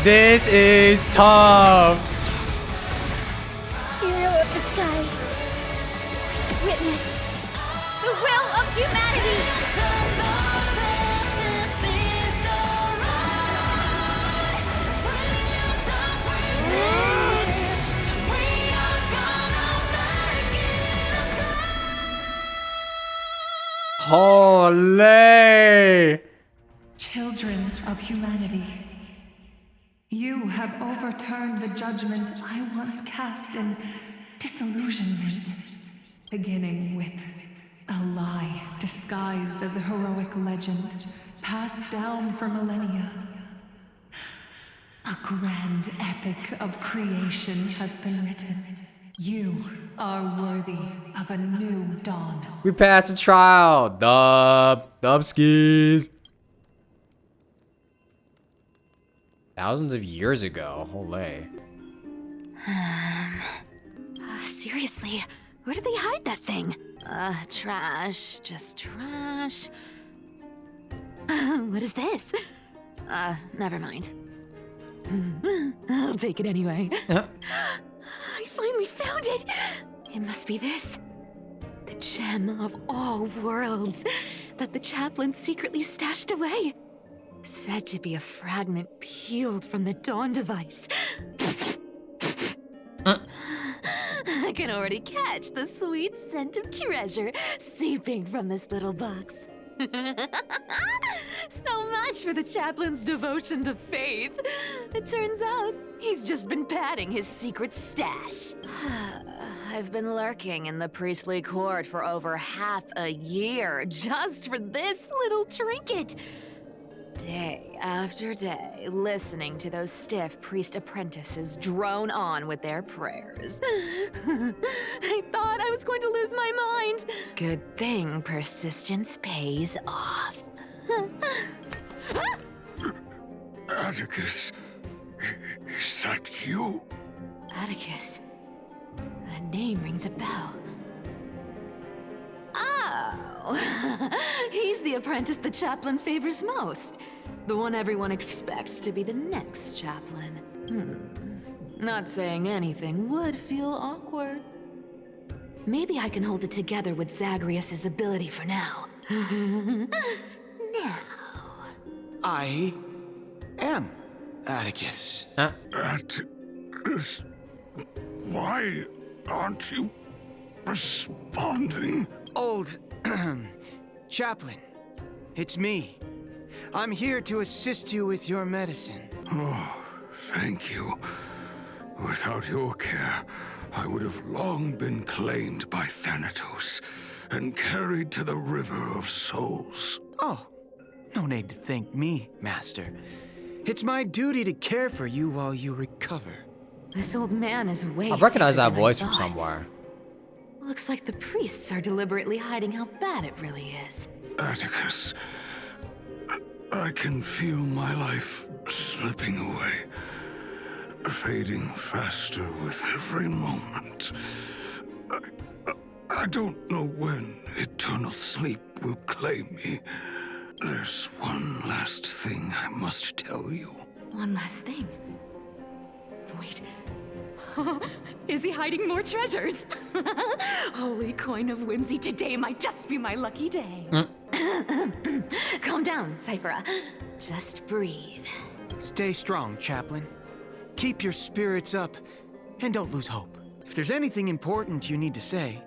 This is tough. Hero of the sky, witness the will of humanity. Holy! Children of humanity, you have overturned the judgment I once cast in disillusionment, beginning with a lie disguised as a heroic legend passed down for millennia. A grand epic of creation has been written. You are worthy of a new dawn. We passed the trial. Dubskis. Thousands of years ago. Holy. Seriously, where did they hide that thing? Trash. Just trash. What is this? Never mind. I'll take it anyway. I finally found it! It must be this. The gem of all worlds that the chaplain secretly stashed away. Said to be a fragment peeled from the Dawn device. I can already catch the sweet scent of treasure seeping from this little box. So much for the chaplain's devotion to faith. It turns out he's just been padding his secret stash. I've been lurking in the priestly court for over half a year just for this little trinket. Day after day, listening to those stiff priest apprentices drone on with their prayers. I thought I was going to lose my mind. Good thing persistence pays off. Atticus, is that you? Atticus. That name rings a bell. Oh, he's the apprentice the chaplain favors most. The one everyone expects to be the next chaplain. Not saying anything would feel awkward. Maybe I can hold it together with Zagreus's ability for now. Now. I am Atticus. Atticus, why aren't you responding? Old chaplain, it's me. I'm here to assist you with your medicine. Oh, thank you. Without your care, I would have long been claimed by Thanatos and carried to the River of Souls. Oh, no need to thank me, Master. It's my duty to care for you while you recover. This old man is way I recognize sicker that than I voice from thought. somewhere. Looks like the priests are deliberately hiding how bad it really is. Atticus, I can feel my life slipping away, fading faster with every moment. I don't know when eternal sleep will claim me. There's one last thing I must tell you. One last thing. Wait. Is he hiding more treasures? Holy coin of whimsy, today might just be my lucky day. Calm down, Cyphera. Just breathe. Stay strong, chaplain. Keep your spirits up, and don't lose hope. If there's anything important you need to say,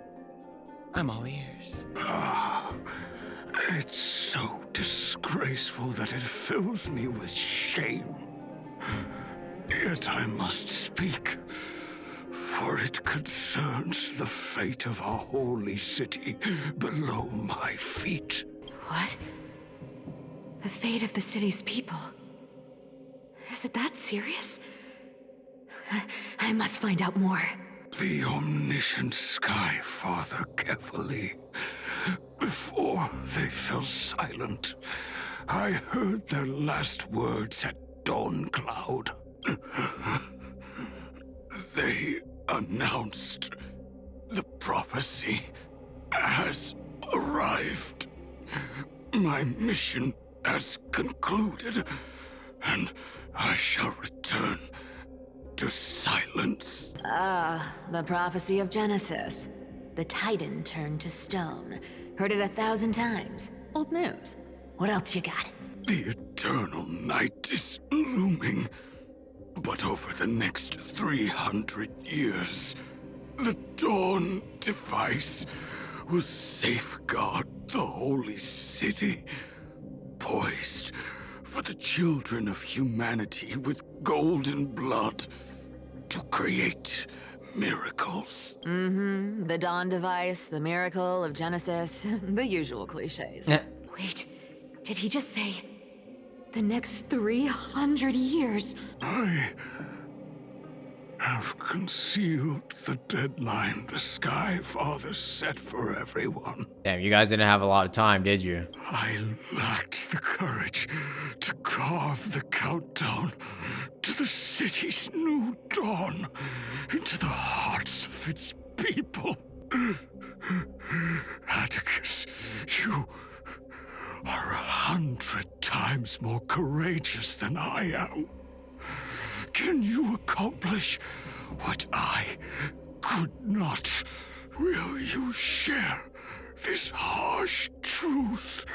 I'm all ears. It's so disgraceful that it fills me with shame. Yet I must speak, for it concerns the fate of our holy city below my feet. What? The fate of the city's people. Is it that serious? I must find out more. The omniscient Sky Father carefully. Before they fell silent, I heard their last words at Dawn Cloud. They announced the prophecy has arrived. My mission has concluded, and I shall return to silence. The prophecy of Genesis. The Titan turned to stone. Heard it 1,000 times. Old news. What else you got? The eternal night is looming. But over the next 300 years, the Dawn device will safeguard the holy city, poised for the children of humanity with golden blood to create miracles. Mm-hmm. The Dawn device, the miracle of Genesis, the usual cliches. Wait, did he just say the next 300 years? I have concealed the deadline the Sky Father set for everyone. Damn, you guys didn't have a lot of time, did you? I lacked the courage to carve the countdown to the city's new dawn into the hearts of its people. Atticus, you are 100 times more courageous than I am. Can you accomplish what I could not? Will you share this harsh truth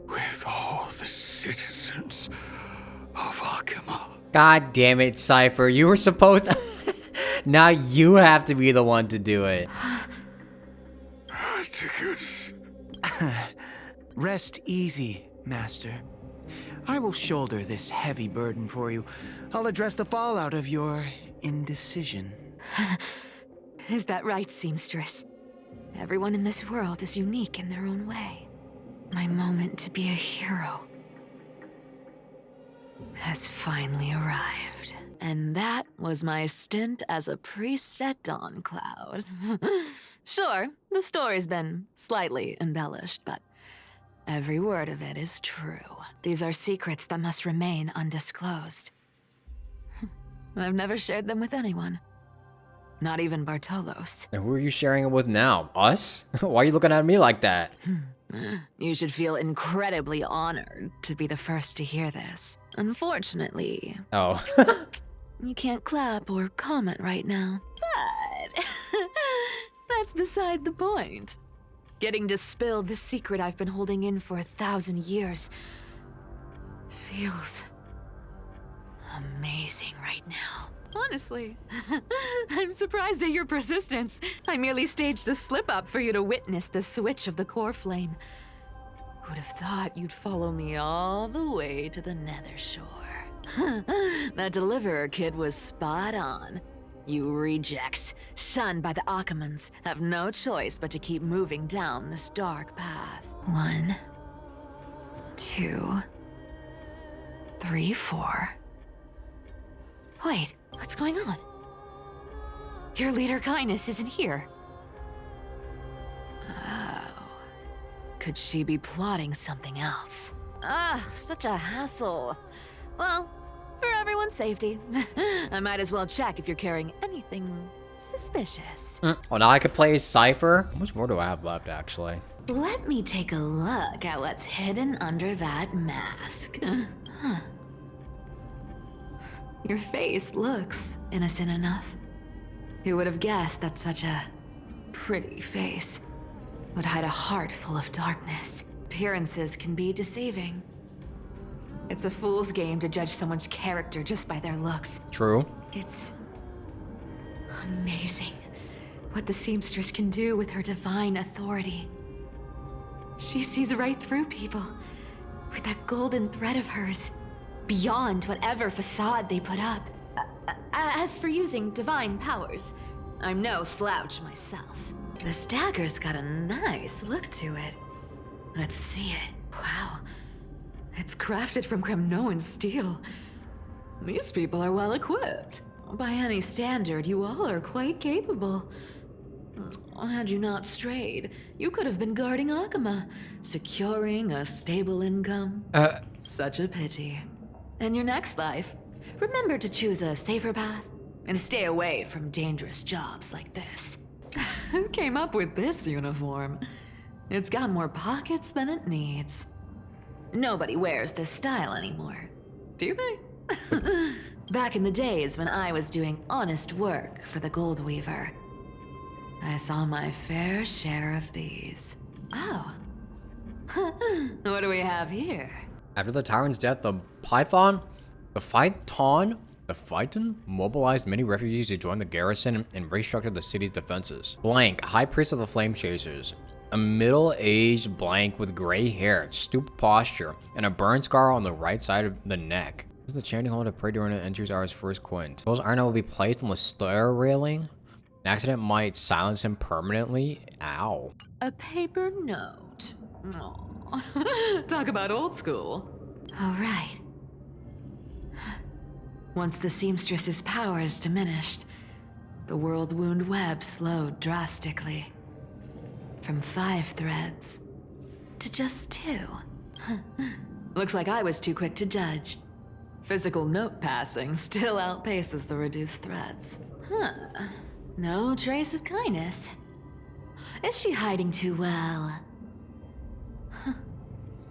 with all the citizens of Akima? God damn it, Cypher. You were supposed to... Now you have to be the one to do it. Atticus. Rest easy, Master. I will shoulder this heavy burden for you. I'll address the fallout of your indecision. Is that right, seamstress? Everyone in this world is unique in their own way. My moment to be a hero has finally arrived. And that was my stint as a priest at Dawn Cloud. Sure, the story's been slightly embellished, but every word of it is true. These are secrets that must remain undisclosed. I've never shared them with anyone. Not even Bartolos. And who are you sharing it with now? Us? Why are you looking at me like that? You should feel incredibly honored to be the first to hear this. Unfortunately, oh. You can't clap or comment right now. But that's beside the point. Getting to spill the secret I've been holding in for 1,000 years feels amazing right now. Honestly, I'm surprised at your persistence. I merely staged a slip-up for you to witness the switch of the core flame. Who'd have thought you'd follow me all the way to the Nether Shore? That Deliverer kid was spot on. You rejects, shunned by the Akamans, have no choice but to keep moving down this dark path. 1, 2, 3, 4. Wait, what's going on? Your leader Kindness isn't here. Oh. Could she be plotting something else? Ah, such a hassle. Well, for everyone's safety, I might as well check if you're carrying anything suspicious. Oh, now I could play Cypher? How much more do I have left, actually? Let me take a look at what's hidden under that mask. Huh. Your face looks innocent enough. Who would have guessed that such a pretty face would hide a heart full of darkness? Appearances can be deceiving. It's a fool's game to judge someone's character just by their looks. True. It's amazing what the seamstress can do with her divine authority. She sees right through people with that golden thread of hers, beyond whatever facade they put up. As for using divine powers, I'm no slouch myself. This dagger's got a nice look to it. Let's see it. Wow. It's crafted from Kremnoan steel. These people are well equipped. By any standard, you all are quite capable. Had you not strayed, you could have been guarding Akama, securing a stable income. Such a pity. In your next life, remember to choose a safer path and stay away from dangerous jobs like this. Who came up with this uniform? It's got more pockets than it needs. Nobody wears this style anymore, do they? Back in the days when I was doing honest work for the Gold Weaver, I saw my fair share of these. Oh. What do we have here? After the tyrant's death, the Python mobilized many refugees to join the garrison and restructured the city's defenses. Blank, High Priest of the Flame Chasers. A middle-aged Blank with gray hair, stooped posture, and a burn scar on the right side of the neck. This is the chanting hall to pray during the entries are his first quint. Those iron will be placed on the stair railing. An accident might silence him permanently. Ow. A paper note. Aw. Talk about old school. All right. Once the seamstress's powers diminished, the world wound web slowed drastically. From 5 threads to just 2. Looks like I was too quick to judge. Physical note passing still outpaces the reduced threads. No trace of kindness. Is she hiding too well?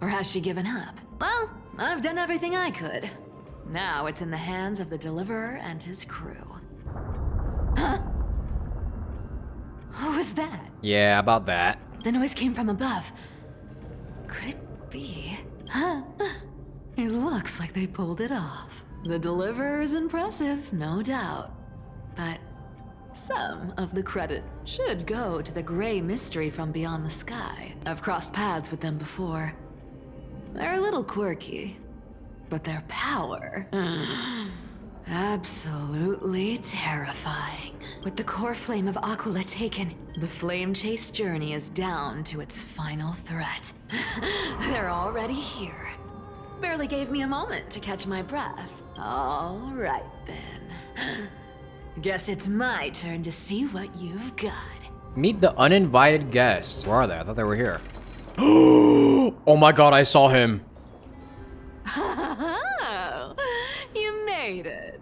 Or has she given up? Well, I've done everything I could. Now it's in the hands of the Deliverer and his crew. Huh? What was that? Yeah, about that. The noise came from above. Could it be? Huh? It looks like they pulled it off. The Deliverer is impressive, no doubt. But some of the credit should go to the gray mystery from beyond the sky. I've crossed paths with them before. They're a little quirky, but their power... absolutely terrifying. With the core flame of Aquila taken, the flame chase journey is down to its final threat. They're already here. Barely gave me a moment to catch my breath. All right then. Guess it's my turn to see what you've got. Meet the uninvited guests. Where are they? I thought they were here. Oh my god, I saw him. You made it.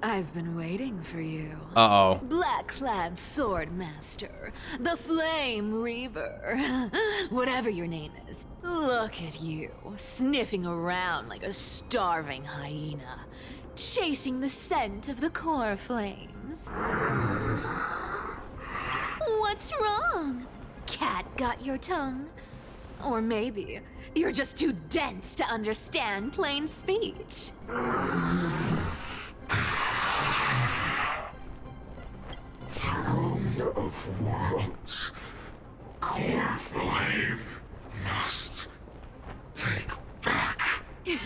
I've been waiting for you. Uh-oh. Black-clad sword master, the Flame Reaver, whatever your name is. Look at you, sniffing around like a starving hyena, chasing the scent of the core flames. What's wrong? Cat got your tongue? Or maybe you're just too dense to understand plain speech. Throne of worlds, core flame must take back. You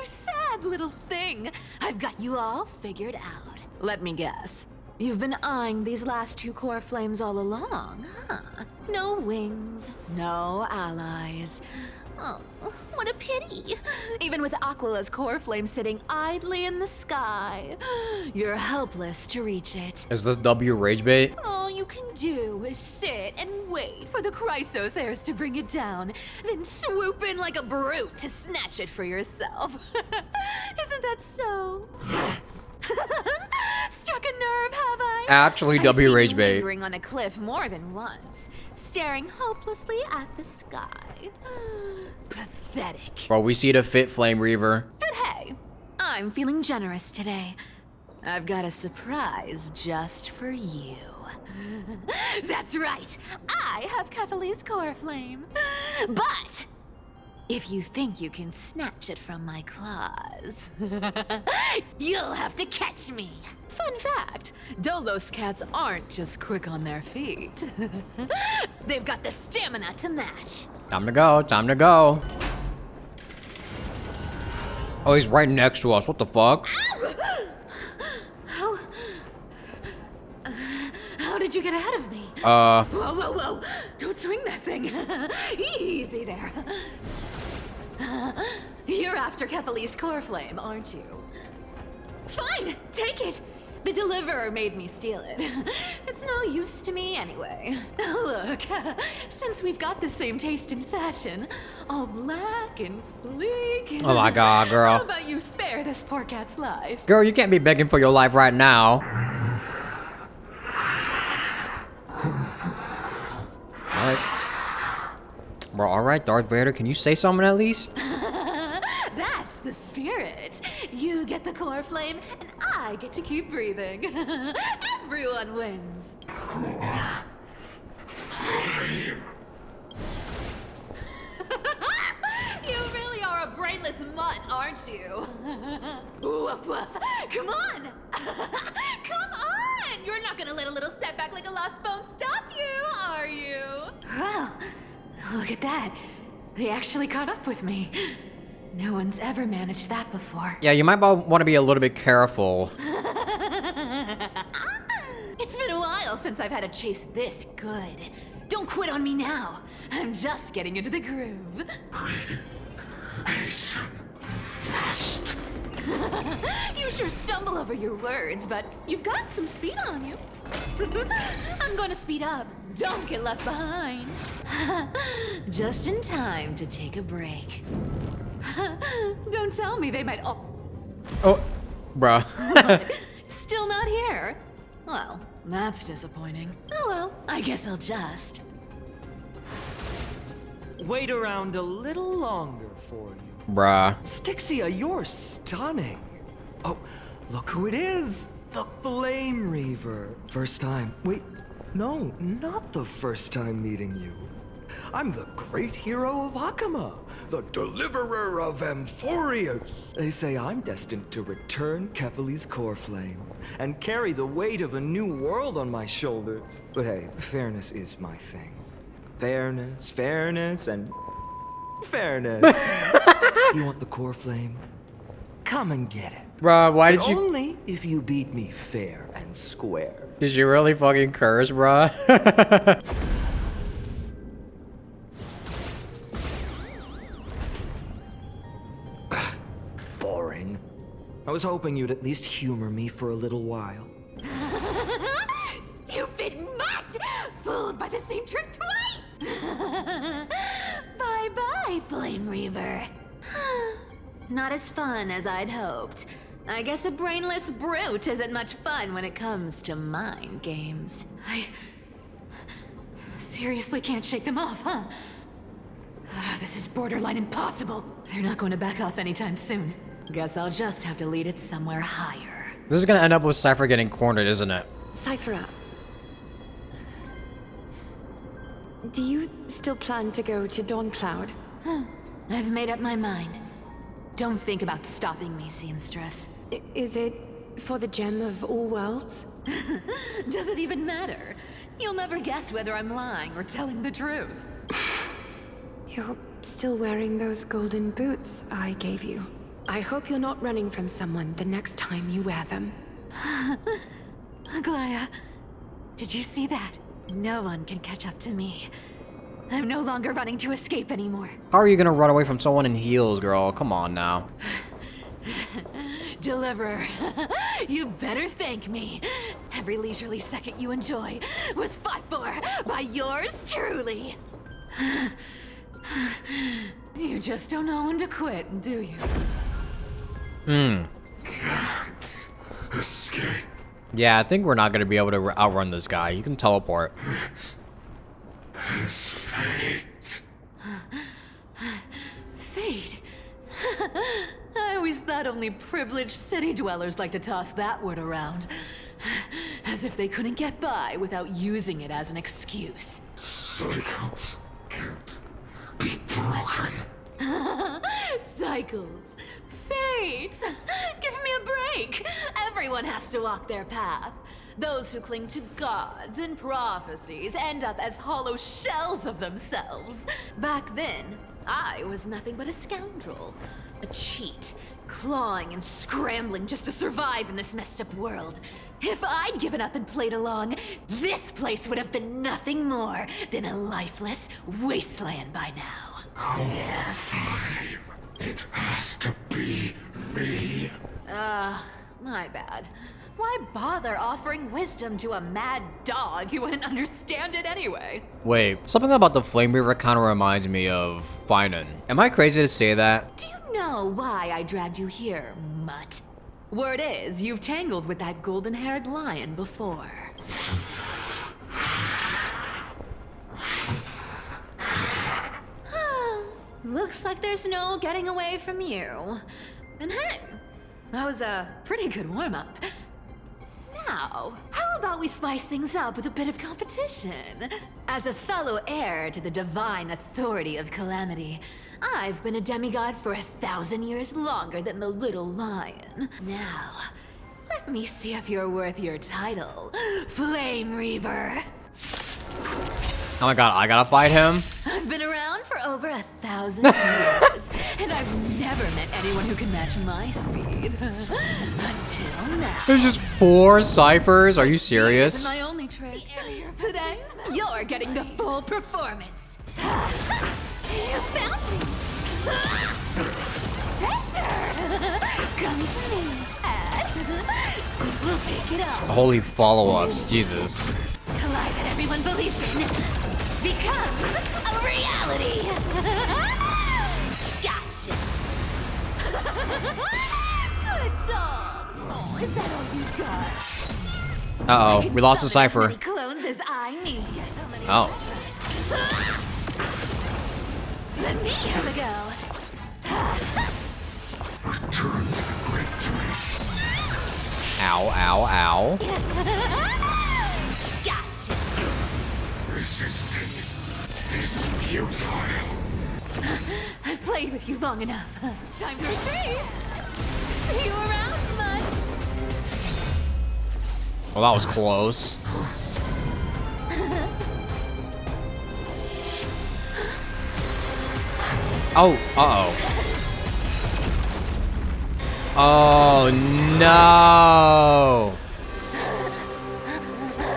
sad little thing. I've got you all figured out. Let me guess. You've been eyeing these last 2 core flames all along, huh? No wings, no allies. Oh, what a pity. Even with Aquila's core flame sitting idly in the sky, you're helpless to reach it. Is this W rage bait? All you can do is sit and wait for the Chrysos heirs to bring it down, then swoop in like a brute to snatch it for yourself. Isn't that so? Struck a nerve, have I? Actually, W rage I've seen you bait. lingering on a cliff more than once, staring hopelessly at the sky. Pathetic. Bro, we see the fit Flame Reaver. But hey, I'm feeling generous today. I've got a surprise just for you. That's right, I have Kefali's core flame. But if you think you can snatch it from my claws, you'll have to catch me. Fun fact, Dolos cats aren't just quick on their feet. They've got the stamina to match. Time to go, time to go. Oh, he's right next to us. What the fuck? How did you get ahead of me? Whoa, whoa, whoa. Don't swing that thing. Easy there. You're after Kepali's core flame, aren't you? Fine, take it. The deliverer made me steal it. It's no use to me anyway. Look, since we've got the same taste in fashion, all black and sleek. Oh my god, girl. How about you spare this poor cat's life? Girl, you can't be begging for your life right now. Alright. Bro, alright, Darth Vader, can you say something at least? That's the spirit. You get the core flame, and I get to keep breathing. Everyone wins. You really are a brainless mutt, aren't you? Woof woof. Come on! Come on! You're not gonna let a little setback like a lost bone stop you, are you? Well, look at that. They actually caught up with me. No one's ever managed that before. Yeah, you might want to be a little bit careful. It's been a while since I've had a chase this good. Don't quit on me now. I'm just getting into the groove. You sure stumble over your words, but you've got some speed on you. I'm going to speed up. Don't get left behind. Just in time to take a break. Don't tell me they might. Oh, bruh. What? Still not here? Well, that's disappointing. Oh well, I guess I'll just wait around a little longer for you. Bruh. Styxia, you're stunning. Oh, look who it is. The Flame Reaver. First time. Wait, no, not the first time meeting you. I'm the great hero of Hakama, the deliverer of Amphoreus. They say I'm destined to return Kepali's core flame and carry the weight of a new world on my shoulders. But hey, fairness is my thing. Fairness, and fairness. You want the core flame? Come and get it. Bruh, why did but you? Only if you beat me fair and square. Did you really fucking curse, bruh? Boring. I was hoping you'd at least humor me for a little while. Stupid mutt! Fooled by the same trick twice! Bye-bye, Flame Reaver. Not as fun as I'd hoped. I guess a brainless brute isn't much fun when it comes to mind games. I seriously can't shake them off, huh? This is borderline impossible. They're not going to back off anytime soon. Guess I'll just have to lead it somewhere higher. This is gonna end up with Cypher getting cornered, isn't it? Cypher, do you still plan to go to Dawncloud? I've made up my mind. Don't think about stopping me, Seamstress. Is it for the gem of all worlds? Does it even matter? You'll never guess whether I'm lying or telling the truth. You're still wearing those golden boots I gave you. I hope you're not running from someone the next time you wear them. Aglaya, did you see that? No one can catch up to me. I'm no longer running to escape anymore. How are you gonna run away from someone in heels, girl? Come on now. Deliverer, you better thank me. Every leisurely second you enjoy was fought for by yours truly. You just don't know when to quit, do you? Can't escape. Yeah, I think we're not gonna be able to outrun this guy. You can teleport. His fate. Fate? I always thought only privileged city dwellers like to toss that word around. As if they couldn't get by without using it as an excuse. Cycles can't be broken. Cycles. Fate! Give me a break! Everyone has to walk their path. Those who cling to gods and prophecies end up as hollow shells of themselves. Back then, I was nothing but a scoundrel. A cheat, clawing and scrambling just to survive in this messed up world. If I'd given up and played along, this place would have been nothing more than a lifeless wasteland by now. Core flame. It has to be me. My bad. Why bother offering wisdom to a mad dog who wouldn't understand it anyway? Wait, something about the Flame Reaver kind of reminds me of Finan. Am I crazy to say that? Do you know why I dragged you here, mutt? Word is, you've tangled with that golden-haired lion before. Looks like there's no getting away from you. And hey, that was a pretty good warm-up. Now, how about we spice things up with a bit of competition? As a fellow heir to the divine authority of Calamity, I've been a demigod for 1,000 years longer than the little lion. Now, let me see if you're worth your title, Flame Reaver. Oh my god, I gotta fight him? I've been around for over 1,000 years, and I've never met anyone who can match my speed. Until now. There's just 4 ciphers? Are you serious? This is my only trait. Today, you're getting the full performance. You found me. Treasure. Come to me, Ed. We'll pick it up. Holy follow-ups, Jesus. The lie that everyone believes in becomes a reality. Gotcha. Good dog. Oh, is that all you got? Uh-oh, we lost the cipher. As many clones as I need. Oh. Let me have a go. Return to the great tree. Ow, ow, ow. Gotcha. Resisting is futile. I've played with you long enough. Time to retreat. See you around, bud. Well, that was close. Oh, uh-oh. Oh, no.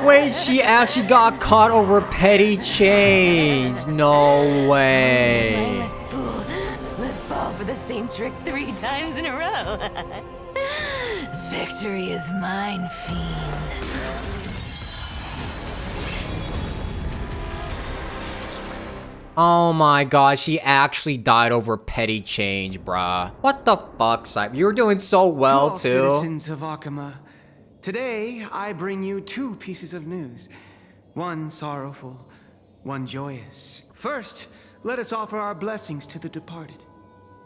Wait, she actually got caught over petty change. No way. Mindless fool would fall for the same trick 3 times in a row. Victory is mine, fiend. Oh my god, she actually died over petty change, bruh. What the fuck, Cypher? You were doing so well, To too. all citizens of Akama, today I bring you 2 pieces of news. One sorrowful, one joyous. First, let us offer our blessings to the departed.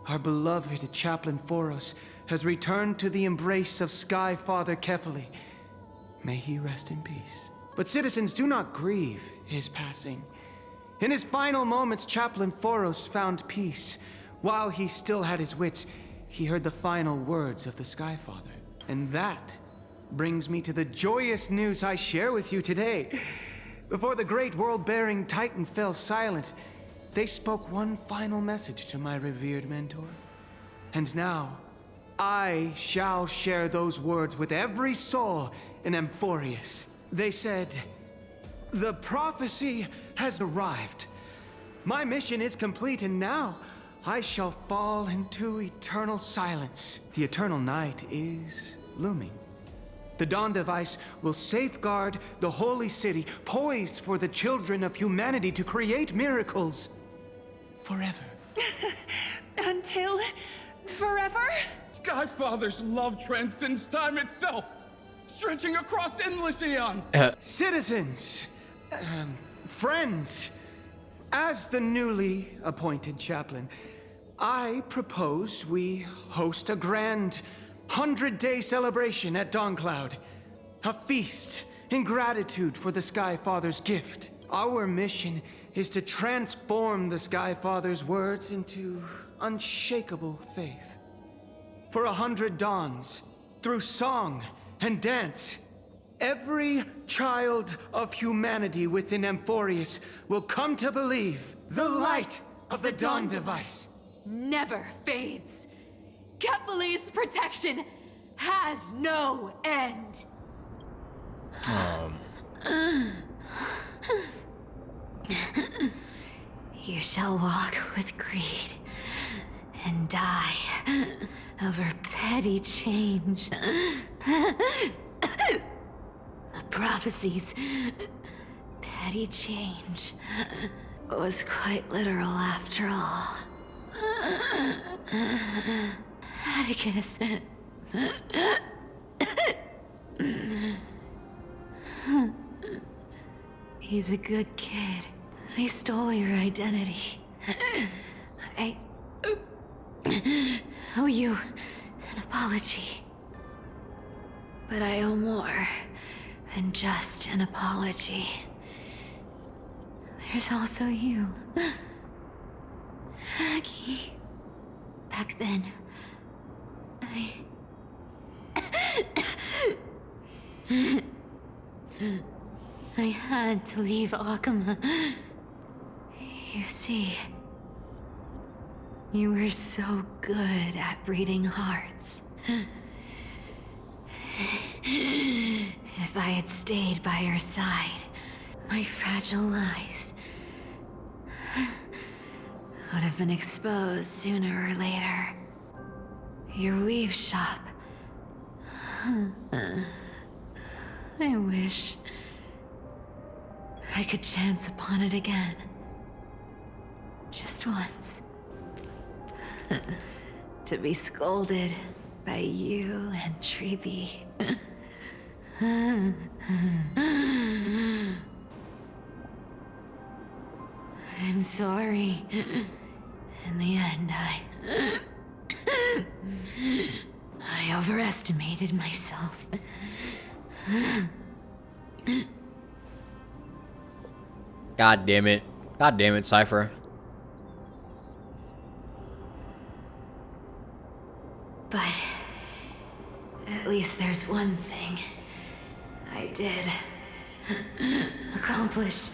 Our beloved chaplain Amphoreus has returned to the embrace of Sky Father Kefali. May he rest in peace. But citizens, do not grieve his passing. In his final moments, Chaplain Amphoreus found peace. While he still had his wits, he heard the final words of the Sky Father. And that brings me to the joyous news I share with you today. Before the great world-bearing Titan fell silent, they spoke one final message to my revered mentor. And now, I shall share those words with every soul in Amphoreus. They said, "The prophecy has arrived. My mission is complete, and now I shall fall into eternal silence. The eternal night is looming. The Dawn Device will safeguard the holy city, poised for the children of humanity to create miracles forever." Until forever? Skyfather's love transcends time itself, stretching across endless eons. Citizens, friends, as the newly appointed chaplain, I propose we host a grand 100-day celebration at Dawncloud. A feast in gratitude for the Sky Father's gift. Our mission is to transform the Sky Father's words into unshakable faith. For 100 dawns, through song and dance, every child of humanity within Amphoreus will come to believe the light of the Dawn Device Never fades. Kefali's protection has no end. You shall walk with greed and die over petty change. The prophecies, petty change, was quite literal after all. Atticus. He's a good kid. I stole your identity. I owe you an apology. But I owe more than just an apology. There's also you. Aggie. Back then, I had to leave Akuma. You see, you were so good at reading hearts. If I had stayed by your side, my fragile lies would have been exposed sooner or later. Your weave shop. I wish I could chance upon it again. Just once. To be scolded by you and Treeby. I'm sorry. In the end, I overestimated myself. God damn it. God damn it, Cypher. But at least there's one thing I did accomplish.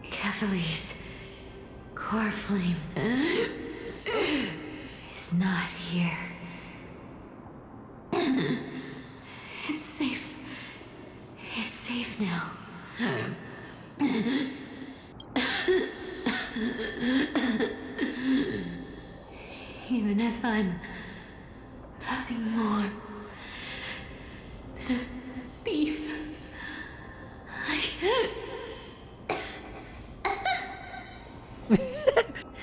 Kephalie's core flame is not here. It's safe. It's safe now. Even if I'm nothing more than a thief,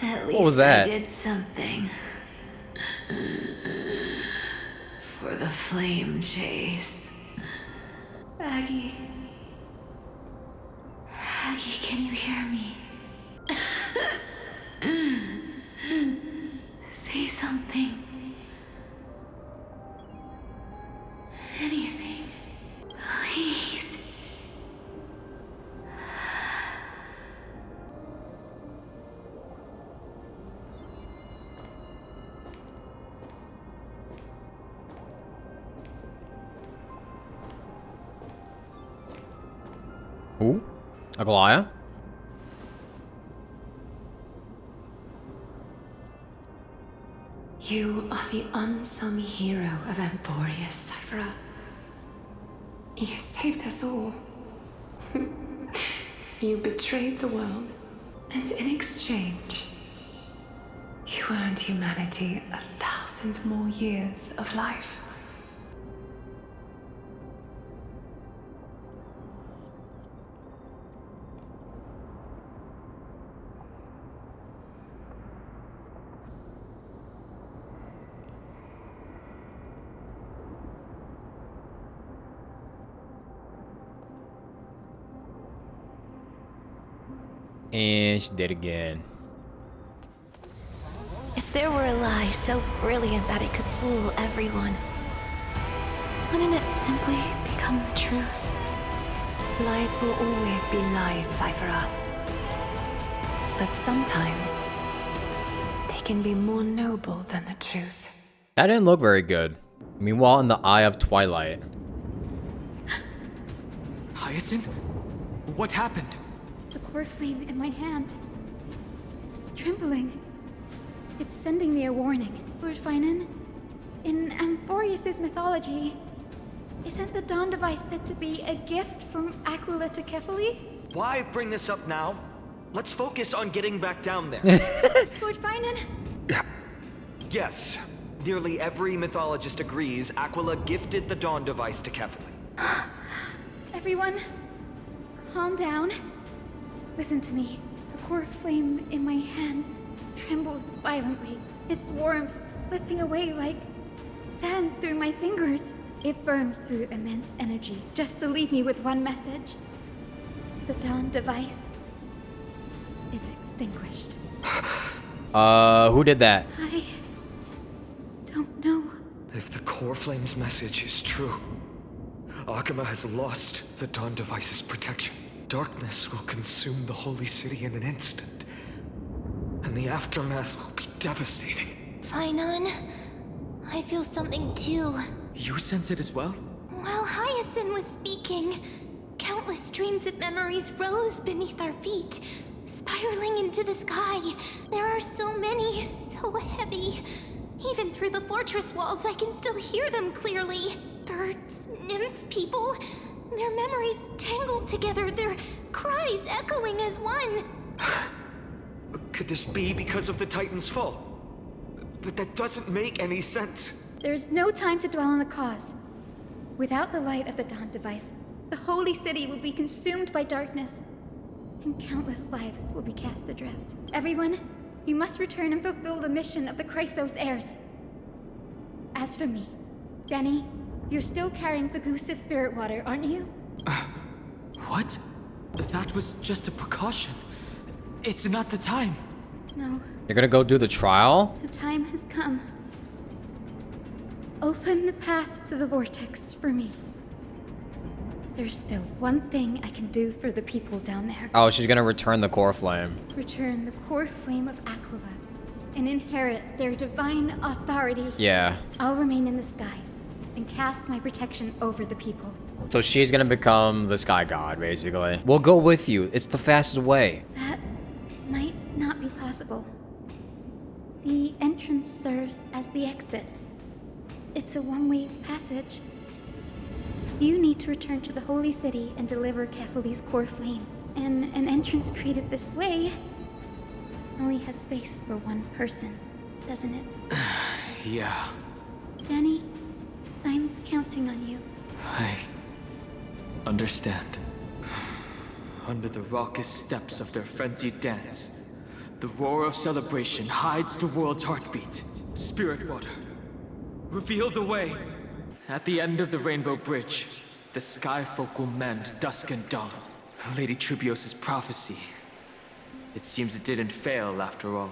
At least What was that? I did something. For the flame chase. Aggie. Aggie, can you hear me? Say something. Anything. Please. Who? Aglaya? You are the unsung hero of Amphoreus, Cypher. You saved us all. You betrayed the world, and in exchange, you earned humanity 1,000 more years of life. And she did again. If there were a lie so brilliant that it could fool everyone, wouldn't it simply become the truth? Lies will always be lies, Cypher. But sometimes, they can be more noble than the truth. That didn't look very good. Meanwhile, in the Eye of Twilight. Hyacinth? What happened? The core flame in my hand. It's trembling. It's sending me a warning. Lord Finan, in Amphoreus' mythology, isn't the Dawn device said to be a gift from Aquila to Kephalie? Why bring this up now? Let's focus on getting back down there. Lord Finan? Yes. Nearly every mythologist agrees Aquila gifted the Dawn device to Kefali. Everyone, calm down. Listen to me. The core flame in my hand trembles violently. Its warmth slipping away like sand through my fingers. It burns through immense energy just to leave me with one message. The Dawn device is extinguished. Who did that? I don't know. If the core flame's message is true, Akama has lost the Dawn device's protection. Darkness will consume the holy city in an instant, and the aftermath will be devastating. Finan, I feel something too. You sense it as well? While Hyacinth was speaking, countless streams of memories rose beneath our feet, spiraling into the sky. There are so many, so heavy. Even through the fortress walls, I can still hear them clearly. Birds, nymphs, people, their memories tangled together, their cries echoing as one. Could this be because of the Titan's fall? But that doesn't make any sense. There's no time to dwell on the cause. Without the light of the Dawn device, the holy city will be consumed by darkness, and countless lives will be cast adrift. Everyone, you must return and fulfill the mission of the Chrysos heirs. As for me, Denny, you're still carrying Fagusta's spirit water, aren't you? What? That was just a precaution. It's not the time. No. You're gonna go do the trial? The time has come. Open the path to the vortex for me. There's still one thing I can do for the people down there. Oh, she's gonna return the core flame. Return the core flame of Aquila and inherit their divine authority. Yeah. I'll remain in the sky and cast my protection over the people. So she's gonna become the sky god, basically. We'll go with you. It's the fastest way. That might not be possible. The entrance serves as the exit. It's a one-way passage. You need to return to the holy city and deliver Kefali's core flame. And an entrance created this way only has space for one person, doesn't it? Yeah. Danny, I'm counting on you. I understand. Under the raucous steps of their frenzied dance, the roar of celebration hides the world's heartbeat. Spirit water, reveal the way. At the end of the Rainbow Bridge, the sky folk will mend dusk and dawn. Lady Tribios' prophecy. It seems it didn't fail after all.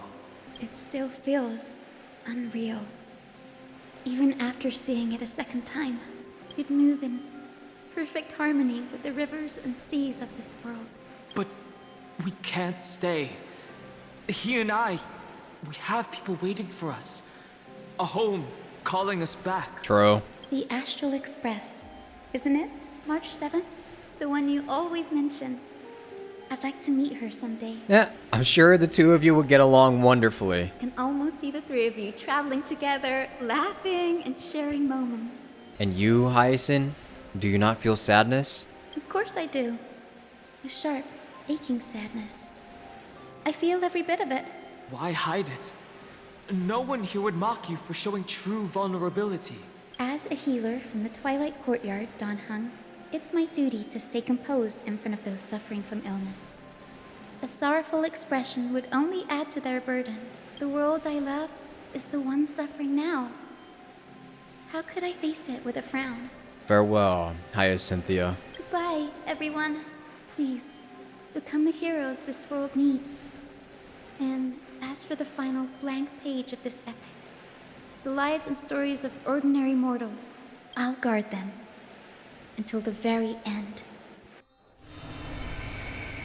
It still feels unreal. Even after seeing it a second time, you'd move in perfect harmony with the rivers and seas of this world. But we can't stay. He and I, we have people waiting for us. A home calling us back. True. The Astral Express, isn't it? March 7th? The one you always mention. I'd like to meet her someday. Yeah, I'm sure the two of you would get along wonderfully. I can almost see the three of you traveling together, laughing and sharing moments. And you, Hyacinth, do you not feel sadness? Of course I do. A sharp, aching sadness. I feel every bit of it. Why hide it? No one here would mock you for showing true vulnerability. As a healer from the Twilight Courtyard, Don Hung, it's my duty to stay composed in front of those suffering from illness. A sorrowful expression would only add to their burden. The world I love is the one suffering now. How could I face it with a frown? Farewell, Hyacinthia. Goodbye, everyone. Please, become the heroes this world needs. And as for the final blank page of this epic, the lives and stories of ordinary mortals, I'll guard them until the very end.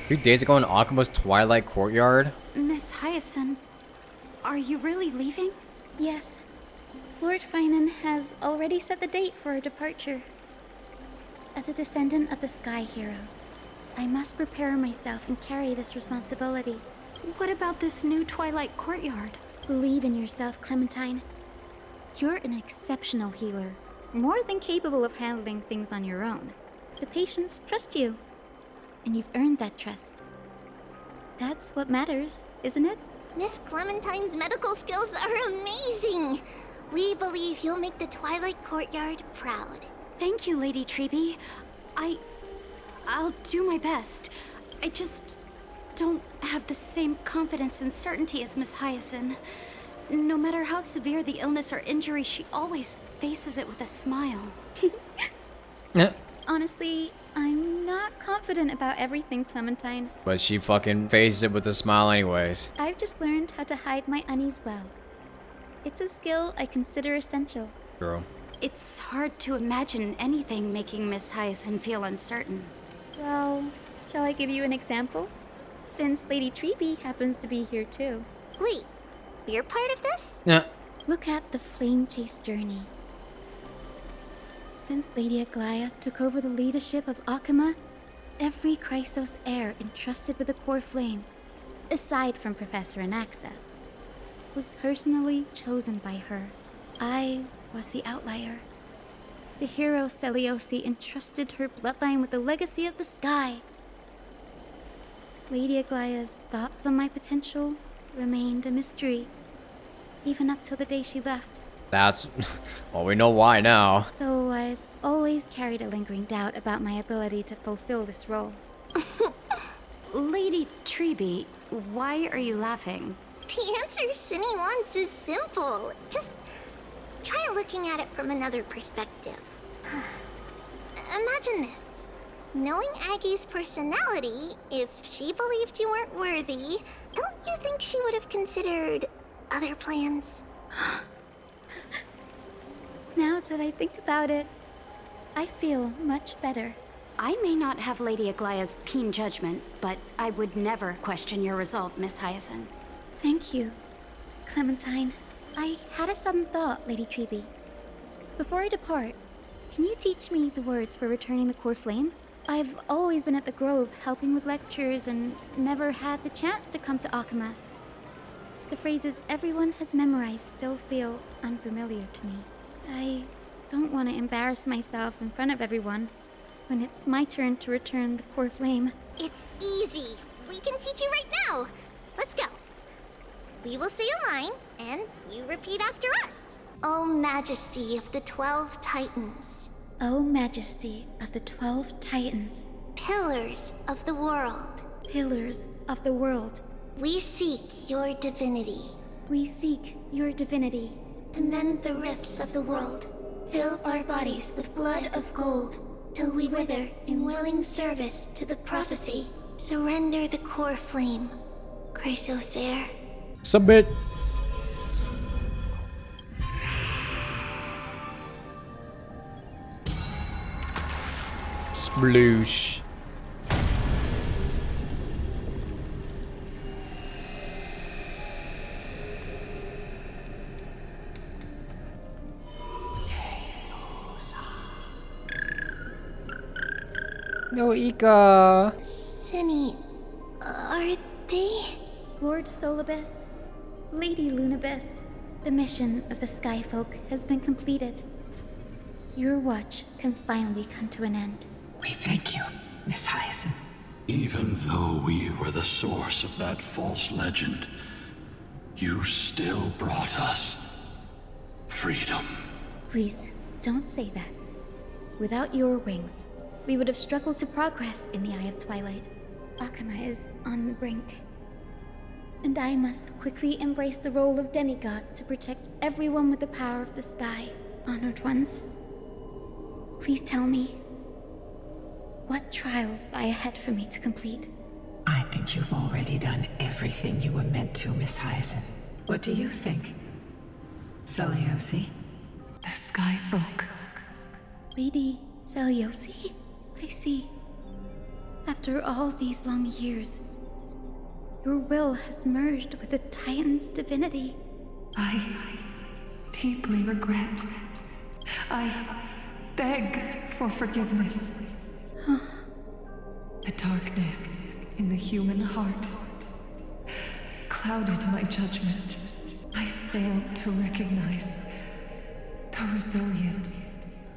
3 days ago in Akuma's Twilight Courtyard? Miss Hyacinth, are you really leaving? Yes. Lord Finan has already set the date for our departure. As a descendant of the Sky Hero, I must prepare myself and carry this responsibility. What about this new Twilight Courtyard? Believe in yourself, Clementine. You're an exceptional healer, more than capable of handling things on your own. The patients trust you, and you've earned that trust. That's what matters, isn't it? Miss Clementine's medical skills are amazing. We believe you'll make the Twilight Courtyard proud. Thank you, Lady Treby. I'll do my best. I just don't have the same confidence and certainty as Miss Hyacinth. No matter how severe the illness or injury, she always faces it with a smile. Honestly, I'm not confident about everything, Clementine. But she fucking faces it with a smile anyways. I've just learned how to hide my unease well. It's a skill I consider essential. Girl. It's hard to imagine anything making Miss Hyacinth feel uncertain. Well, shall I give you an example? Since Lady Treby happens to be here too. Wait, you're part of this? Yeah. Look at the Flame Chase journey. Since Lady Aglaya took over the leadership of Akama, every Chrysos heir entrusted with the core flame, aside from Professor Anaxa, was personally chosen by her. I was the outlier. The hero Seliosi entrusted her bloodline with the legacy of the sky. Lady Aglaya's thoughts on my potential remained a mystery, even up till the day she left. That's... well, we know why now. So I've always carried a lingering doubt about my ability to fulfill this role. Lady Treby, why are you laughing? The answer Cinny wants is simple. Just try looking at it from another perspective. Imagine this. Knowing Aggie's personality, if she believed you weren't worthy, don't you think she would have considered other plans? Now that I think about it, I feel much better. I may not have Lady Aglaya's keen judgment, but I would never question your resolve, Miss Hyacinth. Thank you, Clementine. I had a sudden thought, Lady Treby. Before I depart, can you teach me the words for returning the core flame? I've always been at the Grove helping with lectures and never had the chance to come to Akama. The phrases everyone has memorized still feel unfamiliar to me. I don't want to embarrass myself in front of everyone when it's my turn to return the core flame. It's easy. We can teach you right now. Let's go. We will say a line, and you repeat after us. O Majesty of the 12 Titans. O Majesty of the 12 Titans. Pillars of the world. Pillars of the world. We seek your divinity. We seek your divinity. To mend the rifts of the world. Fill our bodies with blood of gold. Till we wither in willing service to the prophecy. Surrender the core flame. Chrysos heir. Submit. Sploosh. No, Ika. Cinny, are they? Lord Solibus, Lady Lunabis, the mission of the Skyfolk has been completed. Your watch can finally come to an end. We thank you, Miss Hyacinth. Even though we were the source of that false legend, you still brought us freedom. Please, don't say that. Without your wings, we would have struggled to progress in the Eye of Twilight. Akama is on the brink. And I must quickly embrace the role of demigod to protect everyone with the power of the sky. Honored ones, please tell me, what trials lie ahead for me to complete? I think you've already done everything you were meant to, Miss Hyacinth. What do you think, Seliosi? The Skyfolk. Lady Seliosi? I see. After all these long years, your will has merged with the Titan's divinity. I deeply regret. I beg for forgiveness. The darkness in the human heart clouded my judgment. I failed to recognize the resilience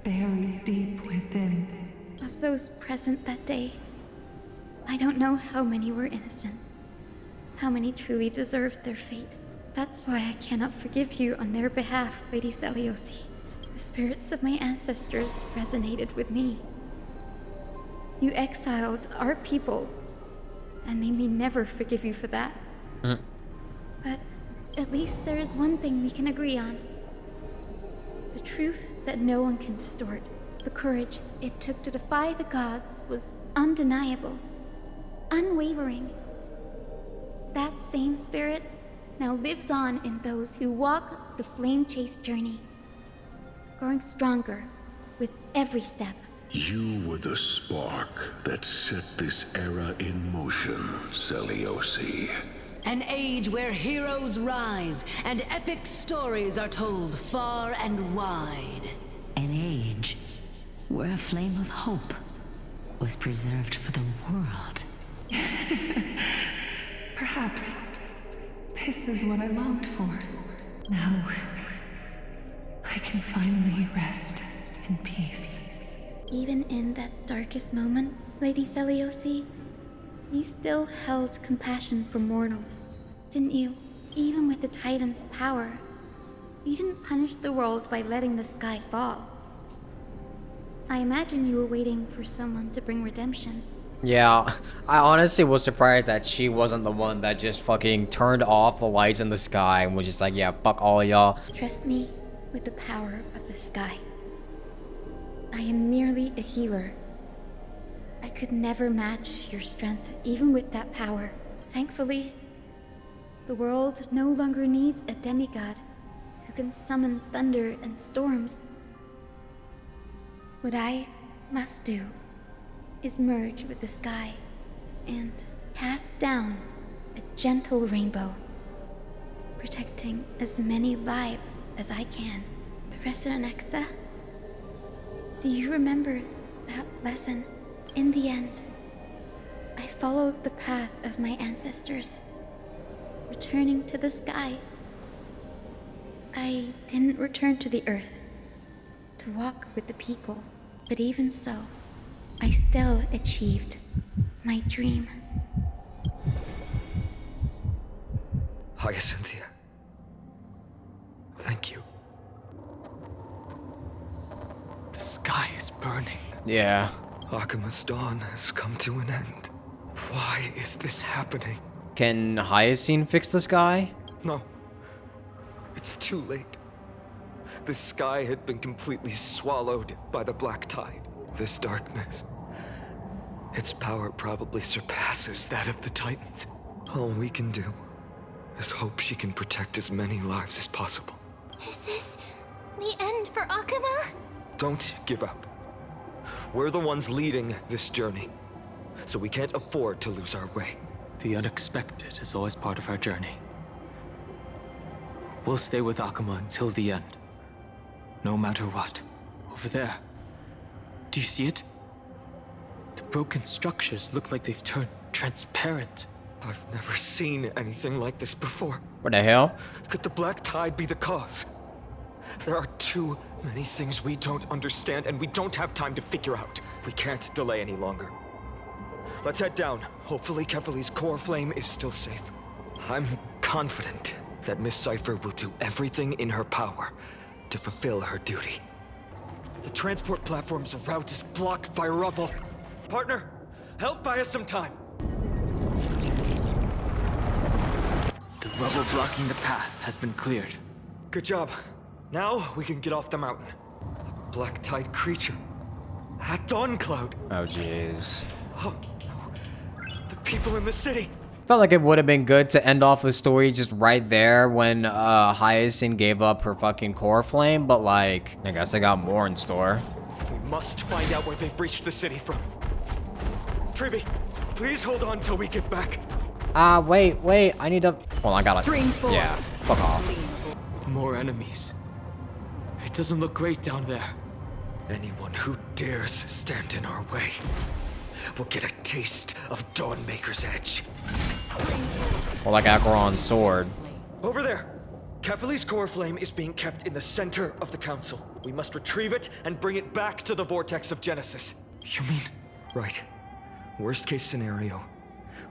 buried deep within. Of those present that day, I don't know how many were innocent. how many truly deserved their fate. That's why I cannot forgive you on their behalf, Lady Seliosi. The spirits of my ancestors resonated with me. You exiled our people, and they may never forgive you for that. But at least there is one thing we can agree on. The truth that no one can distort. The courage it took to defy the gods was undeniable, unwavering. That same spirit now lives on in those who walk the flame-chased journey, growing stronger with every step. You were the spark that set this era in motion, Seliosi. An age where heroes rise and epic stories are told far and wide. An age where a flame of hope was preserved for the world. Perhaps this is what I longed for. Now, I can finally rest in peace. Even in that darkest moment, Lady Seliosi, you still held compassion for mortals, didn't you? Even with the Titan's power, you didn't punish the world by letting the sky fall. I imagine you were waiting for someone to bring redemption. Yeah, I honestly was surprised that she wasn't the one that just fucking turned off the lights in the sky and was just like, yeah, fuck all y'all. Trust me with the power of the sky. I am merely a healer. I could never match your strength, even with that power. Thankfully, the world no longer needs a demigod who can summon thunder and storms. What I must do is merge with the sky and cast down a gentle rainbow, protecting as many lives as I can. Professor Nexa, do you remember that lesson? In the end, I followed the path of my ancestors, returning to the sky. I didn't return to the earth to walk with the people, but even so, I still achieved my dream. Hyacinthia. Thank you. The sky is burning. Yeah. Akima's dawn has come to an end. Why is this happening? Can Hyacinth fix the sky? No. It's too late. The sky had been completely swallowed by the black tide. This darkness, its power probably surpasses that of the Titans. All we can do is hope she can protect as many lives as possible. Is this the end for Akuma? Don't give up. We're the ones leading this journey, so we can't afford to lose our way. The unexpected is always part of our journey. We'll stay with Akuma until the end. No matter what. Over there. Do you see it? The broken structures look like they've turned transparent. I've never seen anything like this before. What the hell? Could the black tide be the cause? There are too many things we don't understand, and we don't have time to figure out. We can't delay any longer. Let's head down. Hopefully Kefali's core flame is still safe. I'm confident that Miss Cypher will do everything in her power to fulfill her duty. The transport platform's route is blocked by rubble. Partner, help buy us some time. The rubble blocking the path has been cleared. Good job. Now we can get off the mountain. A black tide creature. At Dawn Cloud. Oh, jeez. Oh, no. The people in the city. Felt like it would have been good to end off the story just right there when Hyacinth gave up her fucking core flame, but like, I guess I got more in store. We must find out where they breached the city from. Triby, please hold on till we get back. Wait, I need to... Hold on, I gotta... Yeah, fuck off. More enemies. It doesn't look great down there. Anyone who dares stand in our way will get a taste of Dawnmaker's edge. Or like Acheron's sword. Over there! Kefali's core flame is being kept in the center of the council. We must retrieve it and bring it back to the vortex of Genesis. You mean? Right. Worst case scenario,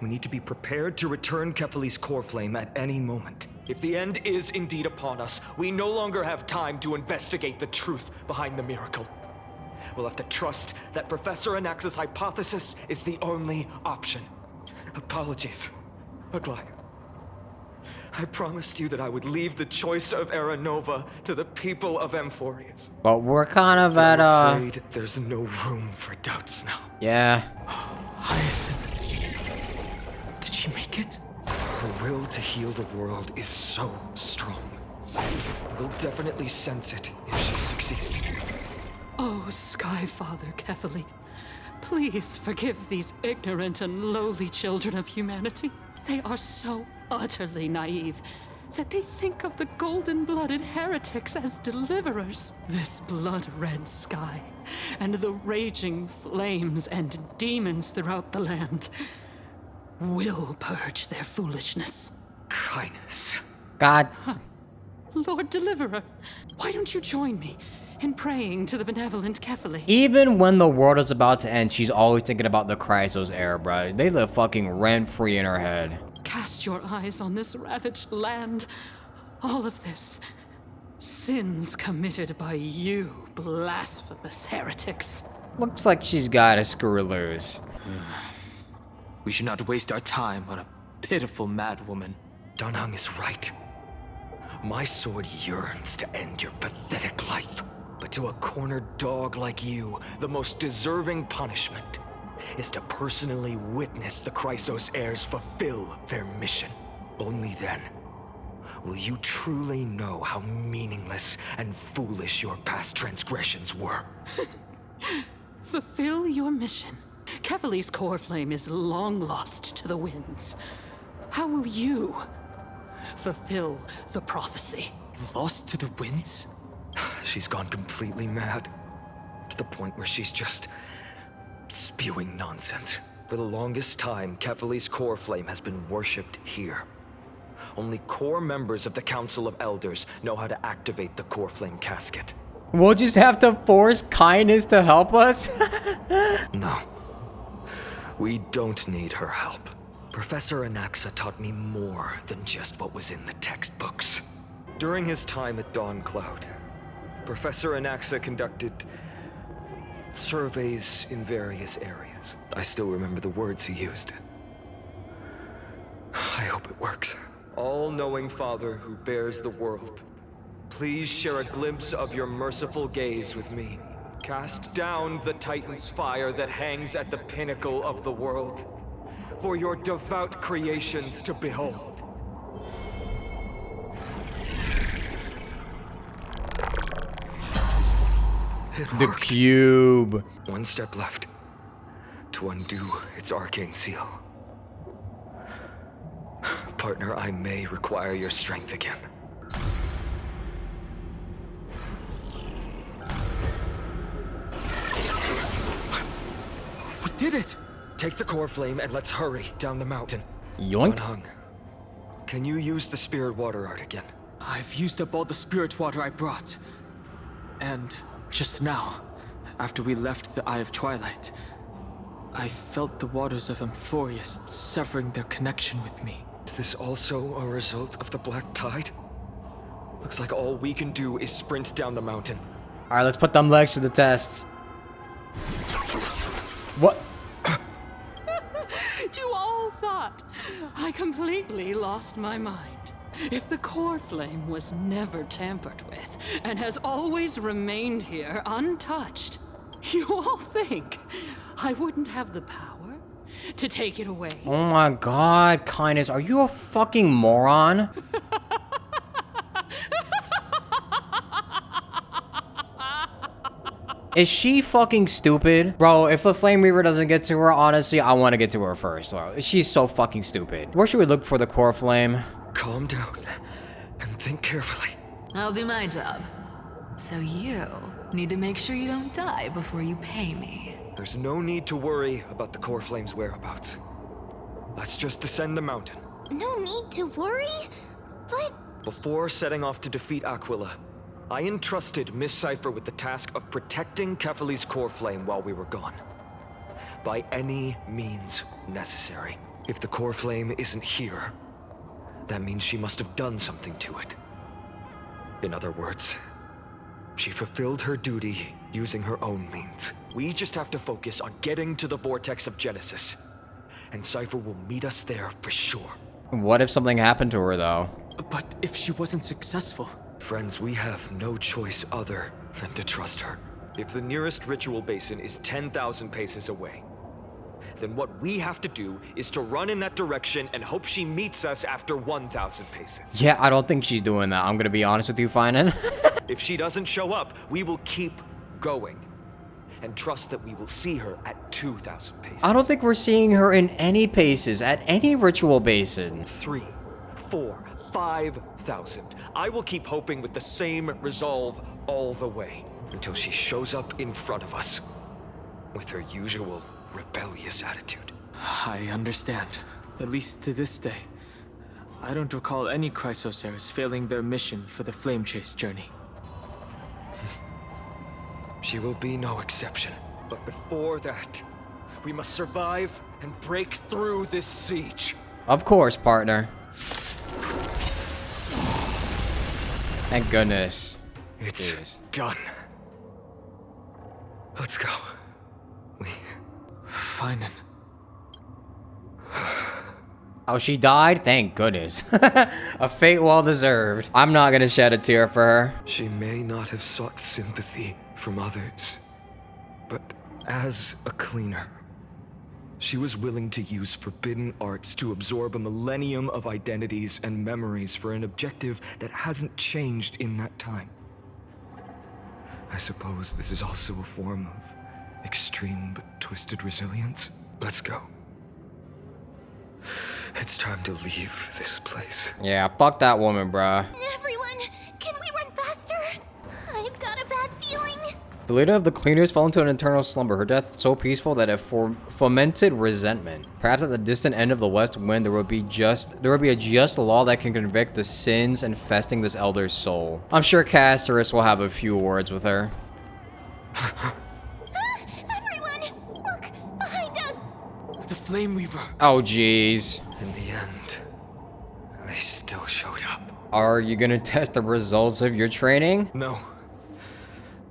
We need to be prepared to return Kefali's core flame at any moment. If the end is indeed upon us, we no longer have time to investigate the truth behind the miracle. We'll have to trust that Professor Anaxa's hypothesis is the only option. Apologies, Aglaia. I promised you that I would leave the choice of Era Nova to the people of Amphoreus. But we're kind of at, I'm afraid there's no room for doubts now. Yeah. Hyacinth. Did she make it? Her will to heal the world is so strong. We'll definitely sense it if she succeeded. Oh, Sky Father Kefali, please forgive these ignorant and lowly children of humanity. They are so utterly naive that they think of the golden-blooded heretics as deliverers. This blood-red sky and the raging flames and demons throughout the land will purge their foolishness. Kindness. God. Lord Deliverer, why don't you join me in praying to the benevolent Kefali? Even when the world is about to end, she's always thinking about the Chrysos era, bro. They live fucking rent-free in her head. Cast your eyes on this ravaged land. All of this. Sins committed by you, blasphemous heretics. Looks like she's gotta screw loose. We should not waste our time on a pitiful madwoman. Danheng is right. My sword yearns to end your pathetic life. But to a cornered dog like you, the most deserving punishment is to personally witness the Chrysos heirs fulfill their mission. Only then will you truly know how meaningless and foolish your past transgressions were. Fulfill your mission. Kefali's core flame is long lost to the winds. How will you fulfill the prophecy? Lost to the winds? She's gone completely mad. To the point where she's just spewing nonsense. For the longest time, Kefali's core flame has been worshipped here. Only core members of the Council of Elders know how to activate the core flame casket. We'll just have to force kindness to help us? No. We don't need her help. Professor Anaxa taught me more than just what was in the textbooks. During his time at Dawn Cloud, Professor Anaxa conducted surveys in various areas. I still remember the words he used. I hope it works. All-knowing Father who bears the world, please share a glimpse of your merciful gaze with me. Cast down the Titan's fire that hangs at the pinnacle of the world, for your devout creations to behold. The cube. One step left to undo its arcane seal. Partner, I may require your strength again. We did it! Take the core flame and let's hurry down the mountain. Yoink. Danheng, can you use the spirit water art again? I've used up all the spirit water I brought. And just now, after we left the Eye of Twilight, I felt the waters of Amphoreus severing their connection with me. Is this also a result of the Black Tide? Looks like all we can do is sprint down the mountain. Alright, let's put them legs to the test. What? You all thought I completely lost my mind. If the core flame was never tampered with and has always remained here untouched, you all think I wouldn't have the power to take it away? Oh my god, Kindness, are you a fucking moron? Is she fucking stupid? Bro, if the Flame Reaver doesn't get to her, honestly, I want to get to her first. Bro. She's so fucking stupid. Where should we look for the core flame? Calm down and think carefully. I'll do my job. So you need to make sure you don't die before you pay me. There's no need to worry about the core flame's whereabouts. Let's just descend the mountain. No need to worry? But... Before setting off to defeat Aquila, I entrusted Miss Cypher with the task of protecting Kefali's core flame while we were gone. By any means necessary. If the core flame isn't here, that means she must have done something to it. In other words, she fulfilled her duty using her own means. We just have to focus on getting to the vortex of Genesis, and Cypher will meet us there for sure. What if something happened to her, though? But if she wasn't successful? Friends, we have no choice other than to trust her. If the nearest ritual basin is 10,000 paces away, then what we have to do is to run in that direction and hope she meets us after 1,000 paces. Yeah, I don't think she's doing that. I'm gonna be honest with you, Finan. If she doesn't show up, we will keep going and trust that we will see her at 2,000 paces. I don't think we're seeing her in any paces at any ritual basin. 3, 4, 5,000. I will keep hoping with the same resolve all the way until she shows up in front of us with her usual rebellious attitude. I understand. At least to this day. I don't recall any Chrysosers failing their mission for the Flame Chase journey. She will be no exception. But before that, we must survive and break through this siege. Of course, partner. Thank goodness. It's done. Let's go. Finan. Oh, she died? Thank goodness. A fate well deserved. I'm not gonna shed a tear for her. She may not have sought sympathy from others, but as a cleaner, she was willing to use forbidden arts to absorb a millennium of identities and memories for an objective that hasn't changed in that time. I suppose this is also a form of extreme but twisted resilience. Let's go. It's time to leave this place. Yeah, fuck that woman, bruh. Everyone, can we run faster? I've got a bad feeling. The leader of the cleaners fell into an eternal slumber, her death so peaceful that it fomented resentment. Perhaps at the distant end of the west wind, there would be a just law that can convict the sins infesting this elder's soul. I'm sure Amphoreus will have a few words with her. Everyone, look behind us. The Flame Weaver. Oh, jeez. In the end, they still showed up. Are you gonna test the results of your training? No.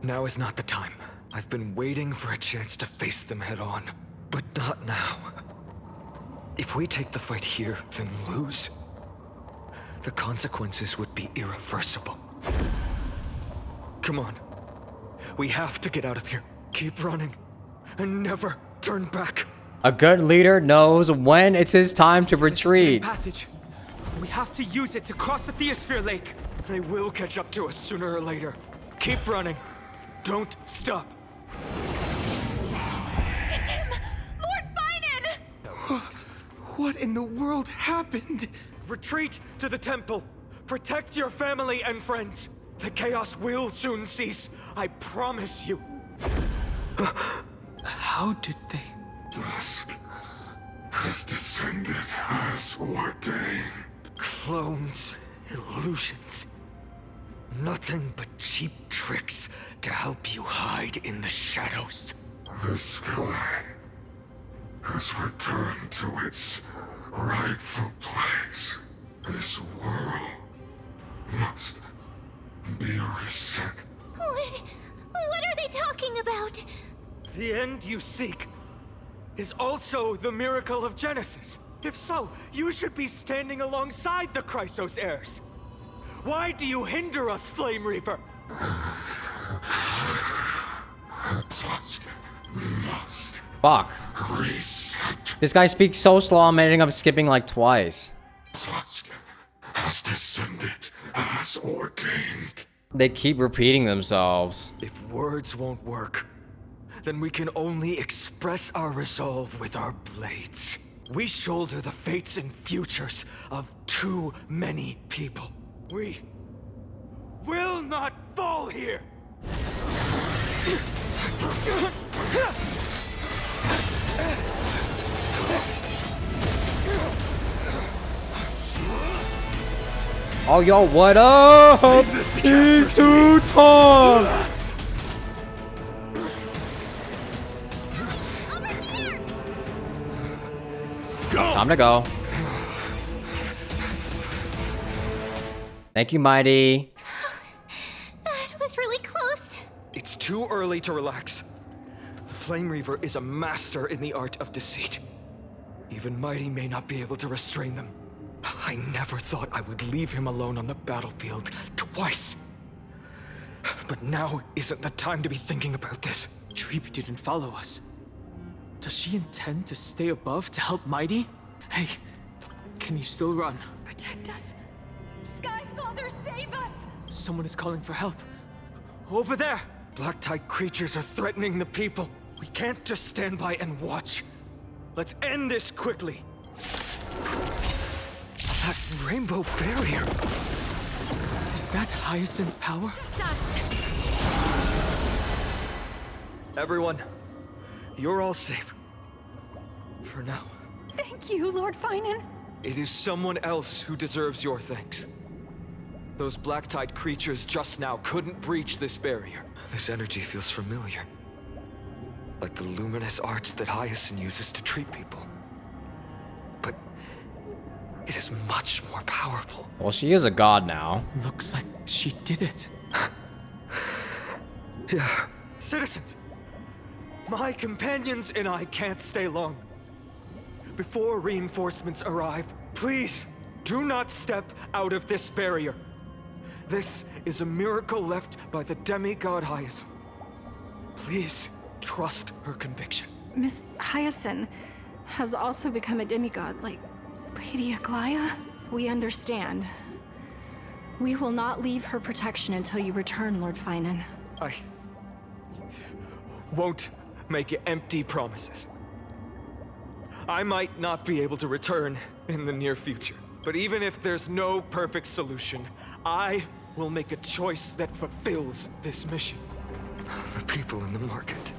Now is not the time. I've been waiting for a chance to face them head on, but not now. If we take the fight here, then lose, the consequences would be irreversible. Come on. We have to get out of here. Keep running, and never turn back. A good leader knows when it's his time to retreat. Passage. We have to use it to cross the Theosphere Lake. They will catch up to us sooner or later. Keep running. Don't stop. It's him! Lord Finan! What in the world happened? Retreat to the temple. Protect your family and friends. The chaos will soon cease. I promise you. How did they? Dusk has descended as ordained. Clones, illusions. Nothing but cheap tricks to help you hide in the shadows. The sky has returned to its rightful place. This world must be reset. What are they talking about? The end you seek is also the miracle of Genesis. If so, you should be standing alongside the Chrysos heirs. Why do you hinder us, Flame Reaver? Dusk must Fuck. reset. This guy speaks so slow, I'm ending up skipping like twice. Dusk has descended as ordained. They keep repeating themselves. If words won't work, then we can only express our resolve with our blades. We shoulder the fates and futures of too many people. We will not fall here! Oh, yo, what up? He's too tall! Time to go. Thank you, Mighty. That was really close. It's too early to relax. The Flame Reaver is a master in the art of deceit. Even Mighty may not be able to restrain them. I never thought I would leave him alone on the battlefield twice. But now isn't the time to be thinking about this. Treeb didn't follow us. Does she intend to stay above to help Mighty? Hey, can you still run? Protect us. Sky Father, save us! Someone is calling for help. Over there! Black Tide creatures are threatening the people. We can't just stand by and watch. Let's end this quickly. That rainbow barrier. Is that Hyacinth's power? Dust! Everyone, you're all safe. For now. Thank you, Lord Finan. It is someone else who deserves your thanks. Those Black Tide creatures just now couldn't breach this barrier. This energy feels familiar. Like the luminous arts that Hyacinth uses to treat people. But it is much more powerful. Well, she is a god now. Looks like she did it. Yeah. Citizens, my companions and I can't stay long. Before reinforcements arrive, please do not step out of this barrier. This is a miracle left by the demigod Hyacinth. Please trust her conviction. Miss Hyacinth has also become a demigod, like Lady Aglaya. We understand. We will not leave her protection until you return, Lord Finan. I won't make empty promises. I might not be able to return in the near future, but even if there's no perfect solution, I will make a choice that fulfills this mission. The people in the market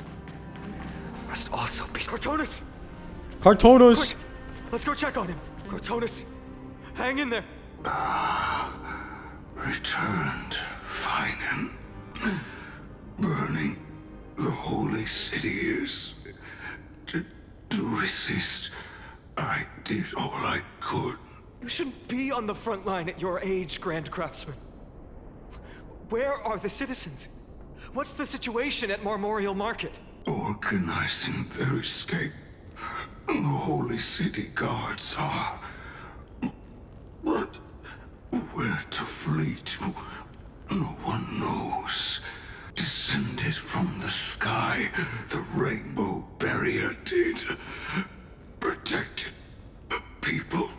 must also be... Cartonus! Cartonus! Quick, let's go check on him. Cartonus, hang in there. Returned, Finan. Burning the holy city is... To resist, I did all I could. You shouldn't be on the front line at your age, Grand Craftsman. Where are the citizens? What's the situation at Marmorial Market? Organizing their escape. The holy city guards are... But where to flee to, no one knows. Descended from the sky, the rainbow barrier did. Protected the people,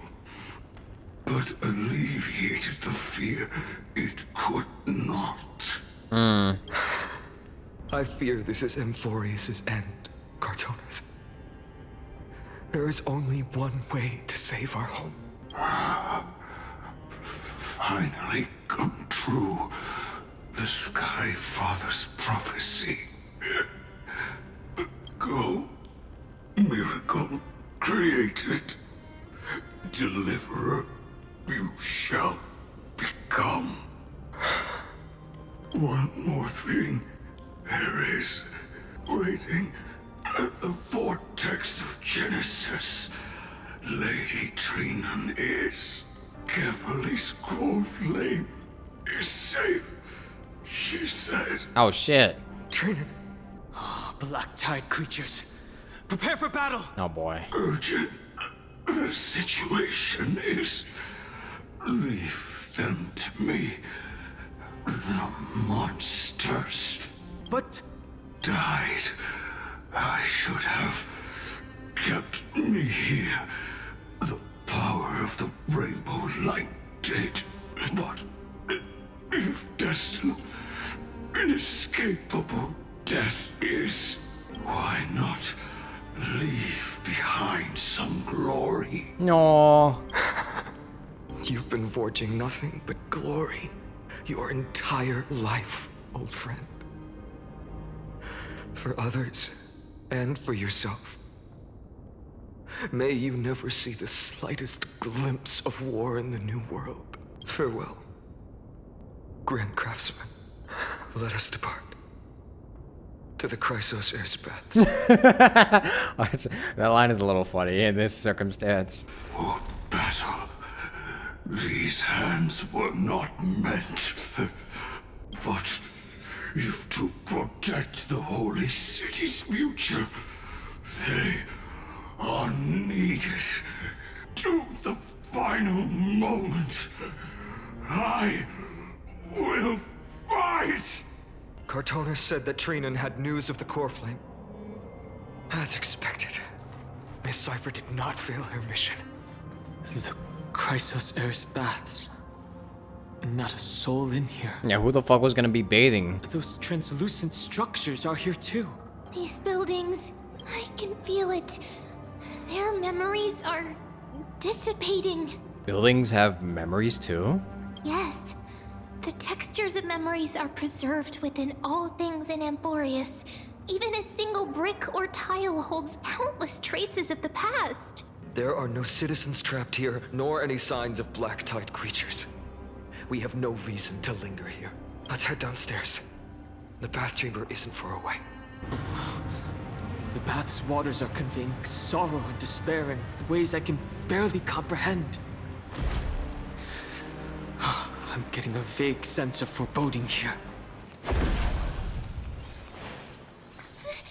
but alleviated the fear it could not. I fear this is Amphoreus' end, Cartonus. There is only one way to save our home. Finally come true. The Sky Father's prophecy. Go, miracle created. Deliverer, you shall become. One more thing. There is, waiting at the vortex of Genesis. Lady Trinan is. Kefali's cold flame is safe. She said... Oh, shit. Trinan. Black Tide creatures. Prepare for battle! Oh, boy. Urgent. The situation is... Leave them to me. The monsters. But... Died. I should have kept me here. The power of the rainbow light did. But... if destined, inescapable death is, why not leave behind some glory? No. You've been forging nothing but glory your entire life, old friend. For others, and for yourself. May you never see the slightest glimpse of war in the New World. Farewell. Grand Craftsman, let us depart. to the Chrysos Erzbaths. That line is a little funny in this circumstance. For battle, these hands were not meant. But if to protect the holy city's future, they are needed. To the final moment, I will fight! Cartonis said that Trinan had news of the core flame. As expected, Miss Cipher did not fail her mission. The Chrysos Erzbaths. Not a soul in here. Yeah, who the fuck was gonna be bathing? Those translucent structures are here too. These buildings, I can feel it. Their memories are dissipating. Buildings have memories too? Yes. The textures of memories are preserved within all things in Amphoreus. Even a single brick or tile holds countless traces of the past. There are no citizens trapped here, nor any signs of black tide creatures. We have no reason to linger here. Let's head downstairs. The bath chamber isn't far away. The bath's waters are conveying sorrow and despair in ways I can barely comprehend. I'm getting a vague sense of foreboding here.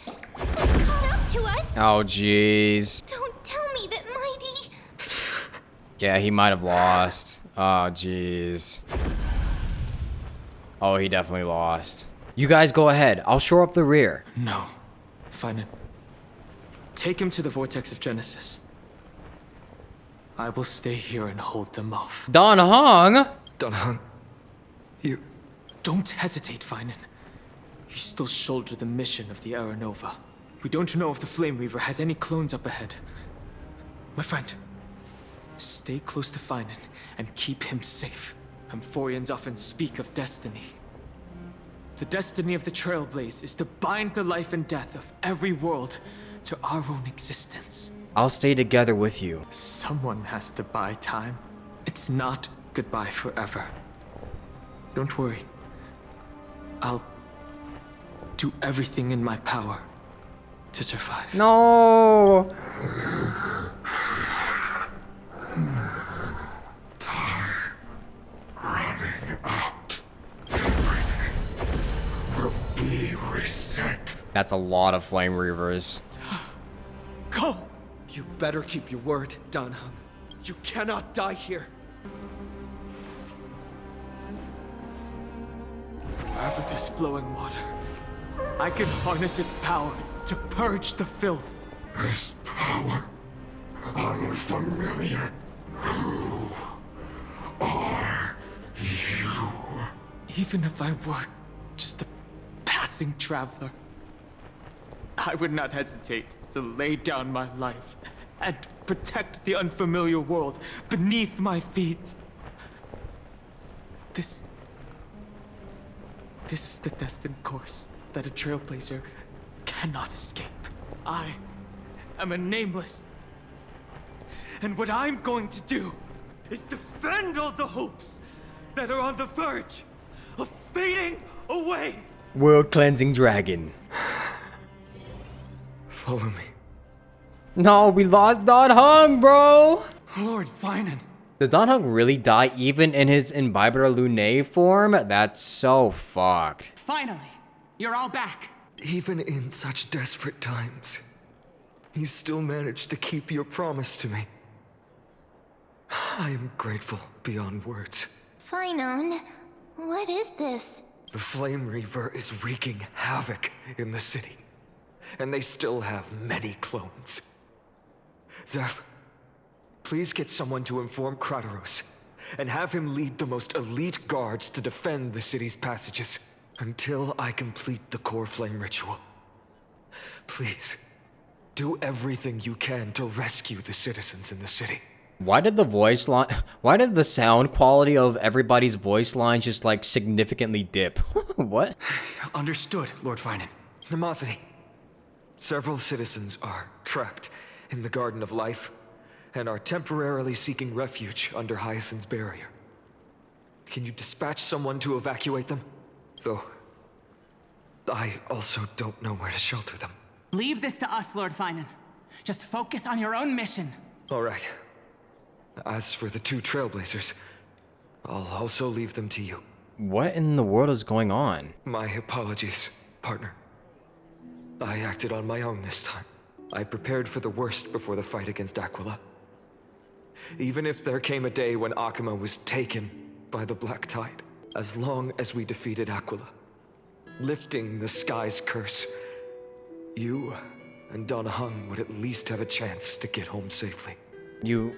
Caught up to us? Oh, jeez. Don't tell me that Mighty... Yeah, he might have lost. Oh, jeez. Oh, he definitely lost. You guys go ahead. I'll shore up the rear. No. Fine. Take him to the vortex of Genesis. I will stay here and hold them off. Dan Heng? Dan Heng, you... Don't hesitate, Finan. You still shoulder the mission of the Aranova. We don't know if the Flame Reaver has any clones up ahead. My friend, stay close to Finan and keep him safe. Amphoreans often speak of destiny. The destiny of the Trailblaze is to bind the life and death of every world to our own existence. I'll stay together with you. Someone has to buy time. It's not goodbye forever. Don't worry. I'll do everything in my power to survive. No! Running out. Everything will be reset. That's a lot of Flame Reavers. Go! You better keep your word, Dan Heng. You cannot die here. Wherever there's flowing water, I can harness its power to purge the filth. This power, unfamiliar. Who are you? Even if I were just a passing traveler, I would not hesitate to lay down my life and protect the unfamiliar world beneath my feet. This is the destined course that a trailblazer cannot escape. I am a nameless. And what I'm going to do is defend all the hopes that are on the verge of fading away. World cleansing dragon. Follow me. No, we lost Dan Heng, bro. Lord Finan. Does Dan Heng really die even in his Imbibitor Lunae form? That's so fucked. Finally, you're all back. Even in such desperate times, you still managed to keep your promise to me. I am grateful beyond words. Finan, what is this? The Flame Reaver is wreaking havoc in the city, and they still have many clones. Zeph, please get someone to inform Kratos, and have him lead the most elite guards to defend the city's passages until I complete the core flame ritual. Please, do everything you can to rescue the citizens in the city. Why did the sound quality of everybody's voice lines just like significantly dip? What? Understood, Lord Finan. Nemosity. Several citizens are trapped in the Garden of Life and are temporarily seeking refuge under Hyacinth's barrier. Can you dispatch someone to evacuate them? Though, I also don't know where to shelter them. Leave this to us, Lord Finan. Just focus on your own mission. All right. As for the 2 Trailblazers, I'll also leave them to you. What in the world is going on? My apologies, partner. I acted on my own this time. I prepared for the worst before the fight against Aquila. Even if there came a day when Akuma was taken by the Black Tide, as long as we defeated Aquila, lifting the sky's curse, you and Don Hung would at least have a chance to get home safely. You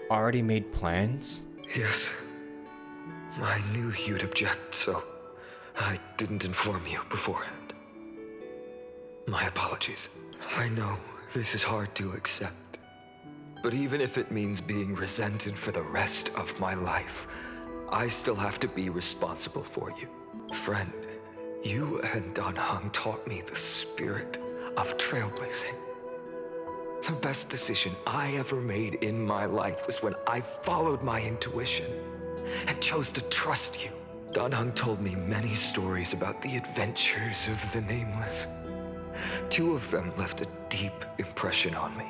already made plans? Yes. I knew you'd object, so I didn't inform you beforehand. My apologies. I know this is hard to accept, but even if it means being resented for the rest of my life, I still have to be responsible for you. Friend, you and Don Hung taught me the spirit of trailblazing. The best decision I ever made in my life was when I followed my intuition and chose to trust you. Don Hung told me many stories about the adventures of the Nameless. 2 of them left a deep impression on me.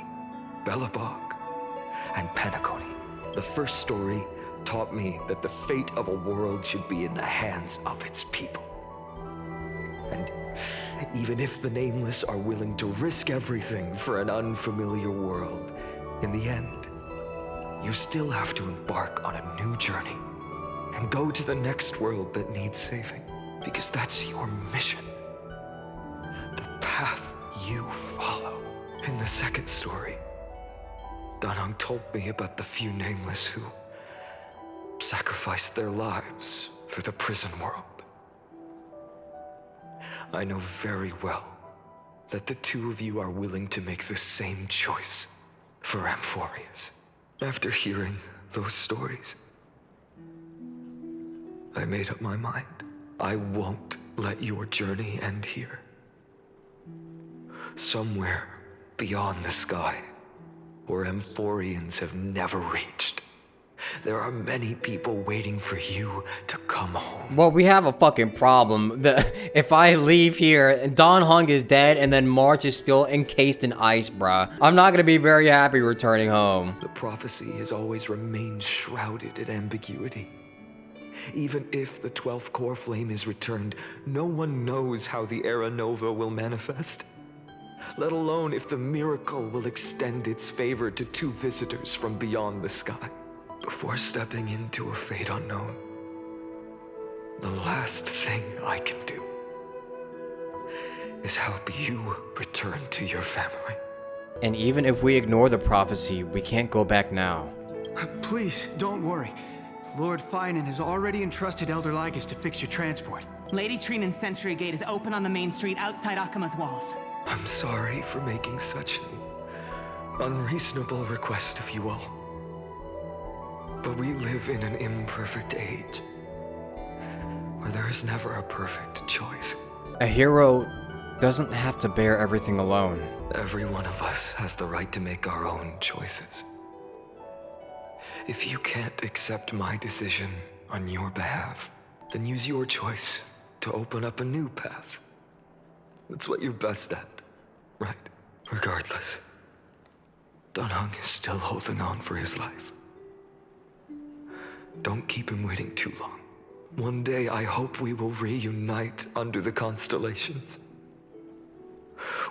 Belobog and Penacony. The first story taught me that the fate of a world should be in the hands of its people. And even if the Nameless are willing to risk everything for an unfamiliar world, in the end, you still have to embark on a new journey and go to the next world that needs saving, because that's your mission. The path you follow. In the second story, Don Hung told me about the few Nameless who sacrificed their lives for the prison world. I know very well that the 2 of you are willing to make the same choice for Amphoreus. After hearing those stories, I made up my mind. I won't let your journey end here. Somewhere beyond the sky, where Amphoreans have never reached, there are many people waiting for you to come home. Well, we have a fucking problem. If I leave here, Don Hung is dead, and then March is still encased in ice, bruh. I'm not gonna be very happy returning home. The prophecy has always remained shrouded in ambiguity. Even if the 12th core flame is returned, no one knows how the Era Nova will manifest. Let alone if the miracle will extend its favor to 2 visitors from beyond the sky. Before stepping into a fate unknown, the last thing I can do is help you return to your family. And even if we ignore the prophecy, we can't go back now. Please, don't worry. Lord Finan has already entrusted Elder Lygus to fix your transport. Lady Trinan's Sentry Gate is open on the main street outside Akuma's walls. I'm sorry for making such an unreasonable request of you all. But we live in an imperfect age, where there is never a perfect choice. A hero doesn't have to bear everything alone. Every one of us has the right to make our own choices. If you can't accept my decision on your behalf, then use your choice to open up a new path. That's what you're best at, right? Regardless, Don Hung is still holding on for his life. Don't keep him waiting too long. One day, I hope we will reunite under the constellations.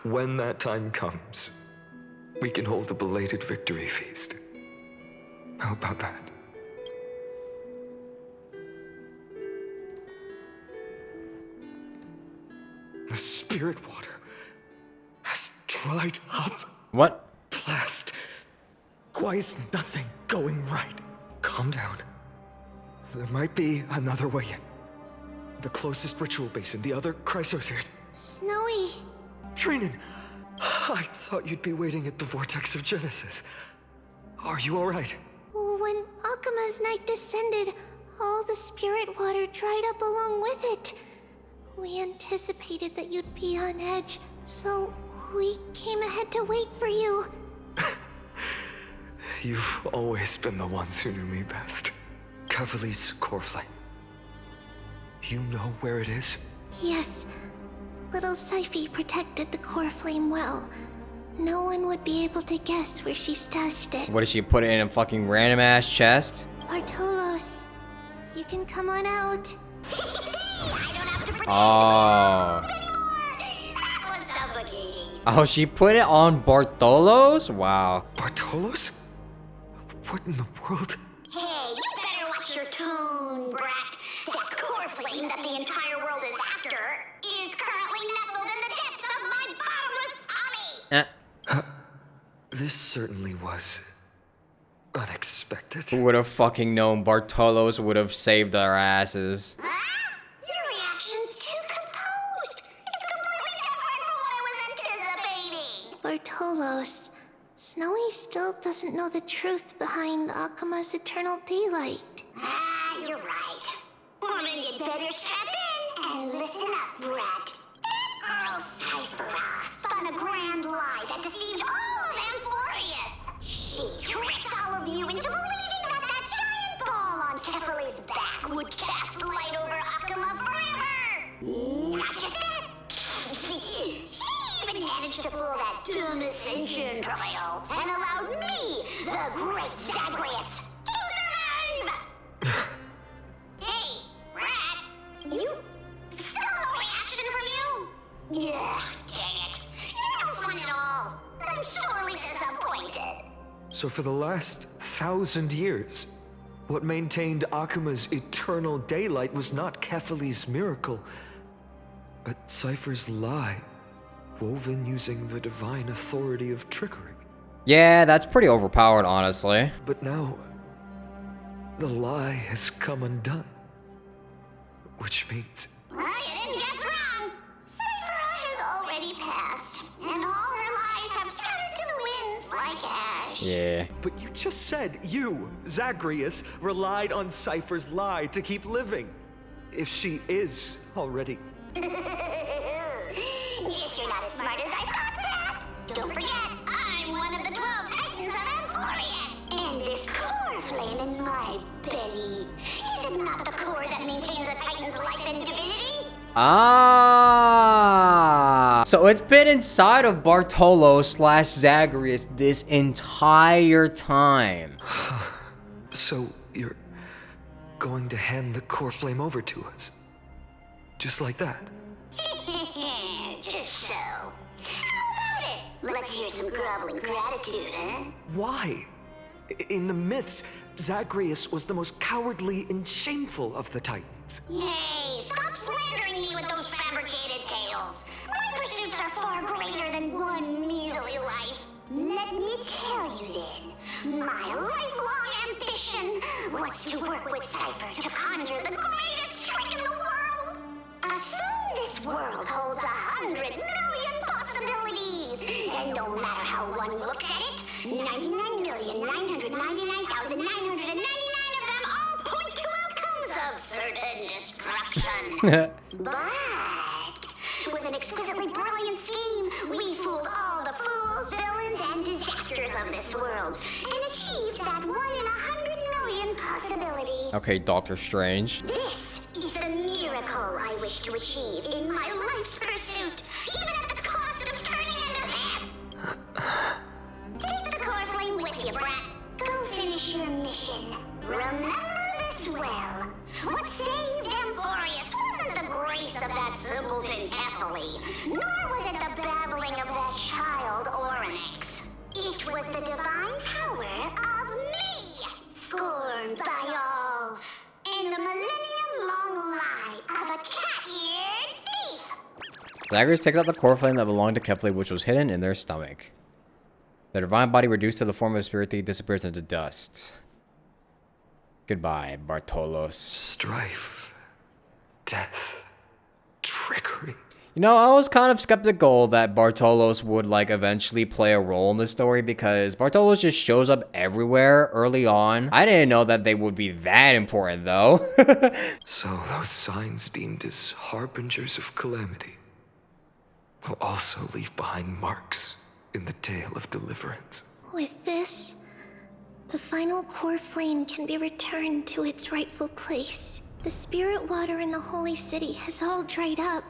When that time comes, we can hold a belated victory feast. How about that? The spirit water has dried up. What? Blast. Why is nothing going right? Calm down. There might be another way in. The closest ritual basin, the other chrysospheres. Snowy. Trinan, I thought you'd be waiting at the vortex of Genesis. Are you all right? When Akuma's night descended, all the spirit water dried up along with it. We anticipated that you'd be on edge, so we came ahead to wait for you. You've always been the ones who knew me best. Kavali's core flame. You know where it is? Yes. Little Syphi protected the core flame well. No one would be able to guess where she stashed it. What did she put it in a fucking random ass chest? Bartolos, you can come on out. Oh. Oh, she put it on Bartolos? Wow. Bartolos? What in the world? Hey, you better watch your tone, brat. That core flame that the entire world is after is currently nestled in the depths of my bottomless tummy! This certainly was unexpected. Who would have fucking known Bartolos would have saved our asses? Your reaction's too composed. It's completely different from what I was anticipating. Bartolos, Snowy still doesn't know the truth behind Akuma's eternal daylight. You're right. Well, then you'd better strap in and listen up, brat. That girl Cyphera spun a grand lie that deceived all of Amphoreus. She tricked all of you into believing that that giant ball on Kefali's back would cast light over Akuma forever. Not just that. She even managed to pull that dumb ascension trial and allowed me, the great Zagreus, to survive! Hey, Rat, you still no reaction from you? Yeah, dang it. You're no fun at all. I'm sorely disappointed. So for the last 1,000 years, what maintained Akuma's eternal daylight was not Kefali's miracle, but Cypher's lie, woven using the divine authority of trickery. Yeah, that's pretty overpowered, honestly. But now, the lie has come undone. Which means... Well, you didn't guess wrong. Cyphera has already passed, and all her lies have scattered to the winds like ash. Yeah. But you just said you, Zagreus, relied on Cypher's lie to keep living. If she is already... Guess you're not as smart as I thought, Rat. Don't forget, I'm one of the 12 Titans of Amphoreus. And this core flame in my belly, is it not the core that maintains a Titan's life and divinity? Ah. So it's been inside of Bartolos / Zagreus this entire time. So you're going to hand the core flame over to us? Just like that? Just so. How about it? Let's hear some groveling gratitude, eh? Why? In the myths, Zagreus was the most cowardly and shameful of the Titans. Hey, stop slandering me with those fabricated tales. My pursuits are far greater than one measly life. Let me tell you then, my lifelong ambition was to work with Cypher to conjure the greatest trick in the world. Assume this world holds 100 million possibilities, and no matter how one looks at it, 99,999,999 of them all point to outcomes of certain destruction. But with an exquisitely brilliant scheme, we fooled all the fools, villains, and disasters of this world, and achieved that 1 in 100 million possibility. Okay, Doctor Strange. This is the miracle I wish to achieve in my life's pursuit, even at the cost of turning into this. Take the core flame with you, brat. Go finish your mission. Remember this well. What saved Amphoreus wasn't the grace of that simpleton Kefali, nor was it the babbling of that child Oryx. It was the divine power of me, scorned by all, and the millennium-long lie of a cat-eared thief. Zagreus takes out the core flame that belonged to Kefali, which was hidden in their stomach. Their divine body, reduced to the form of a spirit thief, disappears into dust. Goodbye, Bartolos. Strife, death, trickery. You know, I was kind of skeptical that Bartolos would, like, eventually play a role in the story because Bartolos just shows up everywhere early on. I didn't know that they would be that important, though. So those signs deemed as harbingers of calamity will also leave behind marks in the tale of deliverance. With this, the final core flame can be returned to its rightful place. The spirit water in the holy city has all dried up.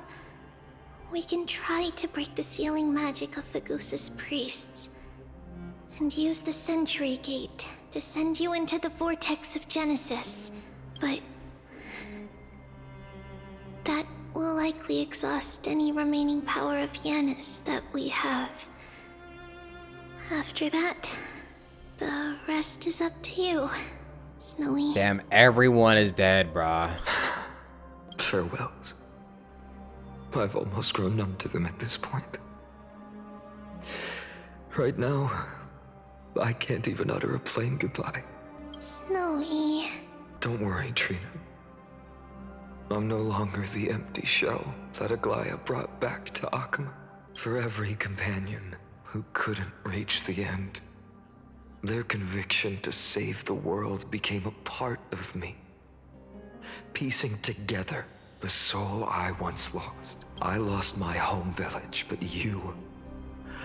We can try to break the sealing magic of Fagusa's priests, and use the Century Gate to send you into the vortex of Genesis, but that will likely exhaust any remaining power of Yanis that we have. After that, the rest is up to you, Snowy. Damn, everyone is dead, brah. Farewells. I've almost grown numb to them at this point. Right now, I can't even utter a plain goodbye. Snowy. Don't worry, Trina. I'm no longer the empty shell that Aglaya brought back to Akama. For every companion who couldn't reach the end, their conviction to save the world became a part of me, piecing together the soul I once lost. I lost my home village, but you,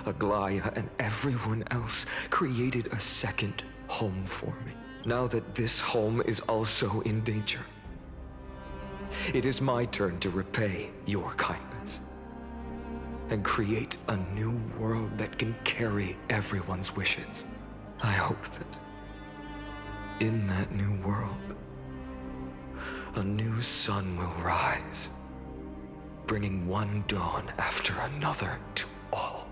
Aglaya, and everyone else created a second home for me. Now that this home is also in danger, it is my turn to repay your kindness and create a new world that can carry everyone's wishes. I hope that in that new world, a new sun will rise, bringing one dawn after another to all.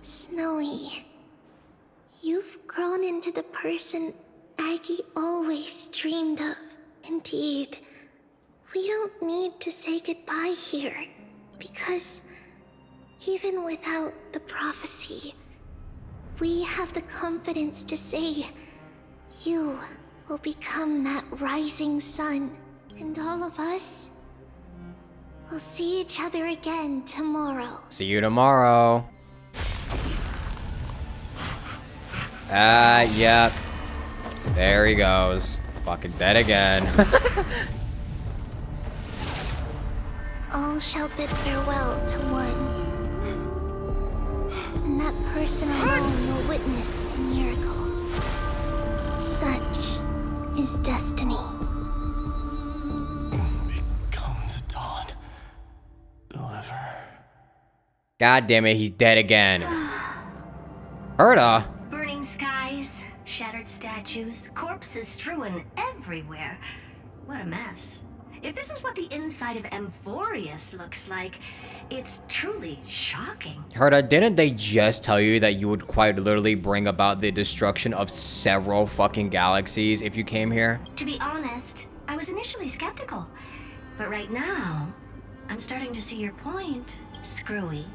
Snowy, you've grown into the person Aggie always dreamed of. Indeed, we don't need to say goodbye here, because even without the prophecy, we have the confidence to say you will become that rising sun, and all of us will see each other again tomorrow. See you tomorrow. Yep. There he goes. Fucking dead again. All shall bid farewell to one, and that person alone will witness the miracle. Such is destiny. Become the dawn. Deliver. God damn it, he's dead again. Herta. Burning skies, shattered statues, corpses strewn everywhere. What a mess. If this is what the inside of Amphoreus looks like, it's truly shocking. Herta, didn't they just tell you that you would quite literally bring about the destruction of several fucking galaxies if you came here? To be honest, I was initially skeptical. But right now, I'm starting to see your point, Screwy.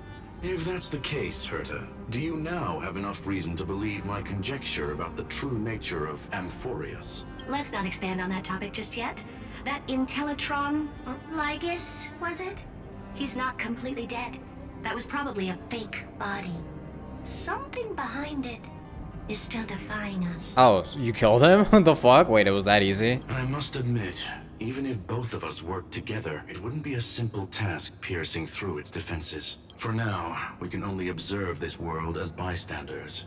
If that's the case, Herta, do you now have enough reason to believe my conjecture about the true nature of Amphoreus? Let's not expand on that topic just yet. That Intellitron, Lygus, was it? He's not completely dead. That was probably a fake body. Something behind it is still defying us. Oh, you killed him? What the fuck? Wait, it was that easy? I must admit, even if both of us worked together, it wouldn't be a simple task piercing through its defenses. For now, we can only observe this world as bystanders.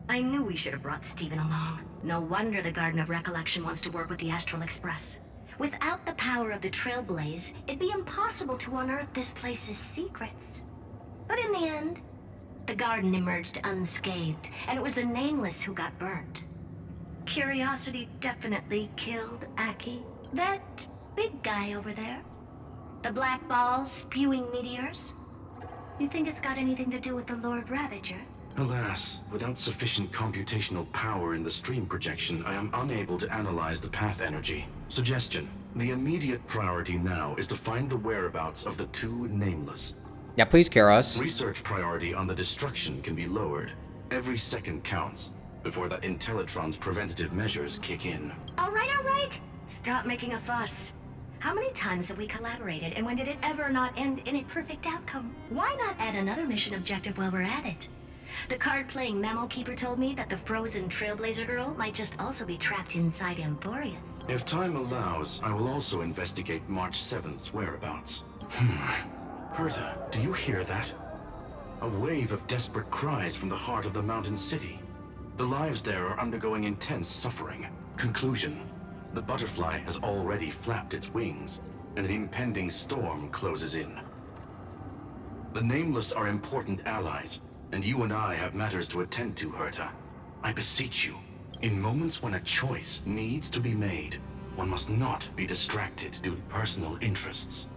I knew we should have brought Stephen along. No wonder the Garden of Recollection wants to work with the Astral Express. Without the power of the Trailblaze, it'd be impossible to unearth this place's secrets. But in the end, the garden emerged unscathed, and it was the Nameless who got burnt. Curiosity definitely killed Aki. That big guy over there. The black balls spewing meteors. You think it's got anything to do with the Lord Ravager? Alas, without sufficient computational power in the stream projection, I am unable to analyze the path energy. Suggestion: the immediate priority now is to find the whereabouts of the two Nameless. Yeah, please, Karos. Research priority on the destruction can be lowered. Every second counts, before that Intellitron's preventative measures kick in. All right. Stop making a fuss. How many times have we collaborated, and when did it ever not end in a perfect outcome? Why not add another mission objective while we're at it? The card-playing memo keeper told me that the frozen Trailblazer girl might just also be trapped inside Amphoreus. If time allows, I will also investigate March 7th's whereabouts. Herta, do you hear that? A wave of desperate cries from the heart of the mountain city. The lives there are undergoing intense suffering. Conclusion: the butterfly has already flapped its wings. and an impending storm closes in. The Nameless are important allies, and you and I have matters to attend to, Herta. I beseech you, in moments when a choice needs to be made, one must not be distracted due to personal interests.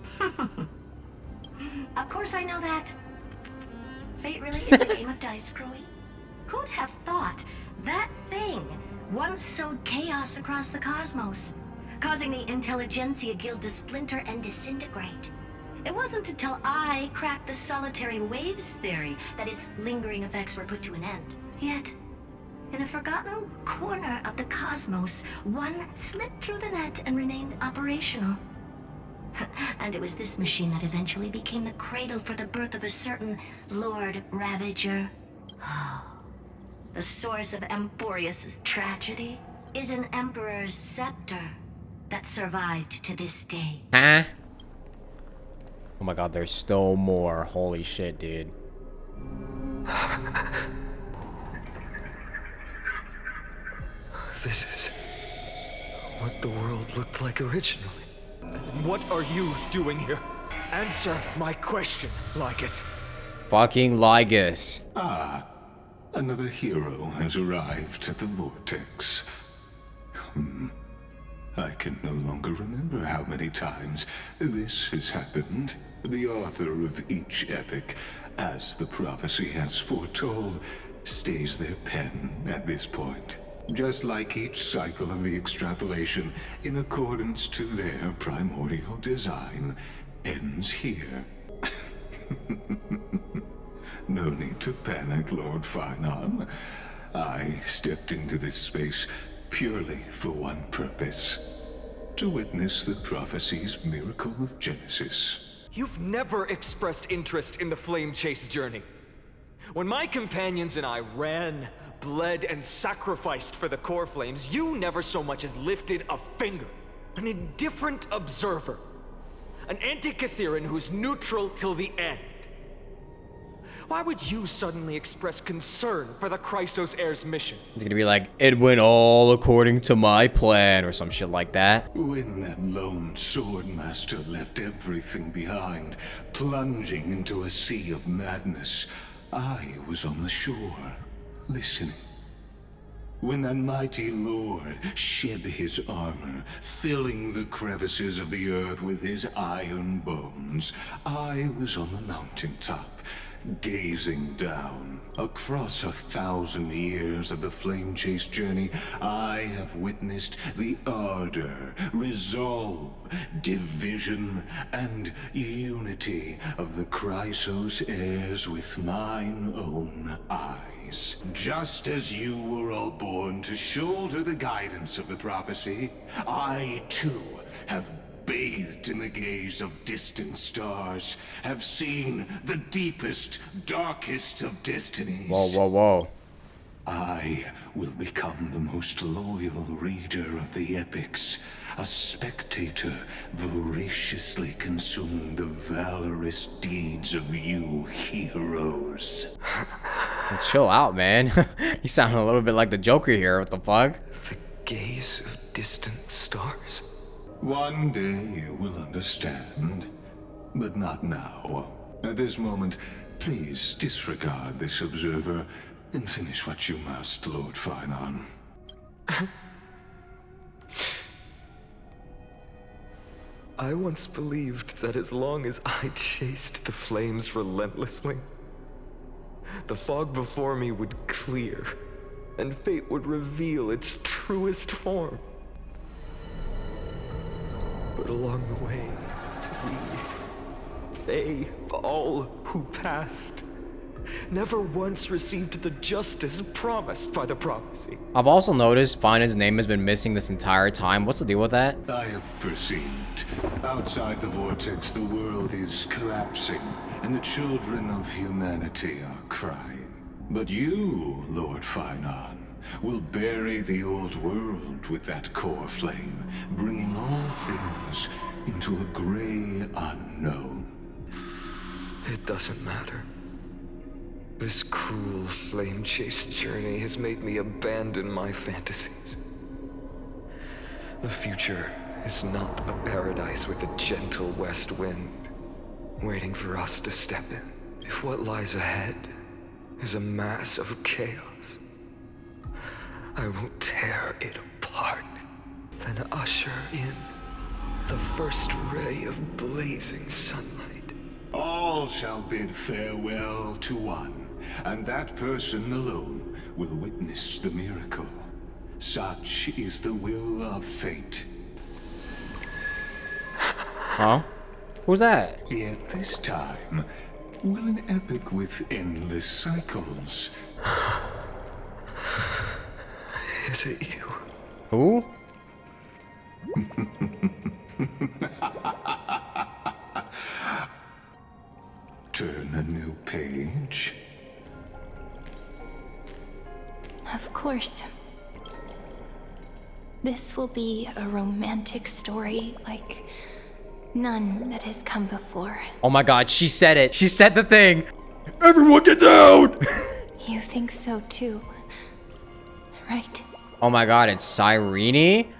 Of course I know that. Fate really is a game of dice, Screwy. Who'd have thought that thing once sowed chaos across the cosmos, causing the Intelligentsia Guild to splinter and disintegrate? It wasn't until I cracked the solitary waves theory that its lingering effects were put to an end. Yet, in a forgotten corner of the cosmos, one slipped through the net and remained operational. And it was this machine that eventually became the cradle for the birth of a certain Lord Ravager. The source of Amphoreus' tragedy is an Emperor's scepter that survived to this day. Huh? Oh my god, there's still more. Holy shit, dude. This is what the world looked like originally. What are you doing here? Answer my question, Lycus. Fucking Lygus. Ah, another hero has arrived at the Vortex. I can no longer remember how many times this has happened. The author of each epic, as the prophecy has foretold, stays their pen at this point. Just like each cycle of the extrapolation, in accordance to their primordial design, ends here. No need to panic, Lord Finon. I stepped into this space purely for one purpose: to witness the prophecy's miracle of Genesis. You've never expressed interest in the Flame Chase journey. When my companions and I ran, bled, and sacrificed for the core flames, you never so much as lifted a finger. An indifferent observer. An anti-Catharan who's neutral till the end. Why would you suddenly express concern for the Chrysos Heir's mission? It's gonna be like, it went all according to my plan, or some shit like that. When that lone swordmaster left everything behind, plunging into a sea of madness, I was on the shore, listening. When that mighty lord shed his armor, filling the crevices of the earth with his iron bones, I was on the mountaintop, gazing down. Across 1,000 years of the Flame Chase journey, I have witnessed the ardor, resolve, division, and unity of the Chrysos heirs with mine own eyes. Just as you were all born to shoulder the guidance of the prophecy, I too have bathed in the gaze of distant stars, have seen the deepest, darkest of destinies. Whoa, whoa, whoa. I will become the most loyal reader of the epics, a spectator voraciously consuming the valorous deeds of you heroes. Chill out, man. You sound a little bit like the Joker here. What the fuck? The gaze of distant stars? One day you will understand, but not now. At this moment, please disregard this observer and finish what you must, Lord Finon. I once believed that as long as I chased the flames relentlessly, the fog before me would clear, and fate would reveal its truest form. But along the way, they, all who passed, never once received the justice promised by the prophecy. I've also noticed Finon's name has been missing this entire time. What's the deal with that? I have perceived. Outside the vortex, the world is collapsing, and the children of humanity are crying. But you, Lord Finon, will bury the old world with that core flame, bringing all things into a gray unknown. It doesn't matter. This cruel flame chase journey has made me abandon my fantasies. The future is not a paradise with a gentle west wind, waiting for us to step in. If what lies ahead is a mass of chaos, I will tear it apart, then usher in the first ray of blazing sunlight. All shall bid farewell to one, and that person alone will witness the miracle. Such is the will of fate. Huh? Who's that? Yet this time, will an epic with endless cycles. Is it you? Who? Turn a new page. Of course. This will be a romantic story like none that has come before. Oh my god, she said it. She said the thing. Everyone get down! You think so too, right? Oh my god, it's Cyrene?